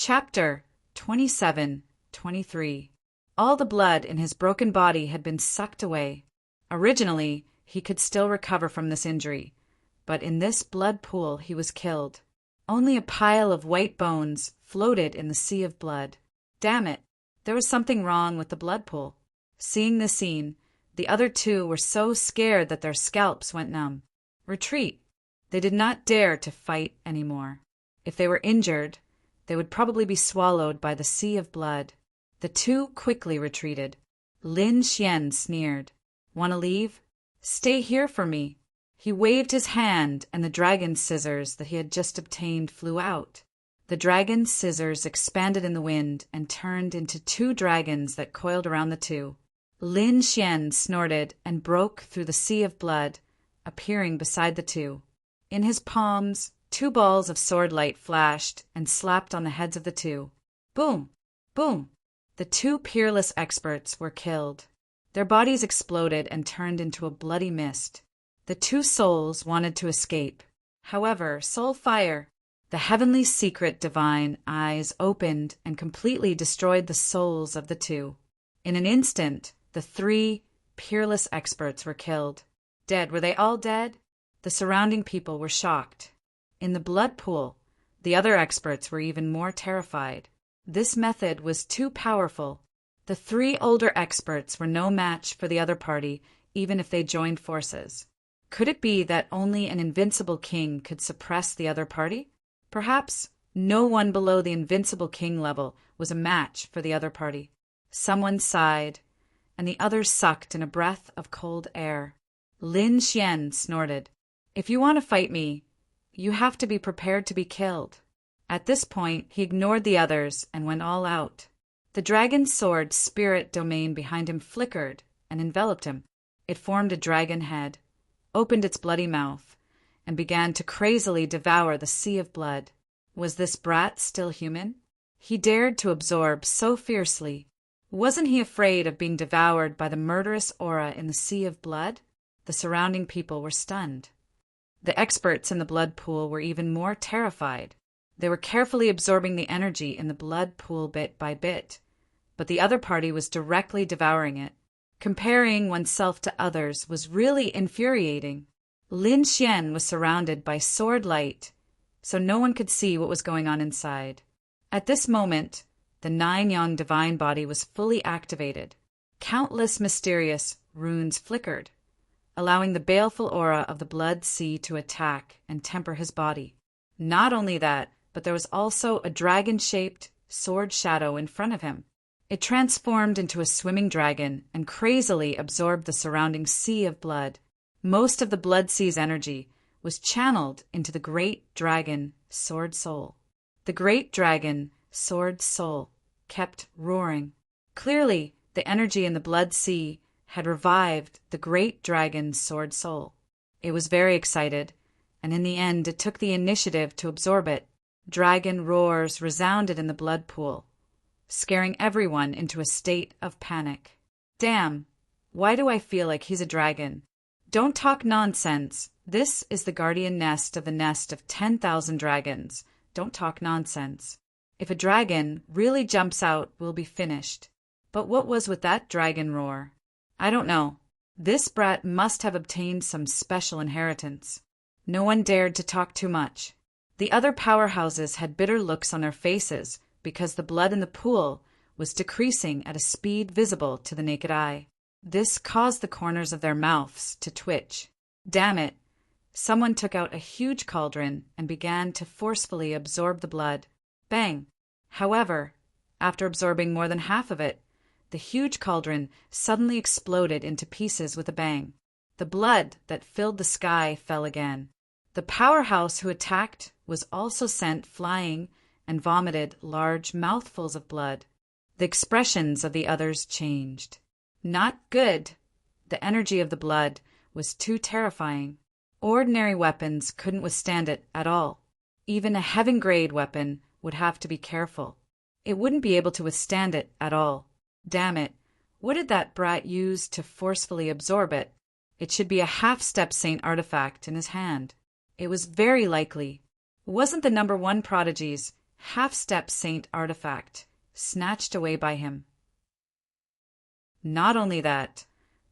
Chapter 27-23. All the blood in his broken body had been sucked away. Originally, he could still recover from this injury, but in this blood pool he was killed. Only a pile of white bones floated in the sea of blood. Damn it, there was something wrong with the blood pool. Seeing this scene, the other two were so scared that their scalps went numb. Retreat. They did not dare to fight anymore. If they were injured, they would probably be swallowed by the sea of blood. The two quickly retreated. Lin Xian sneered. "Want to leave? Stay here for me." He waved his hand, and the dragon scissors that he had just obtained flew out. The dragon scissors expanded in the wind and turned into two dragons that coiled around the two. Lin Xian snorted and broke through the sea of blood, appearing beside the two. In his palms, two balls of sword light flashed and slapped on the heads of the two. Boom! Boom! The two peerless experts were killed. Their bodies exploded and turned into a bloody mist. The two souls wanted to escape. However, Soul Fire, the heavenly secret divine eyes opened and completely destroyed the souls of the two. In an instant, the three peerless experts were killed. Dead. Were they all dead? The surrounding people were shocked. In the blood pool, the other experts were even more terrified. This method was too powerful. The three older experts were no match for the other party, even if they joined forces. Could it be that only an invincible king could suppress the other party? Perhaps no one below the invincible king level was a match for the other party. Someone sighed, and the others sucked in a breath of cold air. Lin Xian snorted. "If you want to fight me, you have to be prepared to be killed." At this point, he ignored the others and went all out. The dragon sword spirit domain behind him flickered and enveloped him. It formed a dragon head, opened its bloody mouth, and began to crazily devour the sea of blood. Was this brat still human? He dared to absorb so fiercely. Wasn't he afraid of being devoured by the murderous aura in the sea of blood? The surrounding people were stunned. The experts in the blood pool were even more terrified. They were carefully absorbing the energy in the blood pool bit by bit, but the other party was directly devouring it. Comparing oneself to others was really infuriating. Lin Xian was surrounded by sword light, so no one could see what was going on inside. At this moment, the nine-yang divine body was fully activated. Countless mysterious runes flickered, allowing the baleful aura of the blood sea to attack and temper his body. Not only that, but there was also a dragon-shaped sword shadow in front of him. It transformed into a swimming dragon and crazily absorbed the surrounding sea of blood. Most of the blood sea's energy was channeled into the great dragon sword soul. The great dragon sword soul kept roaring. Clearly, the energy in the blood sea had revived the great dragon's sword soul. It was very excited, and in the end it took the initiative to absorb it. Dragon roars resounded in the blood pool, scaring everyone into a state of panic. Damn, why do I feel like he's a dragon? Don't talk nonsense. This is the guardian nest of the nest of 10,000 dragons. Don't talk nonsense. If a dragon really jumps out, we'll be finished. But what was with that dragon roar? I don't know. This brat must have obtained some special inheritance. No one dared to talk too much. The other powerhouses had bitter looks on their faces because the blood in the pool was decreasing at a speed visible to the naked eye. This caused the corners of their mouths to twitch. Damn it! Someone took out a huge cauldron and began to forcefully absorb the blood. Bang! However, after absorbing more than half of it, the huge cauldron suddenly exploded into pieces with a bang. The blood that filled the sky fell again. The powerhouse who attacked was also sent flying and vomited large mouthfuls of blood. The expressions of the others changed. Not good. The energy of the blood was too terrifying. Ordinary weapons couldn't withstand it at all. Even a heaven-grade weapon would have to be careful. It wouldn't be able to withstand it at all. Damn it, what did that brat use to forcefully absorb it? It should be a half-step saint artifact in his hand. It was very likely. Wasn't the #1 prodigy's half-step saint artifact, snatched away by him. Not only that,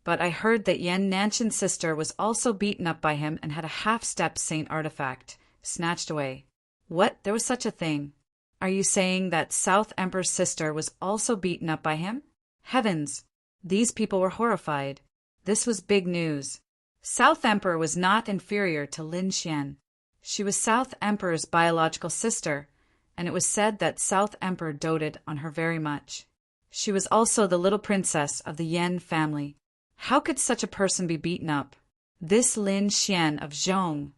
but I heard that Yen Nanshan's sister was also beaten up by him and had a half-step saint artifact, snatched away. What? There was such a thing. Are you saying that South Emperor's sister was also beaten up by him? Heavens! These people were horrified. This was big news. South Emperor was not inferior to Lin Xian. She was South Emperor's biological sister, and it was said that South Emperor doted on her very much. She was also the little princess of the Yen family. How could such a person be beaten up? This Lin Xian of Zhong,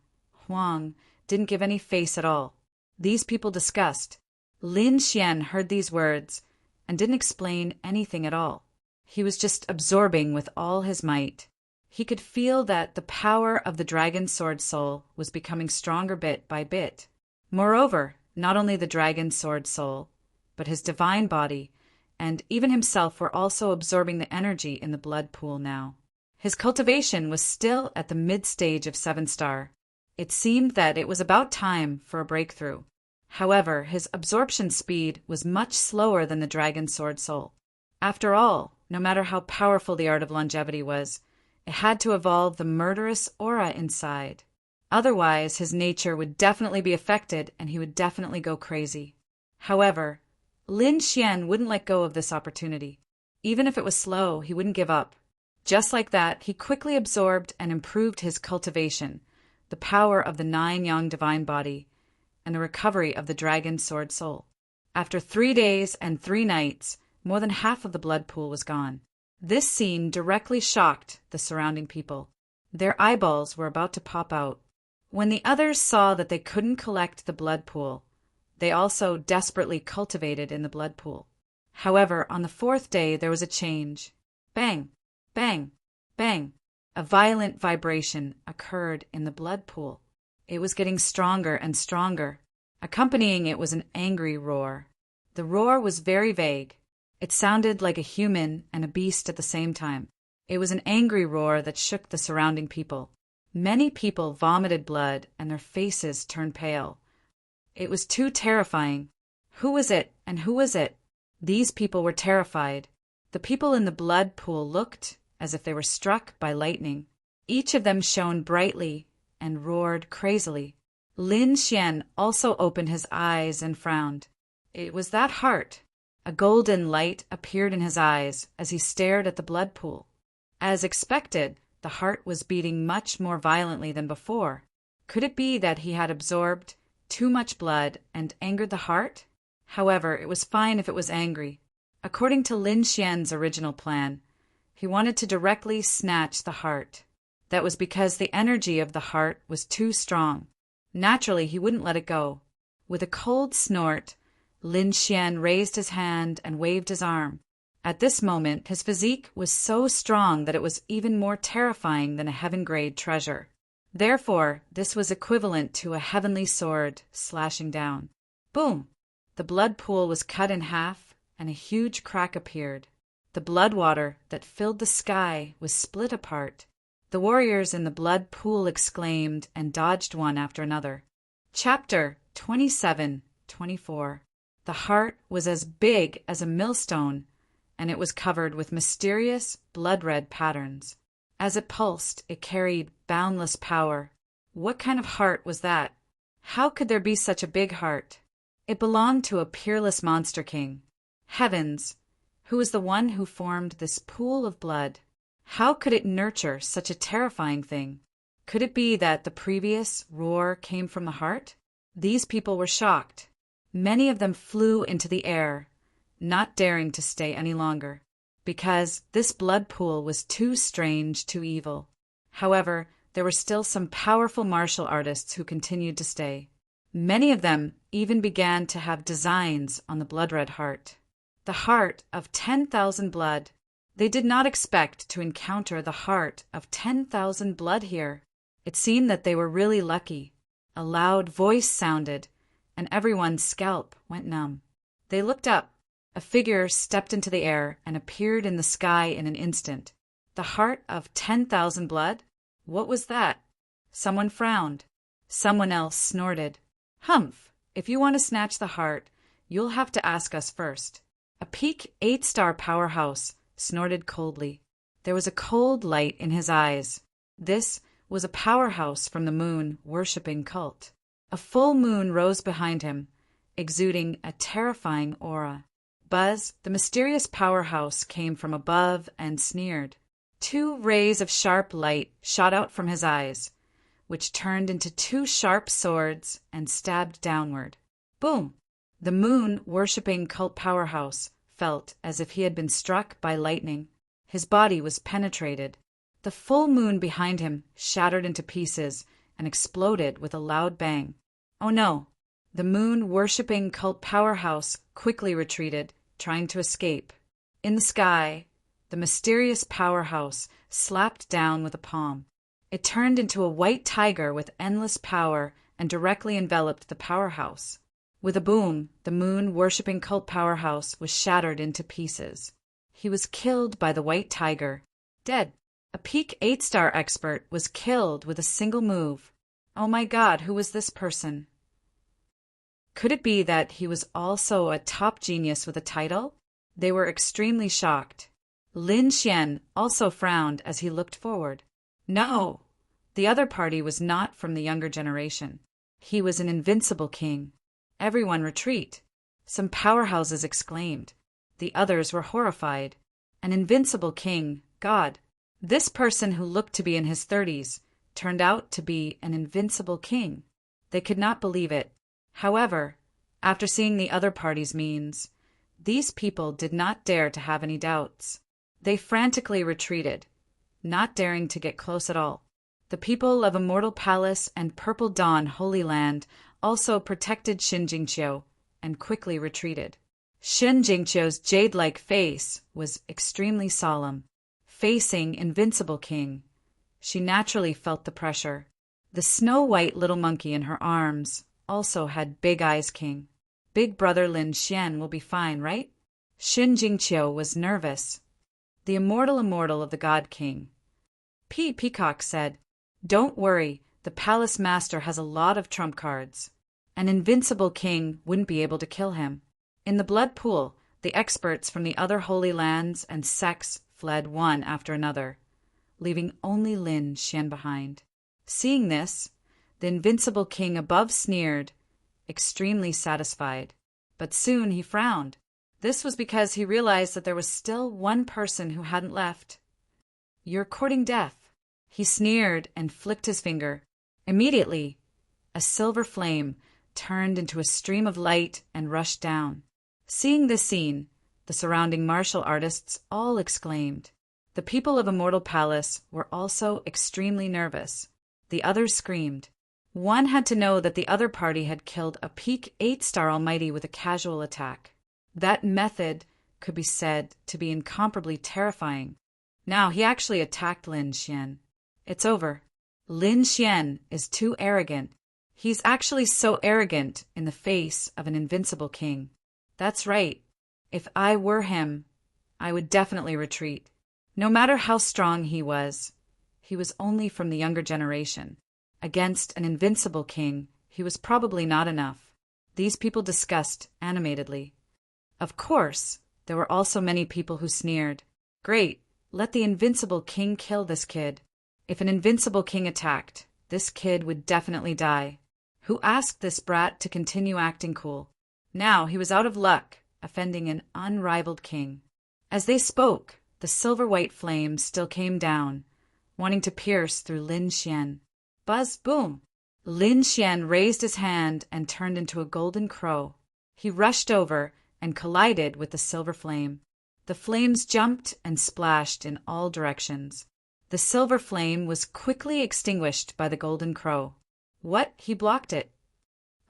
Huang, didn't give any face at all. These people discussed. Lin Xian heard these words and didn't explain anything at all. He was just absorbing with all his might. He could feel that the power of the dragon sword soul was becoming stronger bit by bit. Moreover, not only the dragon sword soul, but his divine body and even himself were also absorbing the energy in the blood pool now. His cultivation was still at the mid-stage of 7-star. It seemed that it was about time for a breakthrough. However, his absorption speed was much slower than the dragon sword soul. After all, no matter how powerful the art of longevity was, it had to evolve the murderous aura inside. Otherwise, his nature would definitely be affected and he would definitely go crazy. However, Lin Xian wouldn't let go of this opportunity. Even if it was slow, he wouldn't give up. Just like that, he quickly absorbed and improved his cultivation, the power of the 9-yang divine body, and the recovery of the dragon sword soul. After 3 days and 3 nights, more than half of the blood pool was gone. This scene directly shocked the surrounding people. Their eyeballs were about to pop out. When the others saw that they couldn't collect the blood pool, they also desperately cultivated in the blood pool. However, on the 4th day there was a change. Bang! Bang! Bang! A violent vibration occurred in the blood pool. It was getting stronger and stronger. Accompanying it was an angry roar. The roar was very vague. It sounded like a human and a beast at the same time. It was an angry roar that shook the surrounding people. Many people vomited blood and their faces turned pale. It was too terrifying. Who was it and who was it? These people were terrified. The people in the blood pool looked as if they were struck by lightning. Each of them shone brightly and roared crazily. Lin Xian also opened his eyes and frowned. It was that heart. A golden light appeared in his eyes as he stared at the blood pool. As expected, the heart was beating much more violently than before. Could it be that he had absorbed too much blood and angered the heart? However, it was fine if it was angry. According to Lin Xian's original plan, he wanted to directly snatch the heart. That was because the energy of the heart was too strong. Naturally, he wouldn't let it go. With a cold snort, Lin Xian raised his hand and waved his arm. At this moment, his physique was so strong that it was even more terrifying than a heaven-grade treasure. Therefore, this was equivalent to a heavenly sword slashing down. Boom! The blood pool was cut in half, and a huge crack appeared. The blood water that filled the sky was split apart. The warriors in the blood pool exclaimed and dodged one after another. Chapter 27-24. The heart was as big as a millstone, and it was covered with mysterious blood-red patterns. As it pulsed, it carried boundless power. What kind of heart was that? How could there be such a big heart? It belonged to a peerless monster king. Heavens! Who was the one who formed this pool of blood? How could it nurture such a terrifying thing? Could it be that the previous roar came from the heart? These people were shocked. Many of them flew into the air, not daring to stay any longer, because this blood pool was too strange, too evil. However, there were still some powerful martial artists who continued to stay. Many of them even began to have designs on the blood-red heart. The heart of 10,000 blood. They did not expect to encounter the heart of 10,000 blood here. It seemed that they were really lucky. A loud voice sounded, and everyone's scalp went numb. They looked up. A figure stepped into the air and appeared in the sky in an instant. The heart of 10,000 blood? What was that? Someone frowned. Someone else snorted. Humph! If you want to snatch the heart, you'll have to ask us first. A peak 8-star powerhouse snorted coldly. There was a cold light in his eyes. This was a powerhouse from the moon-worshipping cult. A full moon rose behind him, exuding a terrifying aura. Buzz, the mysterious powerhouse, came from above and sneered. 2 rays of sharp light shot out from his eyes, which turned into 2 sharp swords and stabbed downward. Boom! The moon-worshipping cult powerhouse felt as if he had been struck by lightning. His body was penetrated. The full moon behind him shattered into pieces and exploded with a loud bang. Oh no! The moon-worshipping cult powerhouse quickly retreated, trying to escape. In the sky, the mysterious powerhouse slapped down with a palm. It turned into a white tiger with endless power and directly enveloped the powerhouse. With a boom, the moon-worshipping cult powerhouse was shattered into pieces. He was killed by the white tiger. Dead. A peak 8-star expert was killed with a single move. Oh my God, who was this person? Could it be that he was also a top genius with a title? They were extremely shocked. Lin Xian also frowned as he looked forward. No! The other party was not from the younger generation. He was an invincible king. Everyone retreat. Some powerhouses exclaimed. The others were horrified. An invincible king, God. This person who looked to be in his 30s turned out to be an invincible king. They could not believe it. However, after seeing the other party's means, these people did not dare to have any doubts. They frantically retreated, not daring to get close at all. The people of Immortal Palace and Purple Dawn Holy Land also protected Xin Jingqiu and quickly retreated. Xin Jingqiu's jade-like face was extremely solemn. Facing Invincible King, she naturally felt the pressure. The snow-white little monkey in her arms also had Big Eyes King. Big brother Lin Xian will be fine, right? Xin Jingqiu was nervous. The immortal of the God King. Peacock said, "Don't worry, the palace master has a lot of trump cards. An invincible king wouldn't be able to kill him." In the blood pool, the experts from the other holy lands and sects fled one after another, leaving only Lin Xian behind. Seeing this, the invincible king above sneered, extremely satisfied. But soon he frowned. This was because he realized that there was still one person who hadn't left. "You're courting death." He sneered and flicked his finger. Immediately, a silver flame turned into a stream of light and rushed down. Seeing this scene, the surrounding martial artists all exclaimed. The people of Immortal Palace were also extremely nervous. The others screamed. One had to know that the other party had killed a peak 8-star almighty with a casual attack. That method could be said to be incomparably terrifying. Now he actually attacked Lin Xian. It's over. Lin Xian is too arrogant. He's actually so arrogant in the face of an invincible king. That's right. If I were him, I would definitely retreat. No matter how strong he was only from the younger generation. Against an invincible king, he was probably not enough. These people discussed animatedly. Of course, there were also many people who sneered. Great, let the invincible king kill this kid. If an invincible king attacked, this kid would definitely die. Who asked this brat to continue acting cool? Now he was out of luck, offending an unrivaled king. As they spoke, the silver-white flames still came down, wanting to pierce through Lin Xian. Buzz, boom! Lin Xian raised his hand and turned into a golden crow. He rushed over and collided with the silver flame. The flames jumped and splashed in all directions. The silver flame was quickly extinguished by the golden crow. What? He blocked it.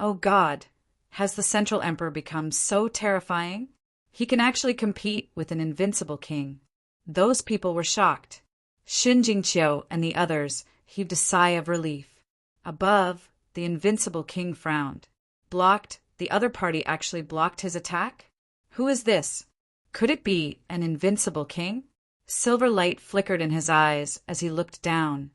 Oh God! Has the Central Emperor become so terrifying? He can actually compete with an invincible king. Those people were shocked. Xin Jingqiu and the others heaved a sigh of relief. Above, the invincible king frowned. Blocked? The other party actually blocked his attack? Who is this? Could it be an invincible king? Silver light flickered in his eyes as he looked down,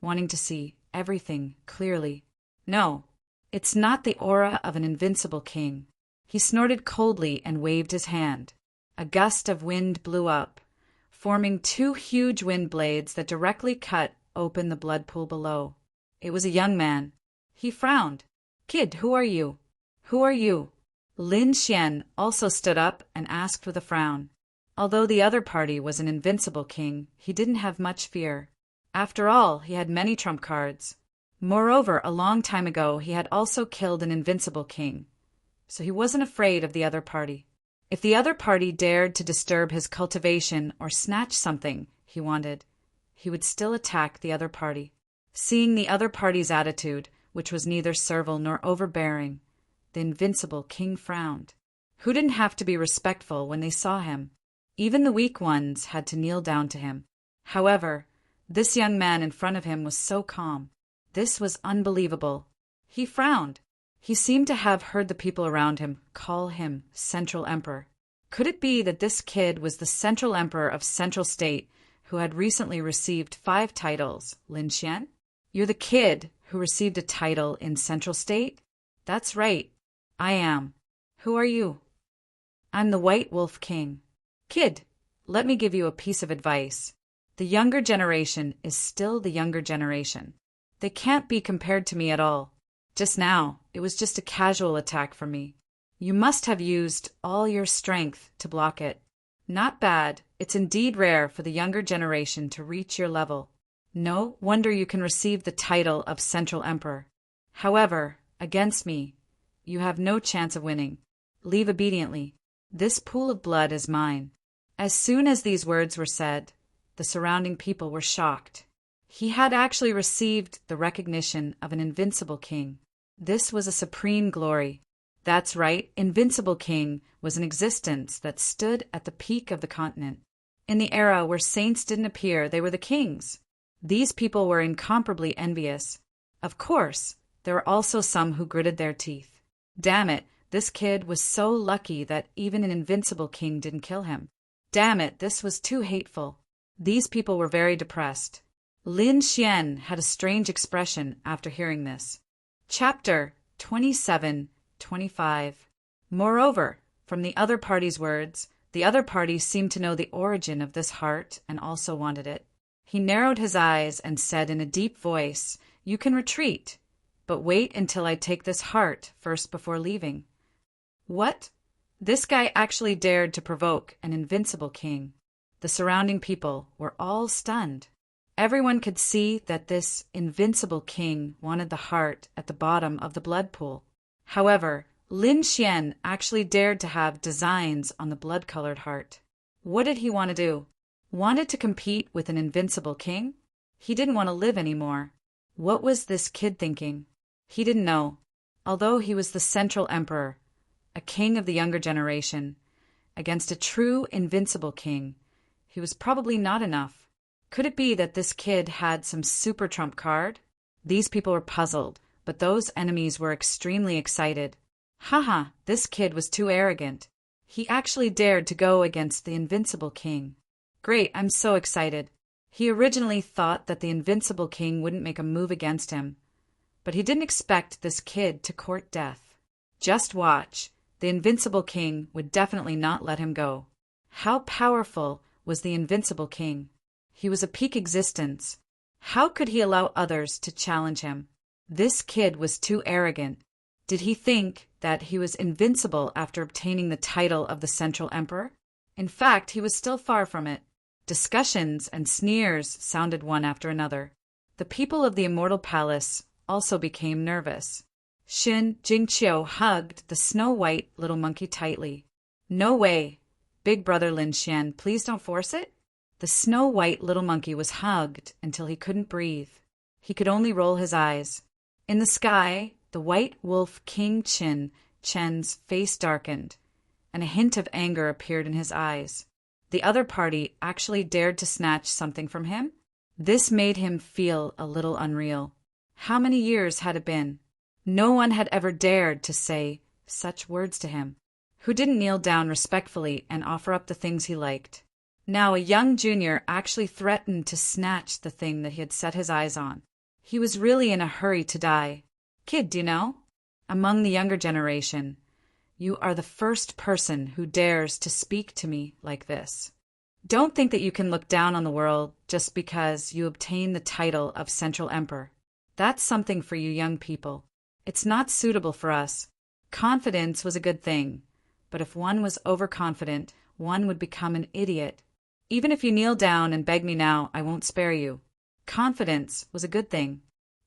wanting to see everything clearly. No, It's not the aura of an invincible king. He snorted coldly and waved his hand. A gust of wind blew up, forming two huge wind blades that directly cut open the blood pool below. It was a young man. He frowned. "Kid, who are you? Who are you?" Lin Xian also stood up and asked with a frown. Although the other party was an invincible king, he didn't have much fear. After all, he had many trump cards. Moreover, a long time ago he had also killed an invincible king, so he wasn't afraid of the other party. If the other party dared to disturb his cultivation or snatch something he wanted, he would still attack the other party. Seeing the other party's attitude, which was neither servile nor overbearing, the invincible king frowned. Who didn't have to be respectful when they saw him? Even the weak ones had to kneel down to him. However, this young man in front of him was so calm. This was unbelievable. He frowned. He seemed to have heard the people around him call him Central Emperor. Could it be that this kid was the Central Emperor of Central State who had recently received 5 titles, Lin Xian? "You're the kid who received a title in Central State?" "That's right. I am. Who are you?" "I'm the White Wolf King." "Kid, let me give you a piece of advice. The younger generation is still the younger generation. They can't be compared to me at all. Just now, it was just a casual attack from me. You must have used all your strength to block it. Not bad. It's indeed rare for the younger generation to reach your level. No wonder you can receive the title of Central Emperor. However, against me, you have no chance of winning. Leave obediently. This pool of blood is mine." As soon as these words were said, the surrounding people were shocked. He had actually received the recognition of an invincible king. This was a supreme glory. That's right, Invincible King was an existence that stood at the peak of the continent. In the era where saints didn't appear, they were the kings. These people were incomparably envious. Of course, there were also some who gritted their teeth. Damn it, this kid was so lucky that even an invincible king didn't kill him. Damn it, this was too hateful. These people were very depressed. Lin Xian had a strange expression after hearing this. Chapter 27-25. Moreover, from the other party's words, the other party seemed to know the origin of this heart and also wanted it. He narrowed his eyes and said in a deep voice, "You can retreat, but wait until I take this heart first before leaving." What? This guy actually dared to provoke an invincible king. The surrounding people were all stunned. Everyone could see that this invincible king wanted the heart at the bottom of the blood pool. However, Lin Xian actually dared to have designs on the blood-colored heart. What did he want to do? Wanted to compete with an invincible king? He didn't want to live anymore. What was this kid thinking? He didn't know. Although he was the Central Emperor, a king of the younger generation, against a true invincible king, he was probably not enough. Could it be that this kid had some super trump card? These people were puzzled, but those enemies were extremely excited. Haha, this kid was too arrogant. He actually dared to go against the invincible king. Great, I'm so excited. He originally thought that the invincible king wouldn't make a move against him, but he didn't expect this kid to court death. Just watch. The invincible king would definitely not let him go. How powerful was the invincible king? He was a peak existence. How could he allow others to challenge him? This kid was too arrogant. Did he think that he was invincible after obtaining the title of the Central Emperor? In fact, he was still far from it. Discussions and sneers sounded one after another. The people of the Immortal Palace also became nervous. Xin Jingqiu hugged the snow-white little monkey tightly. "No way. Big brother Lin Xian, please don't force it." The snow-white little monkey was hugged until he couldn't breathe. He could only roll his eyes. In the sky, the White Wolf King Chen's face darkened, and a hint of anger appeared in his eyes. The other party actually dared to snatch something from him? This made him feel a little unreal. How many years had it been? No one had ever dared to say such words to him, who didn't kneel down respectfully and offer up the things he liked. Now a young junior actually threatened to snatch the thing that he had set his eyes on. He was really in a hurry to die. "Kid, do you know? among the younger generation, you are the first person who dares to speak to me like this. Don't think that you can look down on the world just because you obtain the title of Central Emperor. That's something for you young people. It's not suitable for us. Confidence was a good thing, but if one was overconfident, one would become an idiot. Even if you kneel down and beg me now, I won't spare you. Confidence was a good thing.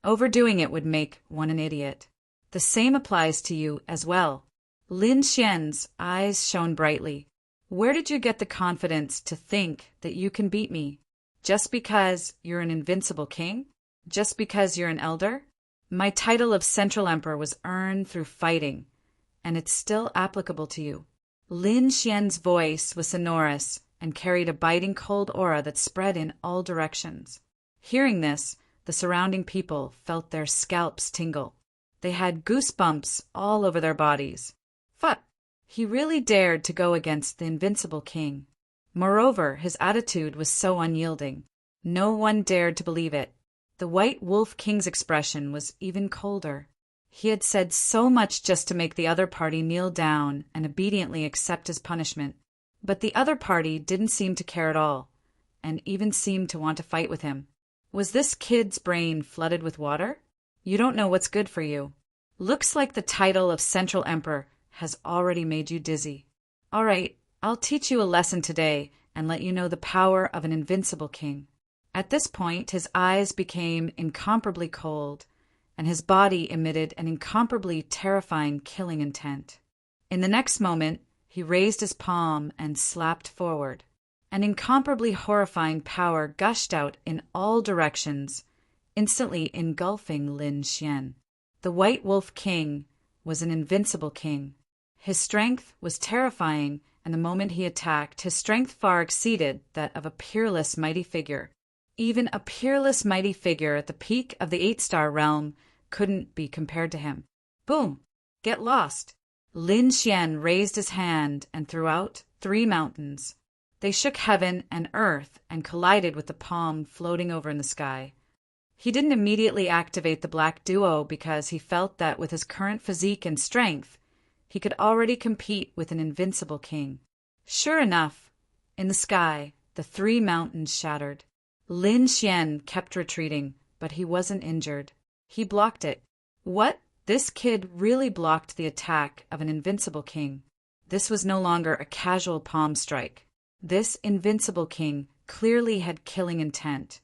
Overdoing it would make one an idiot. The same applies to you as well. Lin Xian's eyes shone brightly. Where did you get the confidence to think that you can beat me? Just because you're an invincible king? Just because you're an elder? My title of Central Emperor was earned through fighting, and it's still applicable to you. Lin Xian's voice was sonorous and carried a biting cold aura that spread in all directions. Hearing this, the surrounding people felt their scalps tingle. They had goosebumps all over their bodies. Fuck! He really dared to go against the invincible king. Moreover, his attitude was so unyielding. No one dared to believe it. The White Wolf King's expression was even colder. He had said so much just to make the other party kneel down and obediently accept his punishment. But the other party didn't seem to care at all, and even seemed to want to fight with him. Was this kid's brain flooded with water? You don't know what's good for you. Looks like the title of Central Emperor has already made you dizzy. All right, I'll teach you a lesson today and let you know the power of an invincible king. At this point, his eyes became incomparably cold, and his body emitted an incomparably terrifying killing intent. In the next moment, he raised his palm and slapped forward. An incomparably horrifying power gushed out in all directions, instantly engulfing Lin Xian. The White Wolf King was an invincible king. His strength was terrifying, and the moment he attacked, his strength far exceeded that of a peerless mighty figure. Even a peerless mighty figure at the peak of the 8-star realm couldn't be compared to him. Boom! Get lost! Lin Xian raised his hand and threw out 3 mountains. They shook heaven and earth and collided with the palm floating over in the sky. He didn't immediately activate the Black Duo because he felt that with his current physique and strength, he could already compete with an invincible king. Sure enough, in the sky, the 3 mountains shattered. Lin Xian kept retreating, but he wasn't injured. He blocked it. What? This kid really blocked the attack of an invincible king. This was no longer a casual palm strike. This invincible king clearly had killing intent.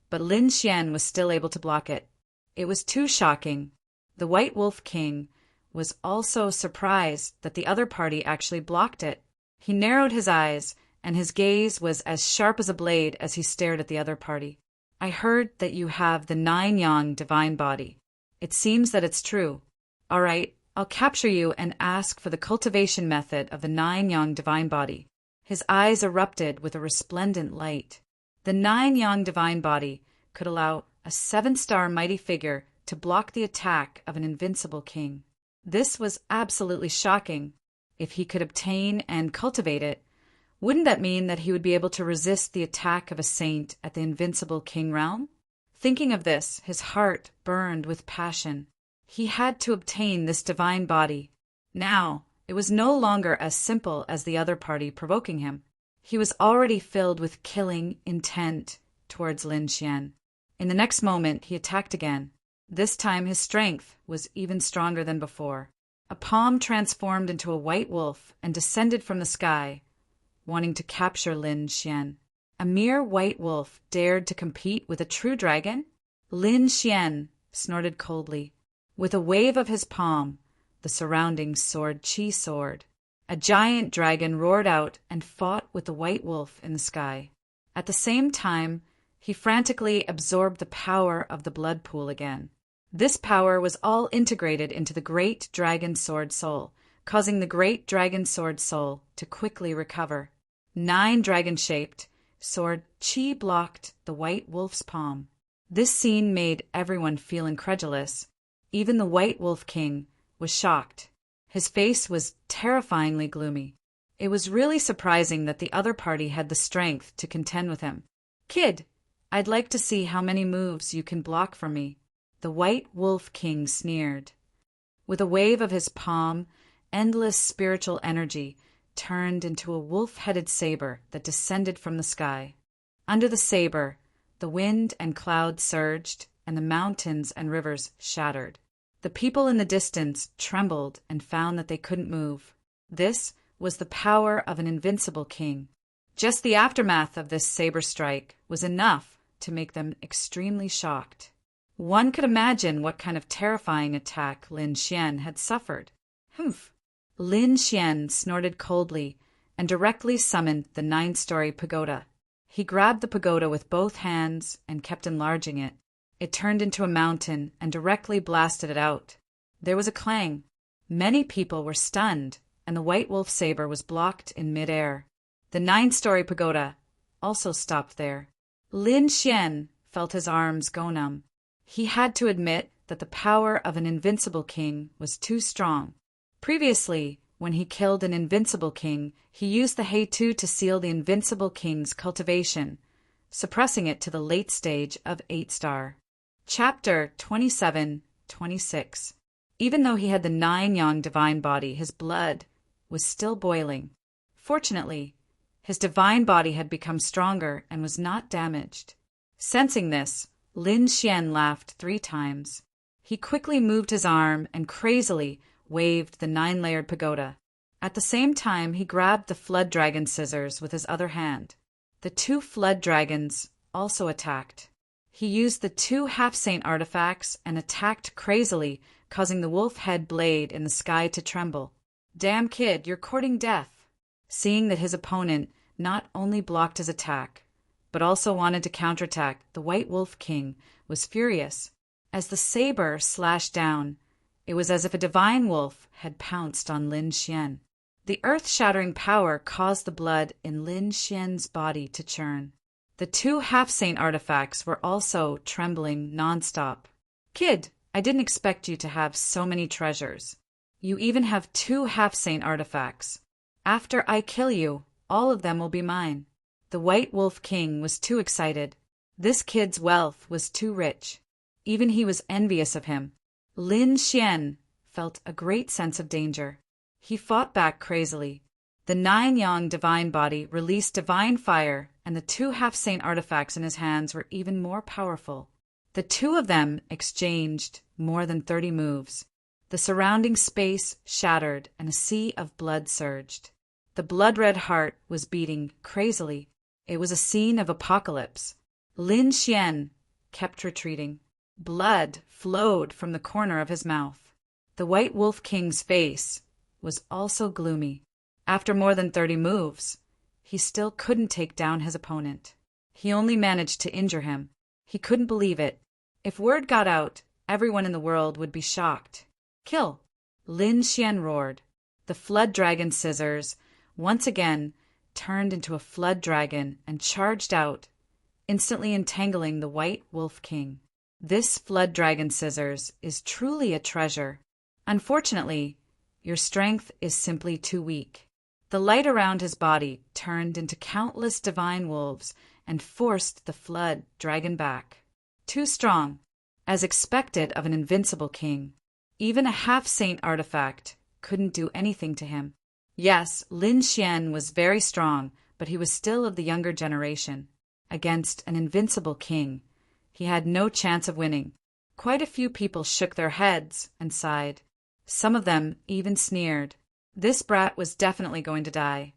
But Lin Xian was still able to block it. It was too shocking. The White Wolf King was also surprised that the other party actually blocked it. He narrowed his eyes, and his gaze was as sharp as a blade as he stared at the other party. I heard that you have the 9-yang divine body. It seems that it's true. All right, I'll capture you and ask for the cultivation method of the 9-yang divine body. His eyes erupted with a resplendent light. The 9-yang divine body could allow a 7-star mighty figure to block the attack of an invincible king. This was absolutely shocking. If he could obtain and cultivate it, wouldn't that mean that he would be able to resist the attack of a saint at the invincible king realm? Thinking of this, his heart burned with passion. He had to obtain this divine body. Now, it was no longer as simple as the other party provoking him. He was already filled with killing intent towards Lin Xian. In the next moment, he attacked again. This time his strength was even stronger than before. A palm transformed into a white wolf and descended from the sky, wanting to capture Lin Xian. A mere white wolf dared to compete with a true dragon? Lin Xian snorted coldly. With a wave of his palm, the surrounding sword Qi sword. A giant dragon roared out and fought with the white wolf in the sky. At the same time, he frantically absorbed the power of the blood pool again. This power was all integrated into the great dragon sword soul, causing the great dragon sword soul to quickly recover. 9 dragon-shaped sword Qi blocked the white wolf's palm. This scene made everyone feel incredulous. Even the White Wolf King was shocked. His face was terrifyingly gloomy. It was really surprising that the other party had the strength to contend with him. Kid, I'd like to see how many moves you can block from me. The White Wolf King sneered. With a wave of his palm, endless spiritual energy turned into a wolf-headed saber that descended from the sky. Under the saber, the wind and clouds surged, and the mountains and rivers shattered. The people in the distance trembled and found that they couldn't move. This was the power of an invincible king. Just the aftermath of this saber strike was enough to make them extremely shocked. One could imagine what kind of terrifying attack Lin Xian had suffered. Humph! Lin Xian snorted coldly and directly summoned the 9-story pagoda. He grabbed the pagoda with both hands and kept enlarging it. It turned into a mountain and directly blasted it out. There was a clang. Many people were stunned, and the white wolf saber was blocked in midair. The 9-story pagoda also stopped there. Lin Xian felt his arms go numb. He had to admit that the power of an invincible king was too strong. Previously, when he killed an invincible king, he used the Heitu to seal the invincible king's cultivation, suppressing it to the late stage of 8-star. Chapter 27-26. Even though he had the 9-yang divine body, his blood was still boiling. Fortunately, his divine body had become stronger and was not damaged. Sensing this, Lin Xian laughed 3 times. He quickly moved his arm and crazily waved the 9-layered pagoda. At the same time, he grabbed the flood dragon scissors with his other hand. The 2 flood dragons also attacked. He used the 2 half-saint artifacts and attacked crazily, causing the wolf-head blade in the sky to tremble. "Damn kid, you're courting death." Seeing that his opponent not only blocked his attack, but also wanted to counterattack, the White Wolf King was furious. As the saber slashed down, it was as if a divine wolf had pounced on Lin Xian. The earth-shattering power caused the blood in Lin Xian's body to churn. The 2 half-saint artifacts were also trembling nonstop. "Kid, I didn't expect you to have so many treasures. You even have 2 half-saint artifacts. After I kill you, all of them will be mine." The White Wolf King was too excited. This kid's wealth was too rich. Even he was envious of him. Lin Xian felt a great sense of danger. He fought back crazily. The 9-yang divine body released divine fire, and the 2 half-saint artifacts in his hands were even more powerful. The 2 of them exchanged more than 30 moves. The surrounding space shattered, and a sea of blood surged. The blood-red heart was beating crazily. It was a scene of apocalypse. Lin Xian kept retreating. Blood flowed from the corner of his mouth. The White Wolf King's face was also gloomy. After more than 30 moves, he still couldn't take down his opponent. He only managed to injure him. He couldn't believe it. If word got out, everyone in the world would be shocked. "Kill!" Lin Xian roared. The flood dragon scissors once again turned into a flood dragon and charged out, instantly entangling the White Wolf King. This flood dragon scissors is truly a treasure. Unfortunately, your strength is simply too weak. The light around his body turned into countless divine wolves and forced the flood dragon back. Too strong, as expected of an invincible king. Even a half-saint artifact couldn't do anything to him. Yes, Lin Xian was very strong, but he was still of the younger generation. Against an invincible king, he had no chance of winning. Quite a few people shook their heads and sighed. Some of them even sneered. This brat was definitely going to die.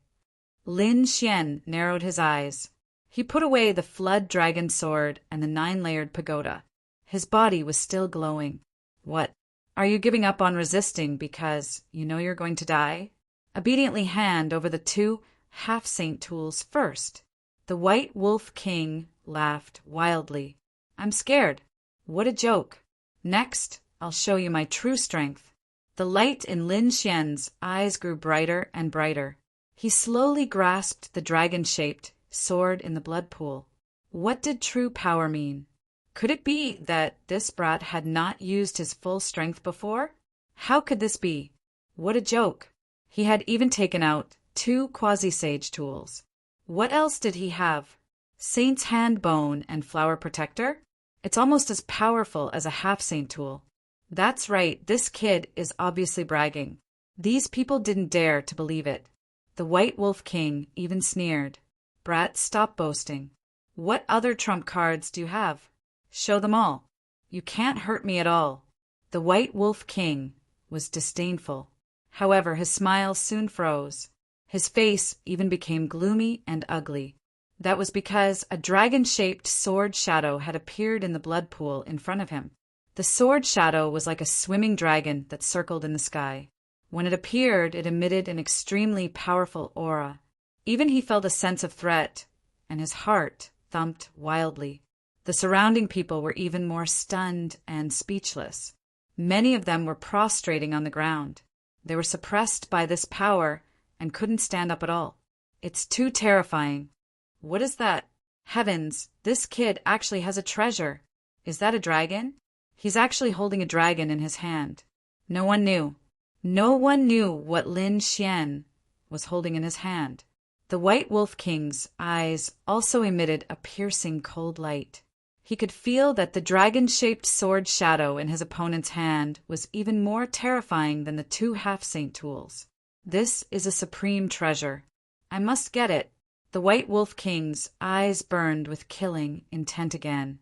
Lin Xian narrowed his eyes. He put away the flood dragon sword and the 9-layered pagoda. His body was still glowing. "What? Are you giving up on resisting because you know you're going to die?" Obediently hand over the 2 half-saint tools first. The White Wolf King laughed wildly. "I'm scared. What a joke. Next, I'll show you my true strength." The light in Lin Xian's eyes grew brighter and brighter. He slowly grasped the dragon-shaped sword in the blood pool. What did true power mean? Could it be that this brat had not used his full strength before? How could this be? What a joke. He had even taken out 2 quasi-sage tools. What else did he have? Saint's Hand Bone and Flower Protector? It's almost as powerful as a half-saint tool. That's right, this kid is obviously bragging. These people didn't dare to believe it. The White Wolf King even sneered. Brat, stop boasting. What other trump cards do you have? Show them all. You can't hurt me at all. The White Wolf King was disdainful. However, his smile soon froze. His face even became gloomy and ugly. That was because a dragon-shaped sword shadow had appeared in the blood pool in front of him. The sword shadow was like a swimming dragon that circled in the sky. When it appeared, it emitted an extremely powerful aura. Even he felt a sense of threat, and his heart thumped wildly. The surrounding people were even more stunned and speechless. Many of them were prostrating on the ground. They were suppressed by this power and couldn't stand up at all. It's too terrifying. What is that? Heavens, this kid actually has a treasure. Is that a dragon? He's actually holding a dragon in his hand. No one knew. No one knew what Lin Xian was holding in his hand. The White Wolf King's eyes also emitted a piercing cold light. He could feel that the dragon-shaped sword shadow in his opponent's hand was even more terrifying than the two half-saint tools. This is a supreme treasure. I must get it. The White Wolf King's eyes burned with killing intent again.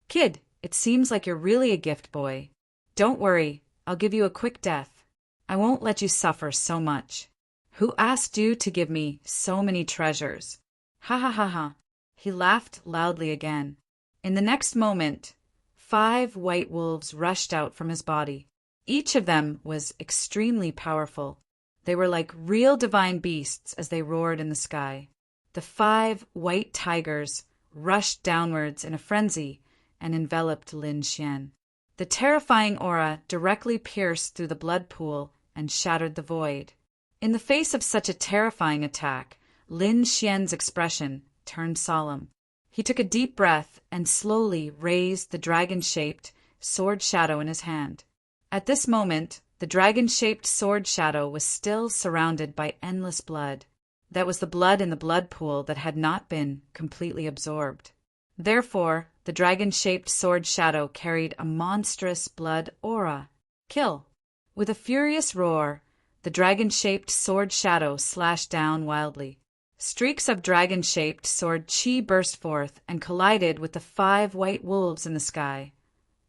Kid, it seems like you're really a gift boy. Don't worry, I'll give you a quick death. I won't let you suffer so much. Who asked you to give me so many treasures? Ha ha ha ha. He laughed loudly again. In the next moment, 5 white wolves rushed out from his body. Each of them was extremely powerful. They were like real divine beasts as they roared in the sky. The 5 white tigers rushed downwards in a frenzy and enveloped Lin Xian. The terrifying aura directly pierced through the blood pool and shattered the void. In the face of such a terrifying attack, Lin Xian's expression turned solemn. He took a deep breath and slowly raised the dragon-shaped sword shadow in his hand. At this moment, the dragon-shaped sword shadow was still surrounded by endless blood. That was the blood in the blood pool that had not been completely absorbed. Therefore, the dragon-shaped sword shadow carried a monstrous blood aura. Kill! With a furious roar, the dragon-shaped sword shadow slashed down wildly. Streaks of dragon-shaped sword chi burst forth and collided with the 5 white wolves in the sky,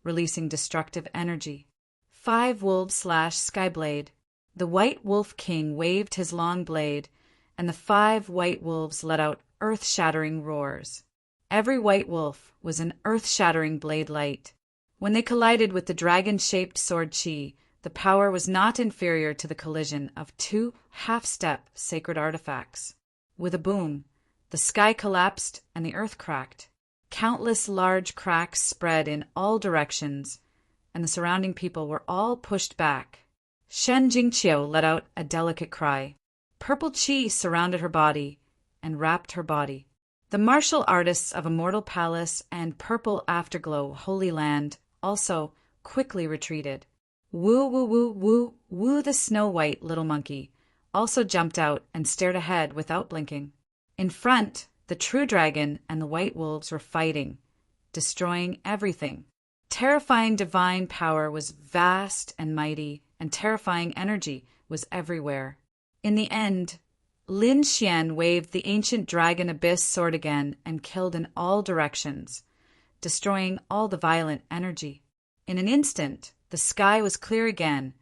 releasing destructive energy. 5 wolves slash skyblade. The White Wolf King waved his long blade, and the 5 white wolves let out earth-shattering roars. Every white wolf was an earth-shattering blade light. When they collided with the dragon-shaped sword chi, the power was not inferior to the collision of 2 half-step sacred artifacts. With a boom, the sky collapsed and the earth cracked. Countless large cracks spread in all directions, and the surrounding people were all pushed back. Shen Jingqiu let out a delicate cry. Purple chi surrounded her body and wrapped her body. The martial artists of Immortal Palace and Purple Afterglow Holy Land also quickly retreated. Woo, woo, woo, woo, woo, the snow-white little monkey also jumped out and stared ahead without blinking. In front, the true dragon and the white wolves were fighting, destroying everything. Terrifying divine power was vast and mighty, and terrifying energy was everywhere. In the end, Lin Xian waved the ancient dragon abyss sword again and killed in all directions, destroying all the violent energy. In an instant, the sky was clear again,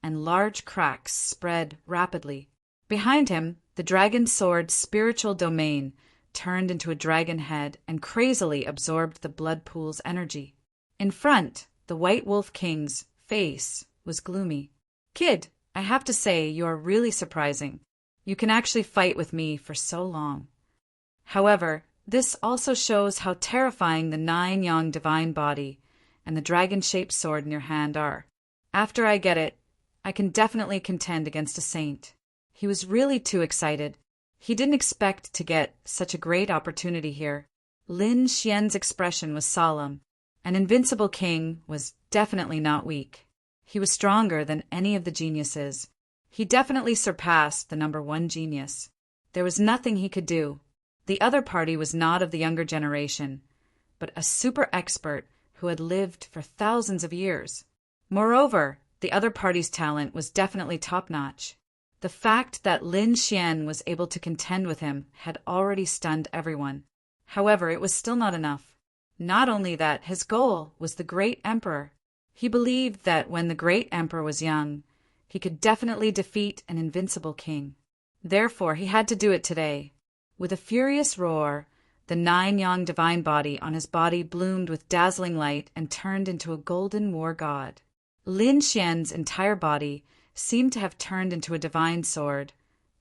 and large cracks spread rapidly. Behind him, the dragon sword's spiritual domain turned into a dragon head and crazily absorbed the blood pool's energy. In front, the White Wolf King's face was gloomy. Kid, I have to say you are really surprising. You can actually fight with me for so long. However, this also shows how terrifying the 9-yang divine body and the dragon-shaped sword in your hand are. After I get it, I can definitely contend against a saint. He was really too excited. He didn't expect to get such a great opportunity here. Lin Xian's expression was solemn. An invincible king was definitely not weak. He was stronger than any of the geniuses. He definitely surpassed the number 1 genius. There was nothing he could do. The other party was not of the younger generation, but a super expert who had lived for thousands of years. Moreover, the other party's talent was definitely top-notch. The fact that Lin Xian was able to contend with him had already stunned everyone. However, it was still not enough. Not only that, his goal was the great emperor. He believed that when the great emperor was young, he could definitely defeat an invincible king. Therefore, he had to do it today. With a furious roar, the 9-yang divine body on his body bloomed with dazzling light and turned into a golden war god. Lin Xian's entire body seemed to have turned into a divine sword,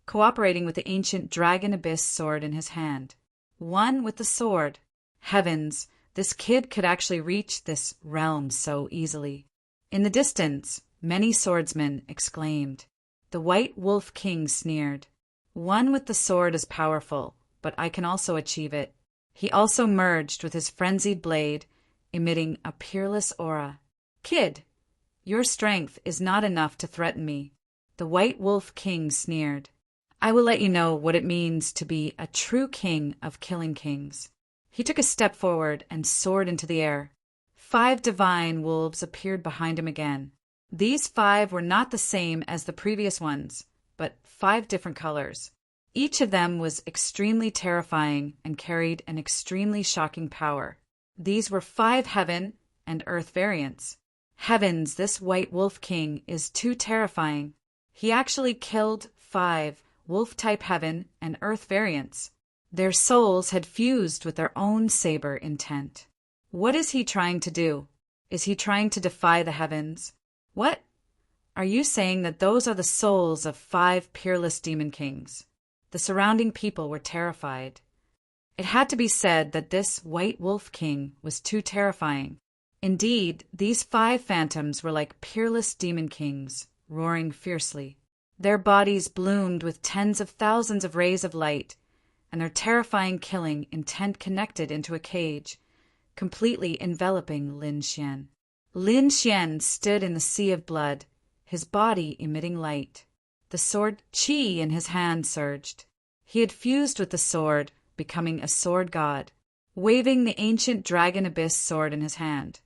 cooperating with the ancient dragon abyss sword in his hand. One with the sword. Heavens, this kid could actually reach this realm so easily. In the distance, many swordsmen exclaimed. The White Wolf King sneered. One with the sword is powerful, but I can also achieve it. He also merged with his frenzied blade, emitting a peerless aura. Kid, your strength is not enough to threaten me. The White Wolf King sneered. I will let you know what it means to be a true king of killing kings. He took a step forward and soared into the air. 5 divine wolves appeared behind him again. These 5 were not the same as the previous ones, but 5 different colors. Each of them was extremely terrifying and carried an extremely shocking power. These were 5 heaven and earth variants. Heavens, this White Wolf King is too terrifying. He actually killed 5 wolf-type heaven and earth variants. Their souls had fused with their own saber intent. What is he trying to do? Is he trying to defy the heavens? What? Are you saying that those are the souls of 5 peerless demon kings? The surrounding people were terrified. It had to be said that this White Wolf King was too terrifying. Indeed, these 5 phantoms were like peerless demon kings, roaring fiercely. Their bodies bloomed with tens of thousands of rays of light, and their terrifying killing intent connected into a cage, completely enveloping Lin Xian. Lin Xian stood in the sea of blood, his body emitting light. The sword Qi in his hand surged. He had fused with the sword, becoming a sword god, waving the ancient dragon abyss sword in his hand.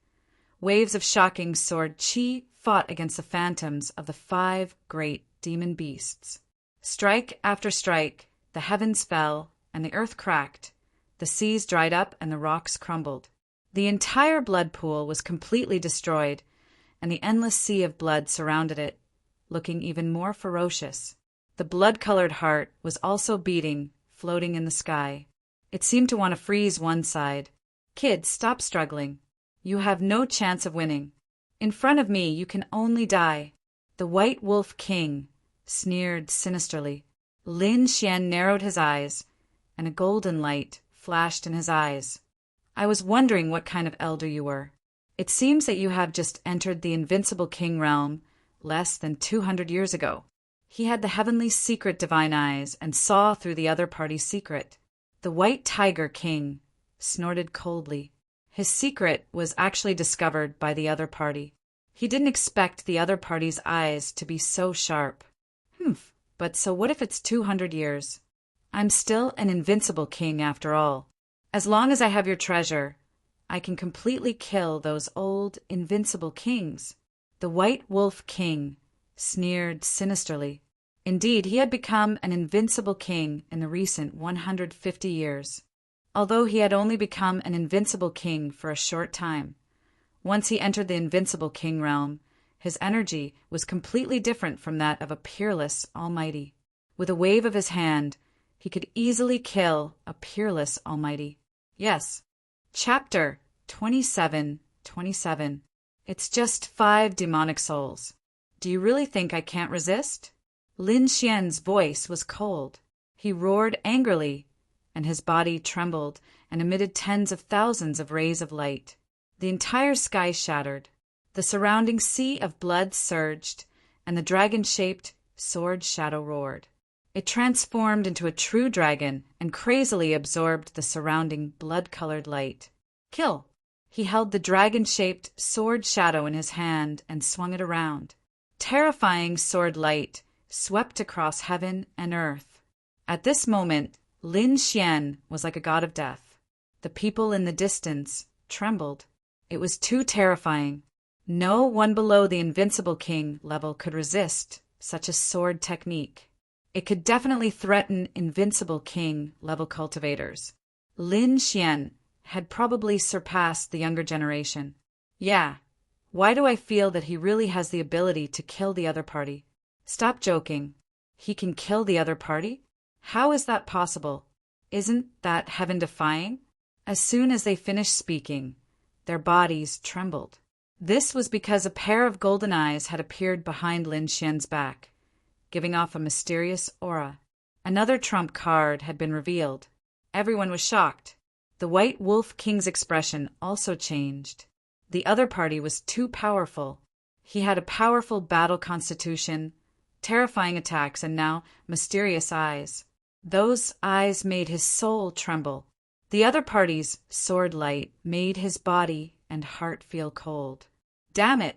Waves of shocking sword Qi fought against the phantoms of the 5 great demon beasts. Strike after strike, the heavens fell, and the earth cracked. The seas dried up and the rocks crumbled. The entire blood pool was completely destroyed, and the endless sea of blood surrounded it, looking even more ferocious. The blood-colored heart was also beating, floating in the sky. It seemed to want to freeze one side. Kid, stop struggling. You have no chance of winning. In front of me, you can only die. The White Wolf King sneered sinisterly. Lin Xian narrowed his eyes, and a golden light flashed in his eyes. I was wondering what kind of elder you were. It seems that you have just entered the invincible king realm less than 200 years ago. He had the heavenly secret divine eyes and saw through the other party's secret. The White Tiger King snorted coldly. His secret was actually discovered by the other party. He didn't expect the other party's eyes to be so sharp. But so what if it's 200 years? I'm still an invincible king after all. As long as I have your treasure, I can completely kill those old, invincible kings. The White Wolf King sneered sinisterly. Indeed, he had become an invincible king in the recent 150 years. Although he had only become an invincible king for a short time. Once he entered the invincible king realm, his energy was completely different from that of a peerless almighty. With a wave of his hand, he could easily kill a peerless almighty. Yes. Chapter 27:27. It's just 5 demonic souls. Do you really think I can't resist? Lin Xian's voice was cold. He roared angrily, and his body trembled and emitted tens of thousands of rays of light. The entire sky shattered. The surrounding sea of blood surged, and the dragon-shaped sword shadow roared. It transformed into a true dragon and crazily absorbed the surrounding blood-colored light. Kill! He held the dragon-shaped sword shadow in his hand and swung it around. Terrifying sword light swept across heaven and earth. At this moment, Lin Xian was like a god of death. The people in the distance trembled. It was too terrifying. No one below the Invincible King level could resist such a sword technique. It could definitely threaten Invincible King level cultivators. Lin Xian had probably surpassed the younger generation. Yeah, why do I feel that he really has the ability to kill the other party? Stop joking. He can kill the other party? How is that possible? Isn't that heaven-defying? As soon as they finished speaking, their bodies trembled. This was because a pair of golden eyes had appeared behind Lin Xian's back, giving off a mysterious aura. Another trump card had been revealed. Everyone was shocked. The White Wolf King's expression also changed. The other party was too powerful. He had a powerful battle constitution, terrifying attacks, and now mysterious eyes. Those eyes made his soul tremble. The other party's sword light made his body and heart feel cold. Damn it!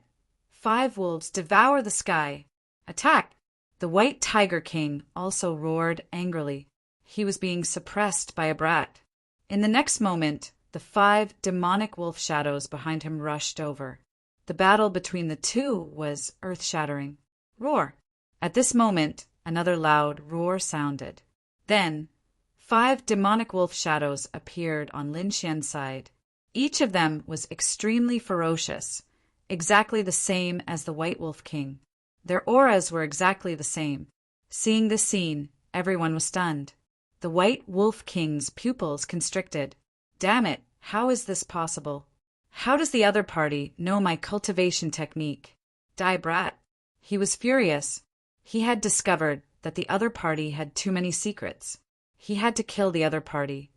5 wolves devour the sky! Attack! The White Tiger King also roared angrily. He was being suppressed by a brat. In the next moment, the 5 demonic wolf shadows behind him rushed over. The battle between the two was earth-shattering. Roar! At this moment, another loud roar sounded. Then, 5 demonic wolf shadows appeared on Lin Xian's side. Each of them was extremely ferocious, exactly the same as the White Wolf King. Their auras were exactly the same. Seeing this scene, everyone was stunned. The White Wolf King's pupils constricted. Damn it, how is this possible? How does the other party know my cultivation technique? Die brat. He was furious. He had discovered that the other party had too many secrets. He had to kill the other party.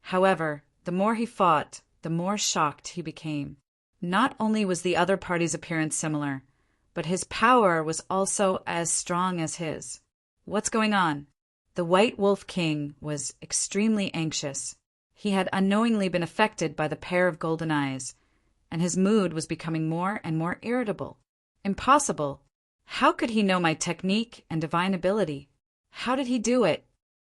However, the more he fought, the more shocked he became. Not only was the other party's appearance similar, but his power was also as strong as his. What's going on? The White Wolf King was extremely anxious. He had unknowingly been affected by the pair of golden eyes, and his mood was becoming more and more irritable. Impossible! How could he know my technique and divine ability? How did he do it?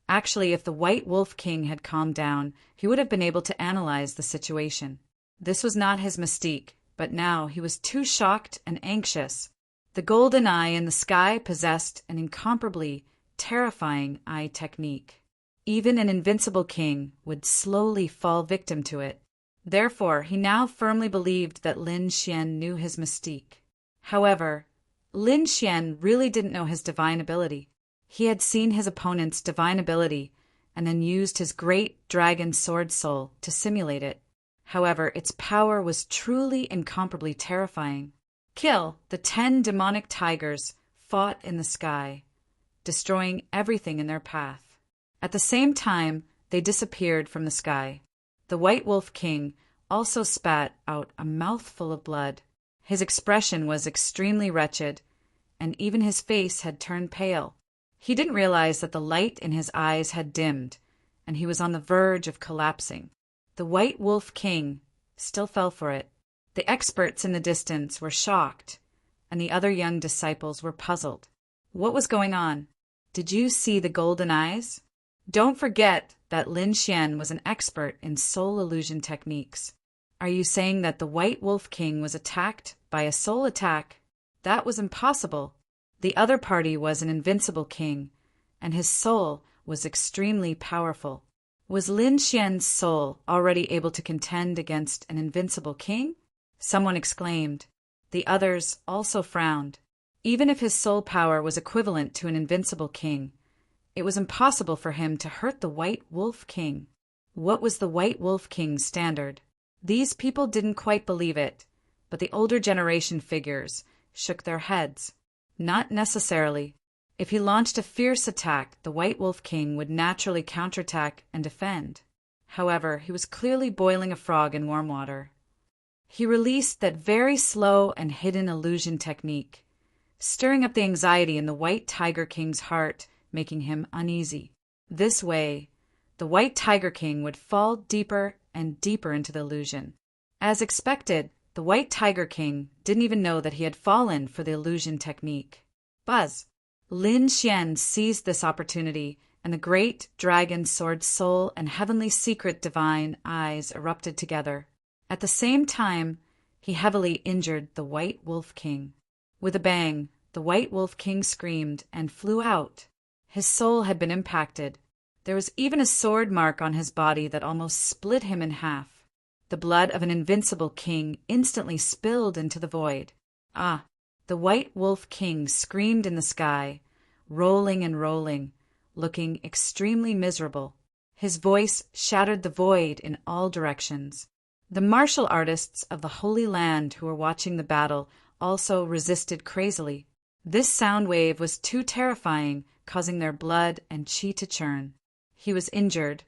Actually, if the White Wolf King had calmed down, he would have been able to analyze the situation. This was not his mystique, but now he was too shocked and anxious. The golden eye in the sky possessed an incomparably terrifying eye technique. Even an invincible king would slowly fall victim to it. Therefore, he now firmly believed that Lin Xian knew his mystique. However, Lin Xian really didn't know his divine ability. He had seen his opponent's divine ability and then used his great dragon sword soul to simulate it. However, its power was truly incomparably terrifying. Kill! The 10 demonic tigers fought in the sky, destroying everything in their path. At the same time, they disappeared from the sky. The White Wolf King also spat out a mouthful of blood. His expression was extremely wretched, and even his face had turned pale. He didn't realize that the light in his eyes had dimmed, and he was on the verge of collapsing. The White Wolf King still fell for it. The experts in the distance were shocked, and the other young disciples were puzzled. What was going on? Did you see the golden eyes? Don't forget that Lin Xian was an expert in soul illusion techniques. Are you saying that the White Wolf King was attacked by a soul attack? That was impossible. The other party was an invincible king, and his soul was extremely powerful. Was Lin Xian's soul already able to contend against an invincible king? Someone exclaimed. The others also frowned. Even if his soul power was equivalent to an invincible king, it was impossible for him to hurt the White Wolf King. What was the White Wolf King's standard? These people didn't quite believe it, but the older generation figures shook their heads. Not necessarily. If he launched a fierce attack, the White Wolf King would naturally counterattack and defend. However, he was clearly boiling a frog in warm water. He released that very slow and hidden illusion technique, stirring up the anxiety in the White Tiger King's heart, making him uneasy. This way, the White Tiger King would fall deeper and deeper into the illusion. As expected, the White Tiger King didn't even know that he had fallen for the illusion technique. Buzz! Lin Xian seized this opportunity, and the great dragon sword soul and heavenly secret divine eyes erupted together. At the same time, he heavily injured the White Wolf King. With a bang, the White Wolf King screamed and flew out. His soul had been impacted. There was even a sword mark on his body that almost split him in half. The blood of an invincible king instantly spilled into the void. Ah! The White Wolf King screamed in the sky, rolling and rolling, looking extremely miserable. His voice shattered the void in all directions. The martial artists of the Holy Land who were watching the battle also resisted crazily. This sound wave was too terrifying, causing their blood and chi to churn. He was injured.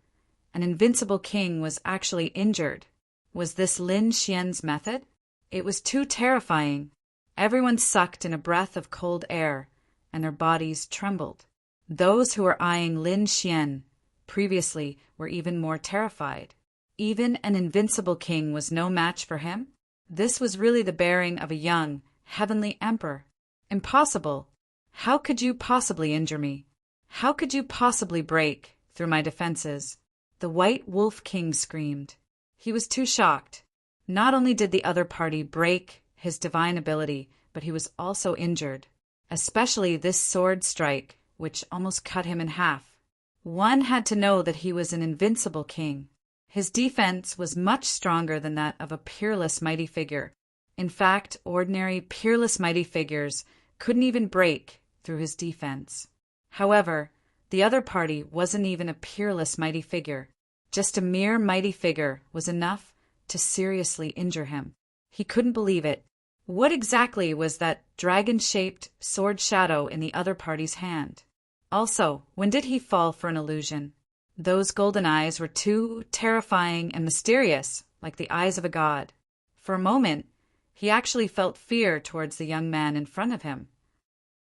An invincible king was actually injured. Was this Lin Xian's method? It was too terrifying. Everyone sucked in a breath of cold air, and their bodies trembled. Those who were eyeing Lin Xian previously were even more terrified. Even an invincible king was no match for him? This was really the bearing of a young, heavenly emperor. Impossible! How could you possibly injure me? How could you possibly break through my defenses? The White Wolf King screamed. He was too shocked. Not only did the other party break his divine ability, but he was also injured, especially this sword strike, which almost cut him in half. One had to know that he was an invincible king. His defense was much stronger than that of a peerless mighty figure. In fact, ordinary peerless mighty figures couldn't even break through his defense. However, the other party wasn't even a peerless mighty figure. Just a mere mighty figure was enough to seriously injure him. He couldn't believe it. What exactly was that dragon-shaped sword shadow in the other party's hand? Also, when did he fall for an illusion? Those golden eyes were too terrifying and mysterious, like the eyes of a god. For a moment, he actually felt fear towards the young man in front of him.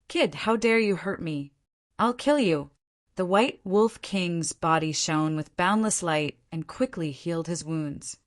"Kid, how dare you hurt me? I'll kill you." The White Wolf King's body shone with boundless light and quickly healed his wounds.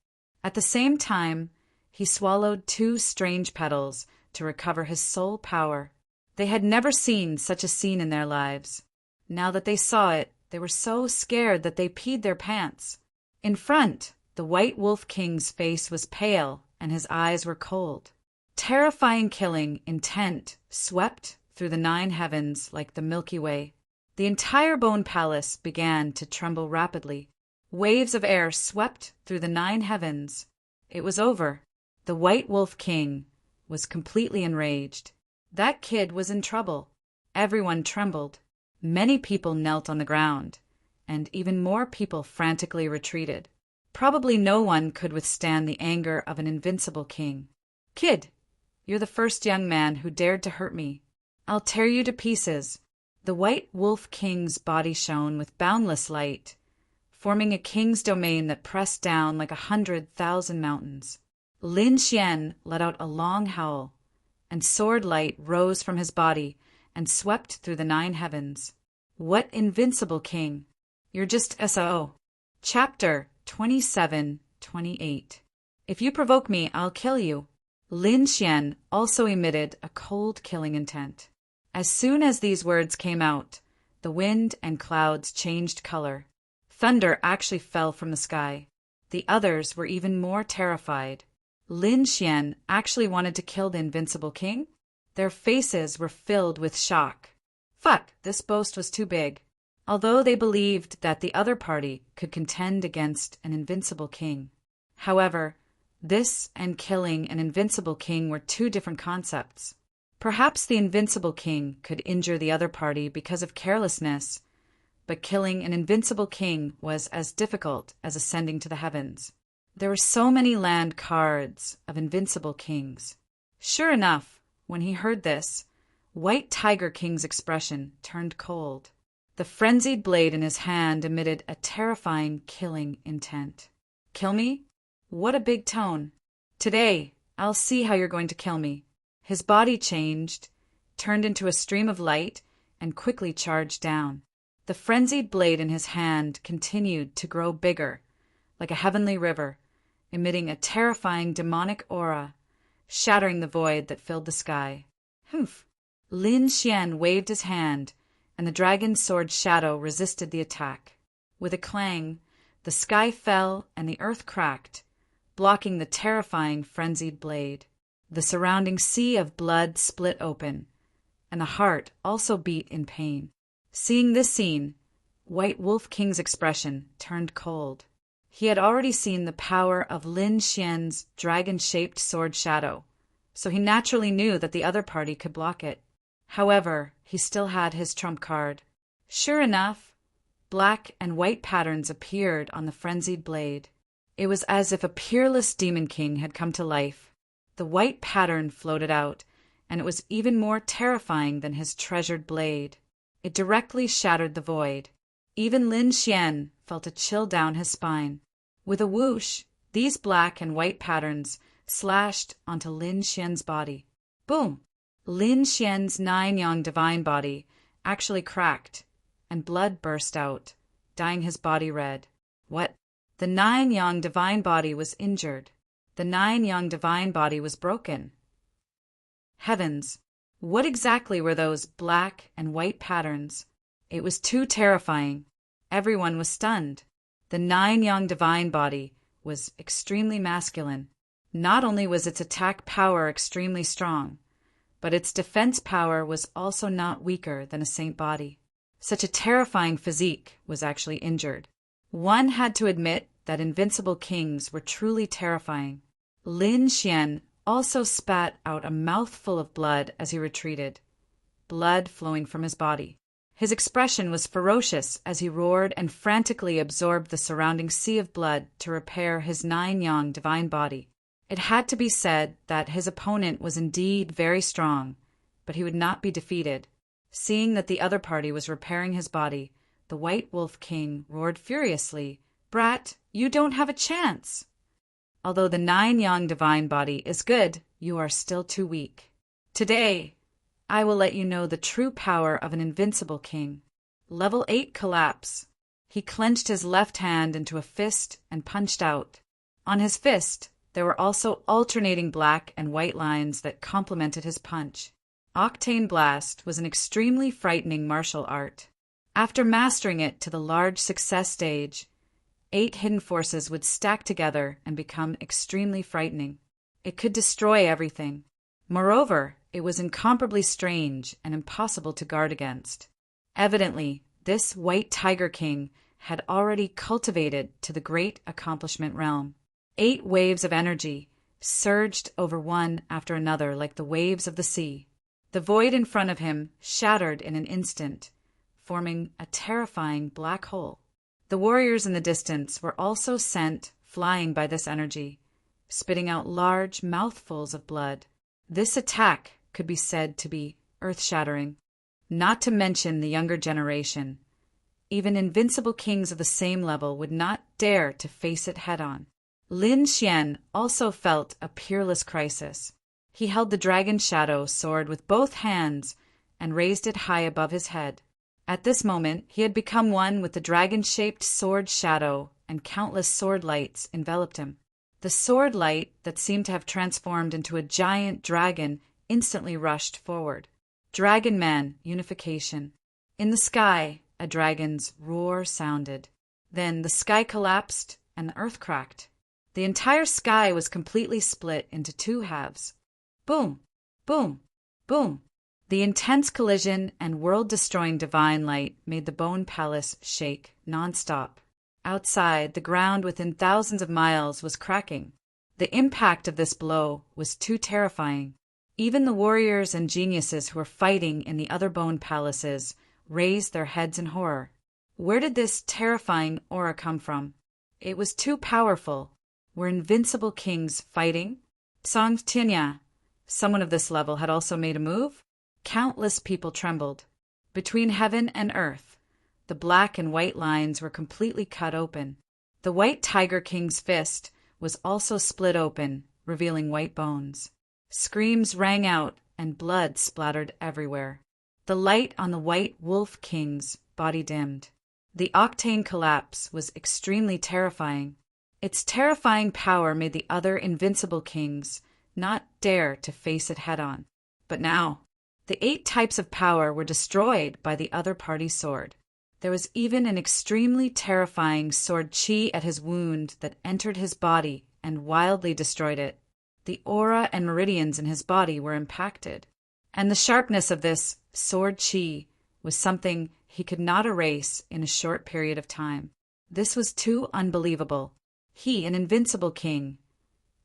At the same time, he swallowed 2 strange petals to recover his soul power. They had never seen such a scene in their lives. Now that they saw it, they were so scared that they peed their pants. In front, the White Wolf King's face was pale and his eyes were cold. Terrifying killing intent swept through the 9 heavens like the Milky Way. The entire Bone Palace began to tremble rapidly. Waves of air swept through the 9 heavens. It was over. The White Wolf King was completely enraged. That kid was in trouble. Everyone trembled. Many people knelt on the ground, and even more people frantically retreated. Probably no one could withstand the anger of an invincible king. "Kid, you're the first young man who dared to hurt me. I'll tear you to pieces." The White Wolf King's body shone with boundless light, forming a king's domain that pressed down like 100,000 mountains. Lin Xian let out a long howl, and sword light rose from his body and swept through the 9 heavens. What invincible king! You're just SO. Chapter 27-28. If you provoke me, I'll kill you. Lin Xian also emitted a cold killing intent. As soon as these words came out, the wind and clouds changed color. Thunder actually fell from the sky. The others were even more terrified. Lin Xian actually wanted to kill the invincible king? Their faces were filled with shock. Fuck, this boast was too big. Although they believed that the other party could contend against an invincible king. However, this and killing an invincible king were 2 different concepts. Perhaps the invincible king could injure the other party because of carelessness, but killing an invincible king was as difficult as ascending to the heavens. There were so many land cards of invincible kings. Sure enough, when he heard this, White Tiger King's expression turned cold. The frenzied blade in his hand emitted a terrifying killing intent. "Kill me? What a big tone. Today, I'll see how you're going to kill me." His body changed, turned into a stream of light, and quickly charged down. The frenzied blade in his hand continued to grow bigger, like a heavenly river, emitting a terrifying demonic aura, shattering the void that filled the sky. Humph! Lin Xian waved his hand, and the dragon's sword shadow resisted the attack. With a clang, the sky fell and the earth cracked. blocking the terrifying, frenzied blade. The surrounding sea of blood split open, and the heart also beat in pain. Seeing this scene, White Wolf King's expression turned cold. He had already seen the power of Lin Xian's dragon-shaped sword shadow, so he naturally knew that the other party could block it. However, he still had his trump card. Sure enough, black and white patterns appeared on the frenzied blade. It was as if a peerless demon king had come to life. The white pattern floated out, and it was even more terrifying than his treasured blade. It directly shattered the void. Even Lin Xian felt a chill down his spine. With a whoosh, these black and white patterns slashed onto Lin Xian's body. Boom! Lin Xian's 9-yang divine body actually cracked, and blood burst out, dyeing his body red. What? The 9-yang divine body was injured. The 9-yang divine body was broken. Heavens! What exactly were those black and white patterns? It was too terrifying. Everyone was stunned. The 9-yang divine body was extremely masculine. Not only was its attack power extremely strong, but its defense power was also not weaker than a saint body. Such a terrifying physique was actually injured. One had to admit that invincible kings were truly terrifying. Lin Xian also spat out a mouthful of blood as he retreated, blood flowing from his body. His expression was ferocious as he roared and frantically absorbed the surrounding sea of blood to repair his 9-yang divine body. It had to be said that his opponent was indeed very strong, but he would not be defeated. Seeing that the other party was repairing his body, the White Wolf King roared furiously, "Brat, you don't have a chance! Although the 9-yang divine body is good, you are still too weak. Today, I will let you know the true power of an invincible king." Level 8 collapse. He clenched his left hand into a fist and punched out. On his fist, there were also alternating black and white lines that complemented his punch. Octane Blast was an extremely frightening martial art. After mastering it to the large success stage, 8 hidden forces would stack together and become extremely frightening. It could destroy everything. Moreover, it was incomparably strange and impossible to guard against. Evidently, this White Tiger King had already cultivated to the great accomplishment realm. 8 waves of energy surged over one after another like the waves of the sea. The void in front of him shattered in an instant, forming a terrifying black hole. The warriors in the distance were also sent flying by this energy, spitting out large mouthfuls of blood. This attack could be said to be earth-shattering, not to mention the younger generation. Even invincible kings of the same level would not dare to face it head-on. Lin Xian also felt a peerless crisis. He held the dragon shadow sword with both hands and raised it high above his head. At this moment, he had become one with the dragon-shaped sword shadow, and countless sword lights enveloped him. The sword light that seemed to have transformed into a giant dragon instantly rushed forward. Dragon Man unification. In the sky, a dragon's roar sounded. Then the sky collapsed and the earth cracked. The entire sky was completely split into 2 halves. Boom! Boom! Boom! The intense collision and world-destroying divine light made the Bone Palace shake non-stop. Outside, the ground within thousands of miles was cracking. The impact of this blow was too terrifying. Even the warriors and geniuses who were fighting in the other bone palaces raised their heads in horror. Where did this terrifying aura come from? It was too powerful. Were invincible kings fighting? Song Tinya, someone of this level, had also made a move. Countless people trembled. Between heaven and earth, the black and white lines were completely cut open. The White Tiger King's fist was also split open, revealing white bones. Screams rang out and blood splattered everywhere. The light on the White Wolf King's body dimmed. The octane collapse was extremely terrifying. Its terrifying power made the other invincible kings not dare to face it head-on. But now, the 8 types of power were destroyed by the other party's sword. There was even an extremely terrifying sword chi at his wound that entered his body and wildly destroyed it. The aura and meridians in his body were impacted, and the sharpness of this sword chi was something he could not erase in a short period of time. This was too unbelievable. He, an invincible king,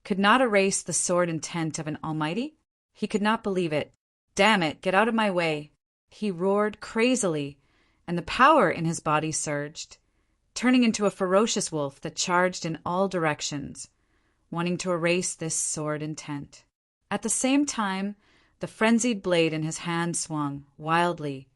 could not erase the sword intent of an almighty? He could not believe it. Damn it, get out of my way! He roared crazily, and the power in his body surged, turning into a ferocious wolf that charged in all directions, wanting to erase this sword intent. At the same time, the frenzied blade in his hand swung wildly,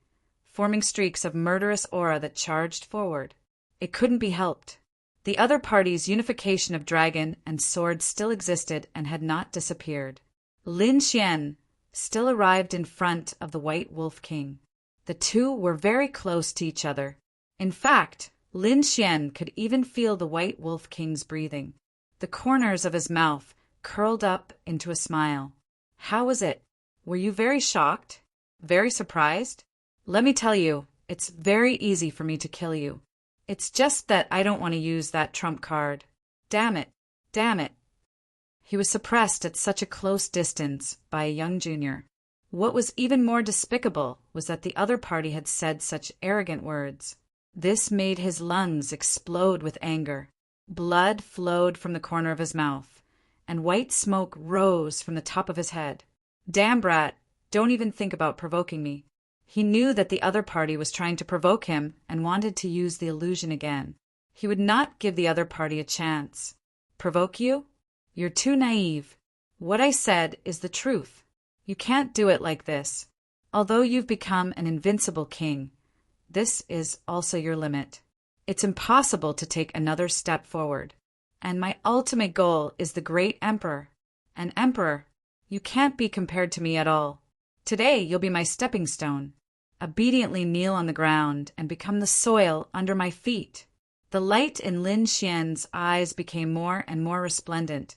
forming streaks of murderous aura that charged forward. It couldn't be helped. The other party's unification of dragon and sword still existed and had not disappeared. Lin Xian still arrived in front of the White Wolf King. The two were very close to each other. In fact, Lin Xian could even feel the White Wolf King's breathing. The corners of his mouth curled up into a smile. How was it? Were you very shocked? Very surprised? Let me tell you, it's very easy for me to kill you. It's just that I don't want to use that trump card. Damn it. Damn it. He was suppressed at such a close distance by a young junior. What was even more despicable was that the other party had said such arrogant words. This made his lungs explode with anger. Blood flowed from the corner of his mouth, and white smoke rose from the top of his head. Damn brat, don't even think about provoking me. He knew that the other party was trying to provoke him and wanted to use the illusion again. He would not give the other party a chance. Provoke you? You're too naive. What I said is the truth. You can't do it like this. Although you've become an invincible king, this is also your limit. It's impossible to take another step forward. And my ultimate goal is the great emperor. An emperor. You can't be compared to me at all. Today you'll be my stepping stone. Obediently kneel on the ground and become the soil under my feet. The light in Lin Xian's eyes became more and more resplendent,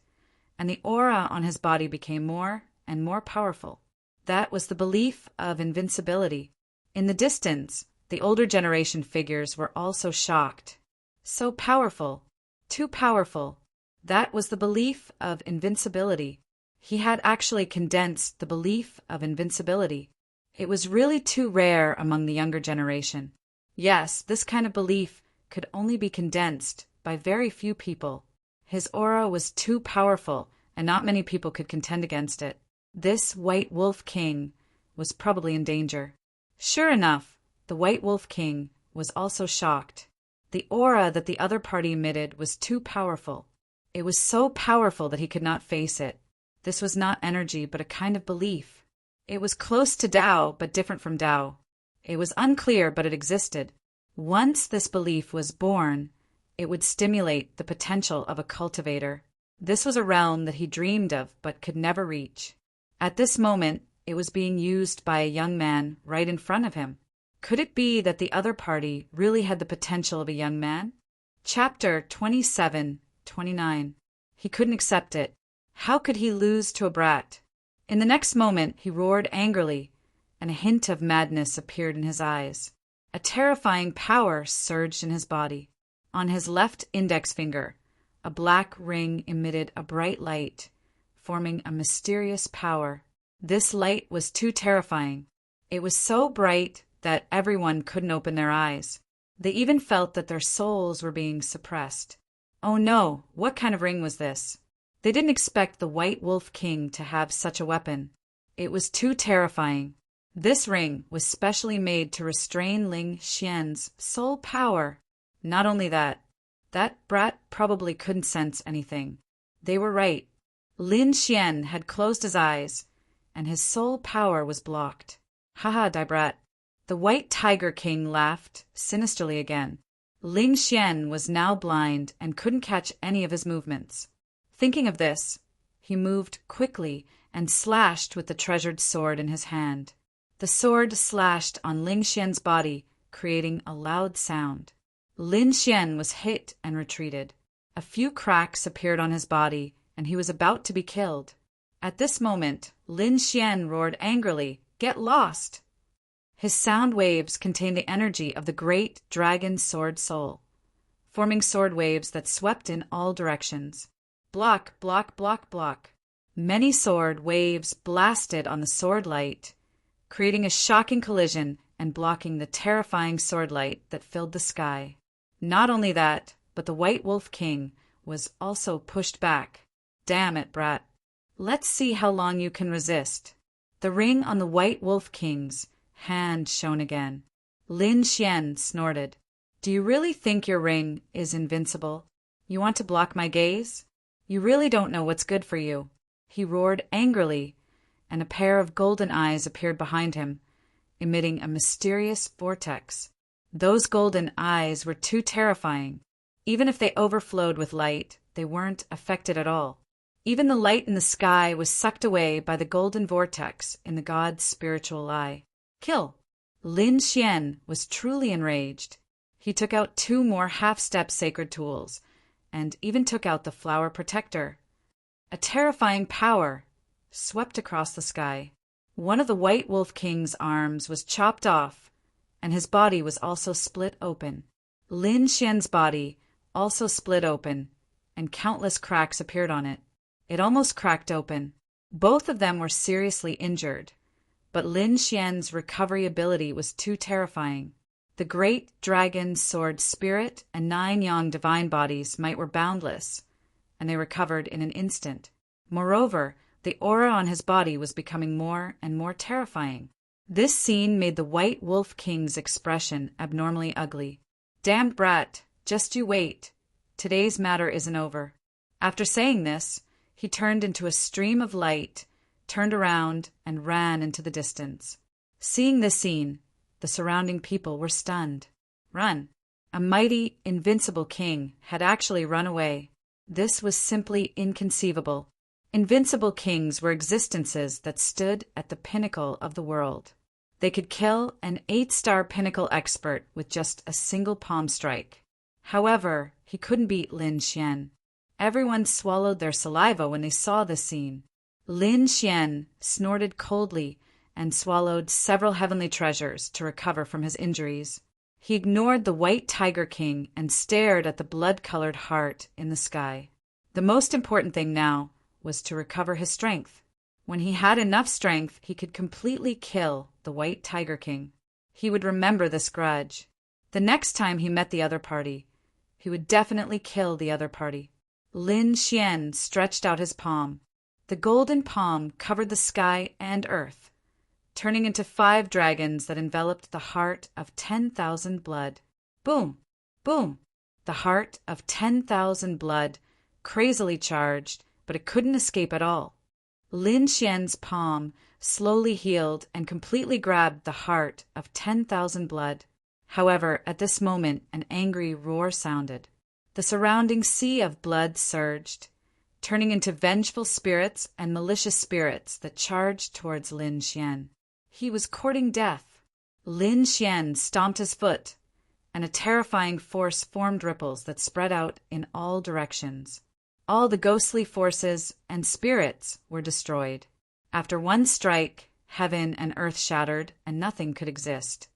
and the aura on his body became more and more powerful. That was the belief of invincibility. In the distance, the older generation figures were also shocked. So powerful, too powerful. That was the belief of invincibility. He had actually condensed the belief of invincibility. It was really too rare among the younger generation. Yes, this kind of belief could only be condensed by very few people. His aura was too powerful, and not many people could contend against it. This White Wolf King was probably in danger. Sure enough, the White Wolf King was also shocked. The aura that the other party emitted was too powerful. It was so powerful that he could not face it. This was not energy, but a kind of belief. It was close to Tao, but different from Tao. It was unclear, but it existed. Once this belief was born, it would stimulate the potential of a cultivator. This was a realm that he dreamed of, but could never reach. At this moment, it was being used by a young man right in front of him. Could it be that the other party really had the potential of a young man? Chapter 27-29. He couldn't accept it. How could he lose to a brat? In the next moment, he roared angrily, and a hint of madness appeared in his eyes. A terrifying power surged in his body. On his left index finger, a black ring emitted a bright light, forming a mysterious power. This light was too terrifying. It was so bright that everyone couldn't open their eyes. They even felt that their souls were being suppressed. Oh no, what kind of ring was this? They didn't expect the White Wolf King to have such a weapon. It was too terrifying. This ring was specially made to restrain Lin Xian's soul power. Not only that brat probably couldn't sense anything. They were right. Lin Xian had closed his eyes, and his soul power was blocked. Haha, die brat. The White Tiger King laughed sinisterly again. Lin Xian was now blind and couldn't catch any of his movements. Thinking of this, he moved quickly and slashed with the treasured sword in his hand. The sword slashed on Lin Xian's body, creating a loud sound. Lin Xian was hit and retreated. A few cracks appeared on his body, and he was about to be killed. At this moment, Lin Xian roared angrily, "Get lost!" His sound waves contained the energy of the great dragon sword soul, forming sword waves that swept in all directions. Block, block, block, block. Many sword waves blasted on the sword light, creating a shocking collision and blocking the terrifying sword light that filled the sky. Not only that, but the White Wolf King was also pushed back. Damn it, brat. Let's see how long you can resist. The ring on the White Wolf King's hand shone again. Lin Xian snorted. Do you really think your ring is invincible? You want to block my gaze? You really don't know what's good for you. He roared angrily, and a pair of golden eyes appeared behind him, emitting a mysterious vortex. Those golden eyes were too terrifying. Even if they overflowed with light, they weren't affected at all. Even the light in the sky was sucked away by the golden vortex in the god's spiritual eye. Kill! Lin Xian was truly enraged. He took out 2 more half-step sacred tools, and even took out the flower protector. A terrifying power swept across the sky. One of the White Wolf King's arms was chopped off, and his body was also split open. Lin Xian's body also split open, and countless cracks appeared on it. It almost cracked open. Both of them were seriously injured, but Lin Xian's recovery ability was too terrifying. The great dragon sword spirit and 9 yang divine bodies might were boundless, and they recovered in an instant. Moreover, the aura on his body was becoming more and more terrifying. This scene made the White Wolf King's expression abnormally ugly. Damned brat, just you wait. Today's matter isn't over. After saying this, he turned into a stream of light, turned around, and ran into the distance. Seeing this scene, the surrounding people were stunned. Run! A mighty, invincible king had actually run away. This was simply inconceivable. Invincible kings were existences that stood at the pinnacle of the world. They could kill an 8-star pinnacle expert with just a single palm strike. However, he couldn't beat Lin Xian. Everyone swallowed their saliva when they saw this scene. Lin Xian snorted coldly and swallowed several heavenly treasures to recover from his injuries. He ignored the White Tiger King and stared at the blood-colored heart in the sky. The most important thing now was to recover his strength. When he had enough strength, he could completely kill the White Tiger King. He would remember this grudge. The next time he met the other party, he would definitely kill the other party. Lin Xian stretched out his palm. The golden palm covered the sky and earth, turning into 5 dragons that enveloped the heart of 10,000 blood. Boom! Boom! The heart of 10,000 blood, crazily charged, but it couldn't escape at all. Lin Xian's palm slowly healed and completely grabbed the heart of 10,000 blood. However, at this moment, an angry roar sounded. The surrounding sea of blood surged, turning into vengeful spirits and malicious spirits that charged towards Lin Xian. He was courting death. Lin Xian stomped his foot, and a terrifying force formed ripples that spread out in all directions. All the ghostly forces and spirits were destroyed. After one strike, heaven and earth shattered, and nothing could exist.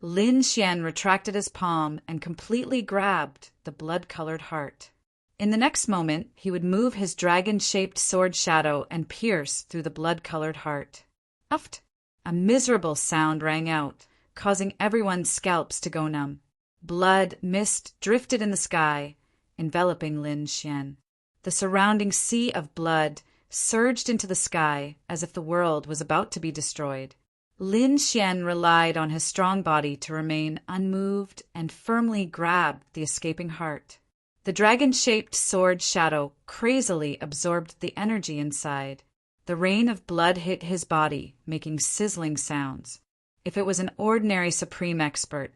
Lin Xian retracted his palm and completely grabbed the blood-colored heart. In the next moment, he would move his dragon-shaped sword shadow and pierce through the blood-colored heart. Uft! A miserable sound rang out, causing everyone's scalps to go numb. Blood mist drifted in the sky, enveloping Lin Xian. The surrounding sea of blood surged into the sky as if the world was about to be destroyed. Lin Xian relied on his strong body to remain unmoved and firmly grabbed the escaping heart. The dragon-shaped sword shadow crazily absorbed the energy inside. The rain of blood hit his body, making sizzling sounds. If it was an ordinary supreme expert,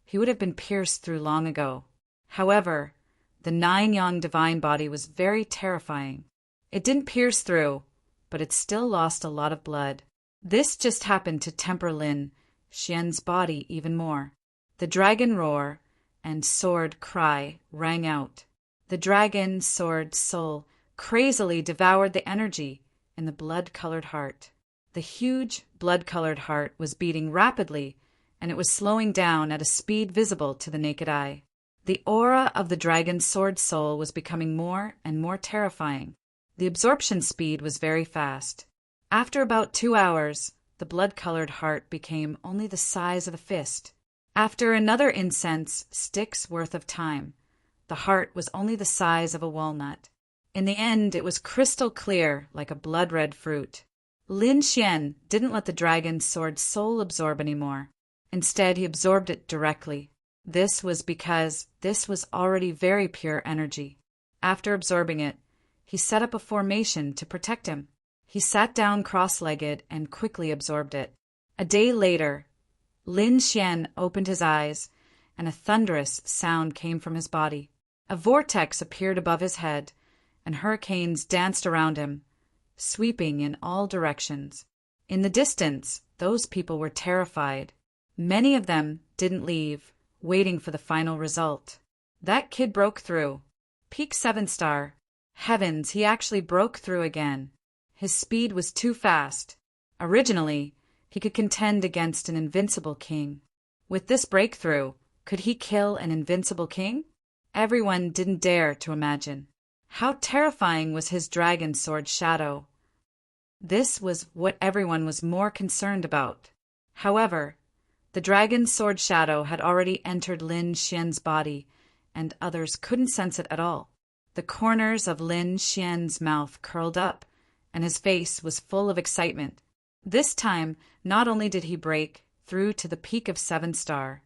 he would have been pierced through long ago. However, the 9 yang divine body was very terrifying. It didn't pierce through, but it still lost a lot of blood. This just happened to temper Lin Xian's body even more. The dragon roar and sword cry rang out. The dragon sword soul crazily devoured the energy in the blood-colored heart. The huge blood-colored heart was beating rapidly, and it was slowing down at a speed visible to the naked eye. The aura of the dragon's sword soul was becoming more and more terrifying. The absorption speed was very fast. After about 2 hours, the blood-colored heart became only the size of a fist. After another incense stick's worth of time, the heart was only the size of a walnut. In the end, it was crystal clear, like a blood-red fruit. Lin Xian didn't let the dragon's sword soul absorb anymore. Instead, he absorbed it directly. This was because this was already very pure energy. After absorbing it, he set up a formation to protect him. He sat down cross-legged and quickly absorbed it. A day later, Lin Xian opened his eyes, and a thunderous sound came from his body. A vortex appeared above his head, and hurricanes danced around him, sweeping in all directions. In the distance, those people were terrified. Many of them didn't leave, waiting for the final result. That kid broke through. Peak 7-star. Heavens, he actually broke through again. His speed was too fast. Originally, he could contend against an invincible king. With this breakthrough, could he kill an invincible king? Everyone didn't dare to imagine. How terrifying was his dragon sword shadow? This was what everyone was more concerned about. However, the dragon sword shadow had already entered Lin Xian's body, and others couldn't sense it at all. The corners of Lin Xian's mouth curled up, and his face was full of excitement. This time, not only did he break through to the peak of 7-star,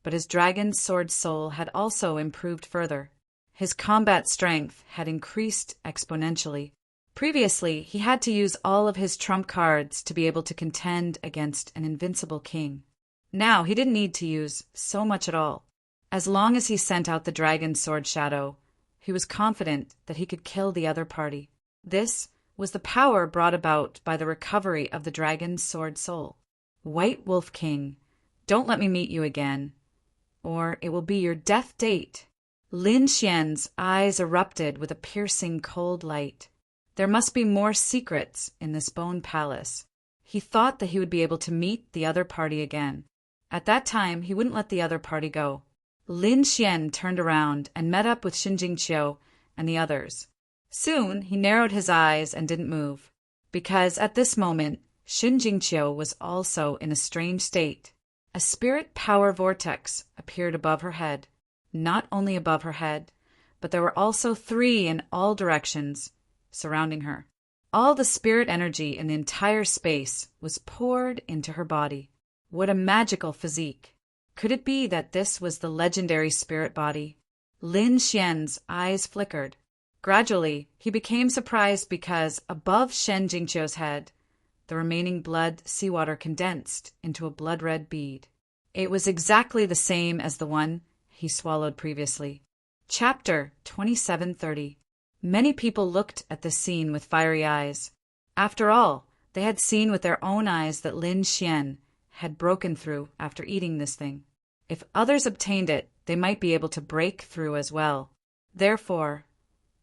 but his dragon sword soul had also improved further. His combat strength had increased exponentially. Previously, he had to use all of his trump cards to be able to contend against an invincible king. Now he didn't need to use so much at all. As long as he sent out the dragon sword shadow, he was confident that he could kill the other party. This was the power brought about by the recovery of the dragon's sword soul. White Wolf King, don't let me meet you again, or it will be your death date. Lin Xian's eyes erupted with a piercing cold light. There must be more secrets in this bone palace. He thought that he would be able to meet the other party again. At that time, he wouldn't let the other party go. Lin Xian turned around and met up with Xin Jingqiu and the others. Soon, he narrowed his eyes and didn't move, because at this moment, Xin Jingqiu was also in a strange state. A spirit power vortex appeared above her head. Not only above her head, but there were also 3 in all directions surrounding her. All the spirit energy in the entire space was poured into her body. What a magical physique! Could it be that this was the legendary spirit body? Lin Xian's eyes flickered. Gradually, he became surprised because above Shen Jingqiu's head, the remaining blood seawater condensed into a blood-red bead. It was exactly the same as the one he swallowed previously. Chapter 2730. Many people looked at this scene with fiery eyes. After all, they had seen with their own eyes that Lin Xian had broken through after eating this thing. If others obtained it, they might be able to break through as well. Therefore,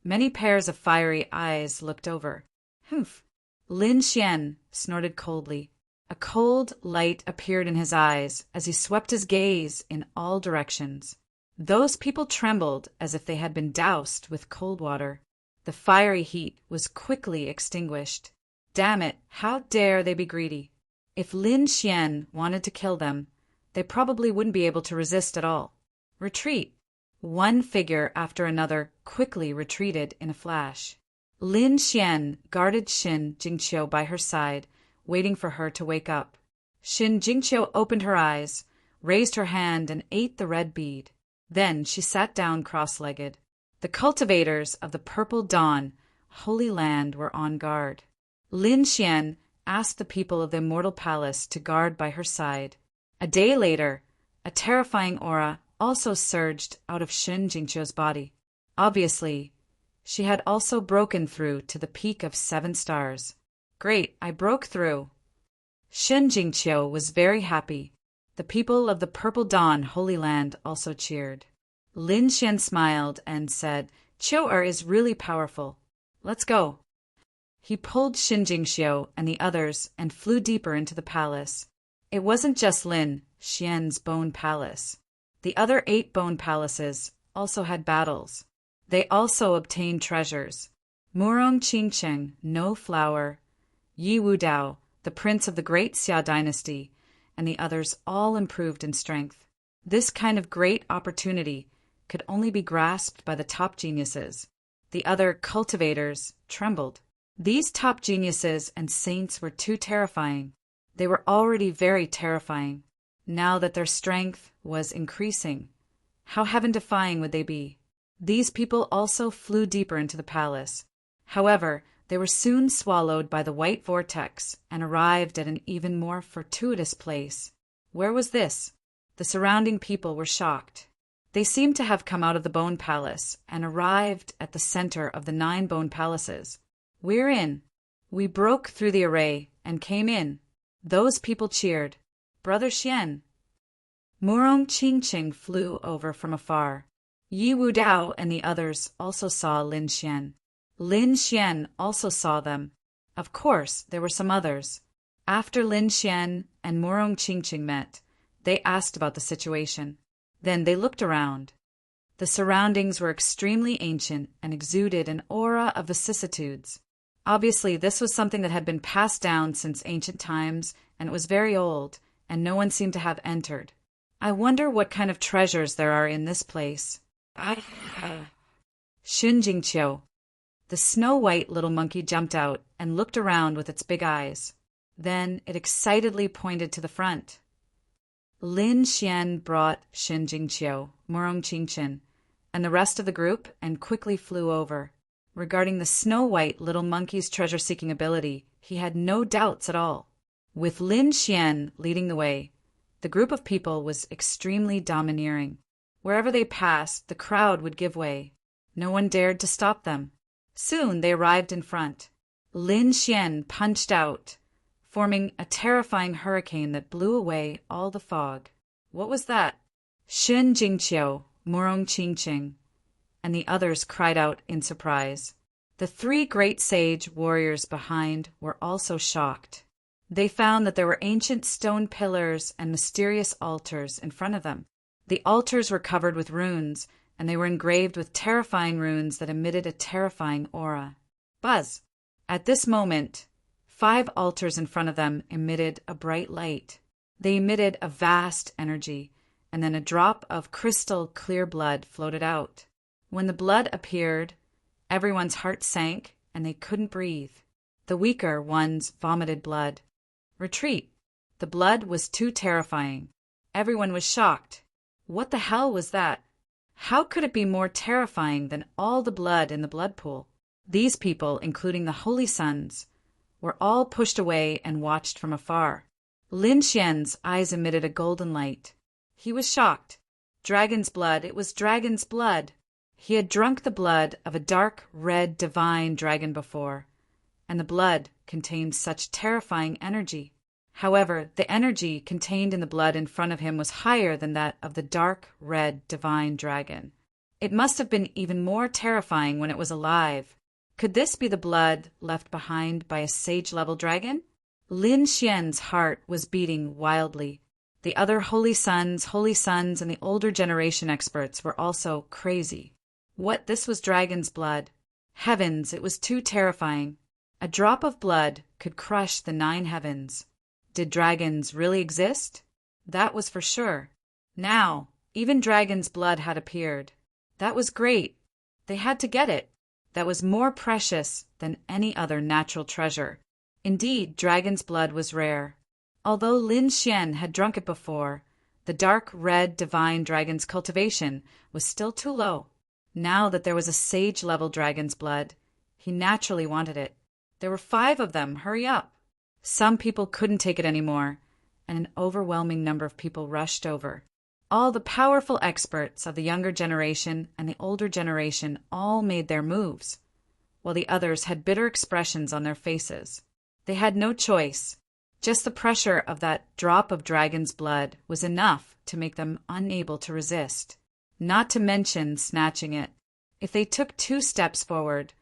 many pairs of fiery eyes looked over. Humph! Lin Xian snorted coldly. A cold light appeared in his eyes as he swept his gaze in all directions. Those people trembled as if they had been doused with cold water. The fiery heat was quickly extinguished. Damn it, how dare they be greedy? If Lin Xian wanted to kill them, they probably wouldn't be able to resist at all. Retreat! One figure after another quickly retreated in a flash. Lin Xian guarded Xin Jingqiu by her side, waiting for her to wake up. Xin Jingqiu opened her eyes, raised her hand, and ate the red bead. Then she sat down cross-legged. The cultivators of the Purple Dawn, Holy Land, were on guard. Lin Xian asked the people of the Immortal Palace to guard by her side. A day later, a terrifying aura also surged out of Xin Jingqiu's body. Obviously, she had also broken through to the peak of 7 stars. Great, I broke through. Xin Jingqiu was very happy. The people of the Purple Dawn Holy Land also cheered. Lin Xian smiled and said, "Qiu is really powerful. Let's go." He pulled Xin Jingqiu and the others and flew deeper into the palace. It wasn't just Lin Xian's bone palace. The other 8 bone palaces also had battles. They also obtained treasures. Murong Qingcheng, no flower, Yi Wudao, the prince of the great Xia dynasty, and the others all improved in strength. This kind of great opportunity could only be grasped by the top geniuses. The other cultivators trembled. These top geniuses and saints were too terrifying. They were already very terrifying. Now that their strength was increasing, how heaven-defying would they be? These people also flew deeper into the palace. However, they were soon swallowed by the white vortex and arrived at an even more fortuitous place. Where was this? The surrounding people were shocked. They seemed to have come out of the Bone Palace and arrived at the center of the 9 bone palaces. We're in. We broke through the array and came in. Those people cheered. Brother Xian. Murong Qingcheng flew over from afar. Yi Wudao and the others also saw Lin Xian. Lin Xian also saw them. Of course, there were some others. After Lin Xian and Murong Qingcheng met, they asked about the situation. Then they looked around. The surroundings were extremely ancient and exuded an aura of vicissitudes. Obviously, this was something that had been passed down since ancient times, and it was very old, and no one seemed to have entered. I wonder what kind of treasures there are in this place. Xunjingqiu. The snow-white little monkey jumped out and looked around with its big eyes. Then it excitedly pointed to the front. Lin Xian brought Xunjingqiu, Murong Qingchen, and the rest of the group and quickly flew over. Regarding the snow-white little monkey's treasure-seeking ability, he had no doubts at all. With Lin Xian leading the way, the group of people was extremely domineering. Wherever they passed, the crowd would give way. No one dared to stop them. Soon they arrived in front. Lin Xian punched out, forming a terrifying hurricane that blew away all the fog. What was that? Xunjingqiu, Murong Qingcheng, and the others cried out in surprise. The 3 great sage warriors behind were also shocked. They found that there were ancient stone pillars and mysterious altars in front of them. The altars were covered with runes, and they were engraved with terrifying runes that emitted a terrifying aura. Buzz! At this moment, 5 altars in front of them emitted a bright light. They emitted a vast energy, and then a drop of crystal clear blood floated out. When the blood appeared, everyone's heart sank, and they couldn't breathe. The weaker ones vomited blood. Retreat! The blood was too terrifying. Everyone was shocked. What the hell was that? How could it be more terrifying than all the blood in the blood pool? These people, including the Holy Sons, were all pushed away and watched from afar. Lin Xian's eyes emitted a golden light. He was shocked. Dragon's blood, it was dragon's blood. He had drunk the blood of a dark red divine dragon before, and the blood contained such terrifying energy. However, the energy contained in the blood in front of him was higher than that of the dark red divine dragon. It must have been even more terrifying when it was alive. Could this be the blood left behind by a sage-level dragon? Lin Xian's heart was beating wildly. The other holy sons, and the older generation experts were also crazy. What, this was dragon's blood? Heavens, it was too terrifying. A drop of blood could crush the 9 heavens. Did dragons really exist? That was for sure. Now, even dragon's blood had appeared. That was great. They had to get it. That was more precious than any other natural treasure. Indeed, dragon's blood was rare. Although Lin Xian had drunk it before, the dark red divine dragon's cultivation was still too low. Now that there was a sage-level dragon's blood, he naturally wanted it. There were 5 of them. Hurry up. Some people couldn't take it anymore, and an overwhelming number of people rushed over. All the powerful experts of the younger generation and the older generation all made their moves, while the others had bitter expressions on their faces. They had no choice. Just the pressure of that drop of dragon's blood was enough to make them unable to resist, not to mention snatching it. If they took 2 steps forward,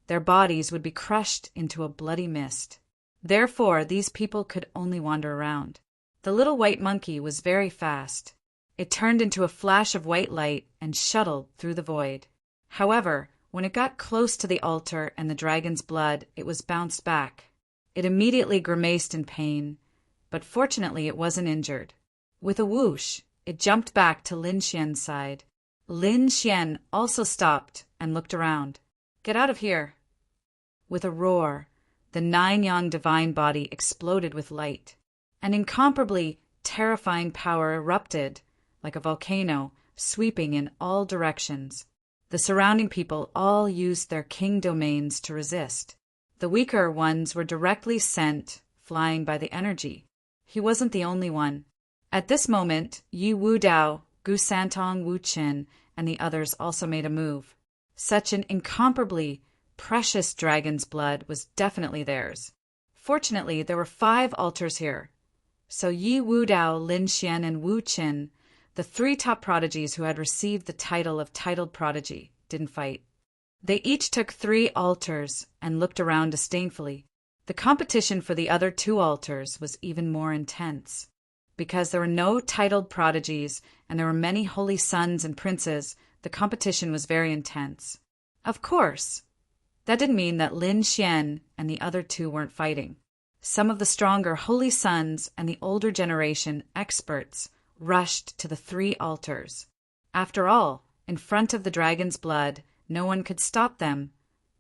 their bodies would be crushed into a bloody mist. Therefore, these people could only wander around. The little white monkey was very fast. It turned into a flash of white light and shuttled through the void. However, when it got close to the altar and the dragon's blood, it was bounced back. It immediately grimaced in pain, but fortunately it wasn't injured. With a whoosh, it jumped back to Lin Xian's side. Lin Xian also stopped and looked around. "Get out of here." With a roar, the 9-yang divine body exploded with light. An incomparably terrifying power erupted, like a volcano, sweeping in all directions. The surrounding people all used their king domains to resist. The weaker ones were directly sent, flying by the energy. He wasn't the only one. At this moment, Yi Wudao, Gu Santong Wu Qin, and the others also made a move. Such an incomparably precious dragon's blood was definitely theirs. Fortunately, there were 5 altars here. So Yi Wudao, Lin Xian, and Wu Qin, the 3 top prodigies who had received the title of titled prodigy, didn't fight. They each took 3 altars and looked around disdainfully. The competition for the other 2 altars was even more intense. Because there were no titled prodigies and there were many holy sons and princes, the competition was very intense. Of course, that didn't mean that Lin Xian and the other 2 weren't fighting. Some of the stronger holy sons and the older generation experts rushed to the 3 altars. After all, in front of the dragon's blood, no one could stop them,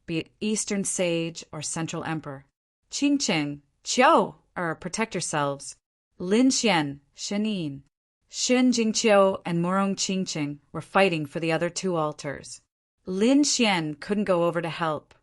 be it Eastern Sage or Central Emperor. Qingqing, Qiao, protect yourselves. Lin Xian, Shenin, Xun Jingqiu, and Murong Qingqing were fighting for the other 2 altars. Lin Xian couldn't go over to help,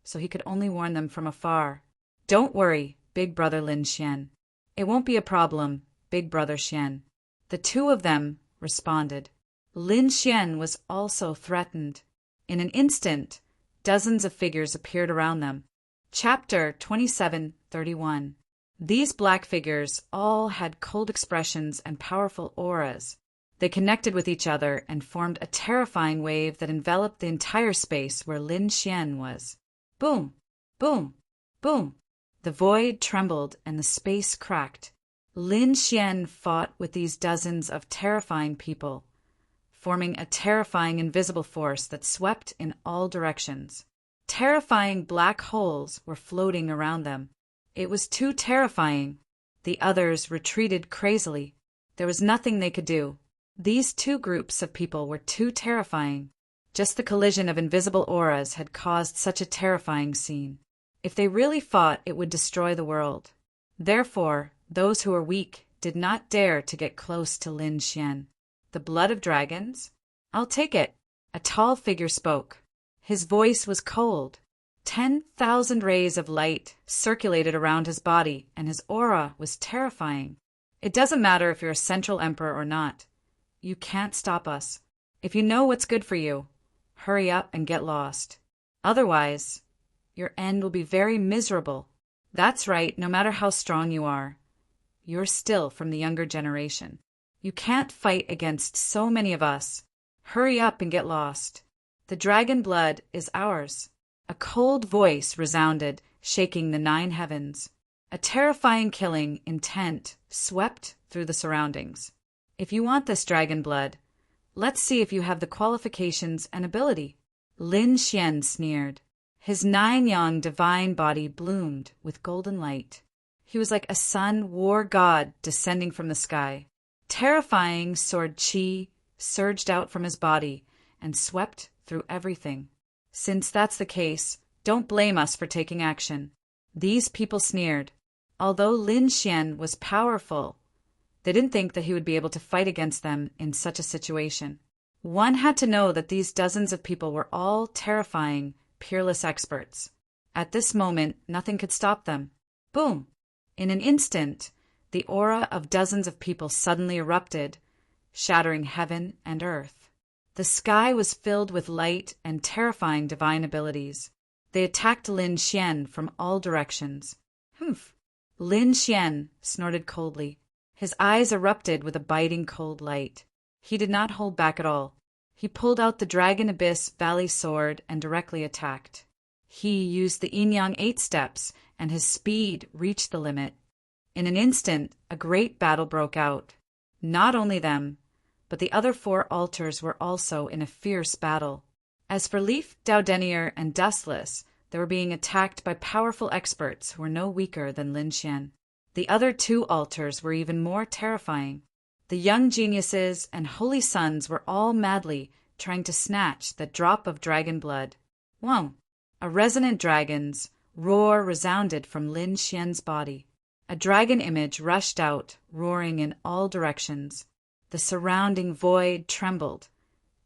so he could only warn them from afar. "Don't worry, big brother Lin Xian. It won't be a problem, big brother Xian." The 2 of them responded. Lin Xian was also threatened. In an instant, dozens of figures appeared around them. Chapter 27:31. These black figures all had cold expressions and powerful auras. They connected with each other and formed a terrifying wave that enveloped the entire space where Lin Xian was. Boom! Boom! Boom! The void trembled and the space cracked. Lin Xian fought with these dozens of terrifying people, forming a terrifying invisible force that swept in all directions. Terrifying black holes were floating around them. It was too terrifying. The others retreated crazily. There was nothing they could do. These 2 groups of people were too terrifying. Just the collision of invisible auras had caused such a terrifying scene. If they really fought, it would destroy the world. Therefore, those who were weak did not dare to get close to Lin Xian. "The blood of dragons? I'll take it." A tall figure spoke. His voice was cold. 10,000 rays of light circulated around his body, and his aura was terrifying. "It doesn't matter if you're a Central Emperor or not. You can't stop us. If you know what's good for you, hurry up and get lost. Otherwise, your end will be very miserable." "That's right, no matter how strong you are. You're still from the younger generation. You can't fight against so many of us. Hurry up and get lost. The dragon blood is ours." A cold voice resounded, shaking the 9 heavens. A terrifying killing intent swept through the surroundings. "If you want this dragon blood, let's see if you have the qualifications and ability." Lin Xian sneered. His 9-yang divine body bloomed with golden light. He was like a sun war god descending from the sky. Terrifying sword qi surged out from his body and swept through everything. Since that's the case, don't blame us for taking action. These people sneered. Although Lin Xian was powerful, they didn't think that he would be able to fight against them in such a situation. One had to know that these dozens of people were all terrifying, peerless experts. At this moment, nothing could stop them. Boom! In an instant, the aura of dozens of people suddenly erupted, shattering heaven and earth. The sky was filled with light and terrifying divine abilities. They attacked Lin Xian from all directions. "Humph!" Lin Xian snorted coldly. His eyes erupted with a biting cold light. He did not hold back at all. He pulled out the Dragon Abyss Valley Sword and directly attacked. He used the Yin-Yang 8 steps, and his speed reached the limit. In an instant, a great battle broke out. Not only them, but the other 4 altars were also in a fierce battle. As for Leaf, Doudenier, and Dustless, they were being attacked by powerful experts who were no weaker than Lin Xian. The other 2 altars were even more terrifying. The young geniuses and holy sons were all madly trying to snatch the drop of dragon blood. Whoa! A resonant dragon's roar resounded from Lin Xian's body. A dragon image rushed out, roaring in all directions. The surrounding void trembled,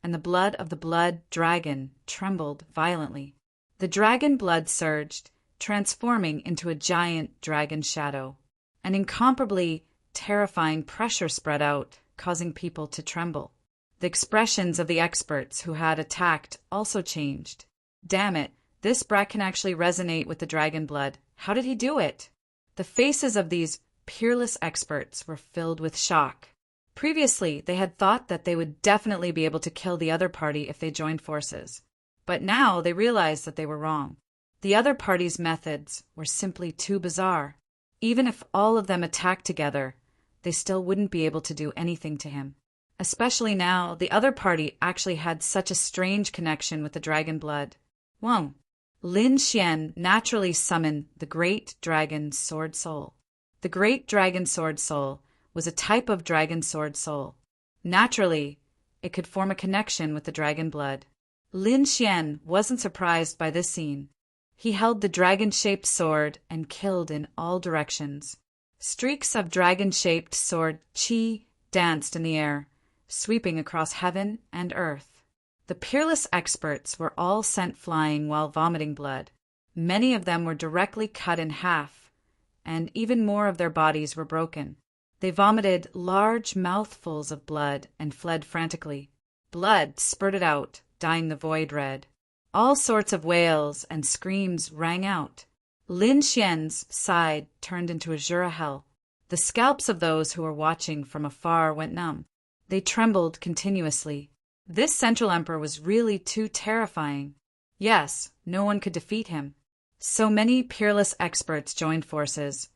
and the blood of the blood dragon trembled violently. The dragon blood surged, transforming into a giant dragon shadow. An incomparably terrifying pressure spread out, causing people to tremble. The expressions of the experts who had attacked also changed. Damn it, this brat can actually resonate with the dragon blood. How did he do it? The faces of these peerless experts were filled with shock. Previously, they had thought that they would definitely be able to kill the other party if they joined forces. But now they realized that they were wrong. The other party's methods were simply too bizarre. Even if all of them attacked together, they still wouldn't be able to do anything to him. Especially now, the other party actually had such a strange connection with the dragon blood. Whoa! Lin Xian naturally summoned the Great Dragon Sword Soul. The Great Dragon Sword Soul was a type of dragon sword soul. Naturally, it could form a connection with the dragon blood. Lin Xian wasn't surprised by this scene. He held the dragon-shaped sword and killed in all directions. Streaks of dragon-shaped sword qi danced in the air, sweeping across heaven and earth. The peerless experts were all sent flying while vomiting blood. Many of them were directly cut in half, and even more of their bodies were broken. They vomited large mouthfuls of blood and fled frantically. Blood spurted out, dyeing the void red. All sorts of wails and screams rang out. Lin Xian's side turned into azure hell. The scalps of those who were watching from afar went numb. They trembled continuously. This Central Emperor was really too terrifying. Yes, no one could defeat him. So many peerless experts joined forces,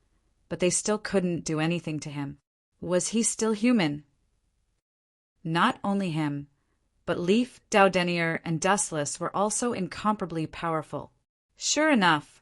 but they still couldn't do anything to him. Was he still human? Not only him, but Leaf, Doudenier, and Dustless were also incomparably powerful. Sure enough,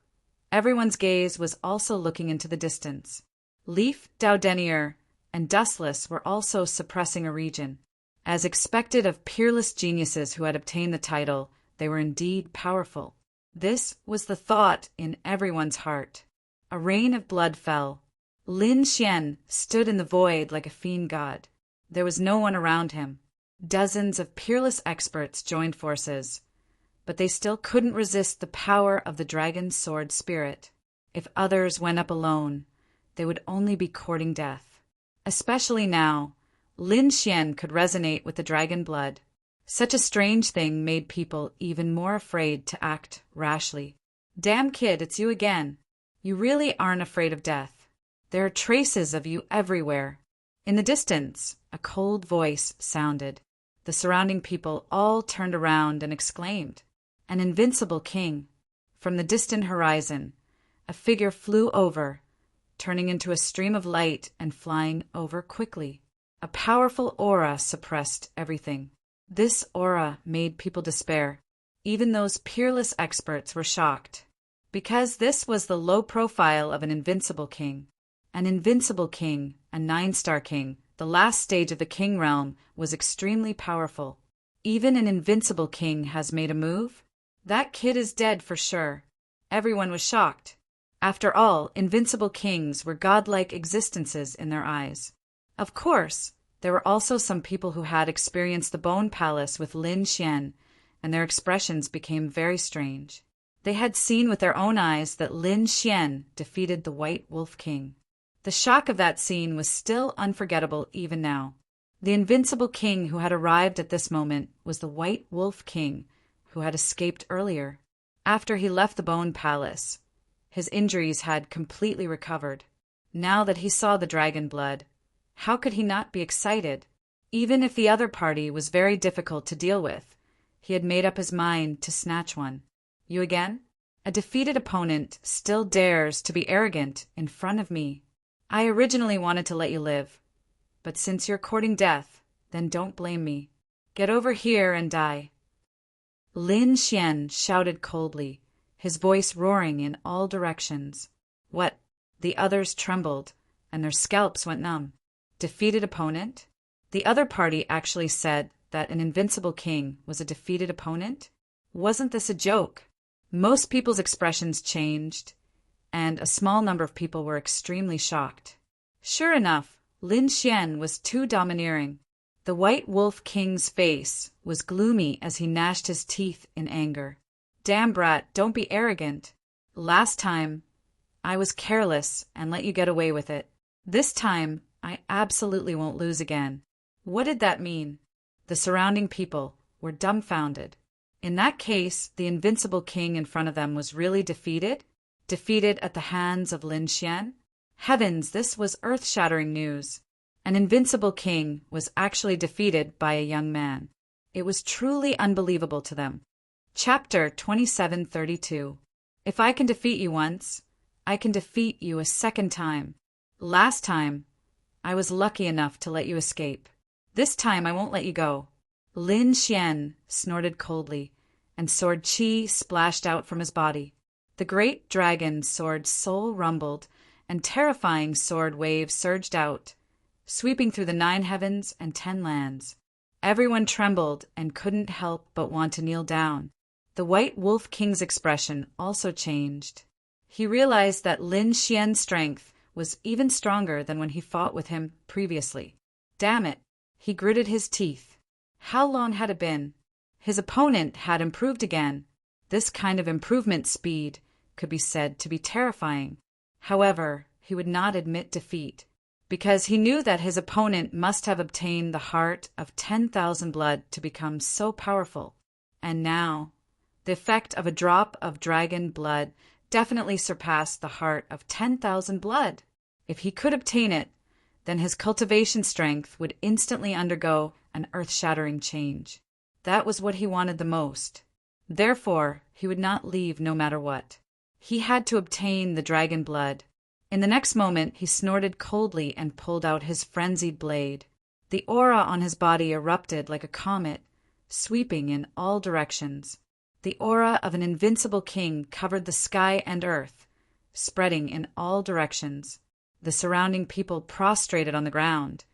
everyone's gaze was also looking into the distance. Leaf, Doudenier, and Dustless were also suppressing a region. As expected of peerless geniuses who had obtained the title, they were indeed powerful. This was the thought in everyone's heart. A rain of blood fell. Lin Xian stood in the void like a fiend god. There was no one around him. Dozens of peerless experts joined forces, but they still couldn't resist the power of the dragon sword spirit. If others went up alone, they would only be courting death. Especially now, Lin Xian could resonate with the dragon blood. Such a strange thing made people even more afraid to act rashly. Damn kid, it's you again. You really aren't afraid of death. There are traces of you everywhere. In the distance, a cold voice sounded. The surrounding people all turned around and exclaimed, "An invincible king!" From the distant horizon, a figure flew over, turning into a stream of light and flying over quickly. A powerful aura suppressed everything. This aura made people despair. Even those peerless experts were shocked, because this was the low profile of an invincible king. An invincible king, a 9-star king, the last stage of the king realm, was extremely powerful. Even an invincible king has made a move? That kid is dead for sure. Everyone was shocked. After all, invincible kings were godlike existences in their eyes. Of course, there were also some people who had experienced the Bone Palace with Lin Xian, and their expressions became very strange. They had seen with their own eyes that Lin Xian defeated the White Wolf King. The shock of that scene was still unforgettable even now. The invincible king who had arrived at this moment was the White Wolf King who had escaped earlier. After he left the Bone Palace, his injuries had completely recovered. Now that he saw the dragon blood, how could he not be excited? Even if the other party was very difficult to deal with, he had made up his mind to snatch one. You again? A defeated opponent still dares to be arrogant in front of me. I originally wanted to let you live, but since you're courting death, then don't blame me. Get over here and die." Lin Xian shouted coldly, his voice roaring in all directions. What? The others trembled, and their scalps went numb. Defeated opponent? The other party actually said that an invincible king was a defeated opponent? Wasn't this a joke? Most people's expressions changed, and a small number of people were extremely shocked. Sure enough, Lin Xian was too domineering. The White Wolf King's face was gloomy as he gnashed his teeth in anger. "Damn brat, don't be arrogant. Last time, I was careless and let you get away with it. This time, I absolutely won't lose again." What did that mean? The surrounding people were dumbfounded. In that case, the invincible king in front of them was really defeated? Defeated at the hands of Lin Xian? Heavens, this was earth-shattering news. An invincible king was actually defeated by a young man. It was truly unbelievable to them. Chapter 2732. If I can defeat you once, I can defeat you a second time. Last time, I was lucky enough to let you escape. This time I won't let you go. Lin Xian snorted coldly, and sword qi splashed out from his body. The great dragon sword soul rumbled, and terrifying sword waves surged out, sweeping through the 9 heavens and 10 lands. Everyone trembled and couldn't help but want to kneel down. The White Wolf King's expression also changed. He realized that Lin Xian's strength was even stronger than when he fought with him previously. Damn it! He gritted his teeth. How long had it been? His opponent had improved again. This kind of improvement speed could be said to be terrifying. However, he would not admit defeat, because he knew that his opponent must have obtained the heart of 10,000 blood to become so powerful. And now, the effect of a drop of dragon blood definitely surpassed the heart of 10,000 blood. If he could obtain it, then his cultivation strength would instantly undergo an earth-shattering change. That was what he wanted the most. Therefore, he would not leave no matter what. He had to obtain the dragon blood. In the next moment, he snorted coldly and pulled out his frenzied blade. The aura on his body erupted like a comet, sweeping in all directions. The aura of an invincible king covered the sky and earth, spreading in all directions. The surrounding people prostrated on the ground,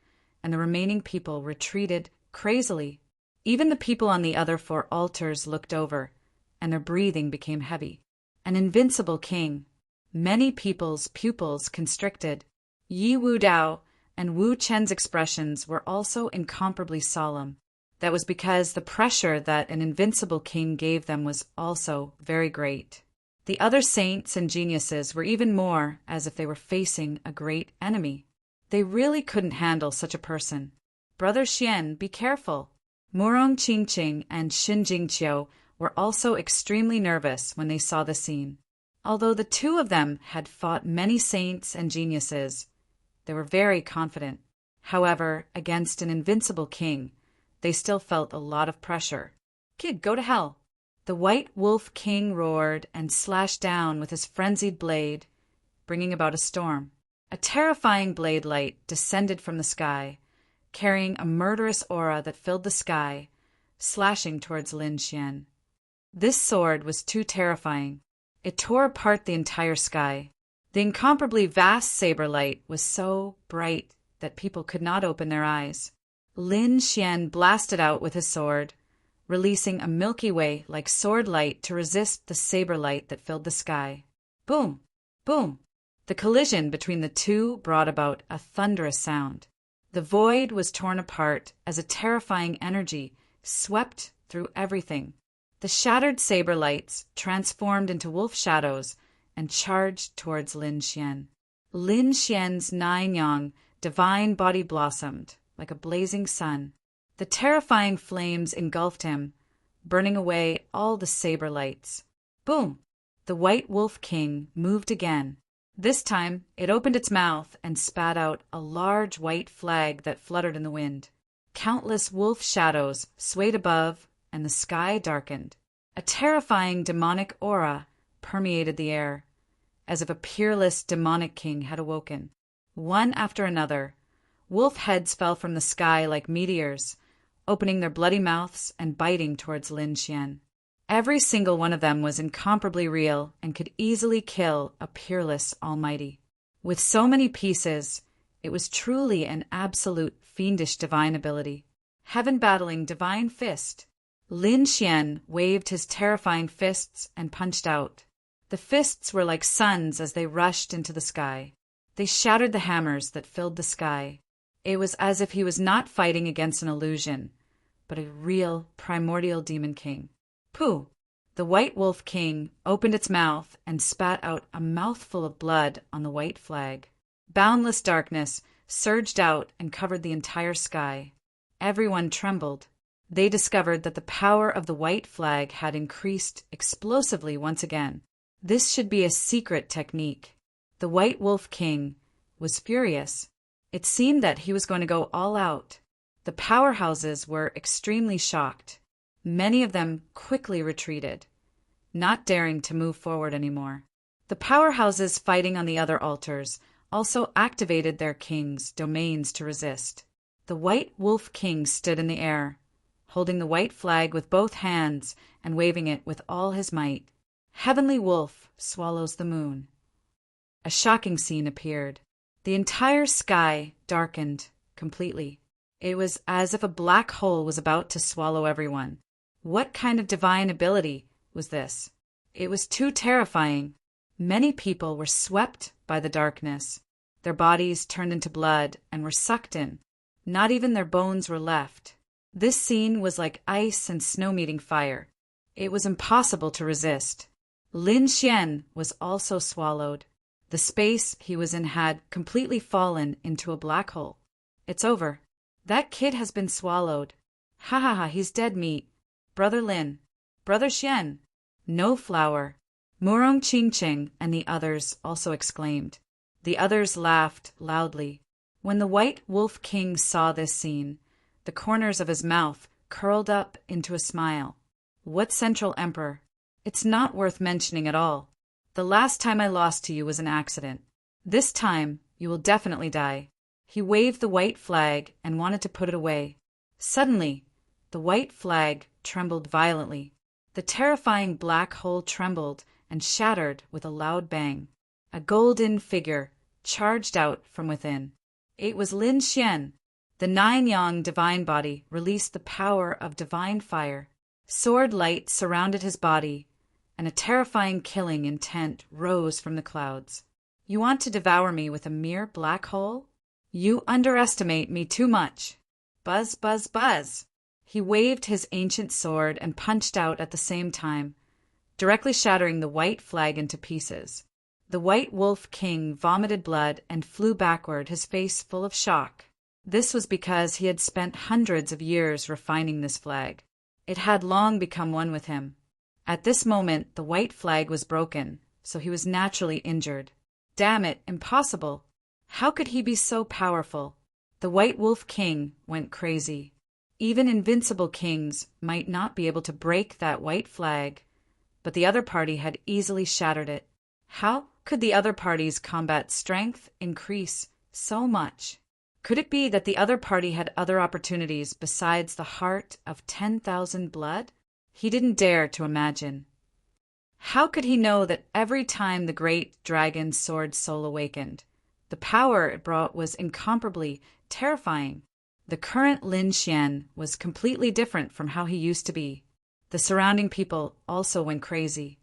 and the remaining people retreated crazily. Even the people on the other 4 altars looked over, and their breathing became heavy. An invincible king. Many people's pupils constricted. Yi Wu Dao and Wu Chen's expressions were also incomparably solemn. That was because the pressure that an invincible king gave them was also very great. The other saints and geniuses were even more as if they were facing a great enemy. They really couldn't handle such a person. Brother Xian, be careful. Murong Qingqing and Xin Jingqiu were also extremely nervous when they saw the scene. Although the 2 of them had fought many saints and geniuses, they were very confident. However, against an invincible king, they still felt a lot of pressure. "Kid, go to hell!" The White Wolf King roared and slashed down with his frenzied blade, bringing about a storm. A terrifying blade light descended from the sky, carrying a murderous aura that filled the sky, slashing towards Lin Xian. This sword was too terrifying. It tore apart the entire sky. The incomparably vast saber light was so bright that people could not open their eyes. Lin Xian blasted out with his sword, releasing a Milky Way like sword light to resist the saber light that filled the sky. Boom! Boom! The collision between the 2 brought about a thunderous sound. The void was torn apart as a terrifying energy swept through everything. The shattered saber lights transformed into wolf shadows and charged towards Lin Xian. Lin Xian's 9 yang divine body blossomed like a blazing sun. The terrifying flames engulfed him, burning away all the saber lights. Boom! The White Wolf King moved again. This time, it opened its mouth and spat out a large white flag that fluttered in the wind. Countless wolf shadows swayed above, and the sky darkened. A terrifying demonic aura permeated the air, as if a peerless demonic king had awoken. One after another, Wolf heads fell from the sky like meteors, opening their bloody mouths and biting towards Lin Xian. Every single one of them was incomparably real and could easily kill a peerless almighty. With so many pieces, it was truly an absolute fiendish divine ability. Heaven-battling divine fist. Lin Xian waved his terrifying fists and punched out. The fists were like suns as they rushed into the sky. They shattered the hammers that filled the sky. It was as if he was not fighting against an illusion, but a real primordial demon king. Pooh! The White Wolf King opened its mouth and spat out a mouthful of blood on the white flag. Boundless darkness surged out and covered the entire sky. Everyone trembled. They discovered that the power of the white flag had increased explosively once again. This should be a secret technique. The White Wolf King was furious. It seemed that he was going to go all out. The powerhouses were extremely shocked. Many of them quickly retreated, not daring to move forward anymore. The powerhouses fighting on the other altars also activated their king's domains to resist. The White Wolf King stood in the air, holding the white flag with both hands and waving it with all his might. Heavenly Wolf swallows the moon. A shocking scene appeared. The entire sky darkened completely. It was as if a black hole was about to swallow everyone. What kind of divine ability was this? It was too terrifying. Many people were swept by the darkness. Their bodies turned into blood and were sucked in. Not even their bones were left. This scene was like ice and snow meeting fire. It was impossible to resist. Lin Xian was also swallowed. The space he was in had completely fallen into a black hole. It's over. That kid has been swallowed. Ha ha ha, he's dead meat. Brother Lin. Brother Xian. No flower. Murong Qingqing and the others also exclaimed. The others laughed loudly. When the White Wolf King saw this scene, the corners of his mouth curled up into a smile. What Central Emperor? It's not worth mentioning at all. The last time I lost to you was an accident. This time, you will definitely die. He waved the white flag and wanted to put it away. Suddenly, the white flag trembled violently. The terrifying black hole trembled and shattered with a loud bang. A golden figure charged out from within. It was Lin Xian. The nine-yang divine body released the power of divine fire. Sword light surrounded his body, and a terrifying killing intent rose from the clouds. You want to devour me with a mere black hole? You underestimate me too much. Buzz, buzz, buzz. He waved his ancient sword and punched out at the same time, directly shattering the white flag into pieces. The White Wolf King vomited blood and flew backward, his face full of shock. This was because he had spent hundreds of years refining this flag. It had long become one with him. At this moment, the white flag was broken, so he was naturally injured. Damn it, impossible! How could he be so powerful? The White Wolf King went crazy. Even invincible kings might not be able to break that white flag, but the other party had easily shattered it. How could the other party's combat strength increase so much? Could it be that the other party had other opportunities besides the heart of 10,000 blood? He didn't dare to imagine. How could he know that every time the great dragon's sword soul awakened, the power it brought was incomparably terrifying? The current Lin Xian was completely different from how he used to be. The surrounding people also went crazy.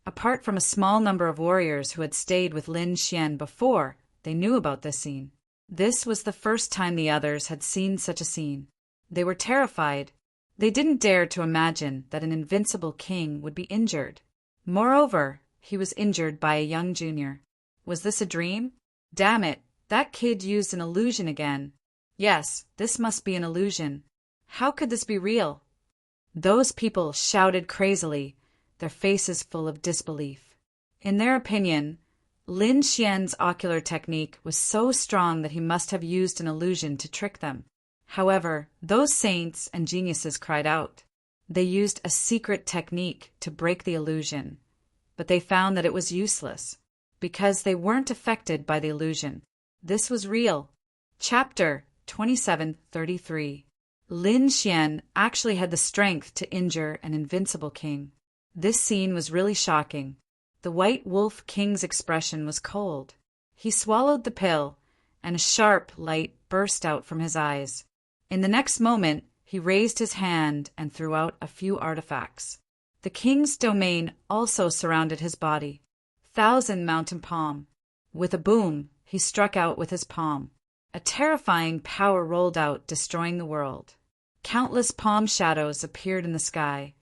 Apart from a small number of warriors who had stayed with Lin Xian before they knew about this scene, this was the first time the others had seen such a scene. They were terrified. They didn't dare to imagine that an invincible king would be injured. Moreover, he was injured by a young junior. Was this a dream? Damn it, that kid used an illusion again. Yes, this must be an illusion. How could this be real? Those people shouted crazily, their faces full of disbelief. In their opinion, Lin Xian's ocular technique was so strong that he must have used an illusion to trick them. However, those saints and geniuses cried out. They used a secret technique to break the illusion, but they found that it was useless, because they weren't affected by the illusion. This was real. Chapter 27:33. Lin Xian actually had the strength to injure an invincible king. This scene was really shocking. The White Wolf King's expression was cold. He swallowed the pill, and a sharp light burst out from his eyes. In the next moment, he raised his hand and threw out a few artifacts. The king's domain also surrounded his body. Thousand Mountain Palm. With a boom, he struck out with his palm. A terrifying power rolled out, destroying the world. Countless palm shadows appeared in the sky,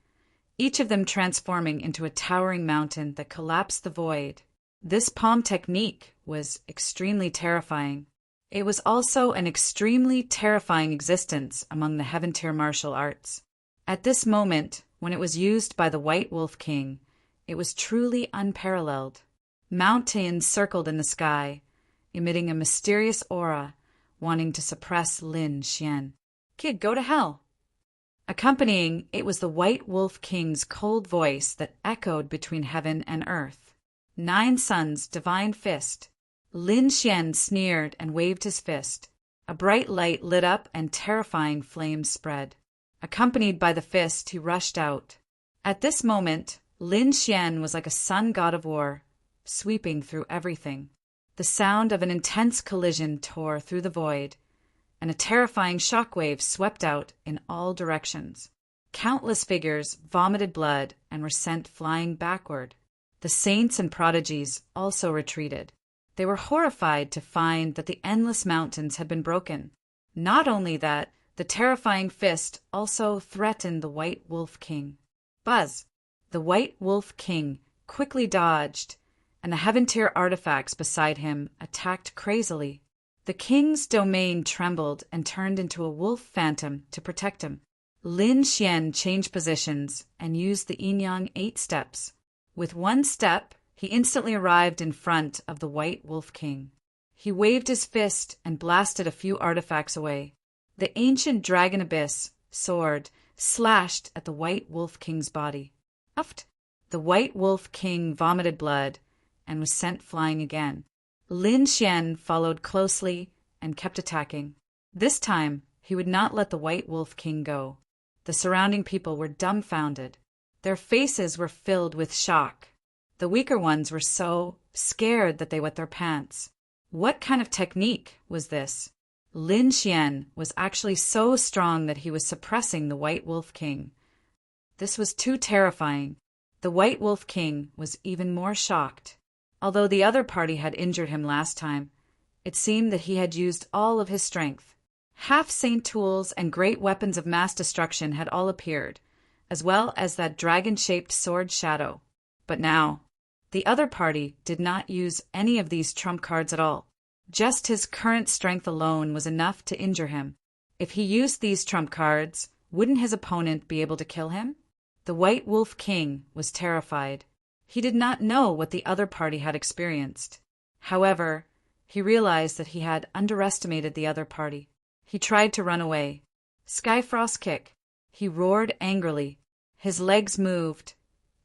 each of them transforming into a towering mountain that collapsed the void. This palm technique was extremely terrifying. It was also an extremely terrifying existence among the Heaven-tier martial arts. At this moment, when it was used by the White Wolf King, it was truly unparalleled. Mountains circled in the sky, emitting a mysterious aura, wanting to suppress Lin Xian. Kid, go to hell! Accompanying it was the White Wolf King's cold voice that echoed between heaven and earth. 9 suns, divine fist. Lin Xian sneered and waved his fist. A bright light lit up and terrifying flames spread. Accompanied by the fist, he rushed out. At this moment, Lin Xian was like a sun god of war, sweeping through everything. The sound of an intense collision tore through the void, and a terrifying shockwave swept out in all directions. Countless figures vomited blood and were sent flying backward. The saints and prodigies also retreated. They were horrified to find that the endless mountains had been broken. Not only that, the terrifying fist also threatened the White Wolf King. Buzz! The White Wolf King quickly dodged, and the Heaven-tier artifacts beside him attacked crazily. The king's domain trembled and turned into a wolf phantom to protect him. Lin Xian changed positions and used the yin-yang 8 steps. With one step, he instantly arrived in front of the White Wolf King. He waved his fist and blasted a few artifacts away. The ancient dragon abyss sword slashed at the White Wolf King's body. Uft! The White Wolf King vomited blood and was sent flying again. Lin Xian followed closely and kept attacking. This time, he would not let the White Wolf King go. The surrounding people were dumbfounded. Their faces were filled with shock. The weaker ones were so scared that they wet their pants. What kind of technique was this? Lin Xian was actually so strong that he was suppressing the White Wolf King. This was too terrifying. The White Wolf King was even more shocked. Although the other party had injured him last time, it seemed that he had used all of his strength. Half-saint tools and great weapons of mass destruction had all appeared, as well as that dragon-shaped sword shadow. But now, the other party did not use any of these trump cards at all. Just his current strength alone was enough to injure him. If he used these trump cards, wouldn't his opponent be able to kill him? The White Wolf King was terrified. He did not know what the other party had experienced. However, he realized that he had underestimated the other party. He tried to run away. Skyfrost kick. He roared angrily. His legs moved,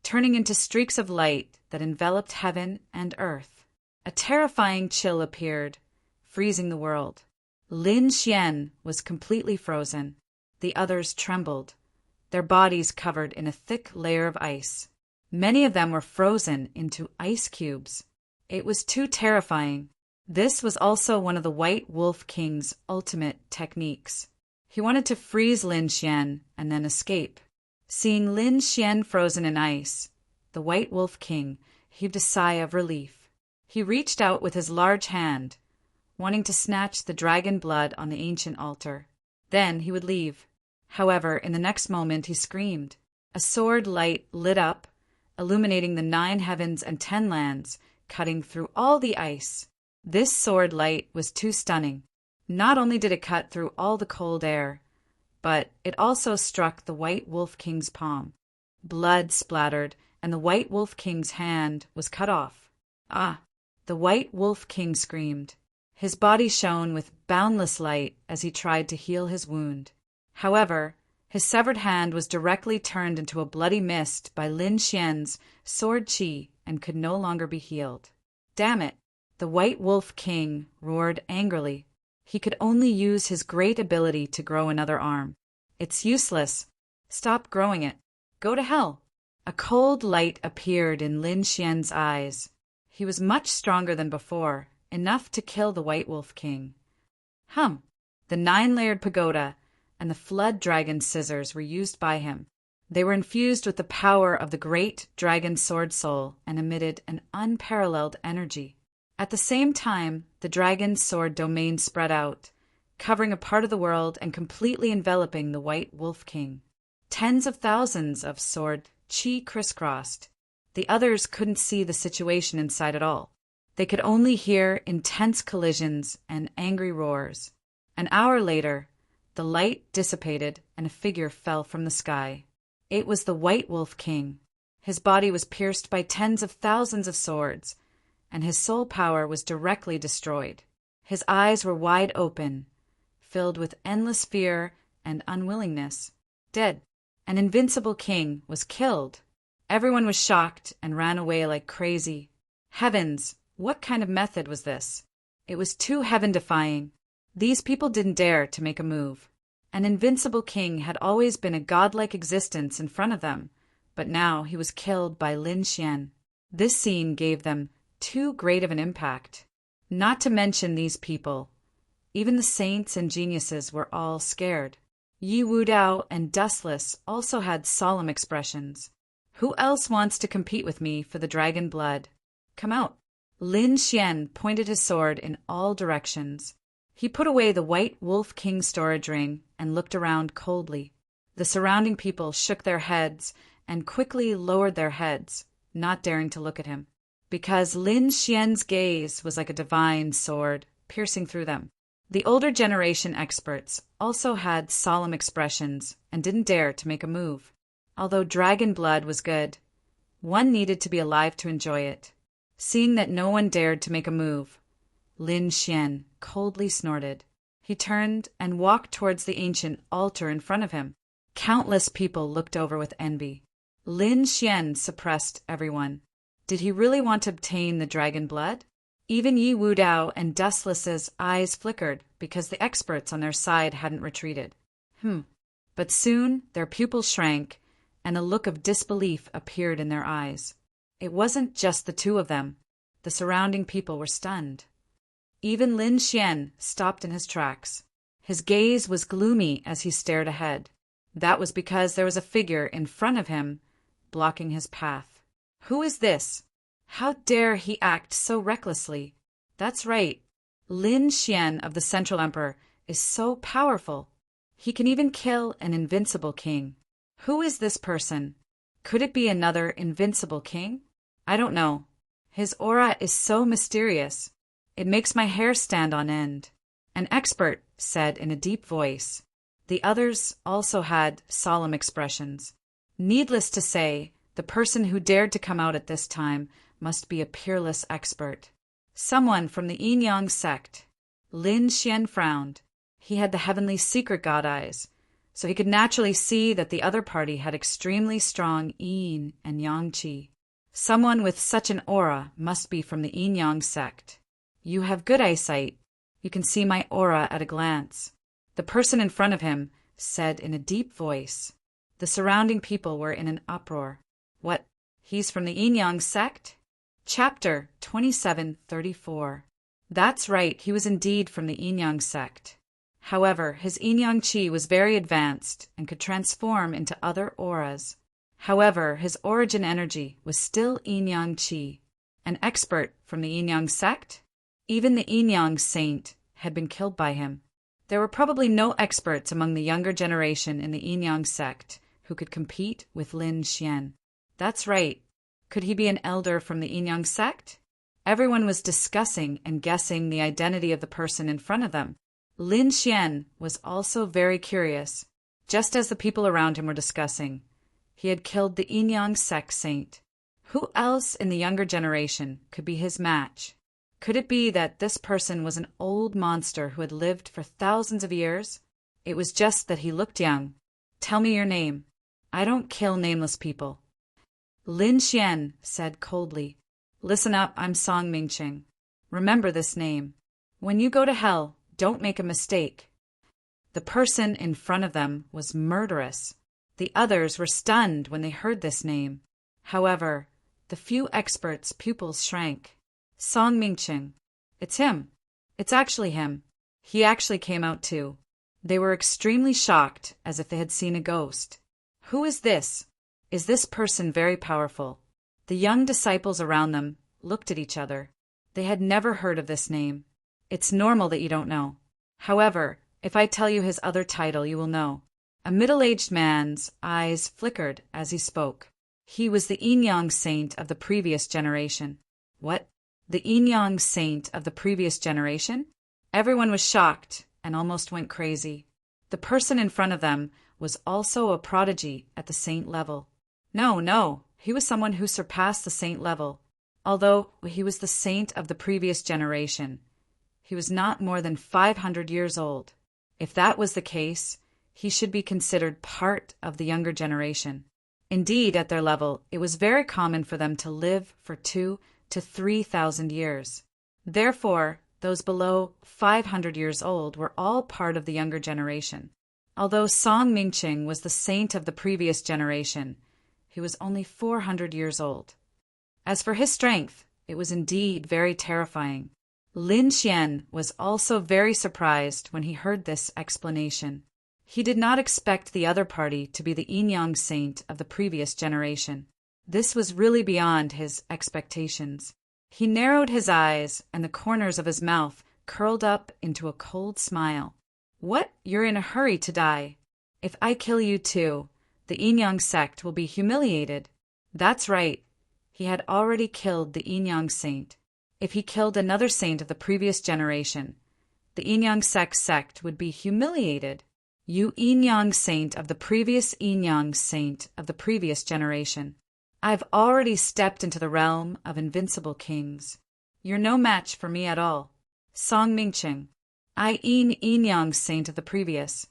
turning into streaks of light that enveloped heaven and earth. A terrifying chill appeared, freezing the world. Lin Xian was completely frozen. The others trembled, their bodies covered in a thick layer of ice. Many of them were frozen into ice cubes. It was too terrifying. This was also one of the White Wolf King's ultimate techniques. He wanted to freeze Lin Xian and then escape. Seeing Lin Xian frozen in ice, the White Wolf King heaved a sigh of relief. He reached out with his large hand, wanting to snatch the dragon blood on the ancient altar. Then he would leave. However, in the next moment he screamed. A sword light lit up, illuminating the 9 heavens and 10 lands, cutting through all the ice. This sword light was too stunning. Not only did it cut through all the cold air, but it also struck the White Wolf King's palm. Blood splattered, and the White Wolf King's hand was cut off. Ah! The White Wolf King screamed. His body shone with boundless light as he tried to heal his wound. However, his severed hand was directly turned into a bloody mist by Lin Xian's sword chi and could no longer be healed. Damn it! The White Wolf King roared angrily. He could only use his great ability to grow another arm. It's useless. Stop growing it. Go to hell. A cold light appeared in Lin Xian's eyes. He was much stronger than before, enough to kill the White Wolf King. The 9-layered pagoda and the flood dragon scissors were used by him. They were infused with the power of the great dragon sword soul and emitted an unparalleled energy. At the same time, the dragon's sword domain spread out, covering a part of the world and completely enveloping the White Wolf King. Tens of thousands of sword chi crisscrossed. The others couldn't see the situation inside at all. They could only hear intense collisions and angry roars. An hour later, the light dissipated and a figure fell from the sky. It was the White Wolf King. His body was pierced by tens of thousands of swords, and his soul power was directly destroyed. His eyes were wide open, filled with endless fear and unwillingness. Dead. An invincible king was killed. Everyone was shocked and ran away like crazy. Heavens, what kind of method was this? It was too heaven-defying. These people didn't dare to make a move. An invincible king had always been a godlike existence in front of them, but now he was killed by Lin Xian. This scene gave them too great of an impact. Not to mention these people. Even the saints and geniuses were all scared. Yi Wudao and Dustless also had solemn expressions. Who else wants to compete with me for the dragon blood? Come out. Lin Xian pointed his sword in all directions. He put away the White Wolf King storage ring and looked around coldly. The surrounding people shook their heads and quickly lowered their heads, not daring to look at him, because Lin Xian's gaze was like a divine sword, piercing through them. The older generation experts also had solemn expressions and didn't dare to make a move. Although dragon blood was good, one needed to be alive to enjoy it. Seeing that no one dared to make a move, Lin Xian coldly snorted. He turned and walked towards the ancient altar in front of him. Countless people looked over with envy. Lin Xian suppressed everyone. Did he really want to obtain the dragon blood? Even Yi Wudao and Dustless's eyes flickered because the experts on their side hadn't retreated. But soon their pupils shrank and a look of disbelief appeared in their eyes. It wasn't just the two of them. The surrounding people were stunned. Even Lin Xian stopped in his tracks. His gaze was gloomy as he stared ahead. That was because there was a figure in front of him, blocking his path. Who is this? How dare he act so recklessly? That's right. Lin Xian of the Central Emperor is so powerful. He can even kill an invincible king. Who is this person? Could it be another invincible king? I don't know. His aura is so mysterious. It makes my hair stand on end. An expert said in a deep voice. The others also had solemn expressions. Needless to say, the person who dared to come out at this time must be a peerless expert. Someone from the Yin-Yang sect. Lin Xian frowned. He had the heavenly secret god eyes, so he could naturally see that the other party had extremely strong yin and yang qi. Someone with such an aura must be from the Yin-Yang sect. You have good eyesight. You can see my aura at a glance. The person in front of him said in a deep voice. The surrounding people were in an uproar. What? He's from the Yin-Yang sect? Chapter 2734. That's right, he was indeed from the Yin-Yang sect. However, his Yin-Yang qi was very advanced and could transform into other auras. However, his origin energy was still Yin-Yang qi. An expert from the Yin-Yang sect? Even the Yin-Yang saint had been killed by him. There were probably no experts among the younger generation in the Yin-Yang sect who could compete with Lin Xian. That's right. Could he be an elder from the Yin-Yang sect? Everyone was discussing and guessing the identity of the person in front of them. Lin Xian was also very curious. Just as the people around him were discussing, he had killed the Yin-Yang sect saint. Who else in the younger generation could be his match? Could it be that this person was an old monster who had lived for thousands of years? It was just that he looked young. Tell me your name. I don't kill nameless people. Lin Xian said coldly. Listen up, I'm Song Mingqing. Remember this name. When you go to hell, don't make a mistake. The person in front of them was murderous. The others were stunned when they heard this name. However, the few experts' pupils shrank. Song Mingqing. It's him. It's actually him. He actually came out too. They were extremely shocked, as if they had seen a ghost. Who is this? Is this person very powerful? The young disciples around them looked at each other. They had never heard of this name. It's normal that you don't know. However, if I tell you his other title, you will know. A middle-aged man's eyes flickered as he spoke. He was the Yin-Yang saint of the previous generation. What? The Yin-Yang saint of the previous generation? Everyone was shocked and almost went crazy. The person in front of them was also a prodigy at the saint level. No, he was someone who surpassed the saint level. Although he was the saint of the previous generation, he was not more than 500 years old. If that was the case, he should be considered part of the younger generation. Indeed, at their level, it was very common for them to live for 2,000 to 3,000 years. Therefore, those below 500 years old were all part of the younger generation. Although Song Mingqing was the saint of the previous generation, he was only 400 years old. As for his strength, it was indeed very terrifying. Lin Xian was also very surprised when he heard this explanation. He did not expect the other party to be the Yin-Yang saint of the previous generation. This was really beyond his expectations. He narrowed his eyes, and the corners of his mouth curled up into a cold smile. What? You're in a hurry to die. If I kill you too, the Yin-Yang sect will be humiliated. That's right. He had already killed the Yin-Yang saint. If he killed another saint of the previous generation, the Yin-Yang sect would be humiliated. You Yin-Yang saint of the previous Yin-Yang saint of the previous generation. I've already stepped into the realm of invincible kings. You're no match for me at all. Song Mingqing. I Yin-Yang saint of the previous.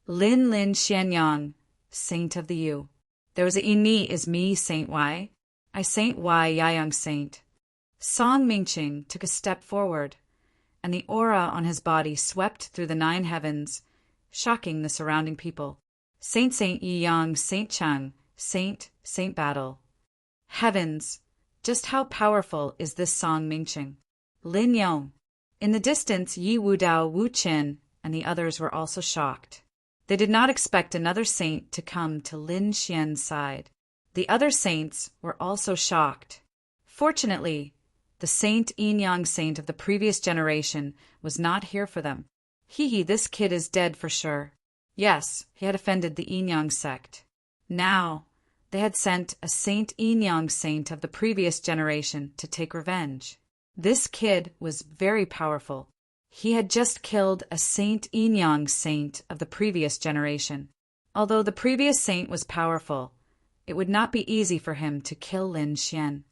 Lin Xianyang, saint of the Yu. There was a Ni is me, Saint Y. I Saint Y Yayang saint. Song Mingqing took a step forward, and the aura on his body swept through the 9 heavens, shocking the surrounding people. Saint Yi Yang, Saint Chang, Saint Battle. Heavens! Just how powerful is this Song Mingqing? Lin Yong. In the distance, Yi Wudao, Wu Qin, and the others were also shocked. They did not expect another saint to come to Lin Xian's side. The other saints were also shocked. Fortunately, the Saint Yin-Yang saint of the previous generation was not here for them. This kid is dead for sure. Yes, he had offended the Yin-Yang sect. Now, they had sent a Saint Yin-Yang saint of the previous generation to take revenge. This kid was very powerful. He had just killed a Saint Yin-Yang saint of the previous generation. Although the previous saint was powerful, it would not be easy for him to kill Lin Xian.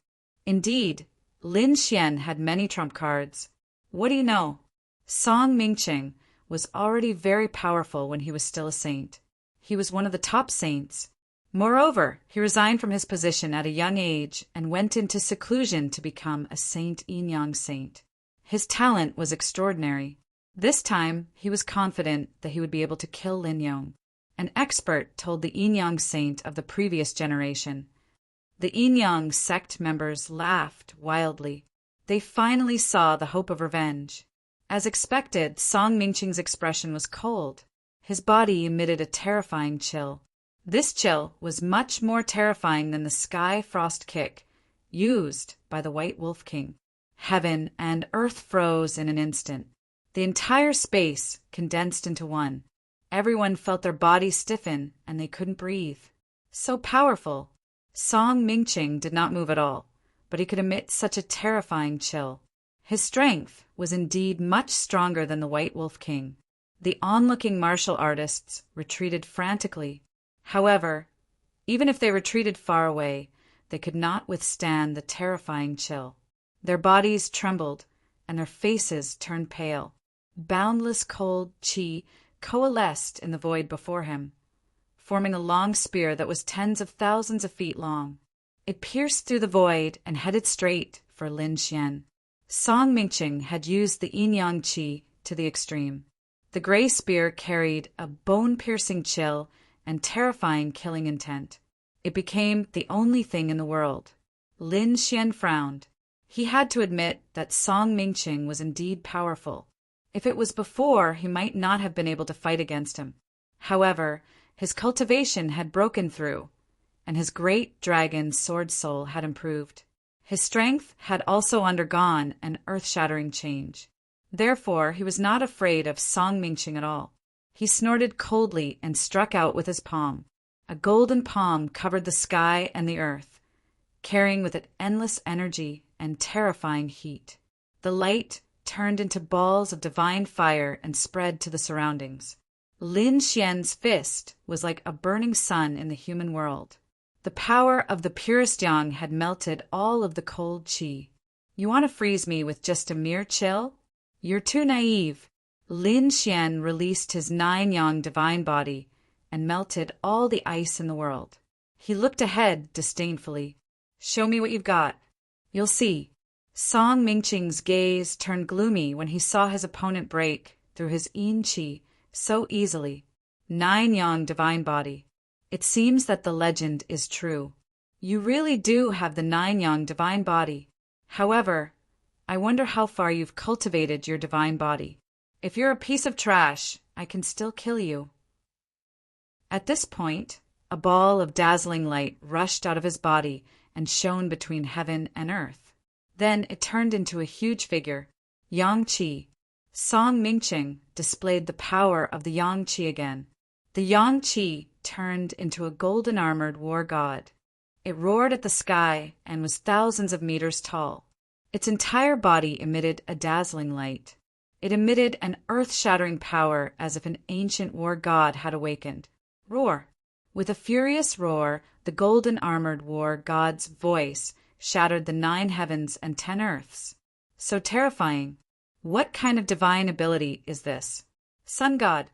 Indeed, Lin Xian had many trump cards. What do you know? Song Mingqing was already very powerful when he was still a saint. He was one of the top saints. Moreover, he resigned from his position at a young age and went into seclusion to become a Saint Yin-Yang saint. His talent was extraordinary. This time, he was confident that he would be able to kill Lin Yong. An expert told the Yin-Yang saint of the previous generation. The Yin-Yang sect members laughed wildly. They finally saw the hope of revenge. As expected, Song Mingqing's expression was cold. His body emitted a terrifying chill. This chill was much more terrifying than the sky frost kick used by the White Wolf King. Heaven and earth froze in an instant. The entire space condensed into one. Everyone felt their bodies stiffen and they couldn't breathe. So powerful. Song Mingqing did not move at all, but he could emit such a terrifying chill. His strength was indeed much stronger than the White Wolf King. The onlooking martial artists retreated frantically. However, even if they retreated far away, they could not withstand the terrifying chill. Their bodies trembled, and their faces turned pale. Boundless cold qi coalesced in the void before him, forming a long spear that was tens of thousands of feet long. It pierced through the void and headed straight for Lin Xian. Song Mingqing had used the Yin-Yang qi to the extreme. The gray spear carried a bone-piercing chill and terrifying killing intent. It became the only thing in the world. Lin Xian frowned. He had to admit that Song Mingqing was indeed powerful. If it was before, he might not have been able to fight against him. However, his cultivation had broken through, and his great dragon sword soul had improved. His strength had also undergone an earth-shattering change. Therefore, he was not afraid of Song Mingqing at all. He snorted coldly and struck out with his palm. A golden palm covered the sky and the earth, carrying with it endless energy and terrifying heat. The light turned into balls of divine fire and spread to the surroundings. Lin Xian's fist was like a burning sun in the human world. The power of the purest yang had melted all of the cold qi. You want to freeze me with just a mere chill? You're too naive. Lin Xian released his 9-yang divine body and melted all the ice in the world. He looked ahead disdainfully. Show me what you've got. You'll see. Song Mingqing's gaze turned gloomy when he saw his opponent break through his yin qi so easily. 9-yang divine body. It seems that the legend is true. You really do have the 9-yang divine body. However, I wonder how far you've cultivated your divine body. If you're a piece of trash, I can still kill you. At this point, a ball of dazzling light rushed out of his body and shone between heaven and earth. Then it turned into a huge figure, Yang Qi. Song Mingqing displayed the power of the Yang Qi again. The Yang Qi turned into a golden-armored war god. It roared at the sky and was thousands of meters tall. Its entire body emitted a dazzling light. It emitted an earth-shattering power as if an ancient war god had awakened. Roar! With a furious roar, the golden-armored war god's voice shattered the 9 heavens and 10 earths. So terrifying. What kind of divine ability is this? Sun God.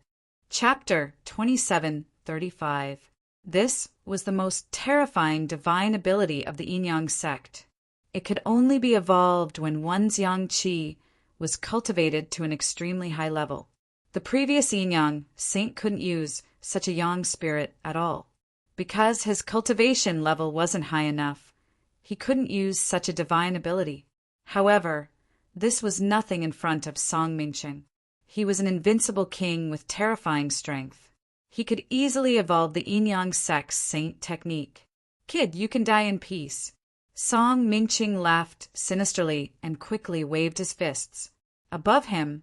Chapter 2735. This was the most terrifying divine ability of the Yin-Yang sect. It could only be evolved when one's Yang Qi was cultivated to an extremely high level. The previous Yin-Yang saint couldn't use such a Yang spirit at all. Because his cultivation level wasn't high enough, he couldn't use such a divine ability. However, this was nothing in front of Song Mingqing. He was an invincible king with terrifying strength. He could easily evolve the Yin-Yang sect's saint technique. Kid, you can die in peace. Song Mingqing laughed sinisterly and quickly waved his fists. Above him,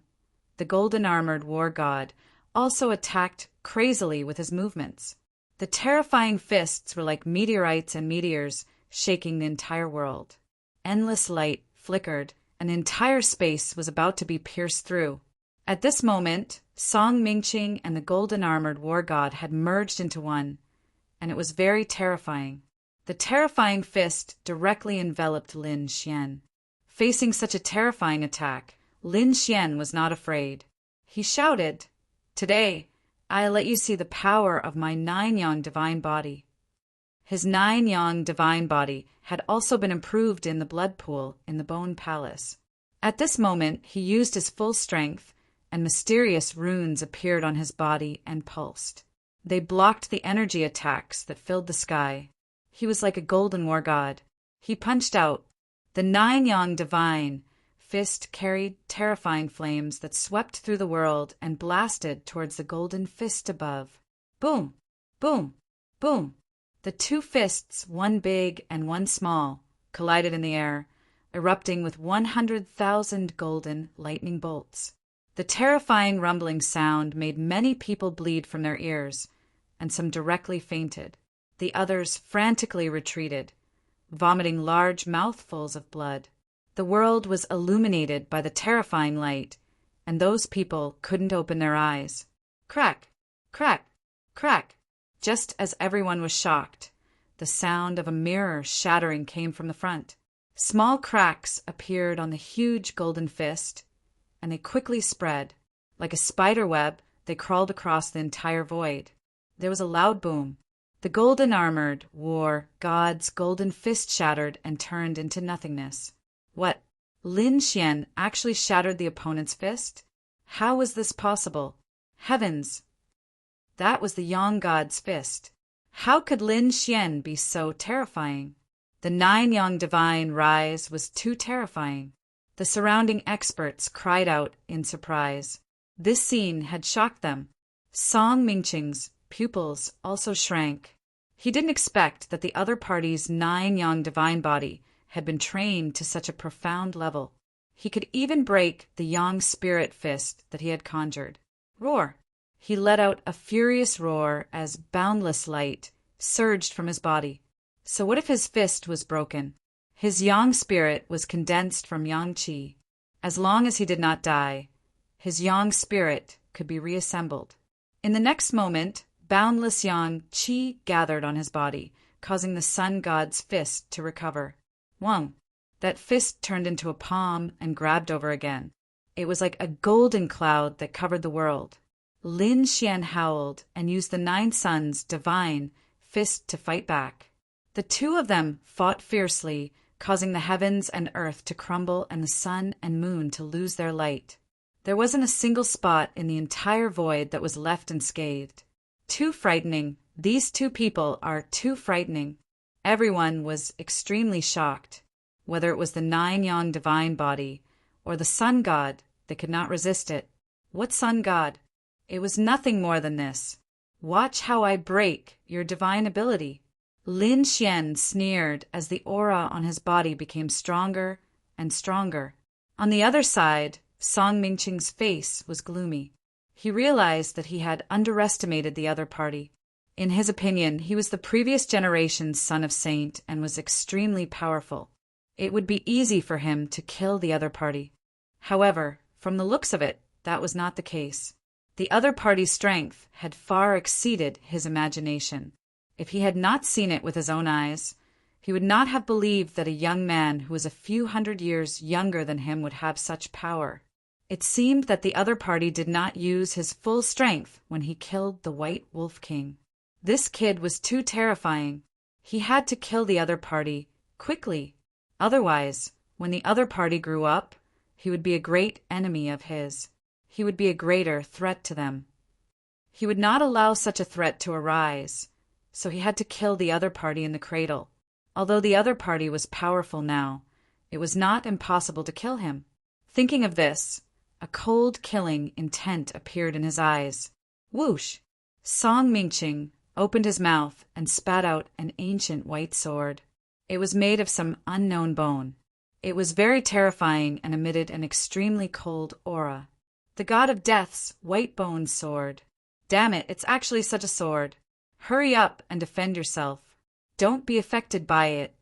the golden-armored war god also attacked crazily with his movements. The terrifying fists were like meteorites and meteors shaking the entire world. Endless light flickered, and entire space was about to be pierced through. At this moment, Song Mingqing and the golden-armored war god had merged into one, and it was very terrifying. The terrifying fist directly enveloped Lin Xian. Facing such a terrifying attack, Lin Xian was not afraid. He shouted, "Today, I'll let you see the power of my 9-yang divine body." His 9-yang divine body had also been improved in the blood pool in the Bone Palace. At this moment, he used his full strength, and mysterious runes appeared on his body and pulsed. They blocked the energy attacks that filled the sky. He was like a golden war god. He punched out. The 9-yang divine fist carried terrifying flames that swept through the world and blasted towards the golden fist above. Boom! Boom! Boom! The 2 fists, one big and one small, collided in the air, erupting with 100,000 golden lightning bolts. The terrifying rumbling sound made many people bleed from their ears, and some directly fainted. The others frantically retreated, vomiting large mouthfuls of blood. The world was illuminated by the terrifying light, and those people couldn't open their eyes. Crack! Crack! Crack! Just as everyone was shocked, the sound of a mirror shattering came from the front. Small cracks appeared on the huge golden fist, and they quickly spread. Like a spider web, they crawled across the entire void. There was a loud boom. The golden-armored war god's golden fist shattered and turned into nothingness. What? Lin Xian actually shattered the opponent's fist? How was this possible? Heavens! That was the Yang God's fist. How could Lin Xian be so terrifying? The 9 Yang divine rise was too terrifying. The surrounding experts cried out in surprise. This scene had shocked them. Song Mingqing's pupils also shrank. He didn't expect that the other party's 9 Yang divine body had been trained to such a profound level. He could even break the Yang spirit fist that he had conjured. Roar! He let out a furious roar as boundless light surged from his body. So what if his fist was broken? His Yang spirit was condensed from Yang Qi. As long as he did not die, his Yang spirit could be reassembled. In the next moment, boundless Yang Qi gathered on his body, causing the sun god's fist to recover. Wang! That fist turned into a palm and grabbed over again. It was like a golden cloud that covered the world. Lin Xian howled and used the 9 suns' divine fist to fight back. The 2 of them fought fiercely, causing the heavens and earth to crumble and the sun and moon to lose their light. There wasn't a single spot in the entire void that was left unscathed. Too frightening. These 2 people are too frightening. Everyone was extremely shocked. Whether it was the 9 Yang divine body or the sun god, they could not resist it. What sun god? It was nothing more than this. Watch how I break your divine ability. Lin Xian sneered as the aura on his body became stronger and stronger. On the other side, Song Mingqing's face was gloomy. He realized that he had underestimated the other party. In his opinion, he was the previous generation's son of saint and was extremely powerful. It would be easy for him to kill the other party. However, from the looks of it, that was not the case. The other party's strength had far exceeded his imagination. If he had not seen it with his own eyes, he would not have believed that a young man who was a few hundred years younger than him would have such power. It seemed that the other party did not use his full strength when he killed the White Wolf King. This kid was too terrifying. He had to kill the other party quickly. Otherwise, when the other party grew up, he would be a great enemy of his. He would be a greater threat to them. He would not allow such a threat to arise, so he had to kill the other party in the cradle. Although the other party was powerful now, it was not impossible to kill him. Thinking of this, a cold killing intent appeared in his eyes. Whoosh! Song Mingqing opened his mouth and spat out an ancient white sword. It was made of some unknown bone. It was very terrifying and emitted an extremely cold aura. The god of death's white bone sword. Damn it, it's actually such a sword. Hurry up and defend yourself. Don't be affected by it.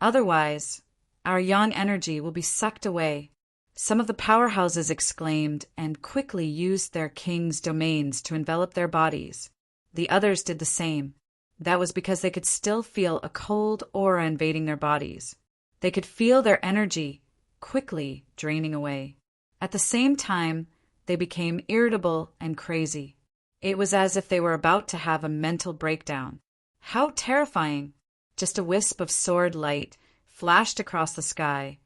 Otherwise, our yang energy will be sucked away. Some of the powerhouses exclaimed and quickly used their king's domains to envelop their bodies. The others did the same. That was because they could still feel a cold aura invading their bodies. They could feel their energy quickly draining away. At the same time, they became irritable and crazy. It was as if they were about to have a mental breakdown. How terrifying! Just a wisp of sword light flashed across the sky,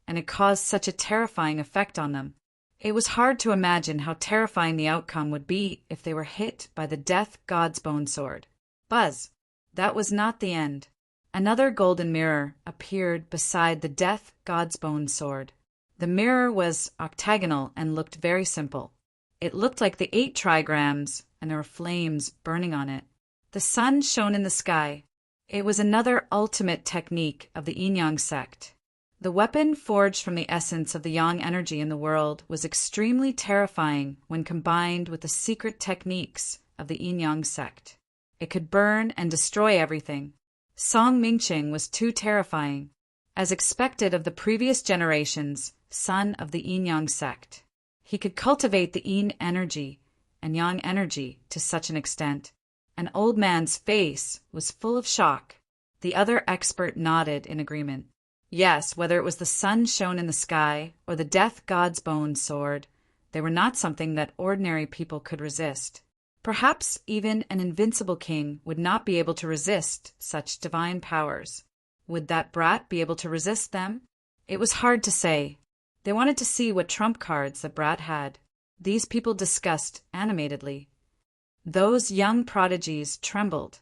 and it caused such a terrifying effect on them. It was hard to imagine how terrifying the outcome would be if they were hit by the death god's bone sword. Buzz! That was not the end. Another golden mirror appeared beside the death god's bone sword. The mirror was octagonal and looked very simple. It looked like the 8 trigrams, and there were flames burning on it. The sun shone in the sky. It was another ultimate technique of the Yin-Yang sect. The weapon forged from the essence of the Yang energy in the world was extremely terrifying when combined with the secret techniques of the Yin-Yang sect. It could burn and destroy everything. Song Mingqing was too terrifying. As expected of the previous generations, son of the Yin-Yang sect. He could cultivate the Yin energy and Yang energy to such an extent. An old man's face was full of shock. The other expert nodded in agreement. Yes, whether it was the sun shone in the sky or the death god's bone sword, they were not something that ordinary people could resist. Perhaps even an invincible king would not be able to resist such divine powers. Would that brat be able to resist them? It was hard to say. They wanted to see what trump cards the brat had. These people discussed animatedly. Those young prodigies trembled,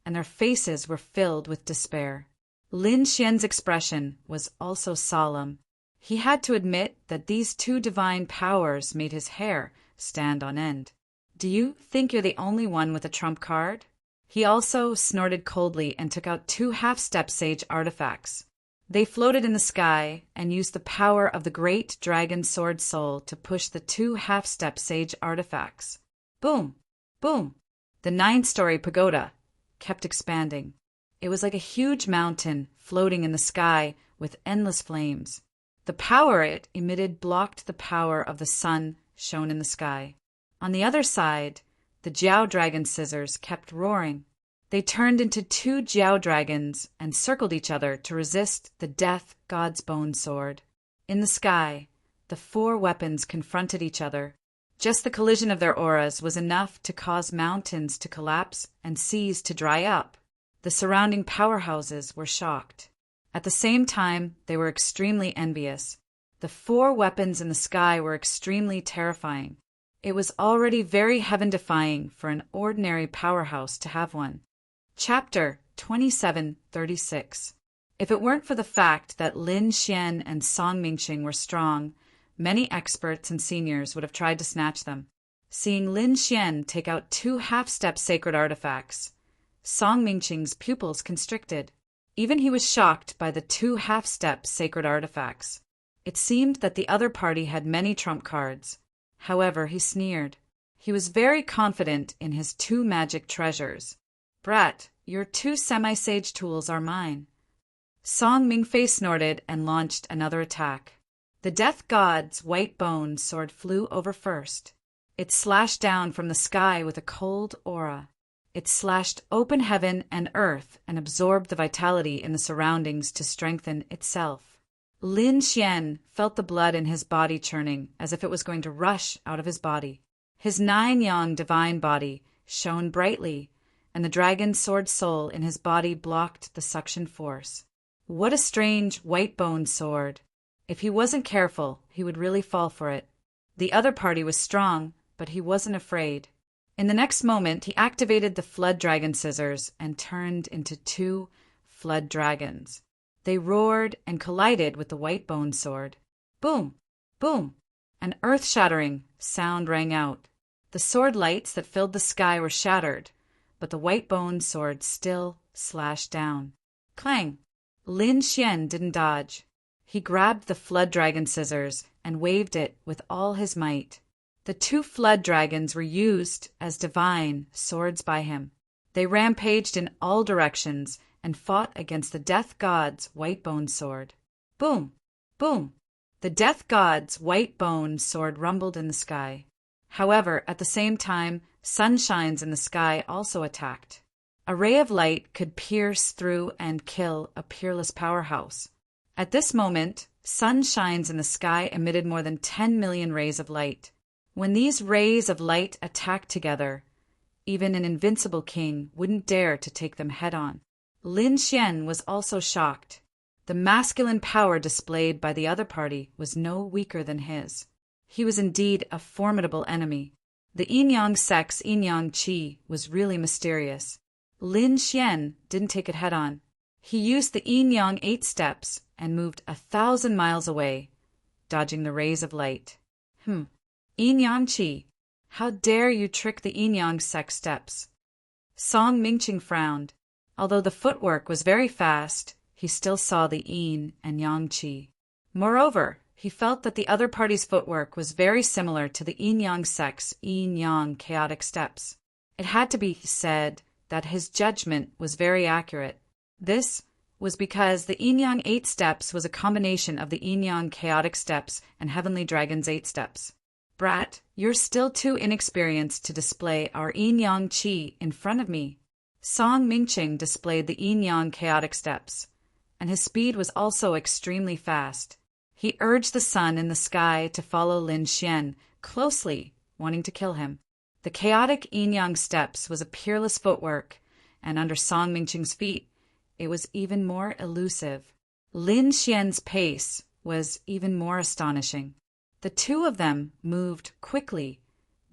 and their faces were filled with despair. Lin Xian's expression was also solemn. He had to admit that these two divine powers made his hair stand on end. Do you think you're the only one with a trump card? He also snorted coldly and took out two half-step sage artifacts. They floated in the sky and used the power of the great dragon sword soul to push the two half-step sage artifacts. Boom! Boom! The 9-story pagoda kept expanding. It was like a huge mountain floating in the sky with endless flames. The power it emitted blocked the power of the sun shown in the sky. On the other side, the Jiao dragon scissors kept roaring. They turned into two Jiao dragons and circled each other to resist the death god's bone sword. In the sky, the 4 weapons confronted each other. Just the collision of their auras was enough to cause mountains to collapse and seas to dry up. The surrounding powerhouses were shocked. At the same time, they were extremely envious. The 4 weapons in the sky were extremely terrifying. It was already very heaven-defying for an ordinary powerhouse to have one. Chapter 2736. If it weren't for the fact that Lin Xian and Song Mingqing were strong, many experts and seniors would have tried to snatch them. Seeing Lin Xian take out 2 half-step sacred artifacts, Song Mingqing's pupils constricted. Even he was shocked by the 2 half-step sacred artifacts. It seemed that the other party had many trump cards. However, he sneered. He was very confident in his 2 magic treasures. Brat, your 2 semi-sage tools are mine. Song Mingfei snorted and launched another attack. The death god's white bone sword flew over first. It slashed down from the sky with a cold aura. It slashed open heaven and earth and absorbed the vitality in the surroundings to strengthen itself. Lin Xian felt the blood in his body churning as if it was going to rush out of his body. His 9-yang divine body shone brightly, and the dragon sword soul in his body blocked the suction force. What a strange white bone sword! If he wasn't careful, he would really fall for it. The other party was strong, but he wasn't afraid. In the next moment, he activated the flood dragon scissors and turned into 2 flood dragons. They roared and collided with the white bone sword. Boom! Boom! An earth-shattering sound rang out. The sword lights that filled the sky were shattered, but the white bone sword still slashed down. Clang! Lin Xian didn't dodge. He grabbed the flood dragon scissors and waved it with all his might. The 2 flood dragons were used as divine swords by him. They rampaged in all directions and fought against the death god's white bone sword. Boom! Boom! The death god's white bone sword rumbled in the sky. However, at the same time, sunshines in the sky also attacked. A ray of light could pierce through and kill a peerless powerhouse. At this moment, sunshines in the sky emitted more than 10 million rays of light. When these rays of light attacked together, even an invincible king wouldn't dare to take them head-on. Lin Xian was also shocked. The masculine power displayed by the other party was no weaker than his. He was indeed a formidable enemy. The yin-yang sex yin-yang qi was really mysterious. Lin Xian didn't take it head-on. He used the yin-yang 8 steps and moved 1,000 miles away, dodging the rays of light. Yin-yang qi, how dare you trick the yin-yang sex steps? Song Mingqing frowned. Although the footwork was very fast, he still saw the yin and yang qi. Moreover, he felt that the other party's footwork was very similar to the yin-yang sex yin-yang chaotic steps. It had to be said that his judgment was very accurate. This was because the yin-yang 8 steps was a combination of the yin-yang chaotic steps and Heavenly Dragon's 8 steps. Brat, you're still too inexperienced to display our yin-yang qi in front of me. Song Mingqing displayed the yin-yang chaotic steps, and his speed was also extremely fast. He urged the sun in the sky to follow Lin Xian closely, wanting to kill him. The chaotic yin-yang steps was a peerless footwork, and under Song Mingqing's feet, it was even more elusive. Lin Xian's pace was even more astonishing. The two of them moved quickly,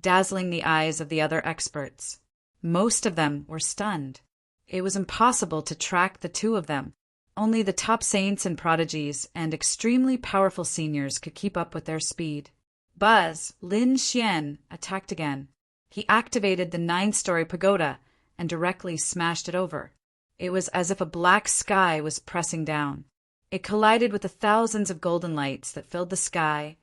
dazzling the eyes of the other experts. Most of them were stunned. It was impossible to track the two of them. Only the top saints and prodigies and extremely powerful seniors could keep up with their speed. Buzz, Lin Xian, attacked again. He activated the 9-story pagoda and directly smashed it over. It was as if a black sky was pressing down. It collided with the thousands of golden lights that filled the sky,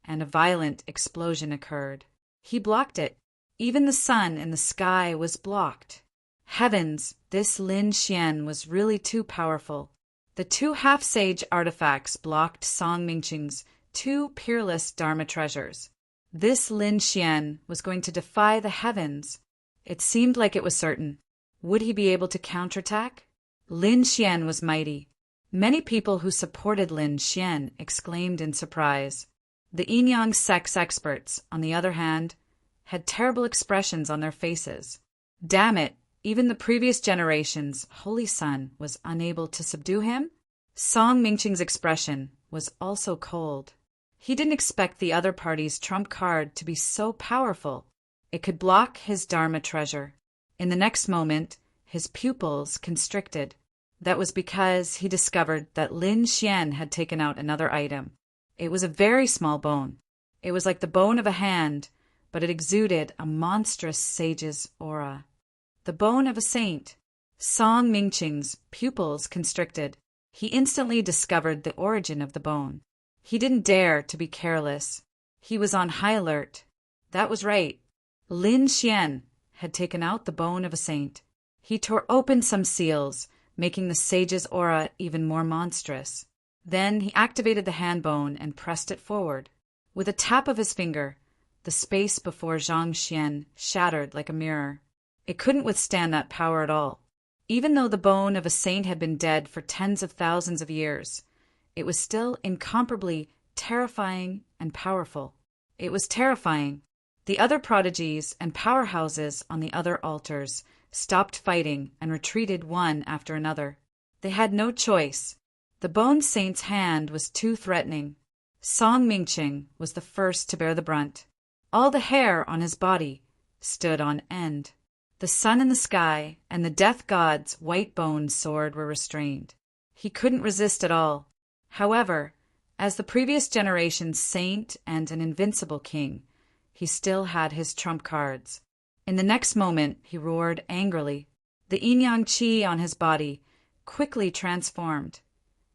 and a violent explosion occurred. He blocked it. Even the sun in the sky was blocked. Heavens, this Lin Xian was really too powerful. The two half-sage artifacts blocked Song Mingqing's two peerless Dharma treasures. This Lin Xian was going to defy the heavens. It seemed like it was certain. Would he be able to counterattack? Lin Xian was mighty. Many people who supported Lin Xian exclaimed in surprise. The Yin-Yang sex experts, on the other hand, had terrible expressions on their faces. Damn it, even the previous generation's holy son was unable to subdue him? Song Mingqing's expression was also cold. He didn't expect the other party's trump card to be so powerful. It could block his Dharma treasure. In the next moment, his pupils constricted. That was because he discovered that Lin Xian had taken out another item. It was a very small bone. It was like the bone of a hand, but it exuded a monstrous sage's aura. The bone of a saint. Song Mingqing's pupils constricted. He instantly discovered the origin of the bone. He didn't dare to be careless. He was on high alert. That was right. Lin Xian had taken out the bone of a saint. He tore open some seals, making the sage's aura even more monstrous. Then he activated the hand bone and pressed it forward. With a tap of his finger, the space before Zhang Xian shattered like a mirror. It couldn't withstand that power at all. Even though the bone of a saint had been dead for tens of thousands of years, it was still incomparably terrifying and powerful. It was terrifying. The other prodigies and powerhouses on the other altars stopped fighting and retreated one after another. They had no choice. The bone saint's hand was too threatening. Song Mingqing was the first to bear the brunt. All the hair on his body stood on end. The sun in the sky and the death god's white-boned sword were restrained. He couldn't resist at all. However, as the previous generation's saint and an invincible king, he still had his trump cards. In the next moment, he roared angrily. The yin-yang qi on his body quickly transformed,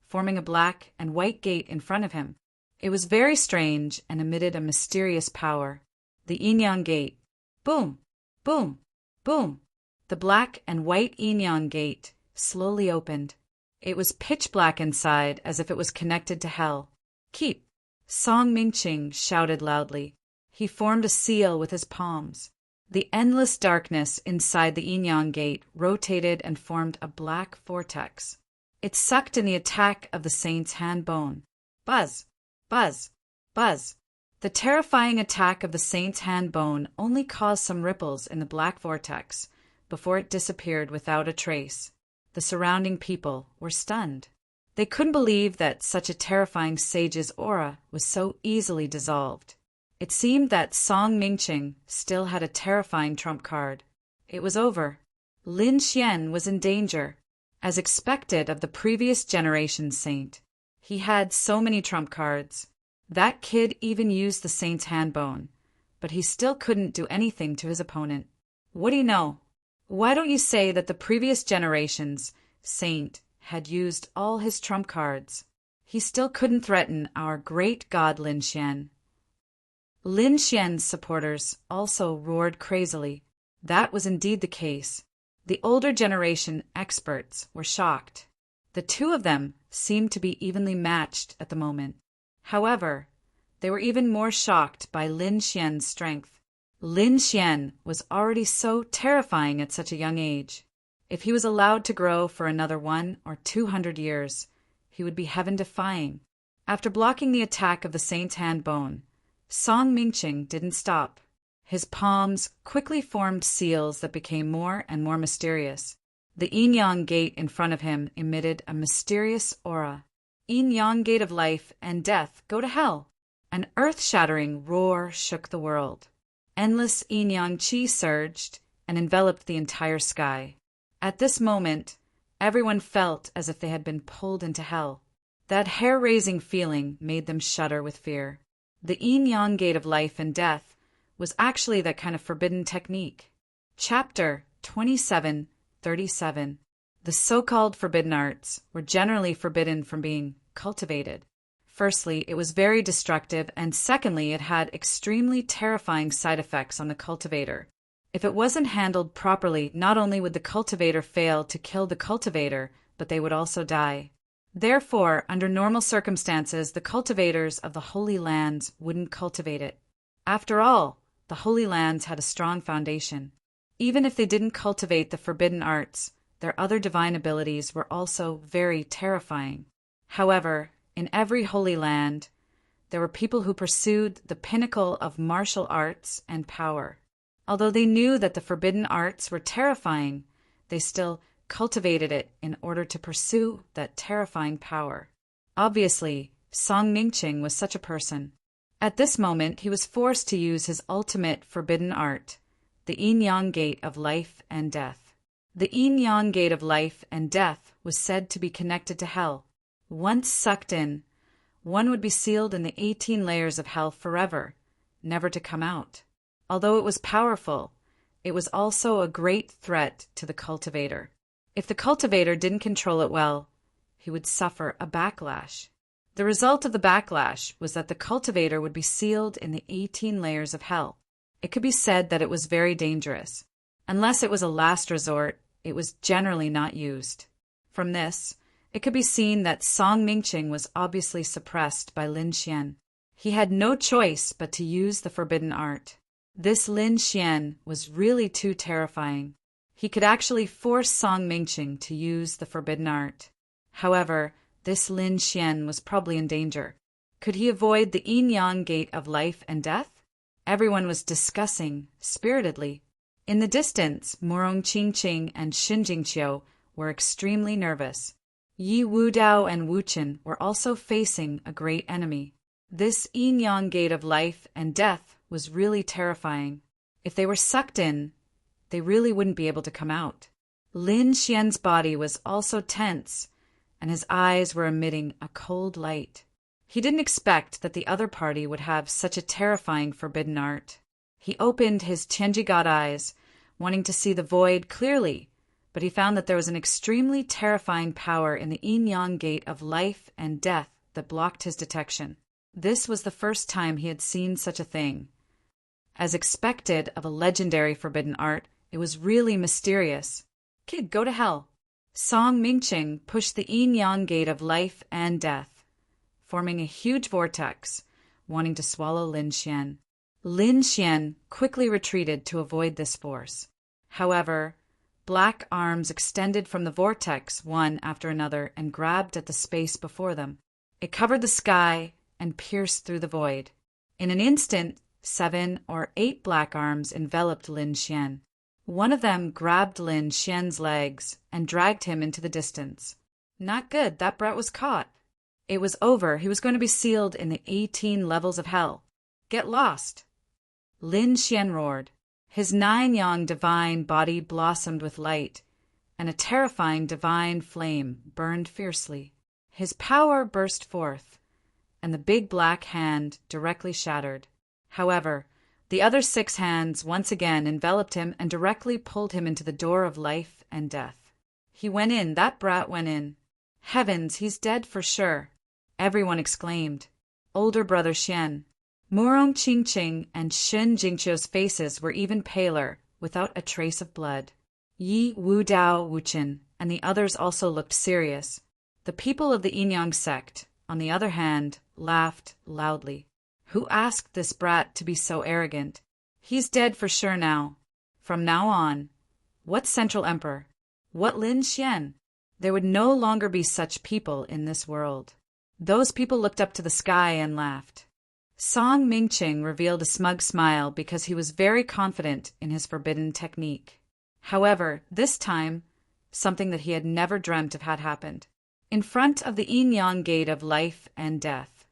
forming a black and white gate in front of him. It was very strange and emitted a mysterious power. The yin-yang gate. Boom! Boom! Boom! The black and white yin-yang gate slowly opened. It was pitch black inside, as if it was connected to hell. Keep! Song Mingqing shouted loudly. He formed a seal with his palms. The endless darkness inside the yin-yang gate rotated and formed a black vortex. It sucked in the attack of the saint's hand bone. Buzz! Buzz! Buzz! The terrifying attack of the saint's hand bone only caused some ripples in the black vortex before it disappeared without a trace. The surrounding people were stunned. They couldn't believe that such a terrifying sage's aura was so easily dissolved. It seemed that Song Mingqing still had a terrifying trump card. It was over. Lin Xian was in danger. As expected of the previous generation's saint, he had so many trump cards. That kid even used the saint's hand bone, but he still couldn't do anything to his opponent. What do you know? Why don't you say that the previous generation's saint had used all his trump cards? He still couldn't threaten our great god Lin Xian. Lin Xian's supporters also roared crazily. That was indeed the case. The older generation experts were shocked. The two of them seemed to be evenly matched at the moment. However, they were even more shocked by Lin Xian's strength. Lin Xian was already so terrifying at such a young age. If he was allowed to grow for another 100 or 200 years, he would be heaven-defying. After blocking the attack of the saint's hand bone, Song Mingqing didn't stop. His palms quickly formed seals that became more and more mysterious. The yin-yang gate in front of him emitted a mysterious aura. Yin-yang gate of life and death, go to hell. An earth-shattering roar shook the world. Endless yin-yang qi surged and enveloped the entire sky. At this moment, everyone felt as if they had been pulled into hell. That hair-raising feeling made them shudder with fear. The yin-yang gate of life and death was actually that kind of forbidden technique. Chapter 27:37. The so-called forbidden arts were generally forbidden from being cultivated. Firstly, it was very destructive, and secondly, it had extremely terrifying side effects on the cultivator. If it wasn't handled properly, not only would the cultivator fail to kill the cultivator, but they would also die. Therefore, under normal circumstances, the cultivators of the Holy Lands wouldn't cultivate it. After all, the Holy Lands had a strong foundation. Even if they didn't cultivate the forbidden arts, their other divine abilities were also very terrifying. However, in every Holy Land, there were people who pursued the pinnacle of martial arts and power. Although they knew that the forbidden arts were terrifying, they still cultivated it in order to pursue that terrifying power. Obviously, Song Mingqing was such a person. At this moment, he was forced to use his ultimate forbidden art, the yin-yang gate of life and death. The yin-yang gate of life and death was said to be connected to hell. Once sucked in, one would be sealed in the 18 layers of hell forever, never to come out. Although it was powerful, it was also a great threat to the cultivator. If the cultivator didn't control it well, he would suffer a backlash. The result of the backlash was that the cultivator would be sealed in the 18 layers of hell. It could be said that it was very dangerous. Unless it was a last resort, it was generally not used. From this, it could be seen that Song Mingqing was obviously suppressed by Lin Xian. He had no choice but to use the forbidden art. This Lin Xian was really too terrifying. He could actually force Song Mingqing to use the forbidden art. However, this Lin Xian was probably in danger. Could he avoid the yin-yang gate of life and death? Everyone was discussing spiritedly. In the distance, Murong Qingqing and Xin Jingqiu were extremely nervous. Yi Wudao and Wuchen were also facing a great enemy. This yin-yang gate of life and death was really terrifying. If they were sucked in, they really wouldn't be able to come out. Lin Xian's body was also tense, and his eyes were emitting a cold light. He didn't expect that the other party would have such a terrifying forbidden art. He opened his Tianjigat eyes, wanting to see the void clearly, but he found that there was an extremely terrifying power in the yin-yang gate of life and death that blocked his detection. This was the first time he had seen such a thing. As expected of a legendary forbidden art, it was really mysterious. Kid, go to hell. Song Mingqing pushed the yin-yang gate of life and death, forming a huge vortex, wanting to swallow Lin Xian. Lin Xian quickly retreated to avoid this force. However, black arms extended from the vortex one after another and grabbed at the space before them. It covered the sky and pierced through the void. In an instant, 7 or 8 black arms enveloped Lin Xian. One of them grabbed Lin Xian's legs and dragged him into the distance. Not good, that brat was caught. It was over, he was going to be sealed in the 18 levels of hell. Get lost! Lin Xian roared. His 9-yang divine body blossomed with light, and a terrifying divine flame burned fiercely. His power burst forth, and the big black hand directly shattered. However, the other 6 hands once again enveloped him and directly pulled him into the door of life and death. He went in, that brat went in. Heavens, he's dead for sure, everyone exclaimed. Older brother Xian. Murong Qingqing and Xin Jingqiu's faces were even paler, without a trace of blood. Yi Wudao Wuchen and the others also looked serious. The people of the Yin-yang sect, on the other hand, laughed loudly. Who asked this brat to be so arrogant? He's dead for sure now. From now on, what Central Emperor? What Lin Xian? There would no longer be such people in this world. Those people looked up to the sky and laughed. Song Mingqing revealed a smug smile because he was very confident in his forbidden technique. However, this time, something that he had never dreamt of had happened. In front of the yin-yang gate of life and death,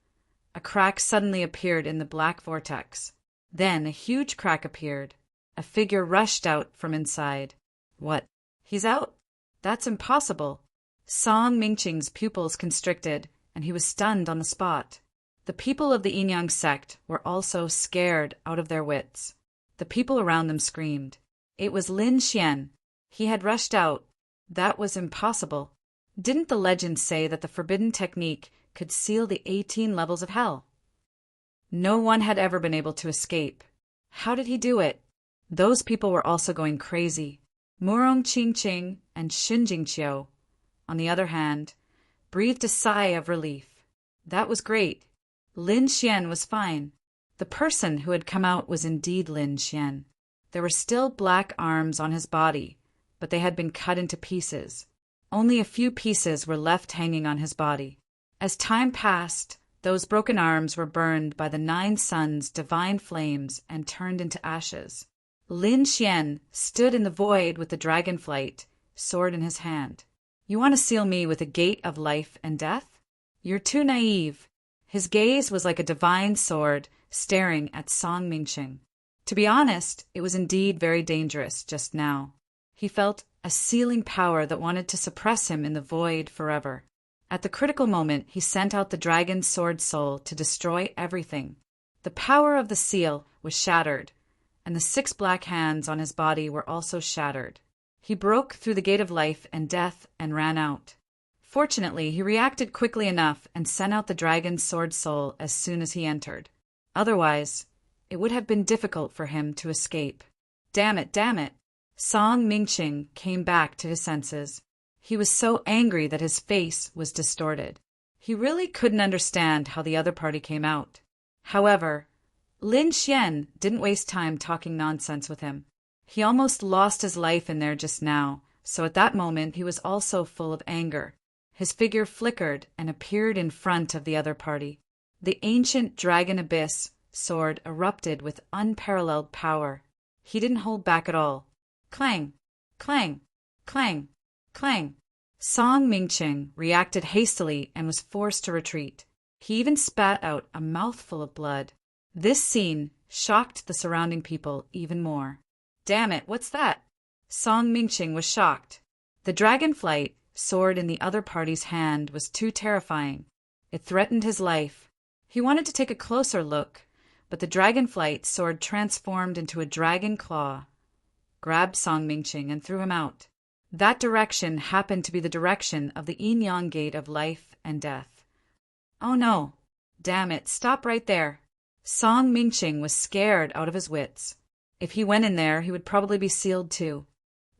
A crack suddenly appeared in the black vortex. Then a huge crack appeared. A figure rushed out from inside. What? He's out? That's impossible. Song Mingqing's pupils constricted, and he was stunned on the spot. The people of the Yin sect were also scared out of their wits. The people around them screamed. It was Lin Xian. He had rushed out. That was impossible. Didn't the legend say that the forbidden technique could seal the 18 levels of hell? No one had ever been able to escape. How did he do it? Those people were also going crazy. Murong Qingqing and Xinjingqiu, on the other hand, breathed a sigh of relief. That was great. Lin Xian was fine. The person who had come out was indeed Lin Xian. There were still black arms on his body, but they had been cut into pieces. Only a few pieces were left hanging on his body. As time passed, those broken arms were burned by the 9 suns' divine flames and turned into ashes. Lin Xian stood in the void with the dragonflight, sword in his hand. You want to seal me with a gate of life and death? You're too naive. His gaze was like a divine sword staring at Song Mingqing. To be honest, it was indeed very dangerous just now. He felt a sealing power that wanted to suppress him in the void forever. At the critical moment, he sent out the dragon's sword soul to destroy everything. The power of the seal was shattered, and the 6 black hands on his body were also shattered. He broke through the gate of life and death and ran out. Fortunately, he reacted quickly enough and sent out the dragon's sword soul as soon as he entered. Otherwise, it would have been difficult for him to escape. Damn it, damn it! Song Mingqing came back to his senses. He was so angry that his face was distorted. He really couldn't understand how the other party came out. However, Lin Xian didn't waste time talking nonsense with him. He almost lost his life in there just now, so at that moment he was also full of anger. His figure flickered and appeared in front of the other party. The ancient dragon abyss sword erupted with unparalleled power. He didn't hold back at all. Clang! Clang! Clang! Clang! Song Mingqing reacted hastily and was forced to retreat. He even spat out a mouthful of blood. This scene shocked the surrounding people even more. Damn it, what's that? Song Mingqing was shocked. The dragonflight sword in the other party's hand was too terrifying. It threatened his life. He wanted to take a closer look, but the dragonflight sword transformed into a dragon claw, grabbed Song Mingqing and threw him out. That direction happened to be the direction of the yin-yang gate of life and death. Oh no! Damn it, stop right there! Song Mingqing was scared out of his wits. If he went in there, he would probably be sealed too.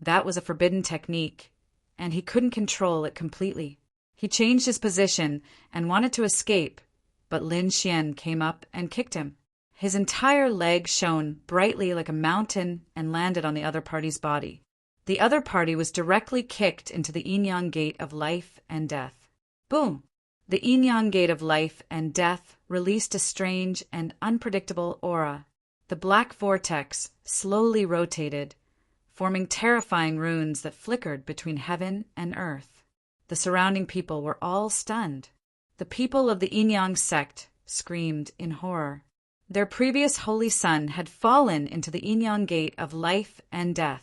That was a forbidden technique, and he couldn't control it completely. He changed his position and wanted to escape, but Lin Xian came up and kicked him. His entire leg shone brightly like a mountain and landed on the other party's body. The other party was directly kicked into the yin-yang gate of life and death. Boom! The yin-yang gate of life and death released a strange and unpredictable aura. The black vortex slowly rotated, forming terrifying runes that flickered between heaven and earth. The surrounding people were all stunned. The people of the Yin-yang sect screamed in horror. Their previous holy son had fallen into the Yin-yang gate of life and death.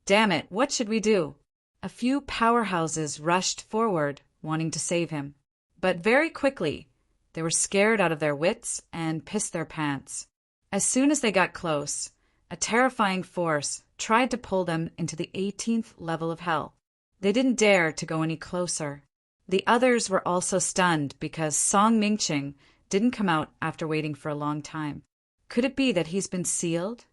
Damn it, what should we do? A few powerhouses rushed forward, wanting to save him. But very quickly, they were scared out of their wits and pissed their pants. As soon as they got close, a terrifying force tried to pull them into the 18th level of hell. They didn't dare to go any closer. The others were also stunned because Song Mingqing didn't come out after waiting for a long time. Could it be that he's been sealed?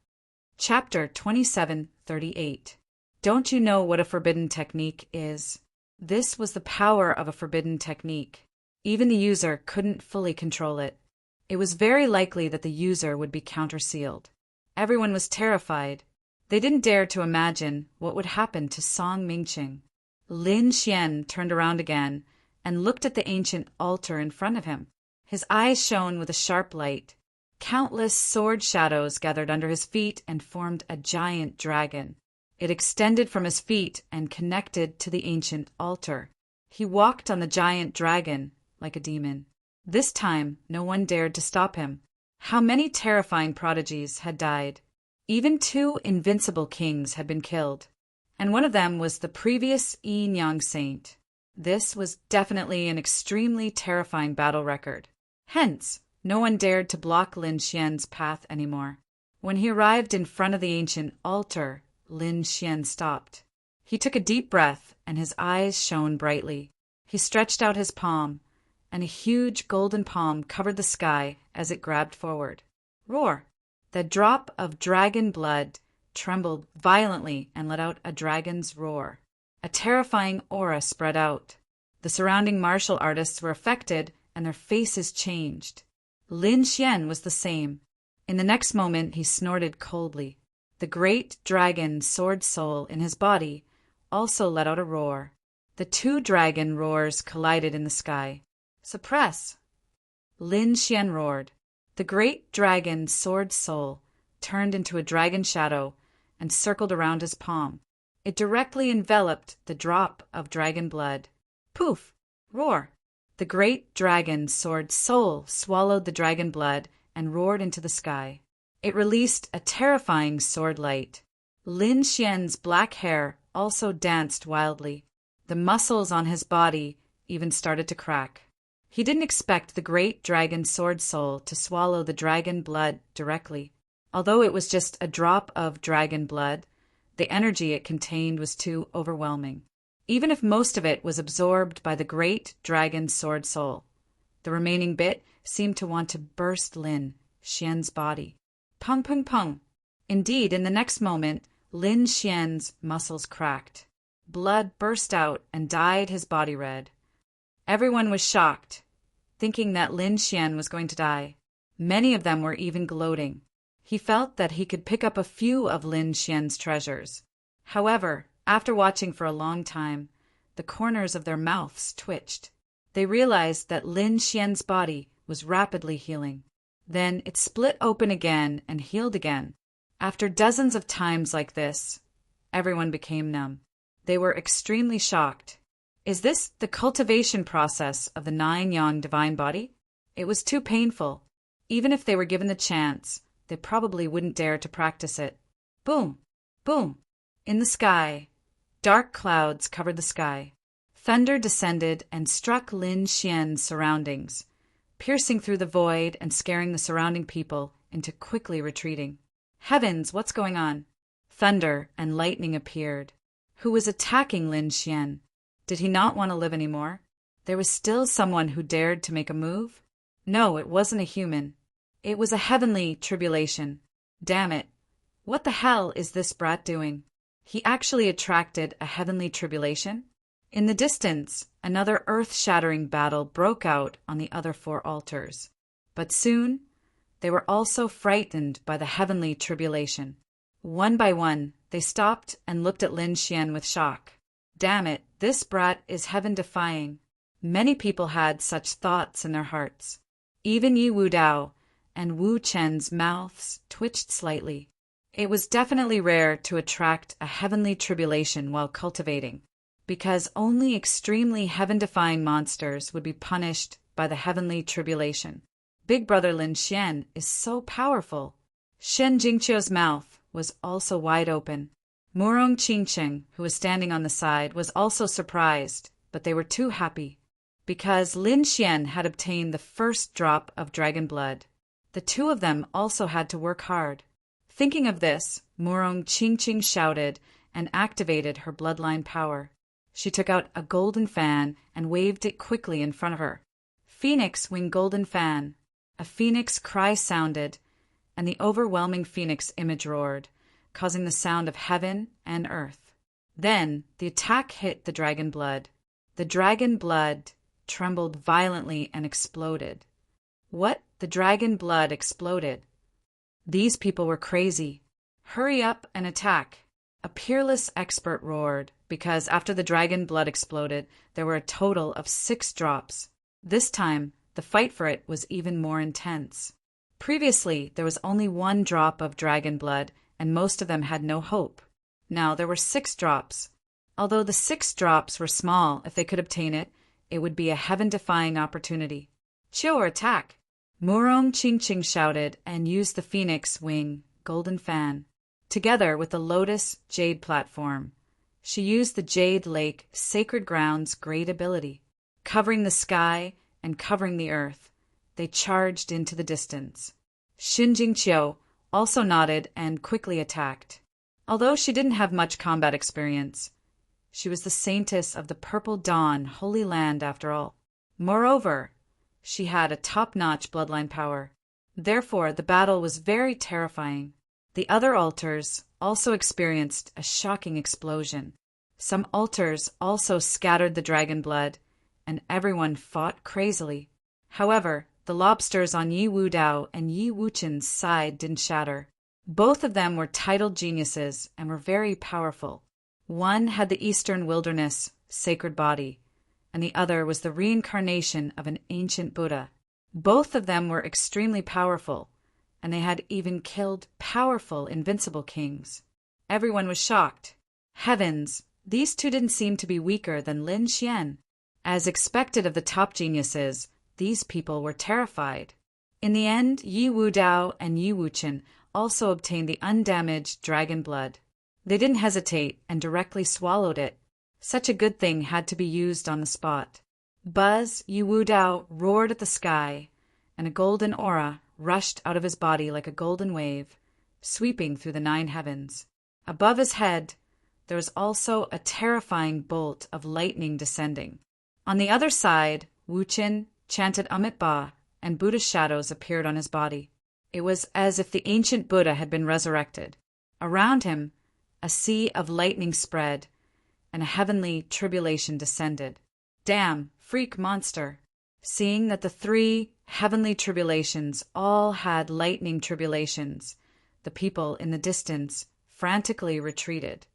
Chapter 2738. Don't you know what a forbidden technique is? This was the power of a forbidden technique. Even the user couldn't fully control it. It was very likely that the user would be counter-sealed. Everyone was terrified. They didn't dare to imagine what would happen to Song Mingqing. Lin Xian turned around again and looked at the ancient altar in front of him. His eyes shone with a sharp light. Countless sword shadows gathered under his feet and formed a giant dragon. It extended from his feet and connected to the ancient altar. He walked on the giant dragon like a demon. This time, no one dared to stop him. How many terrifying prodigies had died? Even 2 invincible kings had been killed, and one of them was the previous Yin Yang saint. This was definitely an extremely terrifying battle record. Hence, no one dared to block Lin Xian's path anymore. When he arrived in front of the ancient altar, Lin Xian stopped. He took a deep breath, and his eyes shone brightly. He stretched out his palm, and a huge golden palm covered the sky as it grabbed forward. Roar! The drop of dragon blood trembled violently and let out a dragon's roar. A terrifying aura spread out. The surrounding martial artists were affected, and their faces changed. Lin Xian was the same. In the next moment, he snorted coldly. The great dragon sword soul in his body also let out a roar. The 2 dragon roars collided in the sky. Suppress! Lin Xian roared. The great dragon sword soul turned into a dragon shadow and circled around his palm. It directly enveloped the drop of dragon blood. Poof! Roar! The great dragon sword soul swallowed the dragon blood and roared into the sky. It released a terrifying sword light. Lin Xian's black hair also danced wildly. The muscles on his body even started to crack. He didn't expect the great dragon sword soul to swallow the dragon blood directly. Although it was just a drop of dragon blood, the energy it contained was too overwhelming. Even if most of it was absorbed by the great dragon sword soul, the remaining bit seemed to want to burst Lin Xian's body. Pung, pung, pung. Indeed, in the next moment, Lin Xian's muscles cracked. Blood burst out and dyed his body red. Everyone was shocked, thinking that Lin Xian was going to die. Many of them were even gloating. He felt that he could pick up a few of Lin Xian's treasures. However, after watching for a long time, the corners of their mouths twitched. They realized that Lin Xian's body was rapidly healing. Then it split open again and healed again. After dozens of times like this, everyone became numb. They were extremely shocked. Is this the cultivation process of the 9 yang divine body? It was too painful. Even if they were given the chance, they probably wouldn't dare to practice it. Boom! Boom! In the sky, dark clouds covered the sky. Thunder descended and struck Lin Xian's surroundings, piercing through the void and scaring the surrounding people into quickly retreating. Heavens, what's going on? Thunder and lightning appeared. Who was attacking Lin Xian? Did he not want to live anymore? There was still someone who dared to make a move? No, it wasn't a human. It was a heavenly tribulation. Damn it. What the hell is this brat doing? He actually attracted a heavenly tribulation? In the distance, another earth-shattering battle broke out on the other 4 altars. But soon, they were also frightened by the heavenly tribulation. One by one, they stopped and looked at Lin Xian with shock. Damn it, this brat is heaven-defying. Many people had such thoughts in their hearts. Even Yi Wu Dao and Wu Chen's mouths twitched slightly. It was definitely rare to attract a heavenly tribulation while cultivating, because only extremely heaven-defying monsters would be punished by the heavenly tribulation. Big Brother Lin Xian is so powerful. Shen Jingqiu's mouth was also wide open. Murong Qingcheng, who was standing on the side, was also surprised, but they were too happy, because Lin Xian had obtained the first drop of dragon blood. The 2 of them also had to work hard. Thinking of this, Murong Qingcheng shouted and activated her bloodline power. She took out a golden fan and waved it quickly in front of her. Phoenix wing golden fan. A phoenix cry sounded, and the overwhelming phoenix image roared, causing the sound of heaven and earth. Then the attack hit the dragon blood. The dragon blood trembled violently and exploded. What? The dragon blood exploded. These people were crazy. Hurry up and attack. A peerless expert roared, because after the dragon blood exploded, there were a total of 6 drops. This time, the fight for it was even more intense. Previously, there was only 1 drop of dragon blood, and most of them had no hope. Now there were 6 drops. Although the 6 drops were small, if they could obtain it, it would be a heaven-defying opportunity. Chill or attack. Murong Qingqing shouted and used the phoenix wing golden fan. Together with the lotus jade platform, she used the Jade Lake Sacred Ground's great ability. Covering the sky and covering the earth, they charged into the distance. Xin Jingqiu also nodded and quickly attacked. Although she didn't have much combat experience, she was the saintess of the Purple Dawn Holy Land after all. Moreover, she had a top-notch bloodline power. Therefore, the battle was very terrifying. The other altars also experienced a shocking explosion. Some altars also scattered the dragon blood, and everyone fought crazily. However, the lobsters on Yi Wudao and Yi Wuchen's side didn't shatter. Both of them were titled geniuses and were very powerful. One had the Eastern Wilderness sacred body, and the other was the reincarnation of an ancient Buddha. Both of them were extremely powerful, and they had even killed powerful, invincible kings. Everyone was shocked. Heavens, these two didn't seem to be weaker than Lin Xian. As expected of the top geniuses, these people were terrified. In the end, Yi Wudao and Yi Wuchen also obtained the undamaged dragon blood. They didn't hesitate and directly swallowed it. Such a good thing had to be used on the spot. Buzz, Yi Wudao roared at the sky, and a golden aura rushed out of his body like a golden wave, sweeping through the 9 heavens. Above his head, there was also a terrifying bolt of lightning descending. On the other side, Wuchen chanted Amit Ba, and Buddha's shadows appeared on his body. It was as if the ancient Buddha had been resurrected. Around him, a sea of lightning spread, and a heavenly tribulation descended. Damn, freak monster! Seeing that the 3 heavenly tribulations all had lightning tribulations, the people in the distance frantically retreated.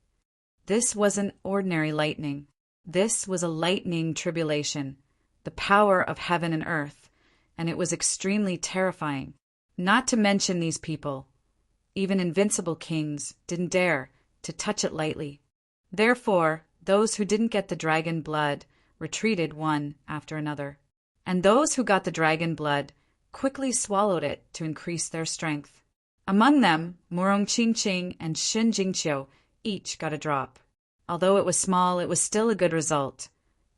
This wasn't ordinary lightning. This was a lightning tribulation, the power of heaven and earth, and it was extremely terrifying. Not to mention these people, even invincible kings, didn't dare to touch it lightly. Therefore, those who didn't get the dragon blood retreated one after another, and those who got the dragon blood quickly swallowed it to increase their strength. Among them, Murong Qingqing and Xin Jingqiu each got a drop. Although it was small, it was still a good result,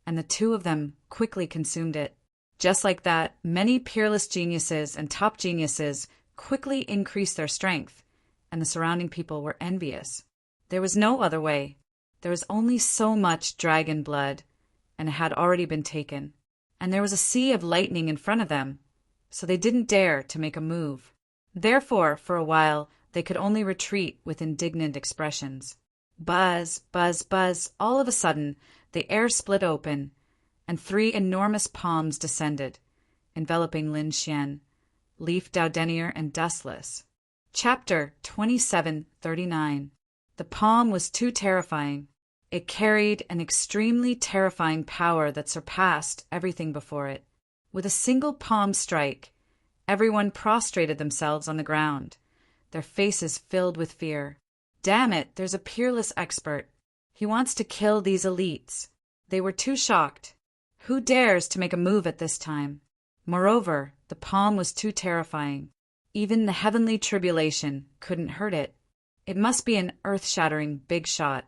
and the 2 of them quickly consumed it. Just like that, many peerless geniuses and top geniuses quickly increased their strength, and the surrounding people were envious. There was no other way. There was only so much dragon blood, and it had already been taken. And there was a sea of lightning in front of them, so they didn't dare to make a move. Therefore, for a while, they could only retreat with indignant expressions. Buzz, buzz, buzz, all of a sudden, the air split open, and 3 enormous palms descended, enveloping Lin Xian, Leaf Dowdenier, and Dustless. Chapter 2739. The palm was too terrifying. It carried an extremely terrifying power that surpassed everything before it. With a single palm strike, everyone prostrated themselves on the ground, their faces filled with fear. Damn it, there's a peerless expert. He wants to kill these elites. They were too shocked. Who dares to make a move at this time? Moreover, the palm was too terrifying. Even the heavenly tribulation couldn't hurt it. It must be an earth-shattering big shot.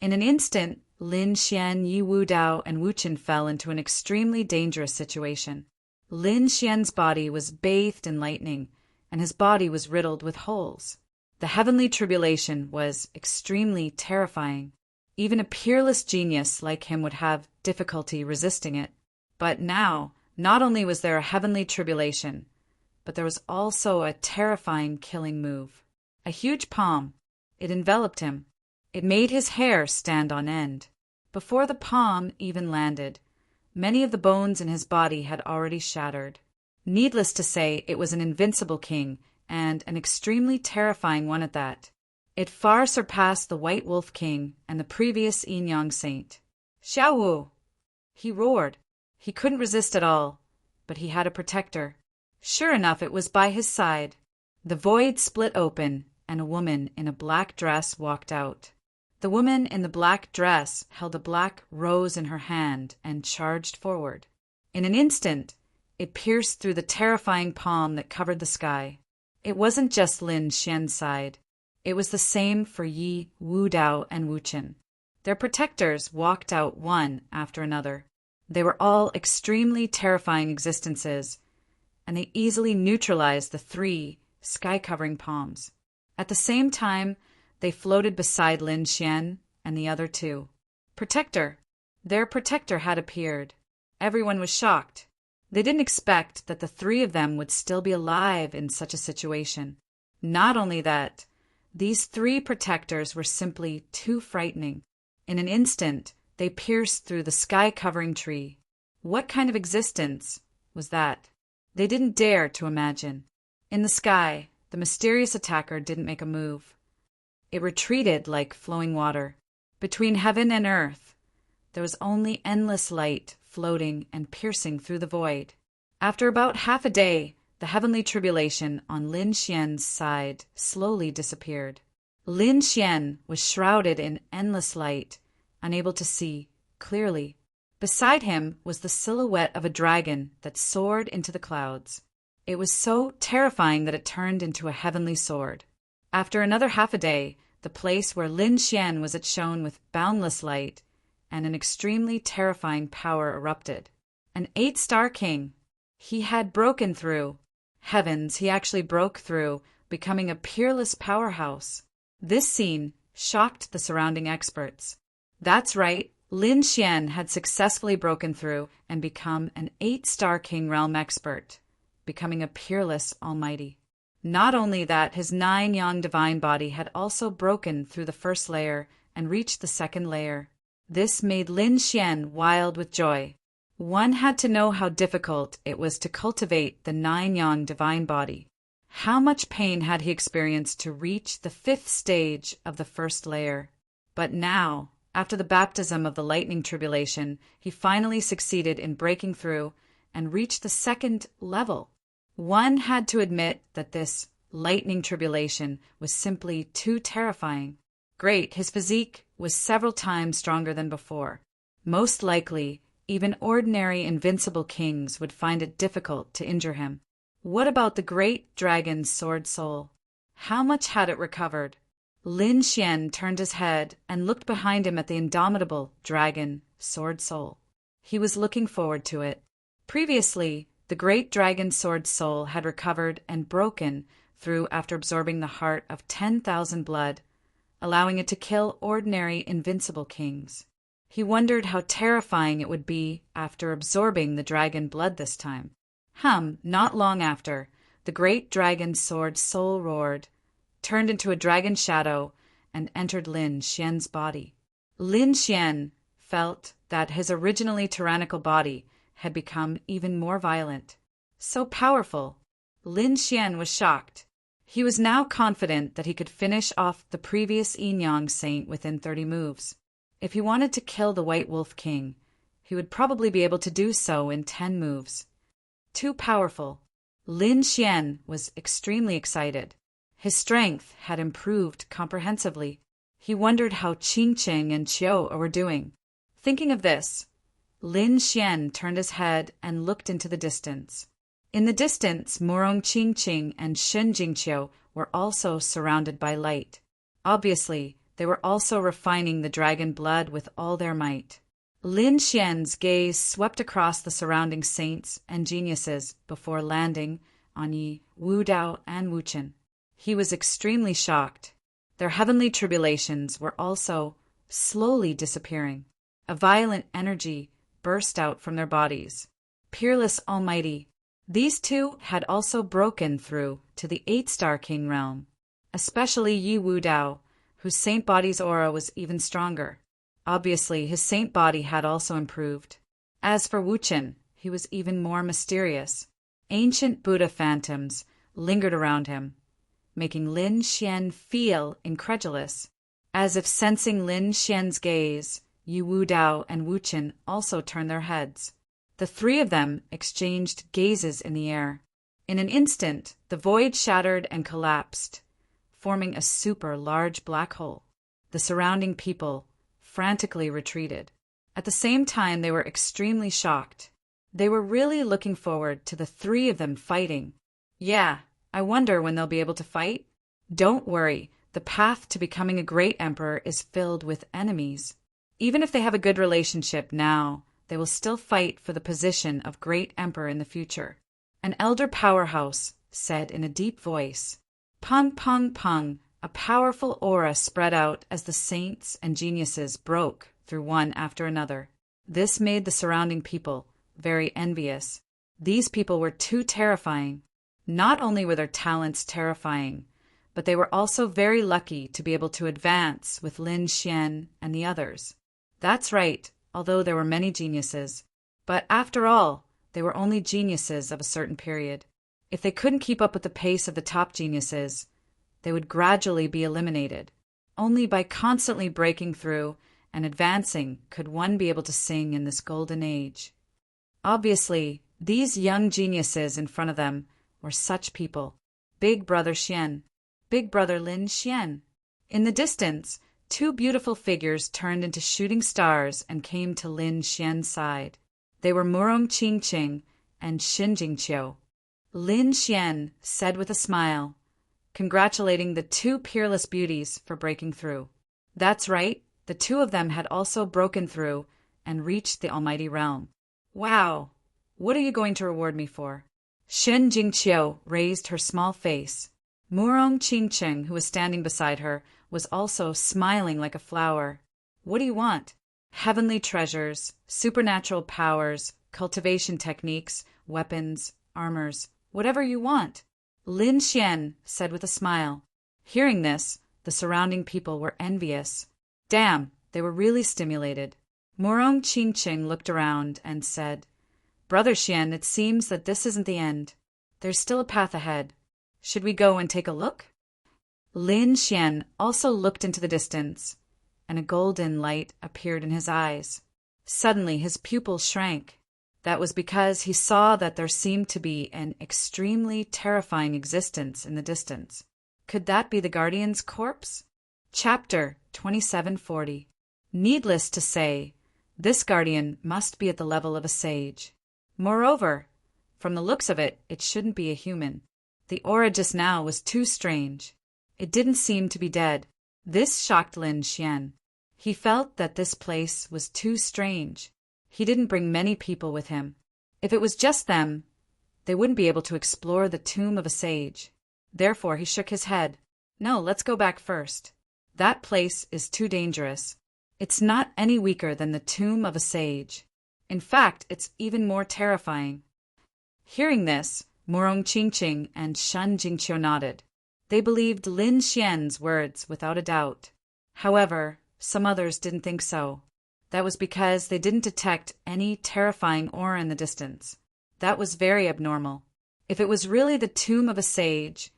In an instant, Lin Xian, Yi Wudao, and Wuchen fell into an extremely dangerous situation. Lin Xian's body was bathed in lightning, and his body was riddled with holes. The heavenly tribulation was extremely terrifying. Even a peerless genius like him would have difficulty resisting it. But now, not only was there a heavenly tribulation, but there was also a terrifying killing move. A huge palm. It enveloped him. It made his hair stand on end. Before the palm even landed, many of the bones in his body had already shattered. Needless to say, it was an invincible king, and an extremely terrifying one at that. It far surpassed the White Wolf King and the previous Yin Yang Saint. Xiao Wu! He roared. He couldn't resist at all, but he had a protector. Sure enough, it was by his side. The void split open, and a woman in a black dress walked out. The woman in the black dress held a black rose in her hand and charged forward. In an instant, It pierced through the terrifying palm that covered the sky. It wasn't just Lin Xian's side. It was the same for Yi, Wu Dao, and Wu Qin. Their protectors walked out one after another. They were all extremely terrifying existences, and they easily neutralized the 3 sky-covering palms. At the same time, they floated beside Lin Xian and the other 2. Protector. Their protector had appeared. Everyone was shocked. They didn't expect that the 3 of them would still be alive in such a situation. Not only that, these 3 protectors were simply too frightening. In an instant, they pierced through the sky-covering tree. What kind of existence was that? They didn't dare to imagine. In the sky, the mysterious attacker didn't make a move. It retreated like flowing water. Between heaven and earth, there was only endless light floating and piercing through the void. After about half a day, the heavenly tribulation on Lin Xian's side slowly disappeared. Lin Xian was shrouded in endless light, unable to see clearly. Beside him was the silhouette of a dragon that soared into the clouds. It was so terrifying that it turned into a heavenly sword. After another half a day, the place where Lin Xian was shone with boundless light, and an extremely terrifying power erupted. An 8-star king. He had broken through. Heavens, he actually broke through, becoming a peerless powerhouse. This scene shocked the surrounding experts. That's right, Lin Xian had successfully broken through and become an 8-star king realm expert, becoming a peerless almighty. Not only that, his 9-yang divine body had also broken through the first layer and reached the second layer. This made Lin Xian wild with joy. One had to know how difficult it was to cultivate the 9-yang divine body. How much pain had he experienced to reach the 5th stage of the first layer? But now, after the baptism of the lightning tribulation, he finally succeeded in breaking through and reached the 2nd level. One had to admit that this lightning tribulation was simply too terrifying. Great, his physique was several times stronger than before. Most likely, even ordinary invincible kings would find it difficult to injure him. What about the great dragon's sword soul? How much had it recovered? Lin Xian turned his head and looked behind him at the indomitable dragon sword soul. He was looking forward to it. Previously, the great dragon sword soul had recovered and broken through after absorbing the heart of 10,000 blood, allowing it to kill ordinary invincible kings. He wondered how terrifying it would be after absorbing the dragon blood this time. Not long after, the great dragon sword soul roared, turned into a dragon shadow, and entered Lin Xian's body. Lin Xian felt that his originally tyrannical body had become even more violent. So powerful. Lin Xian was shocked. He was now confident that he could finish off the previous Yin-Yang saint within 30 moves. If he wanted to kill the White Wolf King, he would probably be able to do so in 10 moves. Too powerful. Lin Xian was extremely excited. His strength had improved comprehensively. He wondered how Qingqing and Qiu were doing. Thinking of this, Lin Xian turned his head and looked into the distance. In the distance, Murong Qingqing and Shen Jingqiu were also surrounded by light. Obviously, they were also refining the dragon blood with all their might. Lin Xian's gaze swept across the surrounding saints and geniuses before landing on Yi, Wu Dao, and Wu Qin. He was extremely shocked. Their heavenly tribulations were also slowly disappearing. A violent energy burst out from their bodies. Peerless Almighty. These 2 had also broken through to the 8-star king realm, especially Yi Wu Dao, whose saint body's aura was even stronger. Obviously, his saint body had also improved. As for Wu Qin, he was even more mysterious. Ancient Buddha phantoms lingered around him, making Lin Xian feel incredulous. As if sensing Lin Xian's gaze, Yi Wu Dao and Wu Qin also turned their heads. The 3 of them exchanged gazes in the air. In an instant, the void shattered and collapsed, forming a super large black hole. The surrounding people frantically retreated. At the same time, they were extremely shocked. They were really looking forward to the three of them fighting. Yeah, I wonder when they'll be able to fight. Don't worry, the path to becoming a great emperor is filled with enemies. Even if they have a good relationship now, they will still fight for the position of great emperor in the future. An elder powerhouse said in a deep voice. Pung, pung, pung. A powerful aura spread out as the saints and geniuses broke through one after another. This made the surrounding people very envious. These people were too terrifying. Not only were their talents terrifying, but they were also very lucky to be able to advance with Lin Xian and the others. That's right, although there were many geniuses. But after all, they were only geniuses of a certain period. If they couldn't keep up with the pace of the top geniuses, they would gradually be eliminated. Only by constantly breaking through and advancing could one be able to sing in this golden age. Obviously, these young geniuses in front of them were such people. Big Brother Xian, Big Brother Lin Xian. In the distance, two beautiful figures turned into shooting stars and came to Lin Xian's side. They were Murong Qingqing and Xin Jingqiu. Lin Xian said with a smile, congratulating the two peerless beauties for breaking through. That's right, the two of them had also broken through and reached the almighty realm. Wow, what are you going to reward me for? Xin Jingqiu raised her small face. Murong Qingqing, who was standing beside her, was also smiling like a flower. What do you want? Heavenly treasures, supernatural powers, cultivation techniques, weapons, armors, whatever you want. Lin Xian said with a smile. Hearing this, the surrounding people were envious. Damn, they were really stimulated. Murong Qingqing looked around and said, Brother Xian, it seems that this isn't the end. There's still a path ahead. Should we go and take a look? Lin Xian also looked into the distance, and a golden light appeared in his eyes. Suddenly his pupils shrank. That was because he saw that there seemed to be an extremely terrifying existence in the distance. Could that be the Guardian's corpse? Chapter 2740. Needless to say, this Guardian must be at the level of a sage. Moreover, from the looks of it, it shouldn't be a human. The aura just now was too strange. It didn't seem to be dead. This shocked Lin Xian. He felt that this place was too strange. He didn't bring many people with him. If it was just them, they wouldn't be able to explore the tomb of a sage. Therefore, he shook his head. No, let's go back first. That place is too dangerous. It's not any weaker than the tomb of a sage. In fact, it's even more terrifying. Hearing this, Murong Qingqing and Xin Jingqiu nodded. They believed Lin Xian's words without a doubt. However, some others didn't think so. That was because they didn't detect any terrifying aura in the distance. That was very abnormal. If it was really the tomb of a sage,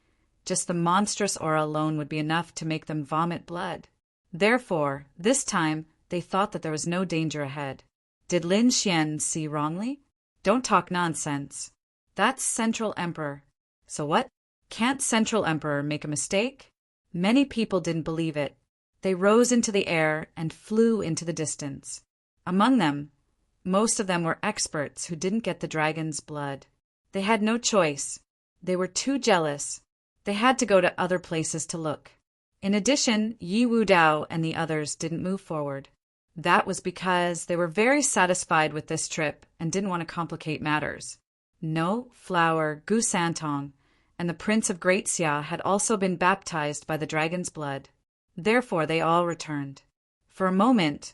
just the monstrous aura alone would be enough to make them vomit blood. Therefore, this time, they thought that there was no danger ahead. Did Lin Xian see wrongly? Don't talk nonsense. That's Central Emperor. So what? Can't Central Emperor make a mistake? Many people didn't believe it. They rose into the air and flew into the distance. Among them, most of them were experts who didn't get the dragon's blood. They had no choice. They were too jealous. They had to go to other places to look. In addition, Yi Wudao and the others didn't move forward. That was because they were very satisfied with this trip and didn't want to complicate matters. No, Flower, Gu Santong, and the Prince of Great Xia had also been baptized by the dragon's blood. Therefore, they all returned. For a moment,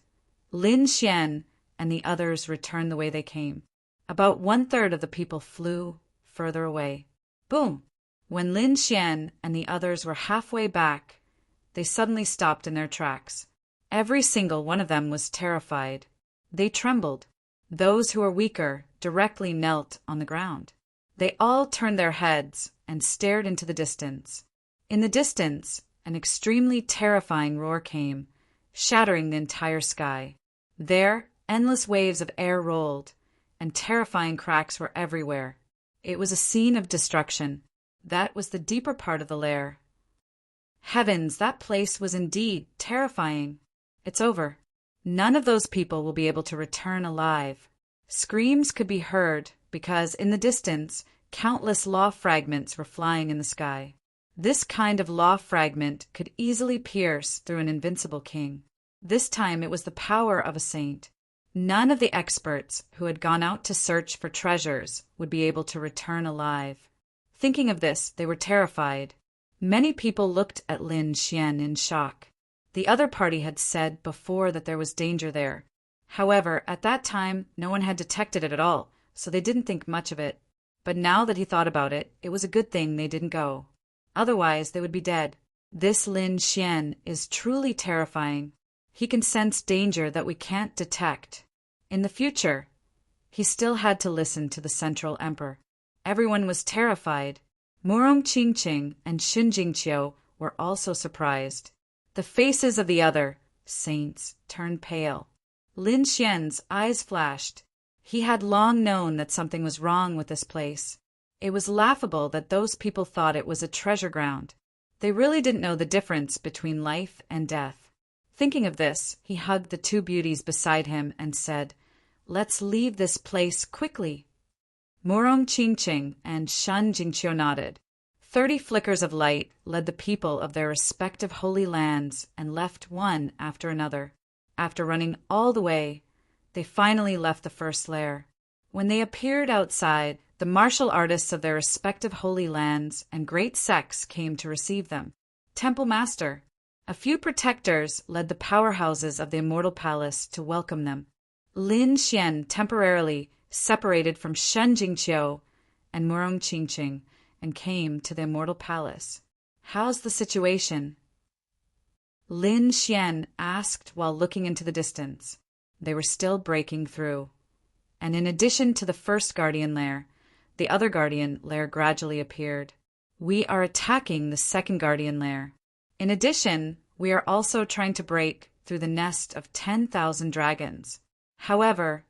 Lin Xian and the others returned the way they came. About 1/3 of the people flew further away. Boom! When Lin Xian and the others were halfway back, they suddenly stopped in their tracks. Every single one of them was terrified. They trembled. Those who were weaker directly knelt on the ground. They all turned their heads and stared into the distance. In the distance, an extremely terrifying roar came, shattering the entire sky. There, endless waves of air rolled, and terrifying cracks were everywhere. It was a scene of destruction. That was the deeper part of the lair. Heavens, that place was indeed terrifying. It's over. None of those people will be able to return alive. Screams could be heard because, in the distance, countless law fragments were flying in the sky. This kind of law fragment could easily pierce through an invincible king. This time it was the power of a saint. None of the experts who had gone out to search for treasures would be able to return alive. Thinking of this, they were terrified. Many people looked at Lin Xian in shock. The other party had said before that there was danger there. However, at that time, no one had detected it at all, so they didn't think much of it. But now that he thought about it, it was a good thing they didn't go. Otherwise, they would be dead. This Lin Xian is truly terrifying. He can sense danger that we can't detect. In the future, he still had to listen to the Central Emperor. Everyone was terrified. Murong Qingqing and Xun Jingqiu were also surprised. The faces of the other saints turned pale. Lin Xian's eyes flashed. He had long known that something was wrong with this place. It was laughable that those people thought it was a treasure ground. They really didn't know the difference between life and death. Thinking of this, he hugged the two beauties beside him and said, "Let's leave this place quickly." Murong Qingqing and Xun Jingqiu nodded. 30 flickers of light led the people of their respective holy lands and left one after another. After running all the way, they finally left the first lair. When they appeared outside, the martial artists of their respective holy lands and great sects came to receive them. Temple Master. A few protectors led the powerhouses of the Immortal Palace to welcome them. Lin Xian temporarily separated from Xun Jingqiu and Murong Qingqing and came to the Immortal Palace. "How's the situation?" Lin Xian asked while looking into the distance. They were still breaking through. And in addition to the first guardian lair, the other guardian lair gradually appeared. "We are attacking the second guardian lair. In addition, we are also trying to break through the nest of 10,000 dragons. However,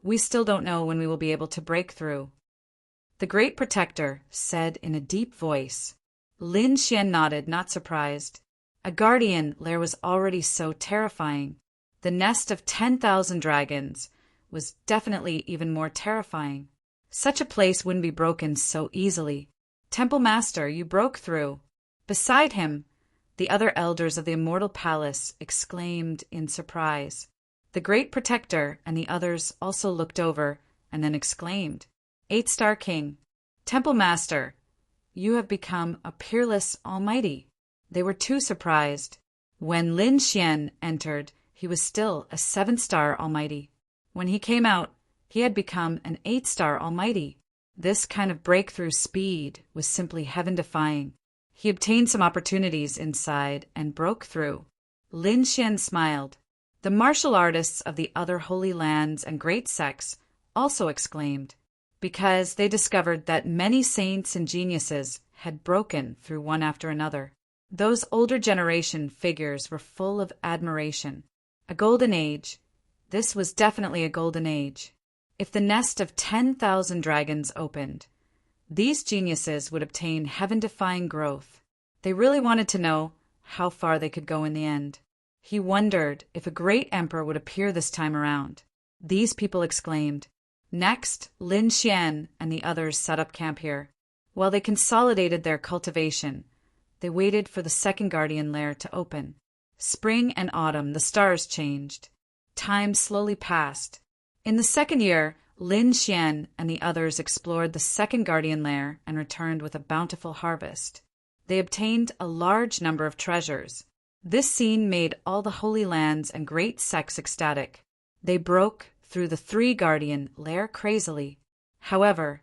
we still don't know when we will be able to break through." The Great Protector said in a deep voice. Lin Xian nodded, not surprised. A guardian lair was already so terrifying. The nest of 10,000 dragons was definitely even more terrifying. Such a place wouldn't be broken so easily. "Temple Master, you broke through." Beside him, the other elders of the Immortal Palace exclaimed in surprise. The Great Protector and the others also looked over and then exclaimed, "Eight-Star King, Temple Master, you have become a peerless almighty." They were too surprised. When Lin Xian entered, he was still a 7-star almighty. When he came out, he had become an 8-star almighty. This kind of breakthrough speed was simply heaven-defying. He obtained some opportunities inside and broke through. Lin Xian smiled. The martial artists of the other holy lands and great sects also exclaimed, because they discovered that many saints and geniuses had broken through one after another. Those older generation figures were full of admiration. A golden age. This was definitely a golden age. If the nest of 10,000 dragons opened, these geniuses would obtain heaven-defying growth. They really wanted to know how far they could go in the end. He wondered if a great emperor would appear this time around. These people exclaimed. Next, Lin Xian and the others set up camp here. While they consolidated their cultivation, they waited for the second guardian lair to open. Spring and autumn, the stars changed. Time slowly passed. In the second year, Lin Xian and the others explored the second guardian lair and returned with a bountiful harvest. They obtained a large number of treasures. This scene made all the holy lands and great sects ecstatic. They broke through the 3 guardian lair crazily. However,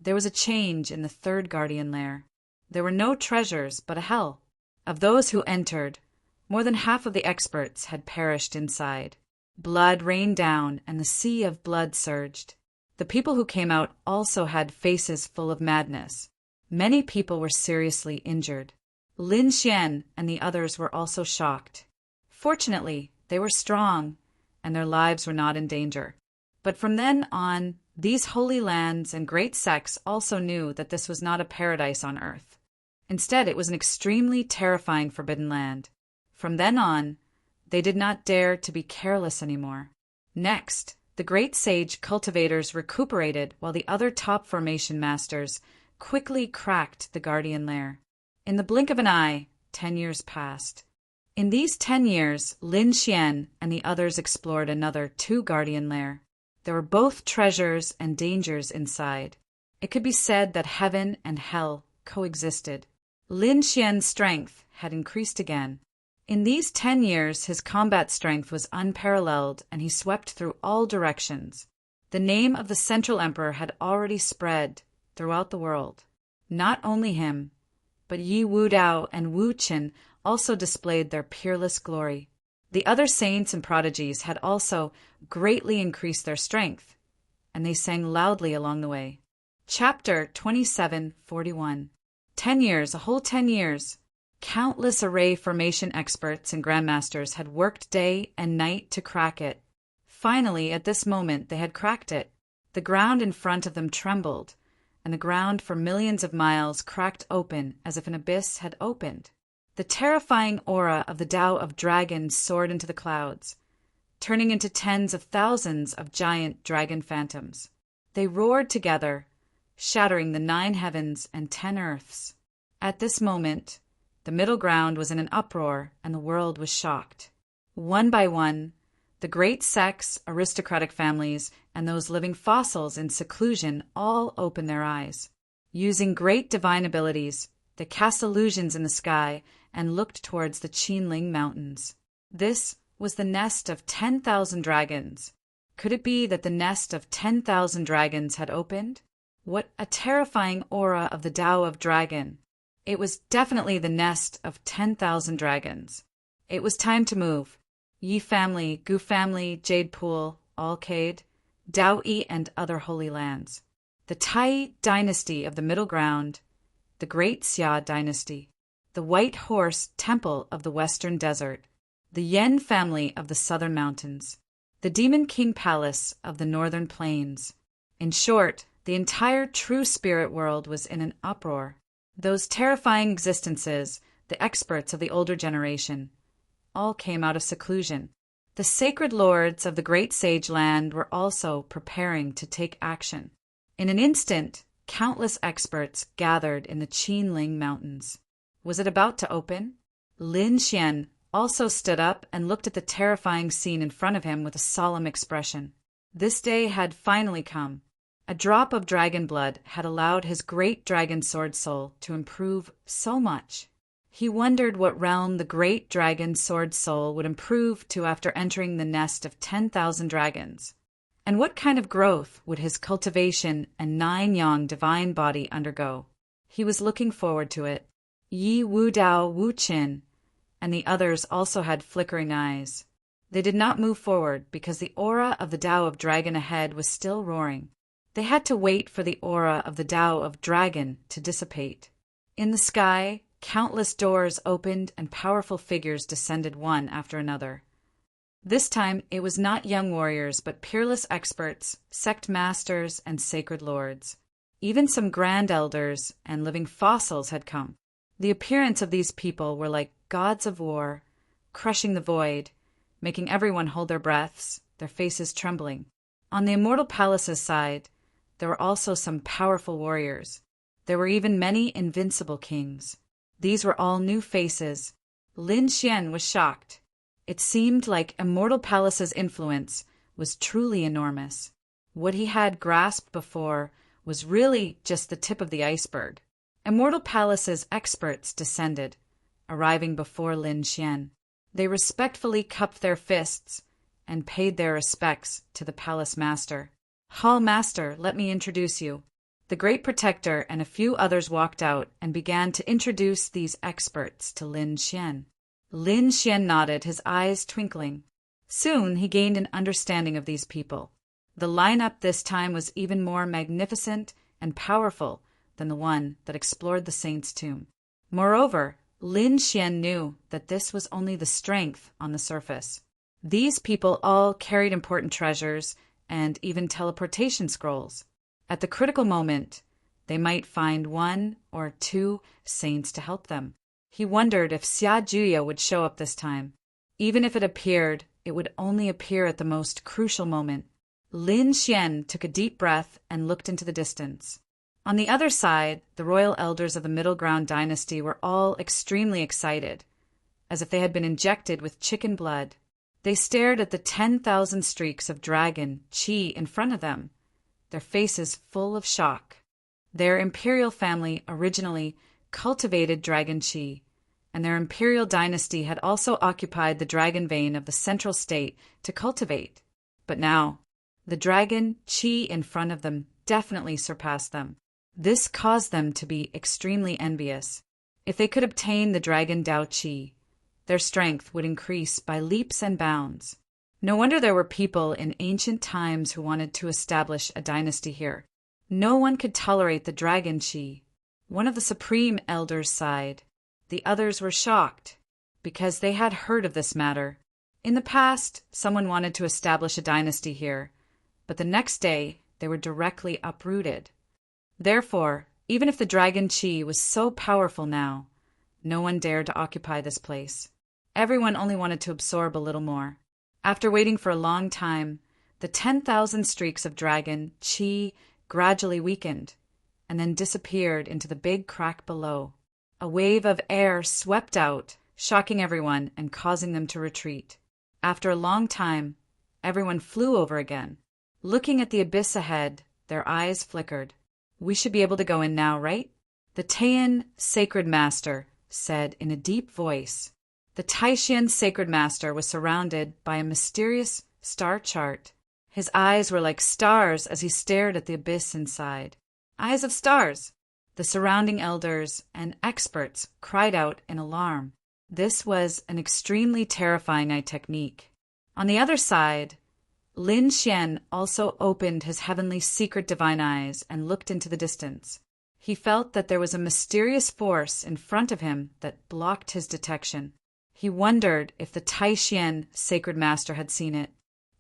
there was a change in the 3rd guardian lair. There were no treasures but a hell. Of those who entered, more than half of the experts had perished inside. Blood rained down and the sea of blood surged. The people who came out also had faces full of madness. Many people were seriously injured. Lin Xian and the others were also shocked. Fortunately, they were strong, and their lives were not in danger. But from then on, these holy lands and great sects also knew that this was not a paradise on earth. Instead, it was an extremely terrifying forbidden land. From then on, they did not dare to be careless anymore. Next, The great sage cultivators recuperated while the other top formation masters quickly cracked the guardian lair. In the blink of an eye, 10 years passed. In these 10 years, Lin Xian and the others explored another 2 guardian lair. There were both treasures and dangers inside. It could be said that heaven and hell coexisted. Lin Xian's strength had increased again. In these 10 years, his combat strength was unparalleled, and he swept through all directions. The name of the Central Emperor had already spread throughout the world. Not only him, but Yi Wudao and Wu Qin also displayed their peerless glory. The other saints and prodigies had also greatly increased their strength, and they sang loudly along the way. Chapter 2741. 10 years, a whole 10 years. Countless array formation experts and grandmasters had worked day and night to crack it. Finally, at this moment, they had cracked it. The ground in front of them trembled, and the ground for millions of miles cracked open as if an abyss had opened. The terrifying aura of the Tao of Dragons soared into the clouds, turning into tens of thousands of giant dragon phantoms. They roared together, shattering the 9 heavens and 10 earths. At this moment, the middle ground was in an uproar, and the world was shocked. One by one, the great sects, aristocratic families, and those living fossils in seclusion all opened their eyes. Using great divine abilities, they cast illusions in the sky and looked towards the Qinling Mountains. This was the nest of 10,000 dragons. Could it be that the nest of 10,000 dragons had opened? What a terrifying aura of the Tao of Dragon! It was definitely the nest of 10,000 dragons. It was time to move. Yi family, Gu family, Jade Pool, Alcade, Dao Yi, and other holy lands. The Tai dynasty of the Middle Ground, the Great Xia dynasty, the White Horse Temple of the Western Desert, the Yen family of the Southern Mountains, the Demon King Palace of the Northern Plains. In short, the entire true spirit world was in an uproar. Those terrifying existences, the experts of the older generation, all came out of seclusion. The sacred lords of the great sage land were also preparing to take action. In an instant, countless experts gathered in the Qinling Mountains. Was it about to open? Lin Xian also stood up and looked at the terrifying scene in front of him with a solemn expression. This day had finally come. A drop of dragon blood had allowed his great dragon sword soul to improve so much. He wondered what realm the great dragon sword soul would improve to after entering the nest of 10,000 dragons. And what kind of growth would his cultivation and 9-yang divine body undergo? He was looking forward to it. Yi Wudao Wu Qin and the others also had flickering eyes. They did not move forward because the aura of the Tao of Dragon ahead was still roaring. They had to wait for the aura of the Tao of Dragon to dissipate. In the sky, countless doors opened and powerful figures descended one after another. This time, it was not young warriors, but peerless experts, sect masters, and sacred lords. Even some grand elders and living fossils had come. The appearance of these people were like gods of war, crushing the void, making everyone hold their breaths, their faces trembling. On the Immortal Palace's side, there were also some powerful warriors. There were even many invincible kings. These were all new faces. Lin Xian was shocked. It seemed like Immortal Palace's influence was truly enormous. What he had grasped before was really just the tip of the iceberg. Immortal Palace's experts descended, arriving before Lin Xian. They respectfully cupped their fists and paid their respects to the palace master. Hall Master, let me introduce you. The Great Protector and a few others walked out and began to introduce these experts to Lin Xian. Lin Xian nodded, his eyes twinkling. Soon he gained an understanding of these people. The lineup this time was even more magnificent and powerful than the one that explored the saint's tomb. Moreover, Lin Xian knew that this was only the strength on the surface. These people all carried important treasures and even teleportation scrolls. At the critical moment, they might find 1 or 2 saints to help them. He wondered if Xia Juya would show up this time. Even if it appeared, it would only appear at the most crucial moment. Lin Xian took a deep breath and looked into the distance. On the other side, the royal elders of the Middle Ground dynasty were all extremely excited, as if they had been injected with chicken blood. They stared at the 10,000 streaks of dragon qi in front of them, their faces full of shock. Their imperial family originally cultivated dragon qi, and their imperial dynasty had also occupied the dragon vein of the central state to cultivate. But now, the dragon qi in front of them definitely surpassed them. This caused them to be extremely envious. If they could obtain the dragon Dao Qi, their strength would increase by leaps and bounds. No wonder there were people in ancient times who wanted to establish a dynasty here. No one could tolerate the dragon Qi. One of the supreme elders sighed. The others were shocked, because they had heard of this matter. In the past, someone wanted to establish a dynasty here, but the next day they were directly uprooted. Therefore, even if the dragon Qi was so powerful now, no one dared to occupy this place. Everyone only wanted to absorb a little more. After waiting for a long time, the 10,000 streaks of dragon Qi gradually weakened, and then disappeared into the big crack below. A wave of air swept out, shocking everyone and causing them to retreat. After a long time, everyone flew over again. Looking at the abyss ahead, their eyes flickered. We should be able to go in now, right? The Taiyan Sacred Master said in a deep voice. The Taishan Sacred Master was surrounded by a mysterious star chart. His eyes were like stars as he stared at the abyss inside. Eyes of stars! The surrounding elders and experts cried out in alarm. This was an extremely terrifying technique. On the other side, Lin Xian also opened his heavenly secret divine eyes and looked into the distance. He felt that there was a mysterious force in front of him that blocked his detection. He wondered if the Taishan Sacred Master had seen it.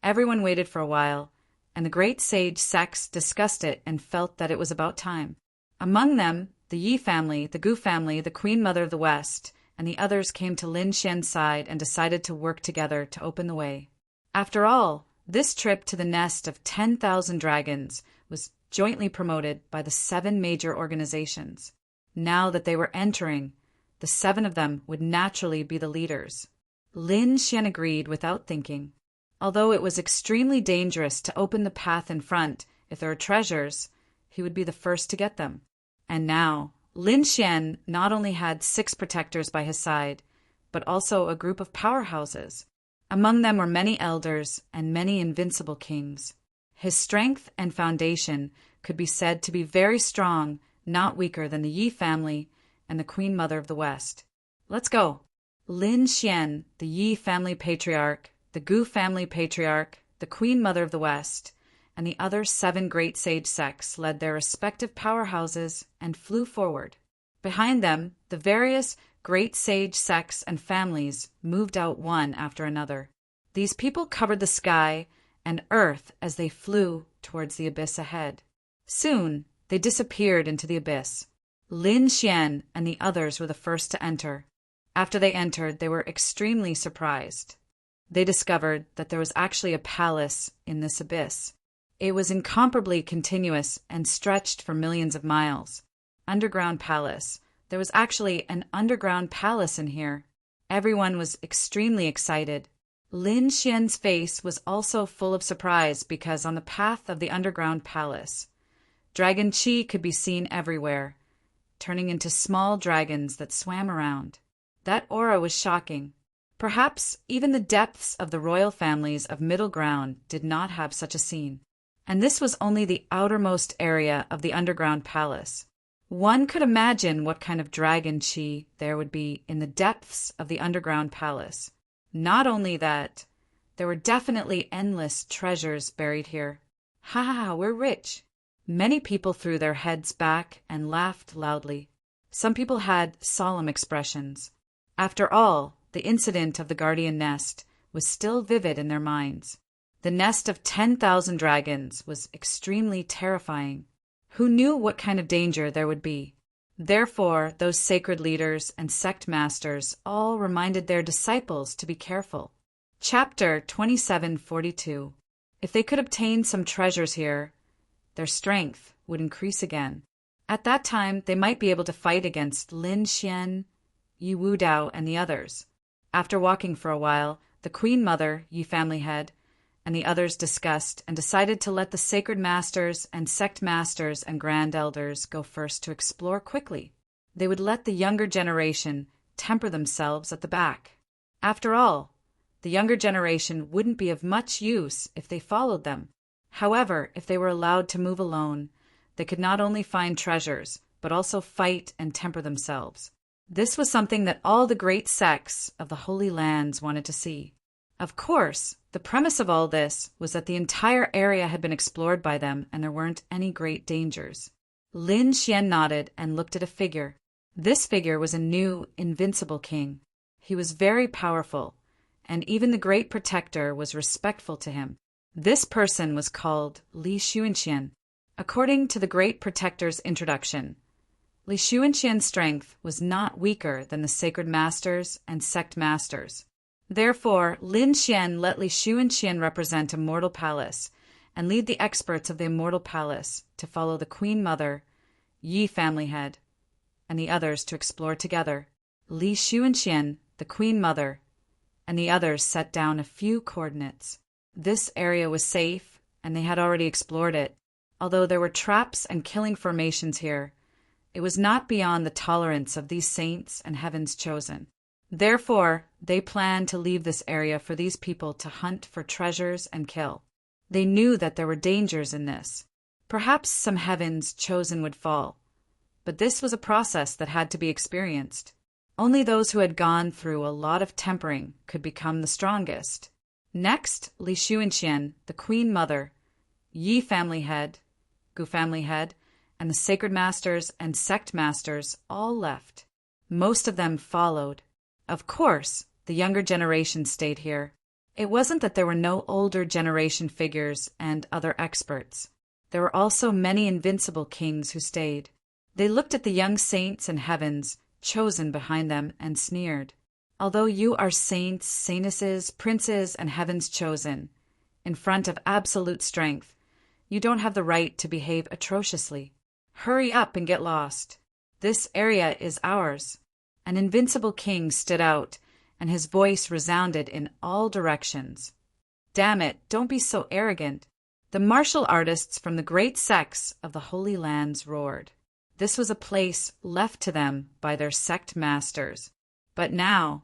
Everyone waited for a while, and the great sage Sex discussed it and felt that it was about time. Among them, the Yi family, the Gu family, the Queen Mother of the West, and the others came to Lin Xian's side and decided to work together to open the way. After all, this trip to the nest of 10,000 dragons was jointly promoted by the 7 major organizations. Now that they were entering, the 7 of them would naturally be the leaders. Lin Xian agreed without thinking. Although it was extremely dangerous to open the path in front, if there are treasures, he would be the first to get them. And now, Lin Xian not only had 6 protectors by his side, but also a group of powerhouses. Among them were many elders and many invincible kings. His strength and foundation could be said to be very strong, not weaker than the Yi family and the Queen Mother of the West. Let's go. Lin Xian, the Yi family patriarch, the Gu family patriarch, the Queen Mother of the West, and the other 7 great sage sects led their respective powerhouses and flew forward. Behind them, the various great sage sects and families moved out one after another. These people covered the sky and earth as they flew towards the abyss ahead. Soon, they disappeared into the abyss. Lin Xian and the others were the first to enter. After they entered, they were extremely surprised. They discovered that there was actually a palace in this abyss. It was incomparably continuous and stretched for millions of miles. Underground palace. There was actually an underground palace in here. Everyone was extremely excited. Lin Xian's face was also full of surprise because on the path of the underground palace, dragon qi could be seen everywhere, turning into small dragons that swam around. That aura was shocking. Perhaps even the depths of the royal families of Middle Ground did not have such a scene. And this was only the outermost area of the underground palace. One could imagine what kind of dragon qi there would be in the depths of the underground palace. Not only that, there were definitely endless treasures buried here. Ha ha, we're rich. Many people threw their heads back and laughed loudly. Some people had solemn expressions. After all, the incident of the guardian nest was still vivid in their minds. The nest of 10,000 dragons was extremely terrifying. Who knew what kind of danger there would be? Therefore, those sacred leaders and sect masters all reminded their disciples to be careful. Chapter 2742. If they could obtain some treasures here, their strength would increase again. At that time, they might be able to fight against Lin Xian, Yi Wudao, and the others. After walking for a while, the Queen Mother, Yi family head, and the others discussed and decided to let the sacred masters and sect masters and grand elders go first to explore quickly. They would let the younger generation temper themselves at the back. After all, the younger generation wouldn't be of much use if they followed them. However, if they were allowed to move alone, they could not only find treasures, but also fight and temper themselves. This was something that all the great sects of the Holy Lands wanted to see. Of course, the premise of all this was that the entire area had been explored by them and there weren't any great dangers. Lin Xian nodded and looked at a figure. This figure was a new, invincible king. He was very powerful, and even the great protector was respectful to him. This person was called Li Xuanxian. According to the great protector's introduction, Li Xuanxian's strength was not weaker than the sacred masters and sect masters. Therefore, Lin Xian let Li Xuanxian represent a mortal palace and lead the experts of the immortal palace to follow the Queen Mother, Yi family head, and the others to explore together. Li Xuanxian, the Queen Mother, and the others set down a few coordinates. This area was safe, and they had already explored it. Although there were traps and killing formations here, it was not beyond the tolerance of these saints and heaven's chosen. Therefore, they planned to leave this area for these people to hunt for treasures and kill. They knew that there were dangers in this. Perhaps some heaven's chosen would fall. But this was a process that had to be experienced. Only those who had gone through a lot of tempering could become the strongest. Next, Li Xuanxian, the Queen Mother, Yi family head, Gu family head, and the sacred masters and sect masters all left. Most of them followed. Of course, the younger generation stayed here. It wasn't that there were no older generation figures and other experts. There were also many invincible kings who stayed. They looked at the young saints and heavens chosen behind them and sneered. Although you are saints, saintesses, princes, and heaven's chosen, in front of absolute strength, you don't have the right to behave atrociously. Hurry up and get lost. This area is ours. An invincible king stood out, and his voice resounded in all directions. Damn it, don't be so arrogant. The martial artists from the great sects of the Holy Lands roared. This was a place left to them by their sect masters. But now,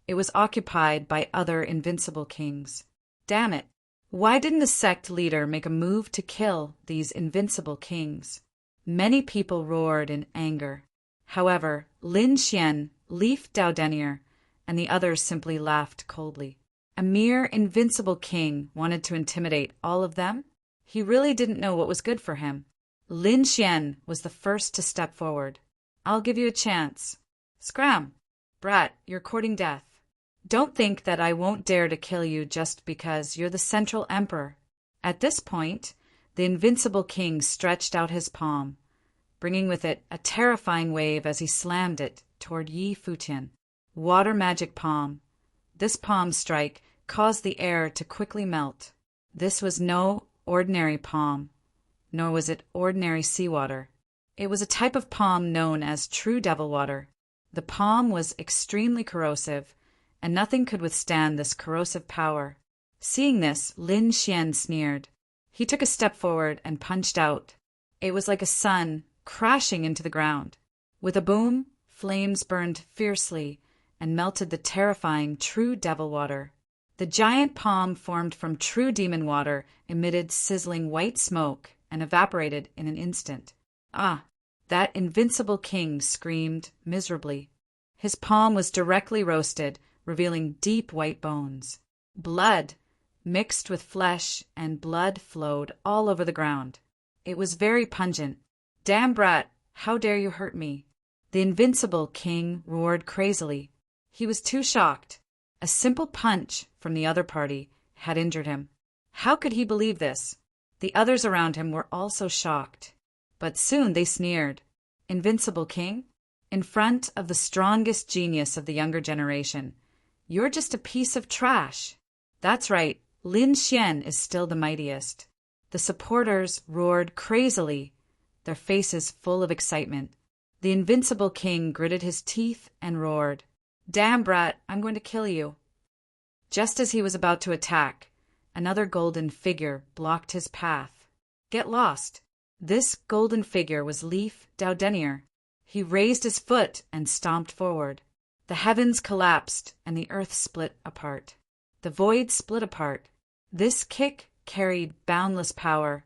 it was occupied by other invincible kings. Damn it, why didn't the sect leader make a move to kill these invincible kings? Many people roared in anger. However, Lin Xian, Leaf Daodenier, and the others simply laughed coldly. A mere invincible king wanted to intimidate all of them? He really didn't know what was good for him. Lin Xian was the first to step forward. I'll give you a chance. Scram! Brat, you're courting death. Don't think that I won't dare to kill you just because you're the central emperor. At this point, the invincible king stretched out his palm, bringing with it a terrifying wave as he slammed it toward Yi Futian. Water magic palm. This palm strike caused the air to quickly melt. This was no ordinary palm, nor was it ordinary seawater. It was a type of palm known as true devil water. The palm was extremely corrosive, and nothing could withstand this corrosive power. Seeing this, Lin Xian sneered. He took a step forward and punched out. It was like a sun crashing into the ground. With a boom, flames burned fiercely and melted the terrifying true devil water. The giant palm formed from true demon water emitted sizzling white smoke and evaporated in an instant. Ah! That invincible king screamed miserably. His palm was directly roasted, revealing deep white bones. Blood, mixed with flesh and blood, flowed all over the ground. It was very pungent. Damn brat, how dare you hurt me? The invincible king roared crazily. He was too shocked. A simple punch from the other party had injured him. How could he believe this? The others around him were also shocked. But soon they sneered. Invincible king? In front of the strongest genius of the younger generation, you're just a piece of trash. That's right, Lin Xian is still the mightiest. The supporters roared crazily, their faces full of excitement. The invincible king gritted his teeth and roared, "Damn, brat, I'm going to kill you." Just as he was about to attack, another golden figure blocked his path. Get lost! This golden figure was Leaf Daudenier. He raised his foot and stomped forward. The heavens collapsed and the earth split apart. The void split apart. This kick carried boundless power,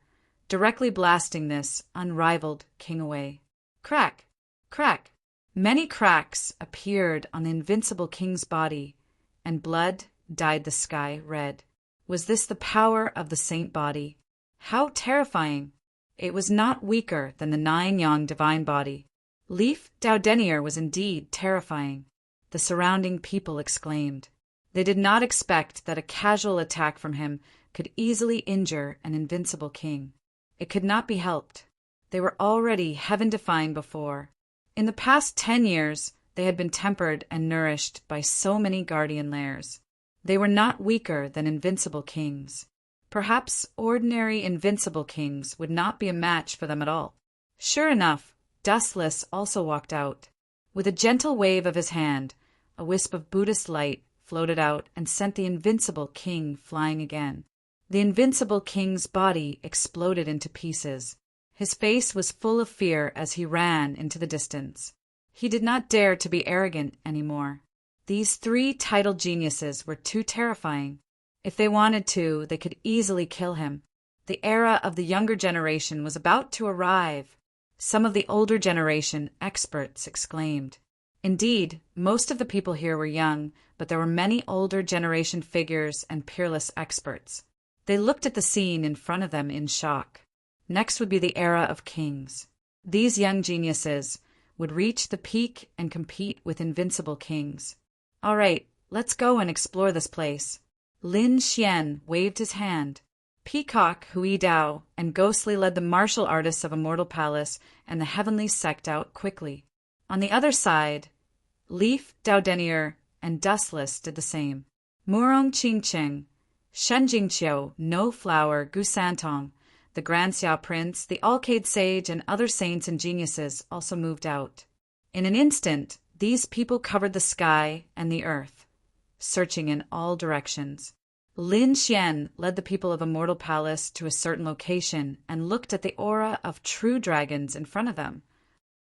directly blasting this unrivaled king away. Crack! Crack! Many cracks appeared on the invincible king's body, and blood dyed the sky red. Was this the power of the saint body? How terrifying! It was not weaker than the 9-yang divine body. Leaf Daudenier was indeed terrifying. The surrounding people exclaimed. They did not expect that a casual attack from him could easily injure an invincible king. It could not be helped. They were already heaven-defying before. In the past 10 years, they had been tempered and nourished by so many guardian lairs. They were not weaker than invincible kings. Perhaps ordinary invincible kings would not be a match for them at all. Sure enough, Dustless also walked out. With a gentle wave of his hand, a wisp of Buddhist light floated out and sent the invincible king flying again. The invincible king's body exploded into pieces. His face was full of fear as he ran into the distance. He did not dare to be arrogant anymore. These 3 titled geniuses were too terrifying. If they wanted to, they could easily kill him. The era of the younger generation was about to arrive. Some of the older generation experts exclaimed. Indeed, most of the people here were young, but there were many older generation figures and peerless experts. They looked at the scene in front of them in shock. Next would be the era of kings. These young geniuses would reach the peak and compete with invincible kings. All right, let's go and explore this place. Lin Xian waved his hand. Peacock, Hui Dao, and Ghostly led the martial artists of Immortal Palace and the heavenly sect out quickly. On the other side, Leaf Daudenier and Dustless did the same. Murong Qingcheng, Shen Jingqiu, No Flower, Gu Santong, the Grand Xiao Prince, the Alcade Sage, and other saints and geniuses also moved out. In an instant, these people covered the sky and the earth, searching in all directions. Lin Xian led the people of Immortal Palace to a certain location and looked at the aura of true dragons in front of them.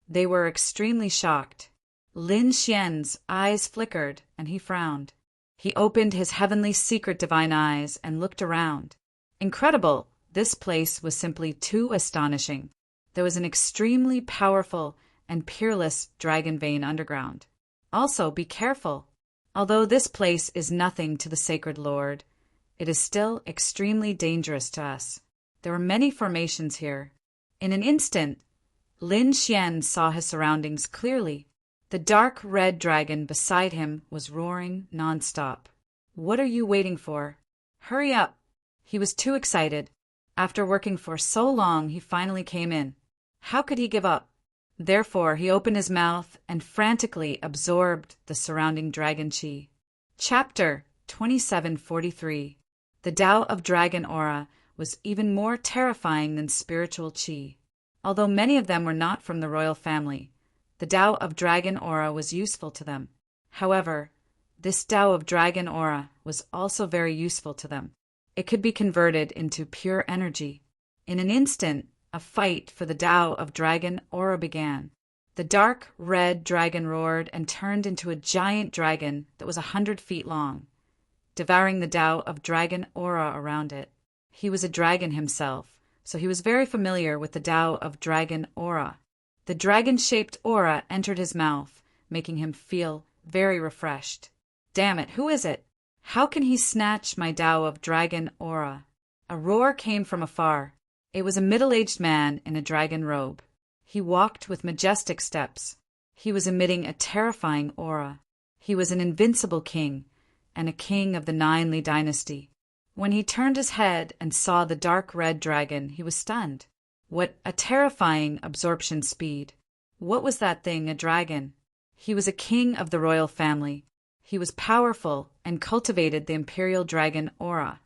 They were extremely shocked. Lin Xian's eyes flickered, and he frowned. He opened his heavenly secret divine eyes and looked around. Incredible! This place was simply too astonishing. There was an extremely powerful and peerless dragon vein underground. Also, be careful. Although this place is nothing to the sacred lord, it is still extremely dangerous to us. There were many formations here. In an instant, Lin Xian saw his surroundings clearly. The dark red dragon beside him was roaring nonstop. What are you waiting for? Hurry up! He was too excited. After working for so long, he finally came in. How could he give up? Therefore, he opened his mouth and frantically absorbed the surrounding dragon qi. Chapter 2743. The Tao of Dragon Aura was even more terrifying than spiritual qi. Although many of them were not from the royal family, the Tao of Dragon Aura was useful to them. However, this Tao of Dragon Aura was also very useful to them. It could be converted into pure energy. In an instant, a fight for the Tao of Dragon Aura began. The dark red dragon roared and turned into a giant dragon that was 100 feet long, devouring the Tao of Dragon Aura around it. He was a dragon himself, so he was very familiar with the Tao of Dragon Aura. The dragon-shaped aura entered his mouth, making him feel very refreshed. Damn it, who is it? How can he snatch my Tao of Dragon Aura? A roar came from afar. It was a middle-aged man in a dragon robe. He walked with majestic steps. He was emitting a terrifying aura. He was an invincible king, and a king of the 9 Li dynasty. When he turned his head and saw the dark red dragon, he was stunned. What a terrifying absorption speed. What was that thing, a dragon? He was a king of the royal family. He was powerful and cultivated the imperial dragon aura.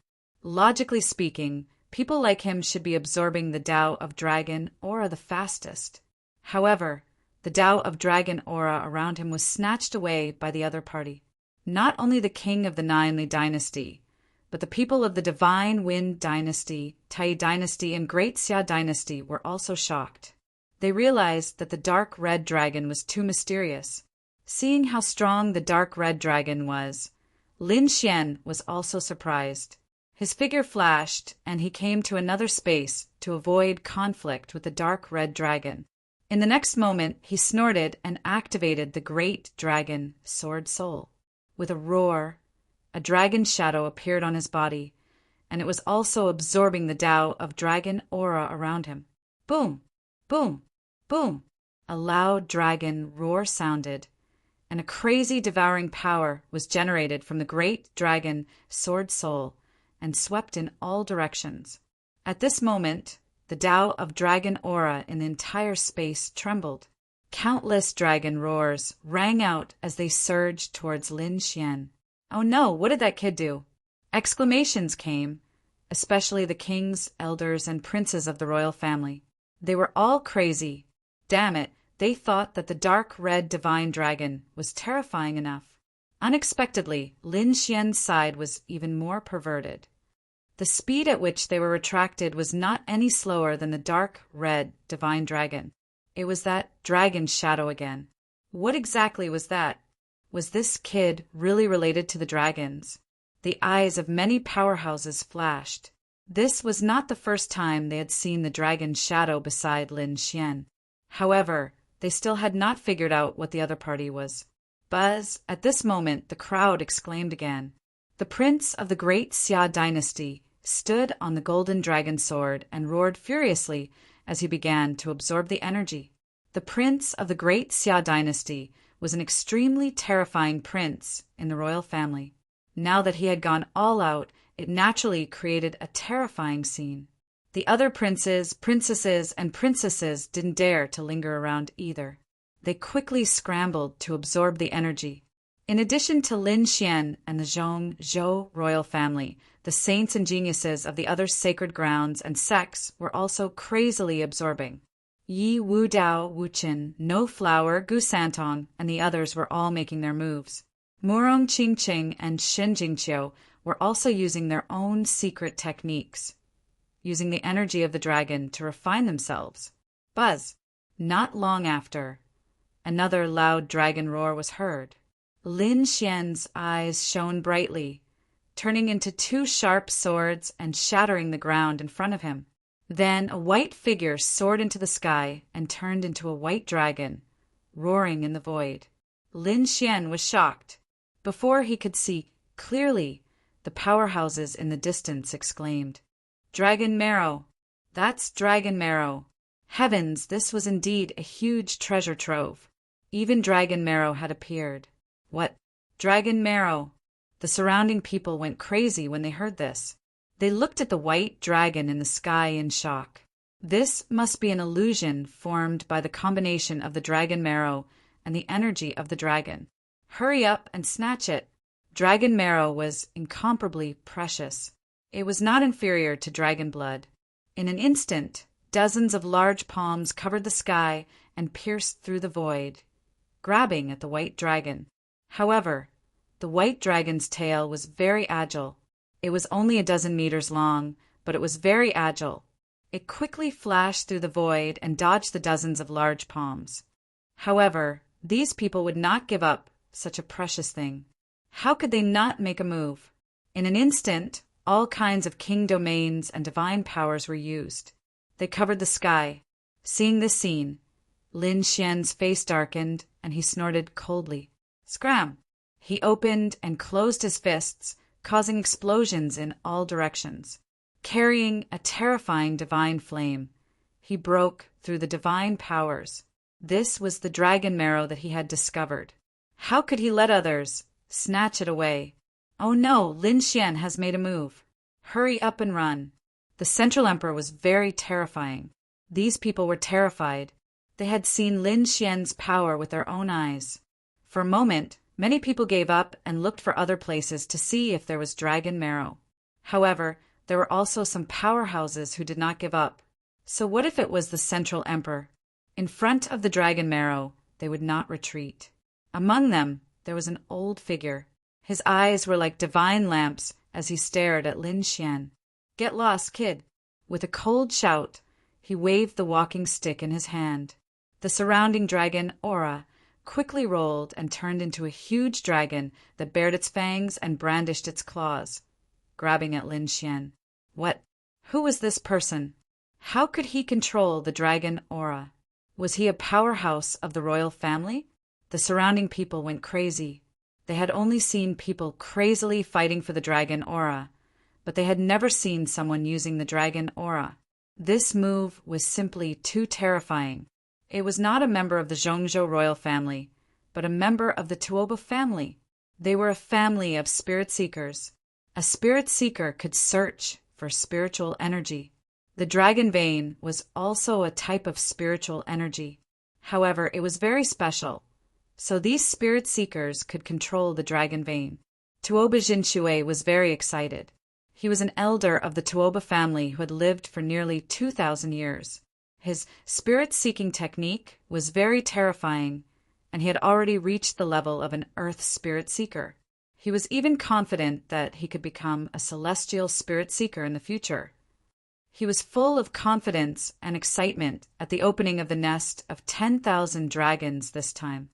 Logically speaking, people like him should be absorbing the Tao of Dragon Aura the fastest. However, the Tao of Dragon Aura around him was snatched away by the other party. Not only the king of the Ninely dynasty, but the people of the Divine Wind dynasty, Tai dynasty, and Great Xia dynasty were also shocked. They realized that the dark red dragon was too mysterious. Seeing how strong the dark red dragon was, Lin Xian was also surprised. His figure flashed, and he came to another space to avoid conflict with the dark red dragon. In the next moment, he snorted and activated the great dragon Sword Soul. With a roar, a dragon shadow appeared on his body, and it was also absorbing the Tao of Dragon Aura around him. Boom! Boom! Boom! A loud dragon roar sounded, and a crazy devouring power was generated from the great dragon Sword Soul and swept in all directions. At this moment, the Tao of Dragon Aura in the entire space trembled. Countless dragon roars rang out as they surged towards Lin Xian. "Oh no, what did that kid do?" Exclamations came, especially the kings, elders, and princes of the royal family. They were all crazy. Damn it, they thought that the dark red divine dragon was terrifying enough. Unexpectedly, Lin Xian's side was even more perverted. The speed at which they were retracted was not any slower than the dark red divine dragon. It was that dragon shadow again. What exactly was that? Was this kid really related to the dragons? The eyes of many powerhouses flashed. This was not the first time they had seen the dragon shadow beside Lin Xian. However, they still had not figured out what the other party was. Buzz, at this moment the crowd exclaimed again. The prince of the Great Xia dynasty stood on the golden dragon sword and roared furiously as he began to absorb the energy. The prince of the Great Xia dynasty was an extremely terrifying prince in the royal family. Now that he had gone all out, it naturally created a terrifying scene. The other princes, princesses, and princesses didn't dare to linger around either. They quickly scrambled to absorb the energy. In addition to Lin Xian and the Zhou royal family, the saints and geniuses of the other sacred grounds and sects were also crazily absorbing. Yi Wu Dao Wuchen, No Flower, Gu Santong, and the others were all making their moves. Murong Qingqing and Shen Jingqiu were also using their own secret techniques, using the energy of the dragon to refine themselves. Buzz! Not long after, another loud dragon roar was heard. Lin Xian's eyes shone brightly, turning into two sharp swords and shattering the ground in front of him. Then a white figure soared into the sky and turned into a white dragon, roaring in the void. Lin Xian was shocked. Before he could see clearly, the powerhouses in the distance exclaimed, "Dragon marrow! That's dragon marrow!" Heavens, this was indeed a huge treasure trove. Even dragon marrow had appeared. What? Dragon marrow! The surrounding people went crazy when they heard this. They looked at the white dragon in the sky in shock. This must be an illusion formed by the combination of the dragon marrow and the energy of the dragon. Hurry up and snatch it. Dragon marrow was incomparably precious. It was not inferior to dragon blood. In an instant, dozens of large palms covered the sky and pierced through the void, grabbing at the white dragon. However, the white dragon's tail was very agile. It was only a dozen meters long, but it was very agile. It quickly flashed through the void and dodged the dozens of large palms. However, these people would not give up such a precious thing. How could they not make a move? In an instant, all kinds of king domains and divine powers were used. They covered the sky. Seeing this scene, Lin Xian's face darkened and he snorted coldly. Scram! He opened and closed his fists, causing explosions in all directions. Carrying a terrifying divine flame, he broke through the divine powers. This was the dragon marrow that he had discovered. How could he let others snatch it away? Oh no, Lin Xian has made a move. Hurry up and run. The Central Emperor was very terrifying. These people were terrified. They had seen Lin Xian's power with their own eyes. For a moment, many people gave up and looked for other places to see if there was dragon marrow. However, there were also some powerhouses who did not give up. So what if it was the Central Emperor? In front of the dragon marrow, they would not retreat. Among them, there was an old figure. His eyes were like divine lamps as he stared at Lin Xian. "Get lost, kid." With a cold shout, he waved the walking stick in his hand. The surrounding dragon aura quickly rolled and turned into a huge dragon that bared its fangs and brandished its claws, grabbing at Lin Xian. Who was this person? How could he control the dragon aura? Was he a powerhouse of the royal family? The surrounding people went crazy. They had only seen people crazily fighting for the dragon aura, but they had never seen someone using the dragon aura. This move was simply too terrifying. It was not a member of the Zhongzhou royal family, but a member of the Tuoba family. They were a family of spirit seekers. A spirit seeker could search for spiritual energy. The dragon vein was also a type of spiritual energy. However, it was very special, so these spirit seekers could control the dragon vein. Tuoba Jinshui was very excited. He was an elder of the Tuoba family who had lived for nearly 2,000 years. His spirit-seeking technique was very terrifying, and he had already reached the level of an earth spirit seeker. He was even confident that he could become a celestial spirit seeker in the future. He was full of confidence and excitement at the opening of the nest of 10,000 dragons this time,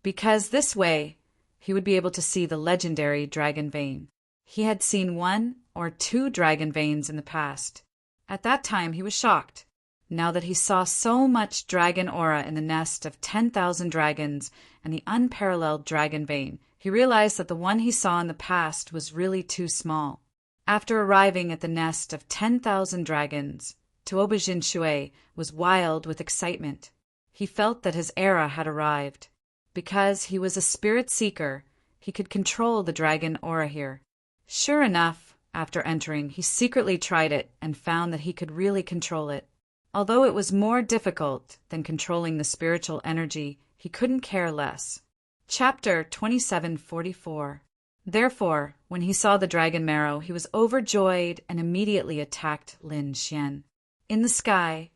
because this way he would be able to see the legendary dragon vein. He had seen 1 or 2 dragon veins in the past. At that time he was shocked. Now that he saw so much dragon aura in the nest of 10,000 dragons and the unparalleled dragon vein, he realized that the one he saw in the past was really too small. After arriving at the nest of 10,000 dragons, Tuoba Jinshui was wild with excitement. He felt that his era had arrived. Because he was a spirit seeker, he could control the dragon aura here. Sure enough, after entering, he secretly tried it and found that he could really control it. Although it was more difficult than controlling the spiritual energy, he couldn't care less. Chapter 2744. Therefore, when he saw the dragon marrow, he was overjoyed and immediately attacked Lin Xian. In the sky,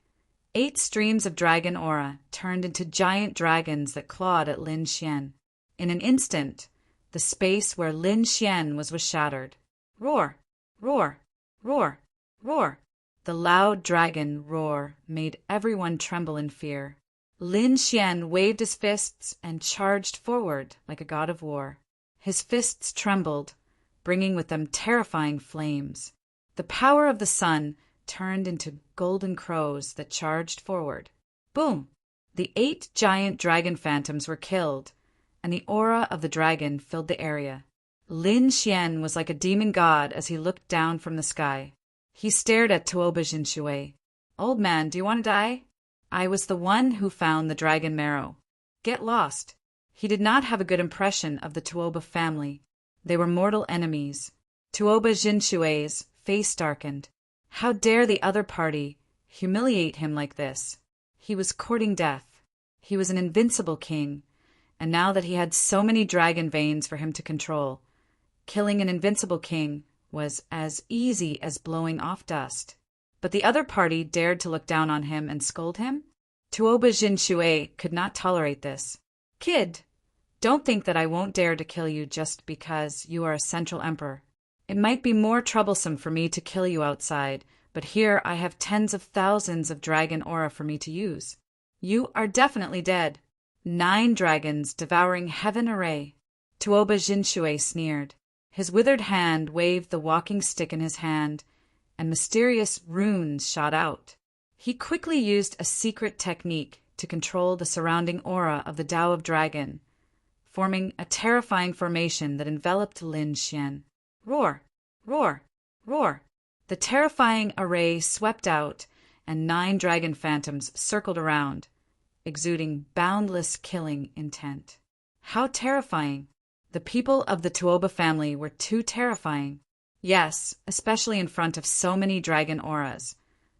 8 streams of dragon aura turned into giant dragons that clawed at Lin Xian. In an instant, the space where Lin Xian was shattered. Roar! Roar! Roar! Roar! The loud dragon roar made everyone tremble in fear. Lin Xian waved his fists and charged forward like a god of war. His fists trembled, bringing with them terrifying flames. The power of the sun turned into golden crows that charged forward. Boom! The 8 giant dragon phantoms were killed, and the aura of the dragon filled the area. Lin Xian was like a demon god as he looked down from the sky. He stared at Tuoba Jinshui. "Old man, do you want to die? I was the one who found the dragon marrow. Get lost." He did not have a good impression of the Tuoba family. They were mortal enemies. Tuoba Jinshui's face darkened. How dare the other party humiliate him like this? He was courting death. He was an invincible king, and now that he had so many dragon veins for him to control, killing an invincible king was as easy as blowing off dust. But the other party dared to look down on him and scold him? Tuoba Jinshui could not tolerate this. "Kid, don't think that I won't dare to kill you just because you are a central emperor. It might be more troublesome for me to kill you outside, but here I have tens of thousands of dragon aura for me to use. You are definitely dead." 9 dragons devouring heaven array. Tuoba Jinshui sneered. His withered hand waved the walking stick in his hand, and mysterious runes shot out. He quickly used a secret technique to control the surrounding aura of the Tao of Dragon, forming a terrifying formation that enveloped Lin Xian. Roar! Roar! Roar! The terrifying array swept out, and 9 dragon phantoms circled around, exuding boundless killing intent. How terrifying! The people of the Tuoba family were too terrifying. Yes, especially in front of so many dragon auras.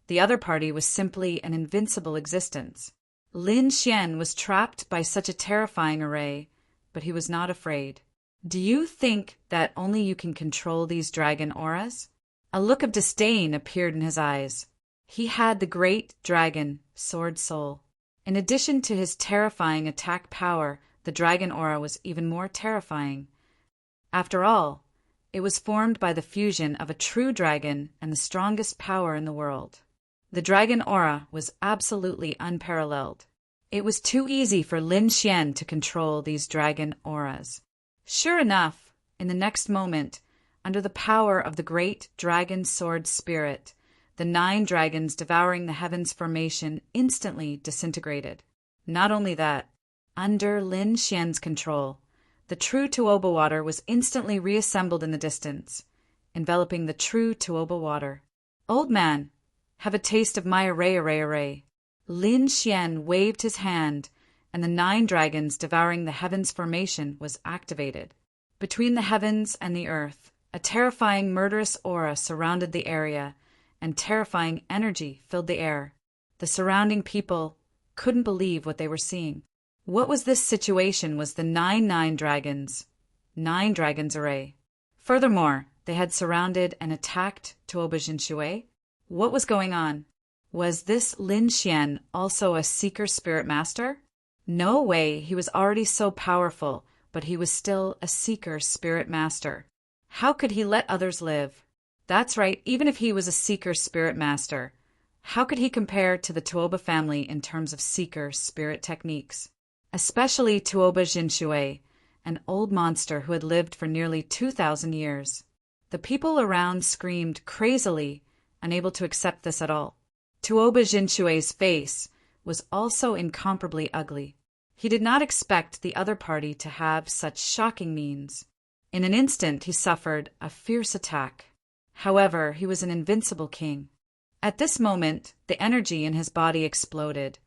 The other party was simply an invincible existence. Lin Xian was trapped by such a terrifying array, but he was not afraid. "Do you think that only you can control these dragon auras?" A look of disdain appeared in his eyes. He had the great dragon sword soul. In addition to his terrifying attack power, the dragon aura was even more terrifying. After all, it was formed by the fusion of a true dragon and the strongest power in the world. The dragon aura was absolutely unparalleled. It was too easy for Lin Xian to control these dragon auras. Sure enough, in the next moment, under the power of the great dragon sword spirit, the 9 dragons devouring the heavens formation instantly disintegrated. Not only that, under Lin Xian's control, the true Tuoba water was instantly reassembled in the distance, enveloping the true Tuoba water. Old man, have a taste of my array. Lin Xian waved his hand, and the 9 dragons devouring the heavens formation was activated. Between the heavens and the earth, a terrifying murderous aura surrounded the area, and terrifying energy filled the air. The surrounding people couldn't believe what they were seeing. What was this situation was the 9 dragons. 9 dragons array. Furthermore, they had surrounded and attacked Tuoba Jinshui. What was going on? Was this Lin Xian also a seeker spirit master? No way, he was already so powerful, but he was still a seeker spirit master. How could he let others live? That's right, even if he was a seeker spirit master, how could he compare to the Tuoba family in terms of seeker spirit techniques? Especially Tuoba Jinshui, an old monster who had lived for nearly 2,000 years. The people around screamed crazily, unable to accept this at all. Tuoba Jinshui's face was also incomparably ugly. He did not expect the other party to have such shocking means. In an instant he suffered a fierce attack. However, he was an invincible king. At this moment, the energy in his body exploded,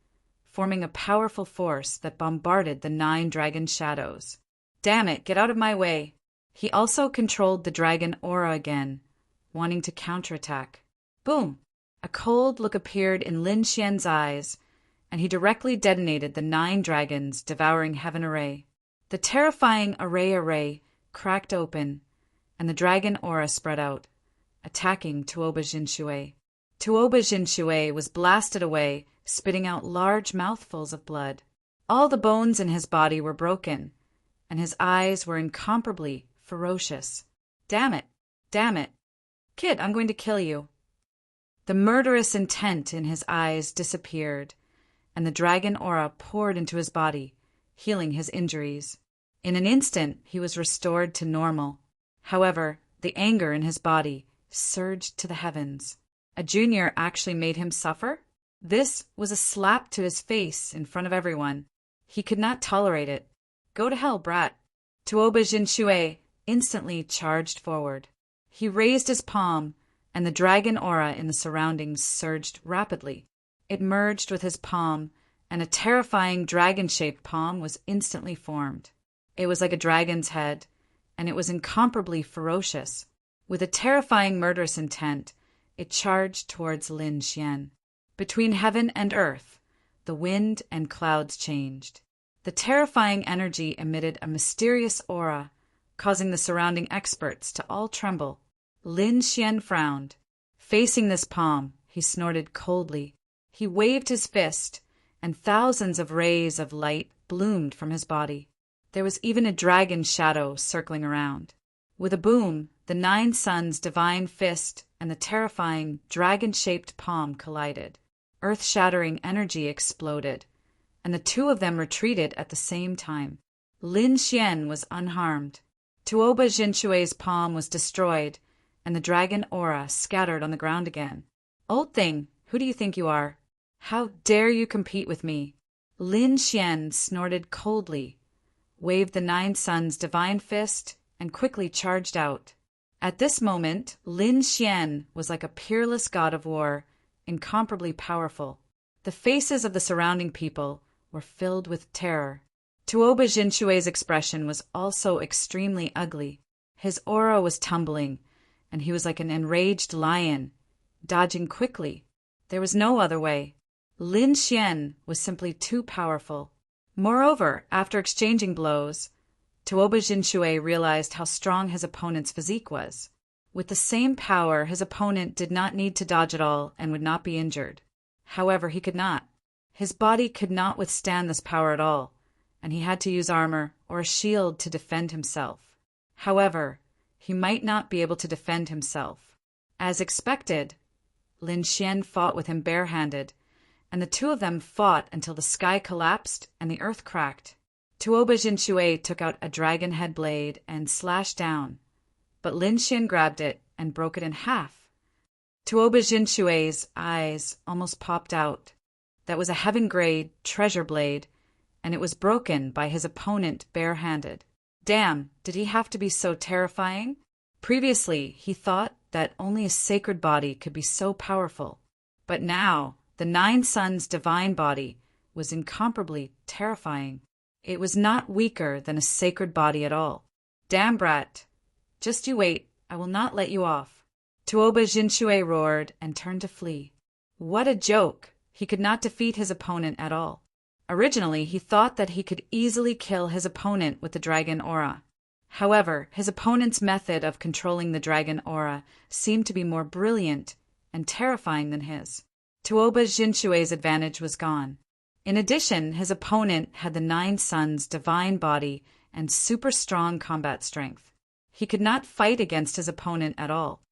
forming a powerful force that bombarded the 9 dragon shadows. Damn it, get out of my way! He also controlled the dragon aura again, wanting to counterattack. Boom! A cold look appeared in Lin Xian's eyes, and he directly detonated the 9 dragons devouring heaven array. The terrifying array cracked open, and the dragon aura spread out, attacking Tuoba Jinshui. Tuoba Jinshui was blasted away, spitting out large mouthfuls of blood. All the bones in his body were broken, and his eyes were incomparably ferocious. Damn it! Damn it! Kid, I'm going to kill you. The murderous intent in his eyes disappeared, and the dragon aura poured into his body, healing his injuries. In an instant, he was restored to normal. However, the anger in his body surged to the heavens. A junior actually made him suffer? This was a slap to his face in front of everyone. He could not tolerate it. Go to hell, brat. Tuoba Jinshui instantly charged forward. He raised his palm, and the dragon aura in the surroundings surged rapidly. It merged with his palm, and a terrifying dragon-shaped palm was instantly formed. It was like a dragon's head, and it was incomparably ferocious. With a terrifying murderous intent, it charged towards Lin Xian. Between heaven and earth, the wind and clouds changed. The terrifying energy emitted a mysterious aura, causing the surrounding experts to all tremble. Lin Xian frowned. Facing this palm, he snorted coldly. He waved his fist, and thousands of rays of light bloomed from his body. There was even a dragon shadow circling around. With a boom, the 9 suns' divine fist and the terrifying dragon-shaped palm collided. Earth-shattering energy exploded, and the 2 of them retreated at the same time. Lin Xian was unharmed. Tuoba Jinshui's palm was destroyed, and the dragon aura scattered on the ground again. Old thing, who do you think you are? How dare you compete with me? Lin Xian snorted coldly, waved the 9 suns' divine fist, and quickly charged out. At this moment, Lin Xian was like a peerless god of war, incomparably powerful. The faces of the surrounding people were filled with terror. Tuoba Jinshui's expression was also extremely ugly. His aura was tumbling, and he was like an enraged lion, dodging quickly. There was no other way. Lin Xian was simply too powerful. Moreover, after exchanging blows, Tuoba Jinshui realized how strong his opponent's physique was. With the same power, his opponent did not need to dodge at all and would not be injured. However, he could not. His body could not withstand this power at all, and he had to use armor or a shield to defend himself. However, he might not be able to defend himself. As expected, Lin Xian fought with him barehanded, and the two of them fought until the sky collapsed and the earth cracked. Tuoba Jinshui took out a dragon head blade and slashed down, but Lin Xian grabbed it and broke it in half. Tuoba Jinshui's eyes almost popped out. That was a heaven-grade treasure blade, and it was broken by his opponent barehanded. Damn, did he have to be so terrifying? Previously, he thought that only a sacred body could be so powerful. But now, the Nine Suns' divine body was incomparably terrifying. It was not weaker than a sacred body at all. Damn, brat. Just you wait, I will not let you off. Tuoba Jinshui roared and turned to flee. What a joke! He could not defeat his opponent at all. Originally, he thought that he could easily kill his opponent with the dragon aura. However, his opponent's method of controlling the dragon aura seemed to be more brilliant and terrifying than his. Tuoba Jinshui's advantage was gone. In addition, his opponent had the Nine Suns' divine body and super strong combat strength. He could not fight against his opponent at all.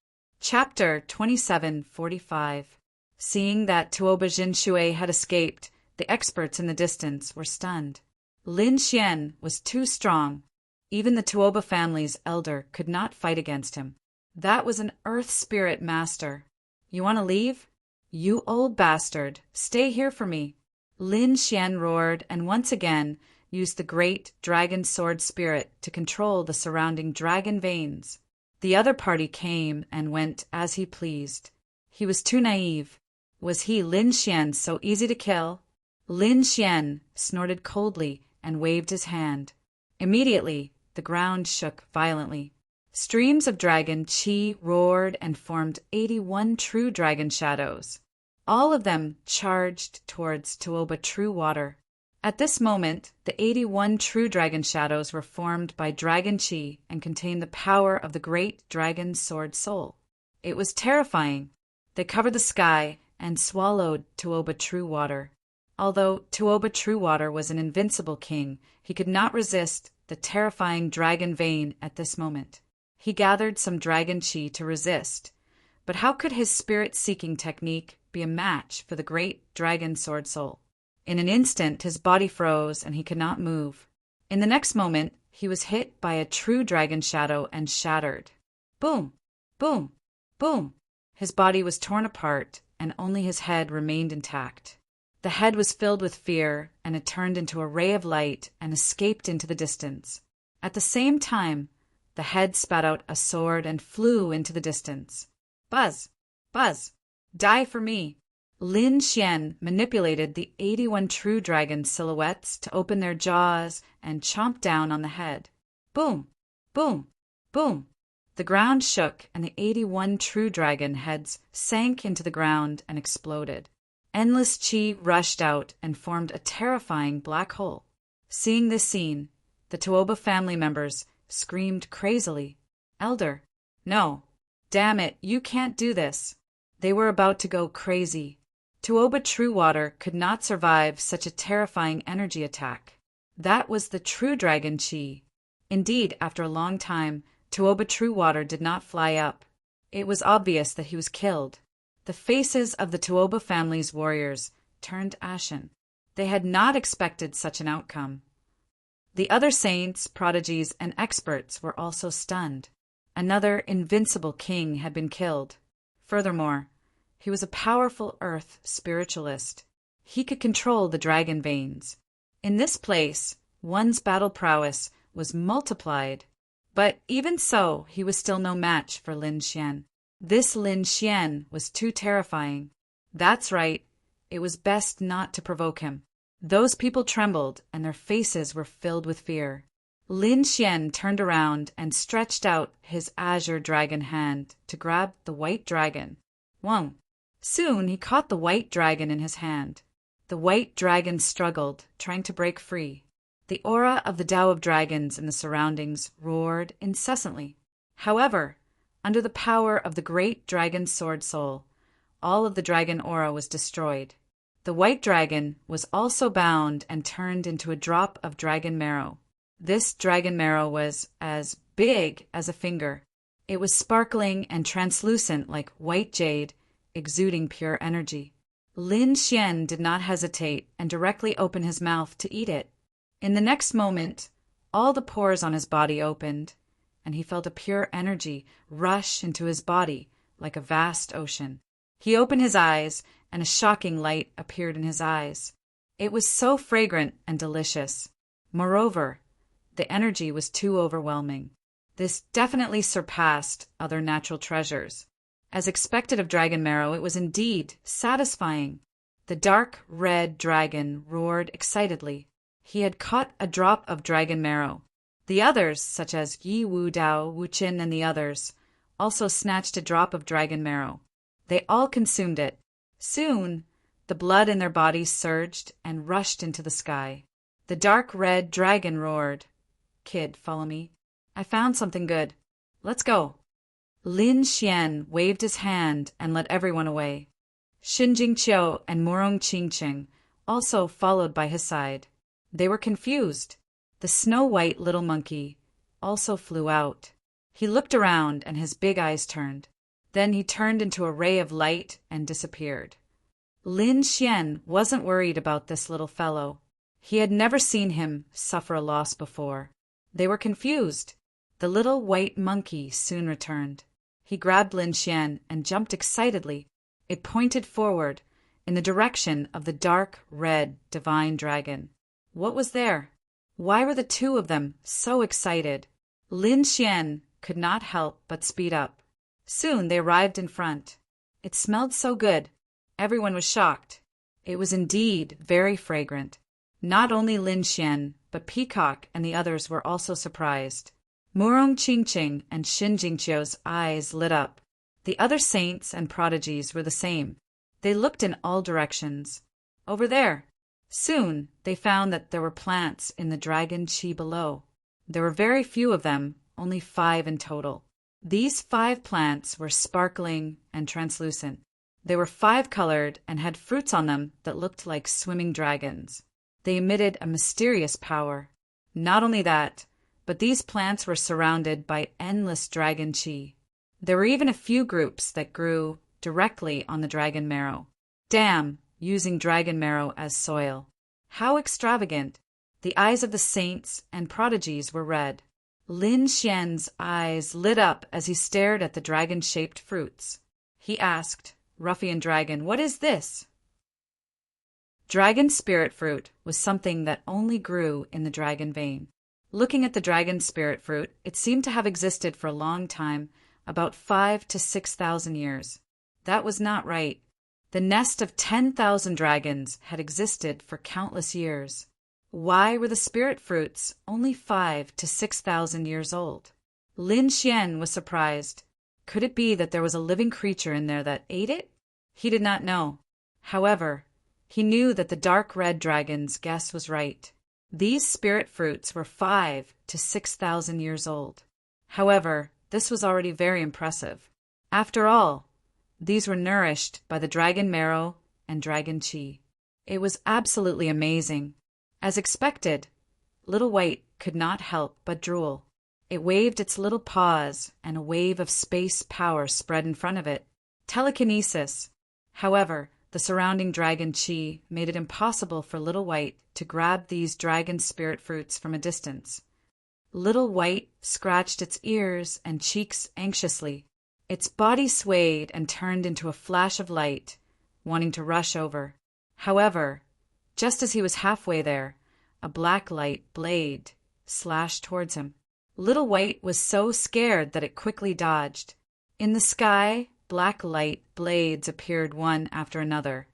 Chapter 2745. Seeing that Tuoba Jinshui had escaped, the experts in the distance were stunned. Lin Xian was too strong. Even the Tuoba family's elder could not fight against him. That was an earth spirit master. You want to leave? You old bastard, stay here for me. Lin Xian roared and once again used the great dragon sword spirit to control the surrounding dragon veins. The other party came and went as he pleased. He was too naive. Was he, Lin Xian, so easy to kill? Lin Xian snorted coldly and waved his hand. Immediately, the ground shook violently. Streams of dragon chi roared and formed 81 true dragon shadows. All of them charged towards Tuoba True Water. At this moment, the 81 true dragon shadows were formed by dragon chi and contained the power of the great dragon sword soul. It was terrifying. They covered the sky and swallowed Tuoba True Water. Although Tuoba True Water was an invincible king, he could not resist the terrifying dragon vein at this moment. He gathered some dragon chi to resist, but how could his spirit-seeking technique be a match for the great dragon sword soul? In an instant, his body froze and he could not move. In the next moment, he was hit by a true dragon shadow and shattered. Boom! Boom! Boom! His body was torn apart, and only his head remained intact. The head was filled with fear, and it turned into a ray of light and escaped into the distance. At the same time, the head spat out a sword and flew into the distance. Buzz! Buzz! Die for me! Lin Xian manipulated the 81 true dragon silhouettes to open their jaws and chomp down on the head. Boom! Boom! Boom! The ground shook and the 81 true dragon heads sank into the ground and exploded. Endless chi rushed out and formed a terrifying black hole. Seeing this scene, the Tuoba family members screamed crazily. Elder, no. Damn it, you can't do this. They were about to go crazy. Tuoba True Water could not survive such a terrifying energy attack. That was the true dragon chi. Indeed, after a long time, Tuoba True Water did not fly up. It was obvious that he was killed. The faces of the Tuoba family's warriors turned ashen. They had not expected such an outcome. The other saints, prodigies, and experts were also stunned. Another invincible king had been killed. Furthermore, he was a powerful earth spiritualist. He could control the dragon veins. In this place, one's battle prowess was multiplied. But even so, he was still no match for Lin Xian. This Lin Xian was too terrifying. That's right, it was best not to provoke him. Those people trembled, and their faces were filled with fear. Lin Xian turned around and stretched out his azure dragon hand to grab the white dragon. Whoa! Soon he caught the white dragon in his hand. The white dragon struggled, trying to break free. The aura of the Tao of Dragons in the surroundings roared incessantly. However, Under the power of the great dragon sword soul, all of the dragon aura was destroyed. The white dragon was also bound and turned into a drop of dragon marrow. This dragon marrow was as big as a finger. It was sparkling and translucent like white jade, exuding pure energy. Lin Xian did not hesitate and directly opened his mouth to eat it. In the next moment, all the pores on his body opened, and he felt a pure energy rush into his body like a vast ocean. He opened his eyes, and a shocking light appeared in his eyes. It was so fragrant and delicious. Moreover, the energy was too overwhelming. This definitely surpassed other natural treasures. As expected of dragon marrow, it was indeed satisfying. The dark red dragon roared excitedly. He had caught a drop of dragon marrow. The others, such as Yi Wu Dao, Wu Qin, and the others, also snatched a drop of dragon marrow. They all consumed it. Soon, the blood in their bodies surged and rushed into the sky. The dark red dragon roared, "Kid, follow me. I found something good. Let's go." Lin Xian waved his hand and led everyone away. Xin Jingqiu and Murong Qingqing also followed by his side. They were confused. The snow-white little monkey also flew out. He looked around and his big eyes turned. Then he turned into a ray of light and disappeared. Lin Xian wasn't worried about this little fellow. He had never seen him suffer a loss before. They were confused. The little white monkey soon returned. He grabbed Lin Xian and jumped excitedly. It pointed forward, in the direction of the dark red divine dragon. What was there? Why were the two of them so excited? Lin Xian could not help but speed up. Soon they arrived in front. It smelled so good. Everyone was shocked. It was indeed very fragrant. Not only Lin Xian, but Peacock and the others were also surprised. Murong Qingqing and Xin Jingqiu's eyes lit up. The other saints and prodigies were the same. They looked in all directions. Over there. Soon they found that there were plants in the dragon chi below. There were very few of them, only 5 in total. These 5 plants were sparkling and translucent. They were 5-colored and had fruits on them that looked like swimming dragons. They emitted a mysterious power. Not only that, but these plants were surrounded by endless dragon chi. There were even a few groups that grew directly on the dragon marrow. Damn, using dragon marrow as soil. How extravagant! The eyes of the saints and prodigies were red. Lin Xian's eyes lit up as he stared at the dragon-shaped fruits. He asked, "Ruffian dragon, what is this?" Dragon spirit fruit was something that only grew in the dragon vein. Looking at the dragon spirit fruit, it seemed to have existed for a long time, about 5,000 to 6,000 years. That was not right. The nest of 10,000 dragons had existed for countless years. Why were the spirit fruits only 5,000 to 6,000 years old? Lin Xian was surprised. Could it be that there was a living creature in there that ate it? He did not know. However, he knew that the dark red dragon's guess was right. These spirit fruits were 5,000 to 6,000 years old. However, this was already very impressive. After all, these were nourished by the dragon marrow and dragon chi. It was absolutely amazing. As expected, Little White could not help but drool. It waved its little paws, and a wave of space power spread in front of it. Telekinesis. However, the surrounding dragon chi made it impossible for Little White to grab these dragon spirit fruits from a distance. Little White scratched its ears and cheeks anxiously. Its body swayed and turned into a flash of light, wanting to rush over. However, just as he was halfway there, a black light blade slashed towards him. Little White was so scared that it quickly dodged. In the sky, black light blades appeared one after another,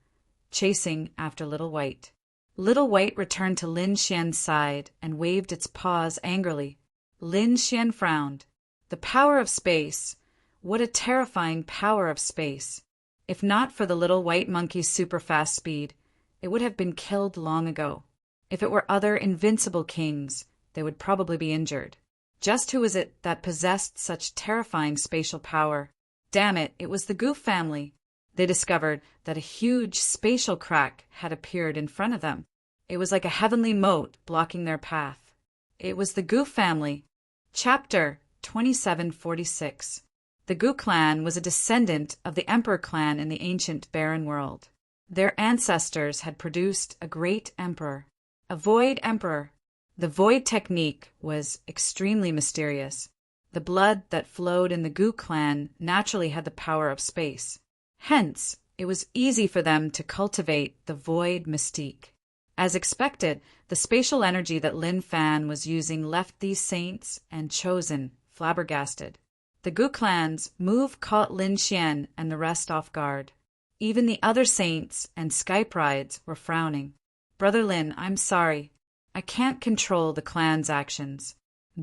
chasing after Little White. Little White returned to Lin Xian's side and waved its paws angrily. Lin Xian frowned. The power of space. What a terrifying power of space. If not for the little white monkey's super-fast speed, it would have been killed long ago. If it were other invincible kings, they would probably be injured. Just who was it that possessed such terrifying spatial power? Damn it, it was the Goof family. They discovered that a huge spatial crack had appeared in front of them. It was like a heavenly moat blocking their path. It was the Goof family. Chapter 2746. The Gu clan was a descendant of the Emperor clan in the ancient barren world. Their ancestors had produced a great emperor, a void emperor. The void technique was extremely mysterious. The blood that flowed in the Gu clan naturally had the power of space. Hence, it was easy for them to cultivate the void mystique. As expected, the spatial energy that Lin Fan was using left these saints and chosen flabbergasted. The Gu clan's move caught Lin Xian and the rest off guard. Even the other saints and Skype rides were frowning. Brother Lin, I'm sorry. I can't control the clan's actions.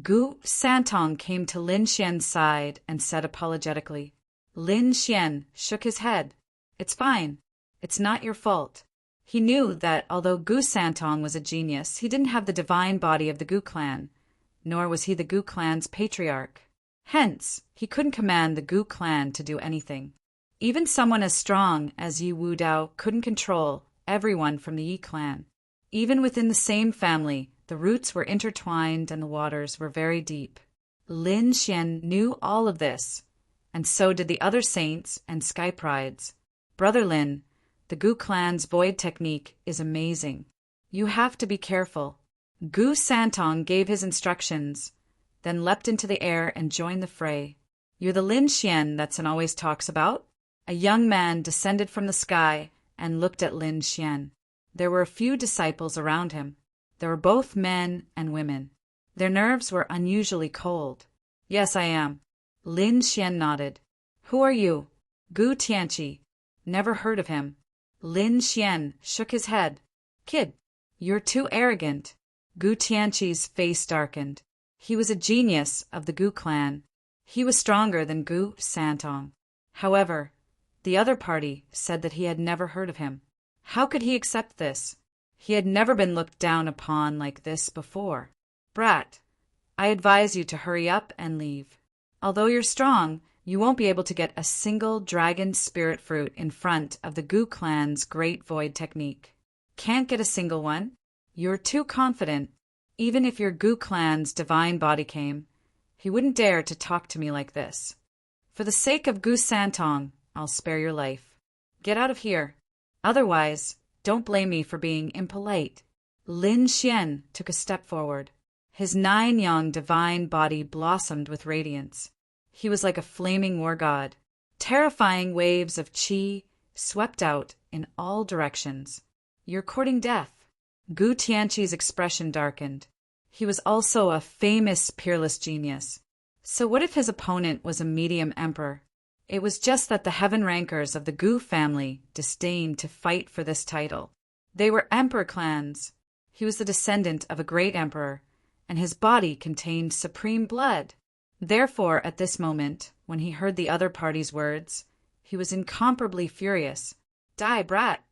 Gu Santong came to Lin Xian's side and said apologetically. Lin Xian shook his head. It's fine. It's not your fault. He knew that although Gu Santong was a genius, he didn't have the divine body of the Gu clan, nor was he the Gu clan's patriarch. Hence, he couldn't command the Gu clan to do anything. Even someone as strong as Yi Wu Dao couldn't control everyone from the Yi clan. Even within the same family, the roots were intertwined and the waters were very deep. Lin Xian knew all of this, and so did the other saints and Skype rides. Brother Lin, the Gu clan's void technique is amazing. You have to be careful. Gu Santong gave his instructions, then leapt into the air and joined the fray. You're the Lin Xian that Sun always talks about? A young man descended from the sky and looked at Lin Xian. There were a few disciples around him. There were both men and women. Their nerves were unusually cold. Yes, I am. Lin Xian nodded. Who are you? Gu Tianqi. Never heard of him. Lin Xian shook his head. Kid, you're too arrogant. Gu Tianqi's face darkened. He was a genius of the Gu clan. He was stronger than Gu Santong. However, the other party said that he had never heard of him. How could he accept this? He had never been looked down upon like this before. Brat, I advise you to hurry up and leave. Although you're strong, you won't be able to get a single dragon spirit fruit in front of the Gu clan's great void technique. Can't get a single one? You're too confident. Even if your Gu clan's divine body came, he wouldn't dare to talk to me like this. For the sake of Gu Santong, I'll spare your life. Get out of here. Otherwise, don't blame me for being impolite. Lin Xian took a step forward. His 9-yang divine body blossomed with radiance. He was like a flaming war god. Terrifying waves of qi swept out in all directions. You're courting death. Gu Tianqi's expression darkened. He was also a famous peerless genius. So what if his opponent was a medium emperor? It was just that the heaven rankers of the Gu family disdained to fight for this title. They were emperor clans. He was the descendant of a great emperor, and his body contained supreme blood. Therefore, at this moment, when he heard the other party's words, he was incomparably furious. Die, brat!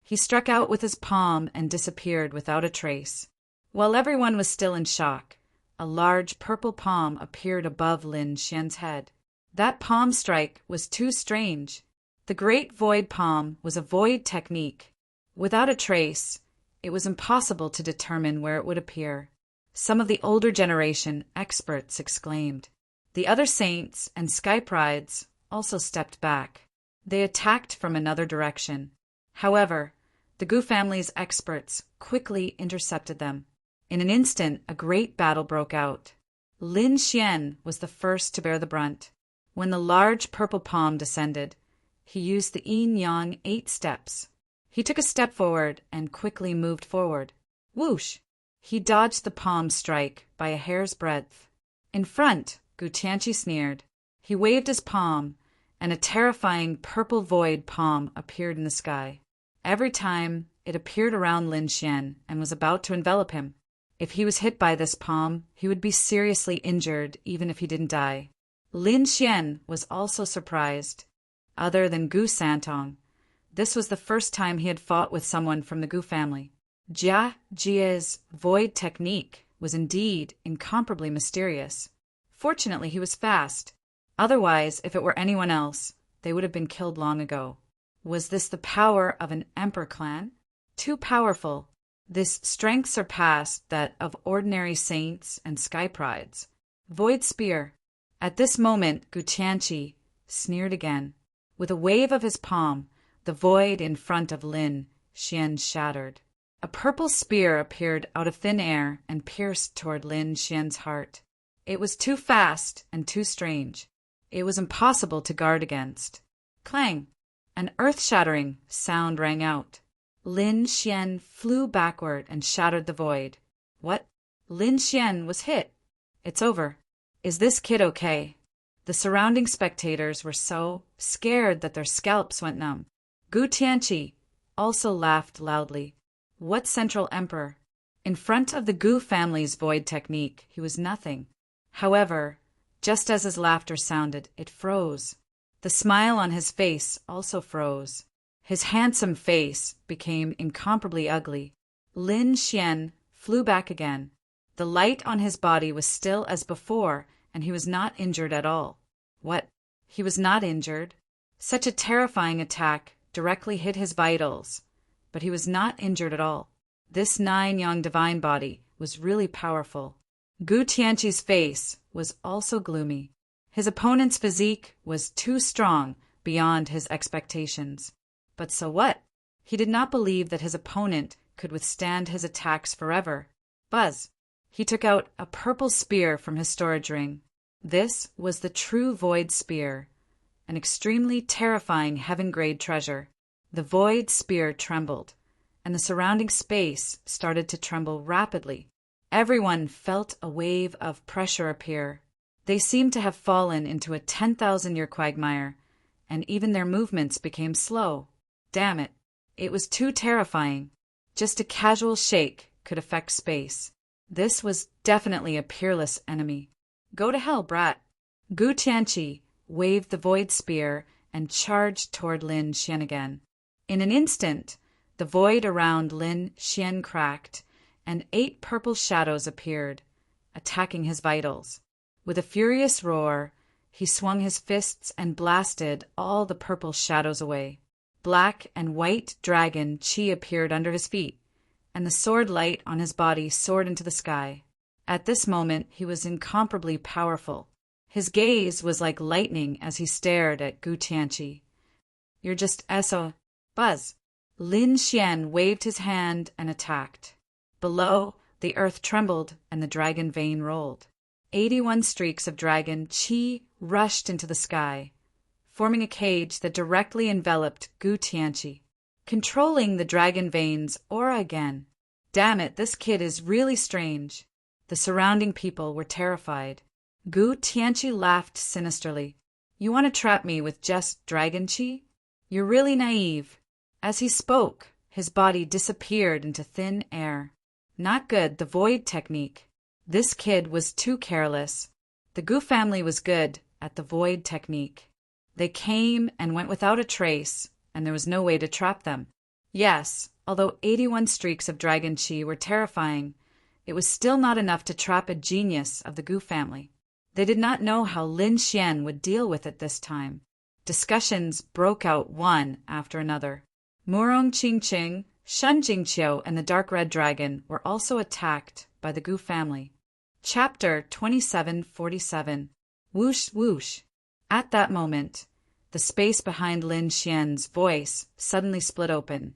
He struck out with his palm and disappeared without a trace. While everyone was still in shock, a large purple palm appeared above Lin Xian's head. That palm strike was too strange. The Great Void Palm was a void technique. Without a trace, it was impossible to determine where it would appear. Some of the older generation experts exclaimed. The other saints and Skype rides also stepped back. They attacked from another direction. However, the Gu family's experts quickly intercepted them. In an instant, a great battle broke out. Lin Xian was the first to bear the brunt. When the large purple palm descended, he used the yin-yang 8 steps. He took a step forward and quickly moved forward. Whoosh! He dodged the palm strike by a hair's breadth. In front, Gu Tianqi sneered. He waved his palm, and a terrifying purple void palm appeared in the sky. Every time, it appeared around Lin Xian and was about to envelop him. If he was hit by this palm, he would be seriously injured even if he didn't die. Lin Xian was also surprised. Other than Gu Santong, this was the first time he had fought with someone from the Gu family. Jia Jia's void technique was indeed incomparably mysterious. Fortunately, he was fast. Otherwise, if it were anyone else, they would have been killed long ago. Was this the power of an emperor clan? Too powerful. This strength surpassed that of ordinary saints and sky prides. Void spear. At this moment, Guqianqi sneered again. With a wave of his palm, the void in front of Lin Xian shattered. A purple spear appeared out of thin air and pierced toward Lin Xian's heart. It was too fast and too strange. It was impossible to guard against. Clang! An earth-shattering sound rang out. Lin Xian flew backward and shattered the void. What? Lin Xian was hit. It's over. Is this kid okay? The surrounding spectators were so scared that their scalps went numb. Guqianqi also laughed loudly. What Central Emperor? In front of the Gu family's void technique, he was nothing. However, just as his laughter sounded, it froze. The smile on his face also froze. His handsome face became incomparably ugly. Lin Xian flew back again. The light on his body was still as before, and he was not injured at all. What? He was not injured? Such a terrifying attack directly hit his vitals, but he was not injured at all. This 9-yang divine body was really powerful. Guqianqi's face was also gloomy. His opponent's physique was too strong beyond his expectations. But so what? He did not believe that his opponent could withstand his attacks forever. Buzz! He took out a purple spear from his storage ring. This was the true Void Spear, an extremely terrifying heaven-grade treasure. The Void Spear trembled, and the surrounding space started to tremble rapidly. Everyone felt a wave of pressure appear. They seemed to have fallen into a 10,000-year quagmire, and even their movements became slow. Damn it. It was too terrifying. Just a casual shake could affect space. This was definitely a peerless enemy. Go to hell, brat. Guqianqi waved the Void Spear and charged toward Lin Xian again. In an instant, the void around Lin Xian cracked, and 8 purple shadows appeared, attacking his vitals. With a furious roar, he swung his fists and blasted all the purple shadows away. Black and white dragon chi appeared under his feet, and the sword light on his body soared into the sky. At this moment, he was incomparably powerful. His gaze was like lightning as he stared at Guqianqi. You're just SO. Buzz. Lin Xian waved his hand and attacked. Below, the earth trembled and the dragon vein rolled. 81 streaks of dragon chi rushed into the sky, forming a cage that directly enveloped Guqianqi, controlling the dragon veins aura again. Damn it, this kid is really strange. The surrounding people were terrified. Guqianqi laughed sinisterly. You want to trap me with just dragon chi? You're really naive. As he spoke, his body disappeared into thin air. Not good, the void technique. This kid was too careless. The Gu family was good at the void technique. They came and went without a trace, and there was no way to trap them. Yes, although 81 streaks of dragon chi were terrifying, it was still not enough to trap a genius of the Gu family. They did not know how Lin Xian would deal with it this time. Discussions broke out one after another. Murong Qingqing, Shun Jingqiu, and the Dark Red Dragon were also attacked by the Gu family. Chapter 2747. Whoosh whoosh. At that moment, the space behind Lin Xian's voice suddenly split open,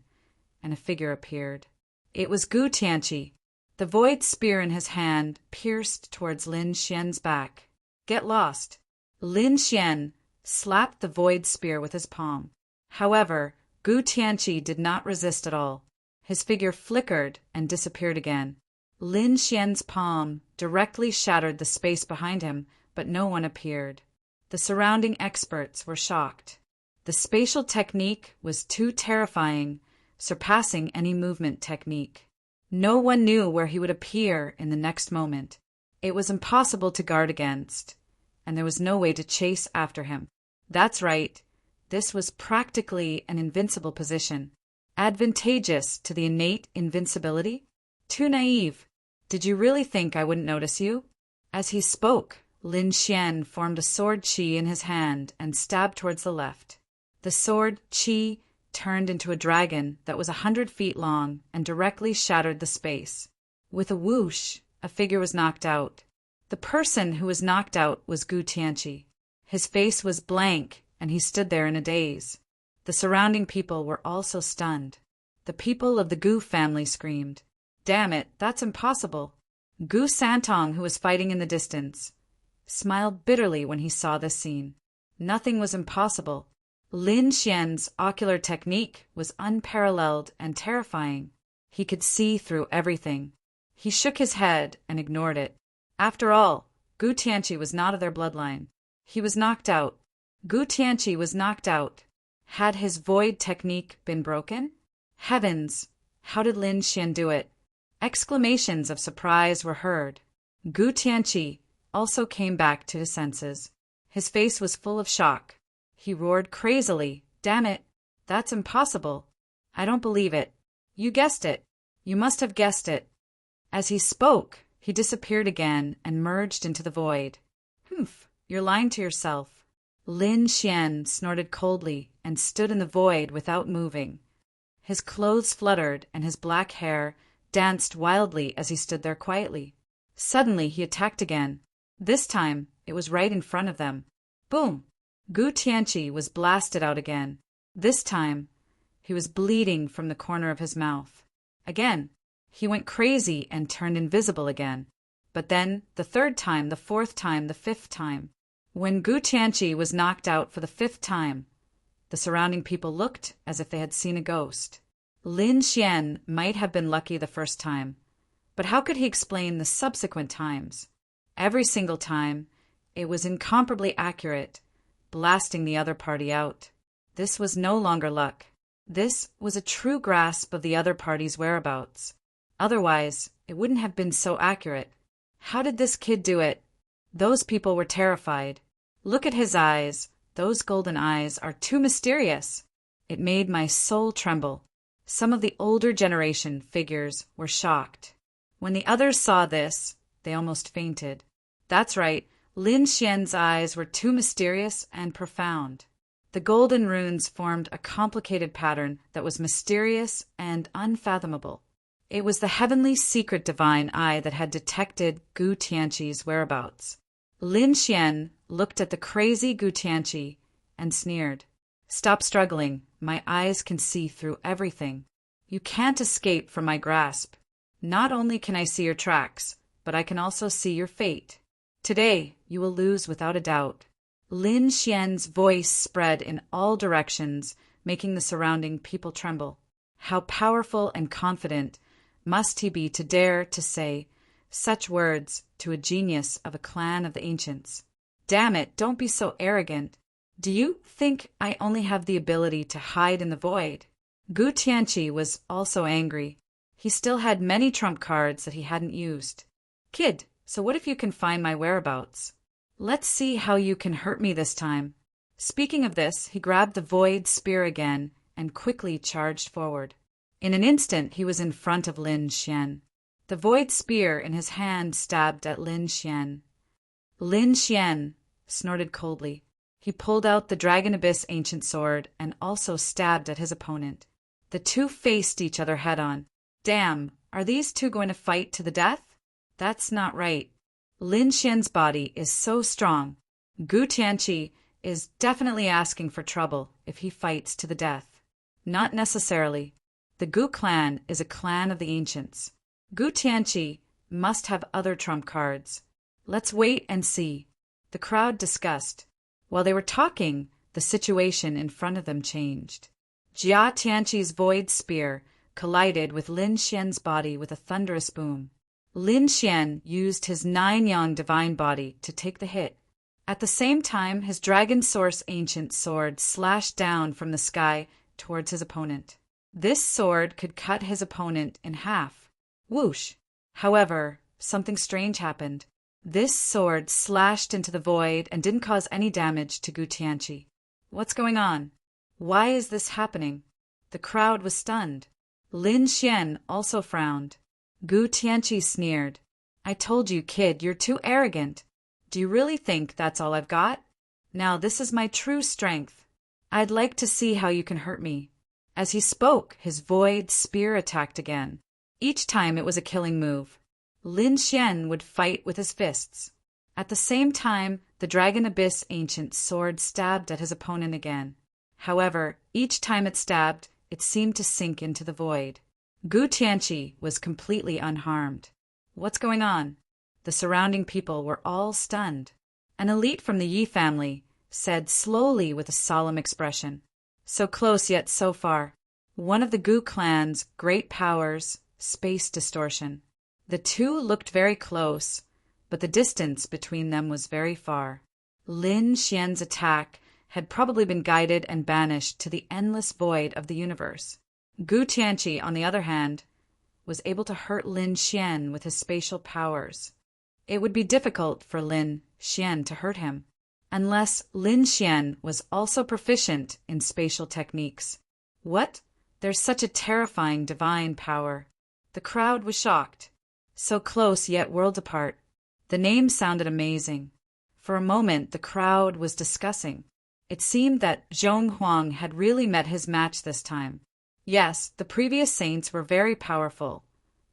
and a figure appeared. It was Guqianqi. The void spear in his hand pierced towards Lin Xian's back. Get lost. Lin Xian slapped the void spear with his palm. However, Guqianqi did not resist at all. His figure flickered and disappeared again. Lin Xian's palm directly shattered the space behind him, but no one appeared. The surrounding experts were shocked. The spatial technique was too terrifying, surpassing any movement technique. No one knew where he would appear in the next moment. It was impossible to guard against, and there was no way to chase after him. That's right, this was practically an invincible position. Advantageous to the innate invincibility? Too naive. Did you really think I wouldn't notice you? As he spoke, Lin Xian formed a sword qi in his hand and stabbed towards the left. The sword qi turned into a dragon that was 100 feet long and directly shattered the space. With a whoosh, a figure was knocked out. The person who was knocked out was Gu Tianqi. His face was blank, and he stood there in a daze. The surrounding people were also stunned. The people of the Gu family screamed, "Damn it, that's impossible!" Gu Santong, who was fighting in the distance, smiled bitterly when he saw this scene. Nothing was impossible. Lin Xian's ocular technique was unparalleled and terrifying. He could see through everything. He shook his head and ignored it. After all, Gu Tianqi was not of their bloodline. He was knocked out. Gu Tianqi was knocked out. Had his void technique been broken? Heavens! How did Lin Xian do it? Exclamations of surprise were heard. Gu Tianqi also came back to his senses. His face was full of shock. He roared crazily, "Damn it! That's impossible! I don't believe it! You guessed it! You must have guessed it!" As he spoke, he disappeared again and merged into the void. "Humph! You're lying to yourself." Lin Xian snorted coldly and stood in the void without moving. His clothes fluttered and his black hair danced wildly as he stood there quietly. Suddenly he attacked again. This time it was right in front of them. Boom! Gu Tianqi was blasted out again. This time he was bleeding from the corner of his mouth. Again he went crazy and turned invisible again. But then the third time, the fourth time, the fifth time. When Gu Tianqi was knocked out for the fifth time, the surrounding people looked as if they had seen a ghost. Lin Xian might have been lucky the first time, but how could he explain the subsequent times? Every single time, it was incomparably accurate, blasting the other party out. This was no longer luck. This was a true grasp of the other party's whereabouts. Otherwise, it wouldn't have been so accurate. How did this kid do it? Those people were terrified. Look at his eyes. Those golden eyes are too mysterious. It made my soul tremble. Some of the older generation figures were shocked. When the others saw this, they almost fainted. That's right, Lin Xian's eyes were too mysterious and profound. The golden runes formed a complicated pattern that was mysterious and unfathomable. It was the heavenly secret divine eye that had detected Gu Tianqi's whereabouts. Lin Xian looked at the crazy Gu Tianqi and sneered. "Stop struggling. My eyes can see through everything. You can't escape from my grasp. Not only can I see your tracks, but I can also see your fate. Today, you will lose without a doubt." Lin Xian's voice spread in all directions, making the surrounding people tremble. How powerful and confident must he be to dare to say such words to a genius of a clan of the ancients? "Damn it, don't be so arrogant. Do you think I only have the ability to hide in the void?" Gu Tianqi was also angry. He still had many trump cards that he hadn't used. "Kid, so what if you can find my whereabouts? Let's see how you can hurt me this time." Speaking of this, he grabbed the void spear again and quickly charged forward. In an instant, he was in front of Lin Xian. The void spear in his hand stabbed at Lin Xian. Lin Xian snorted coldly. He pulled out the Dragon Abyss ancient sword and also stabbed at his opponent. The two faced each other head-on. Damn, are these two going to fight to the death? That's not right. Lin Xian's body is so strong. Gu Tianqi is definitely asking for trouble if he fights to the death. Not necessarily. The Gu clan is a clan of the ancients. Gu Tianqi must have other trump cards. Let's wait and see. The crowd discussed. While they were talking, the situation in front of them changed. Jia Tianqi's void spear collided with Lin Xian's body with a thunderous boom. Lin Xian used his 9-yang divine body to take the hit. At the same time, his Dragon Source ancient sword slashed down from the sky towards his opponent. This sword could cut his opponent in half. Whoosh! However, something strange happened. This sword slashed into the void and didn't cause any damage to Gu Tianqi. What's going on? Why is this happening? The crowd was stunned. Lin Xian also frowned. Gu Tianqi sneered. I told you, kid, you're too arrogant. Do you really think that's all I've got? Now this is my true strength. I'd like to see how you can hurt me. As he spoke, his void spear attacked again. Each time it was a killing move. Lin Xian would fight with his fists. At the same time, the Dragon Abyss Ancient's sword stabbed at his opponent again. However, each time it stabbed, it seemed to sink into the void. Gu Tianqi was completely unharmed. What's going on? The surrounding people were all stunned. An elite from the Yi family said slowly with a solemn expression, so close yet so far. One of the Gu clan's great powers, space distortion. The two looked very close, but the distance between them was very far. Lin Xian's attack had probably been guided and banished to the endless void of the universe. Gu Tianqi, on the other hand, was able to hurt Lin Xian with his spatial powers. It would be difficult for Lin Xian to hurt him, unless Lin Xian was also proficient in spatial techniques. What? There's such a terrifying divine power. The crowd was shocked. So close yet worlds apart. The name sounded amazing. For a moment the crowd was discussing. It seemed that Zhong Huang had really met his match this time. Yes, the previous saints were very powerful,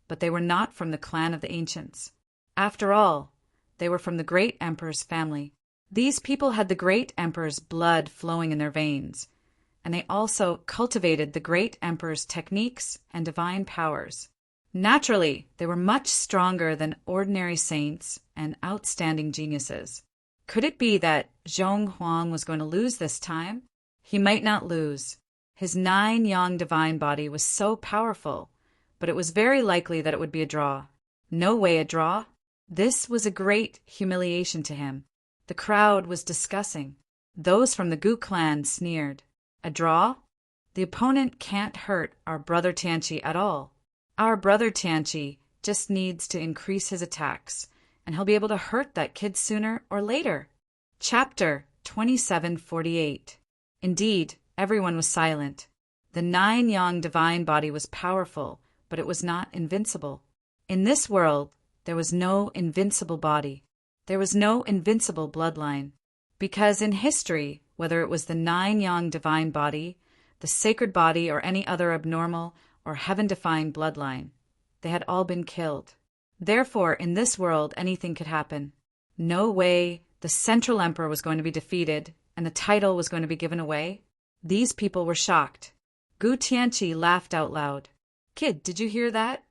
but they were not from the clan of the ancients. After all, they were from the great emperor's family. These people had the great emperor's blood flowing in their veins, and they also cultivated the great emperor's techniques and divine powers. Naturally, they were much stronger than ordinary saints and outstanding geniuses. Could it be that Zhong Huang was going to lose this time? He might not lose. His 9-yang divine body was so powerful, but it was very likely that it would be a draw. No way a draw. This was a great humiliation to him. The crowd was discussing. Those from the Gu clan sneered. A draw? The opponent can't hurt our brother Tianqi at all. Our brother Tianqi just needs to increase his attacks, and he'll be able to hurt that kid sooner or later. Chapter 2748. Indeed, everyone was silent. The 9-yang divine body was powerful, but it was not invincible. In this world, there was no invincible body. There was no invincible bloodline. Because in history, whether it was the 9-yang divine body, the sacred body, or any other abnormal or heaven-defying bloodline, they had all been killed. Therefore, in this world, anything could happen. No way the central emperor was going to be defeated and the title was going to be given away. These people were shocked. Gu Tianqi laughed out loud. Kid, did you hear that?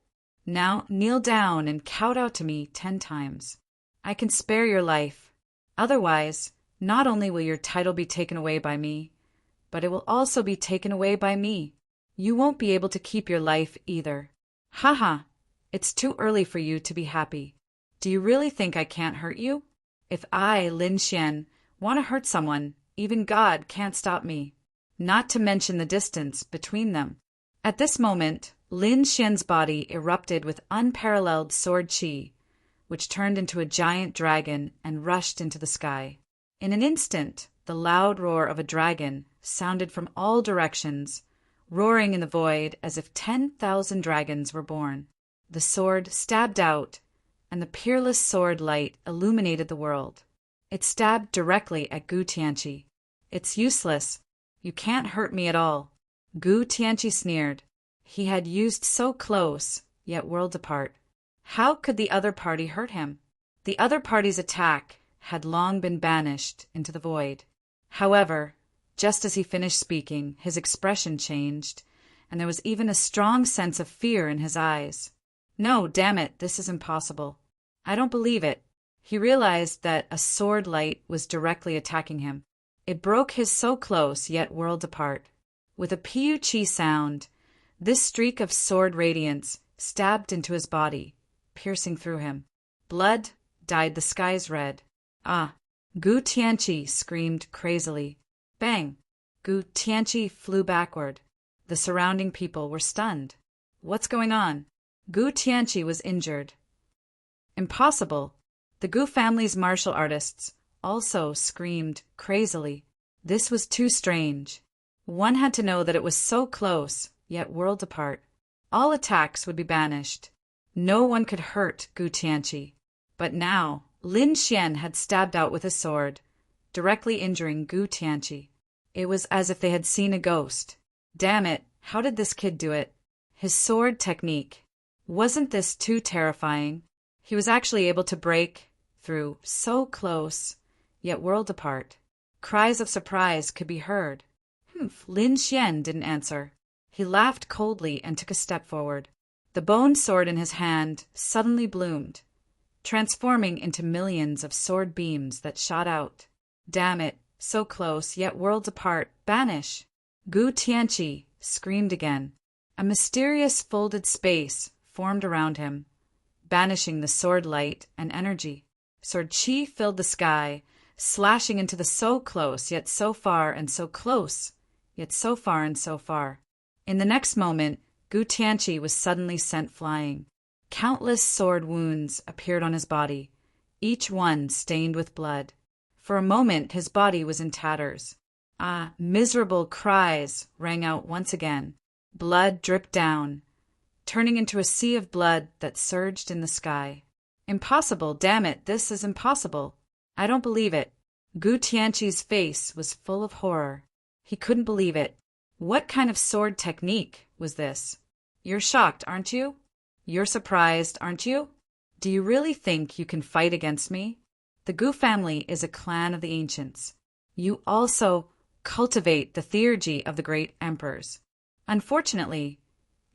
Now kneel down and kowtow to me 10 times. I can spare your life. Otherwise, not only will your title be taken away by me, but it will also be taken away by me. You won't be able to keep your life either. Haha, it's too early for you to be happy. Do you really think I can't hurt you? If I, Lin Xian, want to hurt someone, even God can't stop me. Not to mention the distance between them. At this moment, Lin Xian's body erupted with unparalleled sword qi, which turned into a giant dragon and rushed into the sky. In an instant, the loud roar of a dragon sounded from all directions, roaring in the void as if 10,000 dragons were born. The sword stabbed out, and the peerless sword light illuminated the world. It stabbed directly at Gu Tianqi. It's useless. You can't hurt me at all. Gu Tianqi sneered. He had used so close, yet worlds apart. How could the other party hurt him? The other party's attack had long been banished into the void. However, just as he finished speaking, his expression changed, and there was even a strong sense of fear in his eyes. No, damn it, this is impossible. I don't believe it. He realized that a sword light was directly attacking him. It broke his so close, yet worlds apart. With a pu-chi sound, this streak of sword radiance stabbed into his body, piercing through him. Blood dyed the skies red. Ah! Gu Tianqi screamed crazily. Bang! Gu Tianqi flew backward. The surrounding people were stunned. What's going on? Gu Tianqi was injured. Impossible! The Gu family's martial artists also screamed crazily. This was too strange. One had to know that it was so close, yet worlds apart. All attacks would be banished. No one could hurt Gu Tianqi. But now, Lin Xian had stabbed out with his sword, directly injuring Gu Tianqi. It was as if they had seen a ghost. Damn it, how did this kid do it? His sword technique. Wasn't this too terrifying? He was actually able to break through so close, yet worlds apart. Cries of surprise could be heard. Lin Xian didn't answer. He laughed coldly and took a step forward. The bone sword in his hand suddenly bloomed, transforming into millions of sword beams that shot out. Damn it, so close, yet worlds apart. Banish! Gu Tianqi screamed again. A mysterious folded space formed around him, banishing the sword light and energy. Sword chi filled the sky, slashing into the so close, yet so far, and so close, yet so far and so far. In the next moment, Gu Tianqi was suddenly sent flying. Countless sword wounds appeared on his body, each one stained with blood. For a moment, his body was in tatters. Miserable cries rang out once again. Blood dripped down, turning into a sea of blood that surged in the sky. Impossible, damn it, this is impossible. I don't believe it. Gu Tianqi's face was full of horror. He couldn't believe it. What kind of sword technique was this? You're shocked, aren't you? You're surprised, aren't you? Do you really think you can fight against me? The Gu family is a clan of the ancients. You also cultivate the theurgy of the great emperors. Unfortunately,